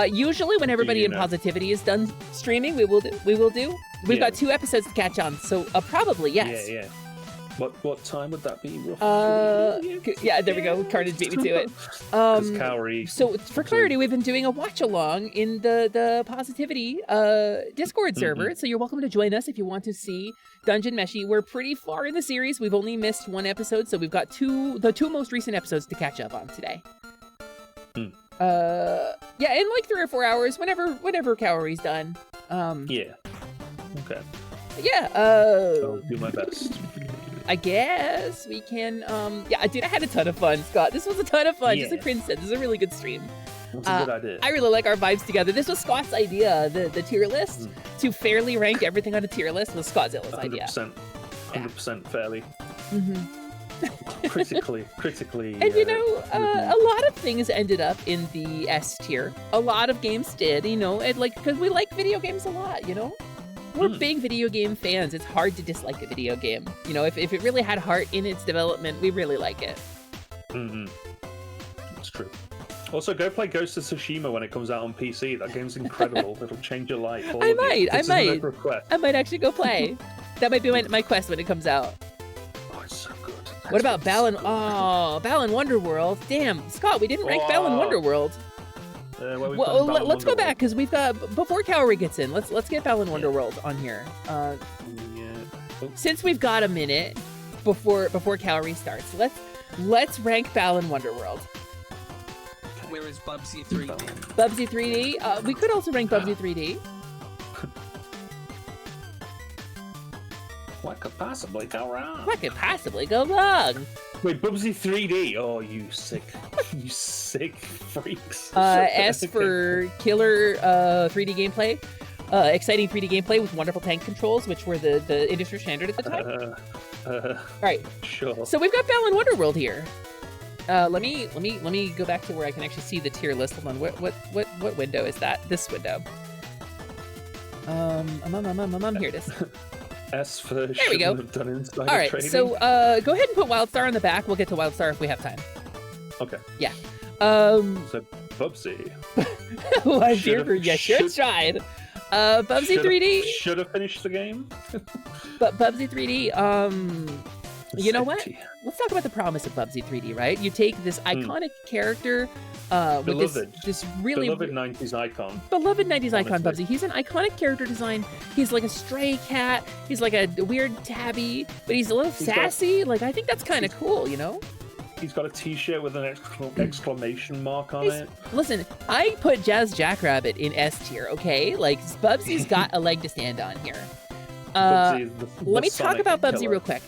Usually, when everybody in Positivity is done streaming, we will do. We've got 2 episodes to catch on, so probably yes. Yeah. What time would that be? Yeah, there we go. Carnage beat me to it. So for clarity, we've been doing a watch along in the Positivity Discord server. So you're welcome to join us if you want to see Dungeon Meshi. We're pretty far in the series. We've only missed 1 episode, so we've got the 2 most recent episodes to catch up on today. Yeah, in 3 or 4 hours, whenever Calories done. Yeah. Okay. Yeah. I'll do my best. I guess we can, yeah, dude, I had a ton of fun, Scott. This was a ton of fun. Just like Prince said, this is a really good stream. That's a good idea. I really like our vibes together. This was Scott's idea, the tier list. To fairly rank everything on a tier list was Scottzilla's idea. 100% fairly. Critically. And a lot of things ended up in the S tier. A lot of games did, because we like video games a lot, We're big video game fans. It's hard to dislike a video game. If it really had heart in its development, we really like it. That's true. Also, go play Ghost of Tsushima when it comes out on PC. That game's incredible. It'll change your life. I might actually go play. That might be my quest when it comes out. Oh, it's so good. What about Balan Wonderworld? Damn, Scott, we didn't rank Balan Wonderworld. Let's go back because we've got before Calorie gets in. Let's get Balan Wonderworld on here. Since we've got a minute before Calorie starts, let's rank Balan Wonderworld. Where is Bubsy 3D? Bubsy 3D. We could also rank Bubsy 3D. What could possibly go wrong? What could possibly go wrong? Wait, Bubsy 3D. Oh, you sick freaks. S for killer 3D gameplay. Exciting 3D gameplay with wonderful tank controls, which were the industry standard at the time. All right. Sure. So we've got Balan Wonderworld here. Let me go back to where I can actually see the tier list. Hold on. What window is that? This window. Here it is. S for there we go. Done inside all right, trading. so go ahead and put WildStar on the back. We'll get to WildStar if we have time. Okay. Yeah. So Bubsy. Should tried. Bubsy 3D. Should have finished the game. But Bubsy 3D. You know what? Let's talk about the promise of Bubsy 3D. Right? You take this iconic character. With this really beloved 90s icon. Beloved 90s icon, Bubsy. He's an iconic character design. He's like a stray cat. He's like a weird tabby, but he's a little sassy. I think that's kind of cool, He's got a t-shirt with an exclamation mark on it. Listen, I put Jazz Jackrabbit in S tier, okay? Bubsy's got a leg to stand on here. Let me talk about Bubsy real quick.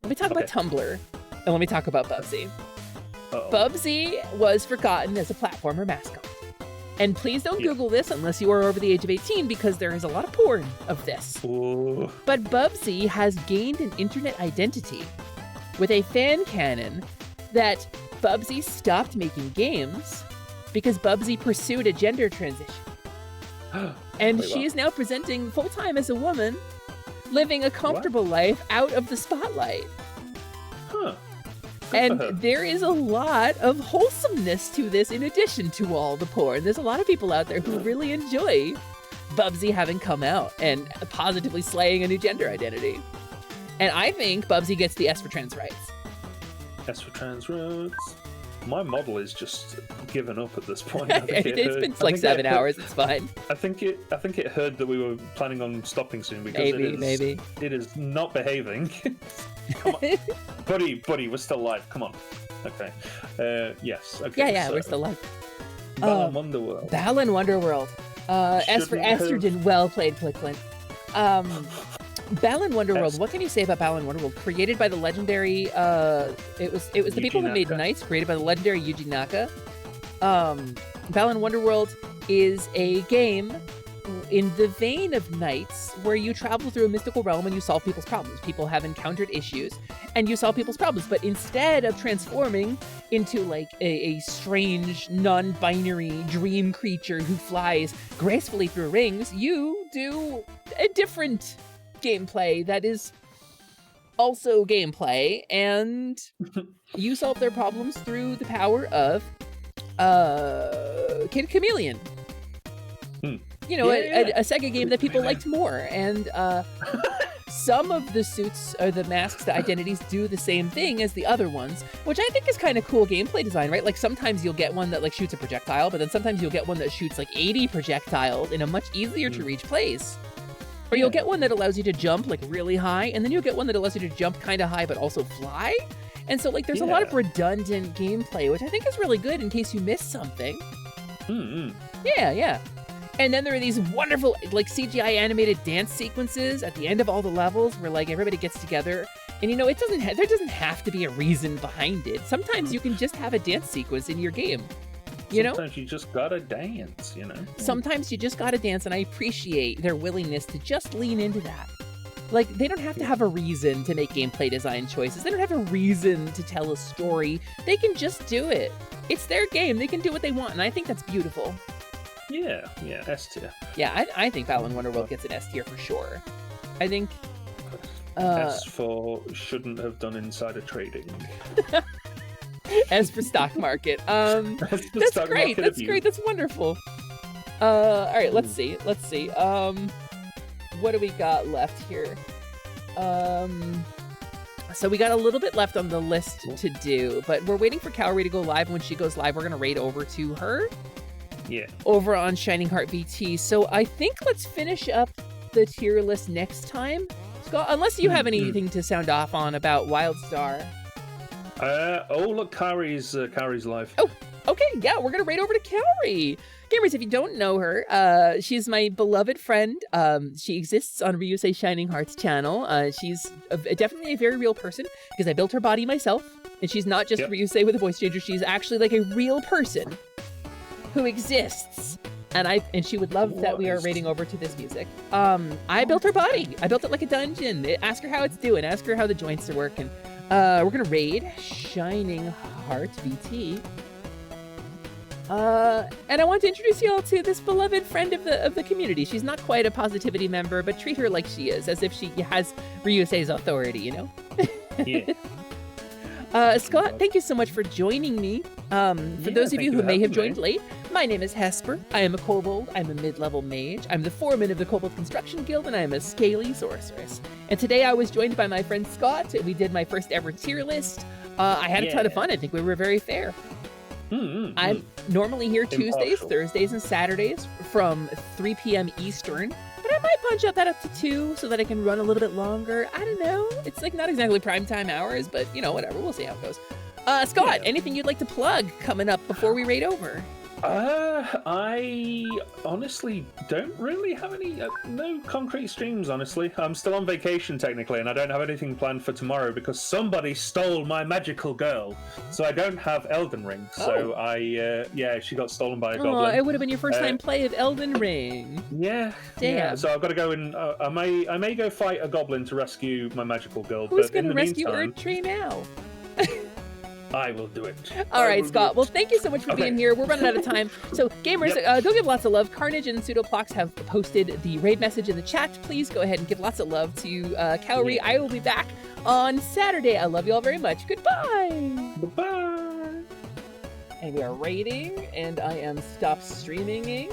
Let me talk about Tumblr, and let me talk about Bubsy. Bubsy was forgotten as a platformer mascot. And please don't Google this unless you are over the age of 18, because there is a lot of porn of this. Ooh. But Bubsy has gained an internet identity with a fan canon that Bubsy stopped making games because Bubsy pursued a gender transition. And she is now presenting full-time as a woman, living a comfortable life out of the spotlight. Huh. And there is a lot of wholesomeness to this in addition to all the porn. There's a lot of people out there who really enjoy Bubsy having come out and positively slaying a new gender identity. And I think Bubsy gets the S for trans rights. S for trans rights. My model is just given up at this point. It's been like 7 hours. It's fine. I think it heard that we were planning on stopping soon because maybe it is not behaving. Come on, buddy, we're still live. Come on. Okay. Yes. Okay. Yeah, so, we're still live. Balan Wonderworld. Balan Wonderworld. S for estrogen. Well played, Plickland. Balan Wonderworld. What can you say about Balan Wonderworld? Created by the legendary. It was the people who made Knights. Created by the legendary Yuji Naka. Balan Wonderworld is a game in the vein of Knights, where you travel through a mystical realm and you solve people's problems. People have encountered issues, and you solve people's problems. But instead of transforming into like a strange, non-binary dream creature who flies gracefully through rings, you do a different gameplay that is also gameplay, and you solve their problems through the power of Kid Chameleon. You know, a Sega game that people liked more. And some of the suits or the masks, the identities do the same thing as the other ones, which I think is kind of cool gameplay design, right? Like sometimes you'll get one that like shoots a projectile, but then sometimes you'll get one that shoots like 80 projectiles in a much easier to reach place. Or you'll get one that allows you to jump like really high, and then you'll get one that allows you to jump kind of high but also fly. And so like there's a lot of redundant gameplay, which I think is really good in case you miss something. Yeah. And then there are these wonderful like CGI animated dance sequences at the end of all the levels where like everybody gets together. And you know, there doesn't have to be a reason behind it. Sometimes you can just have a dance sequence in your game. Sometimes you just gotta dance, you know? Sometimes you just gotta dance, and I appreciate their willingness to just lean into that. Like, they don't have to have a reason to make gameplay design choices. They don't have a reason to tell a story. They can just do it. It's their game. They can do what they want, and I think that's beautiful. Yeah, S tier. Yeah, I think Balan Wonderworld gets an S tier for sure. I think... S for shouldn't have done insider trading. S for stock market. That's great. That's great. That's wonderful. All right, let's see. What do we got left here? So we got a little bit left on the list to do, but we're waiting for Calorie to go live. When she goes live, we're gonna raid over to her. Yeah. Over on Shining Heart VT. So I think let's finish up the tier list next time. Scott, unless you have anything to sound off on about Wildstar. Look, Kari's live. Oh, okay, yeah, we're gonna raid over to Kari. Gamers, if you don't know her, she's my beloved friend. She exists on Ryusei Shining Hearts channel. She's definitely a very real person because I built her body myself, and she's not just Ryusei with a voice changer. She's actually like a real person who exists. And she would love that we are raiding over to this music. I built her body. I built it like a dungeon. Ask her how it's doing. Ask her how the joints are working. We're gonna raid Shining Heart VT. And I want to introduce you all to this beloved friend of the community. She's not quite a Positivity member, but treat her like she is, as if she has Ryusei's authority, you know? Yeah. Scott, thank you so much for joining me. For those of you who may have joined late, my name is Hesper. I am a kobold. I'm a mid-level mage. I'm the foreman of the Kobold Construction Guild, and I'm a scaly sorceress. And today I was joined by my friend Scott. We did my first ever tier list. I had a ton of fun. I think we were very fair. I'm normally here Tuesdays, Thursdays, and Saturdays from 3 p.m. Eastern. But I might punch up that up to 2 so that I can run a little bit longer. I don't know. It's like not exactly prime time hours, but you know, whatever. We'll see how it goes. Scott, anything you'd like to plug coming up before we raid over? I honestly don't really have any, no concrete streams, honestly. I'm still on vacation, technically, and I don't have anything planned for tomorrow because somebody stole my magical girl. So I don't have Elden Ring. So yeah, she got stolen by a goblin. It would have been your first time play of Elden Ring. Yeah. Damn. Yeah, so I've got to go and, I may go fight a goblin to rescue my magical girl. Who's but in going to the rescue meantime, Erdtree now? I will do it. All right, Scott. Well, thank you so much for being here. We're running out of time. So, gamers, go give lots of love. Carnage and Pseudoplox have posted the raid message in the chat. Please go ahead and give lots of love to Cowrie. I will be back on Saturday. I love you all very much. Goodbye. Bye-bye. And we are raiding, and I am stop streaming.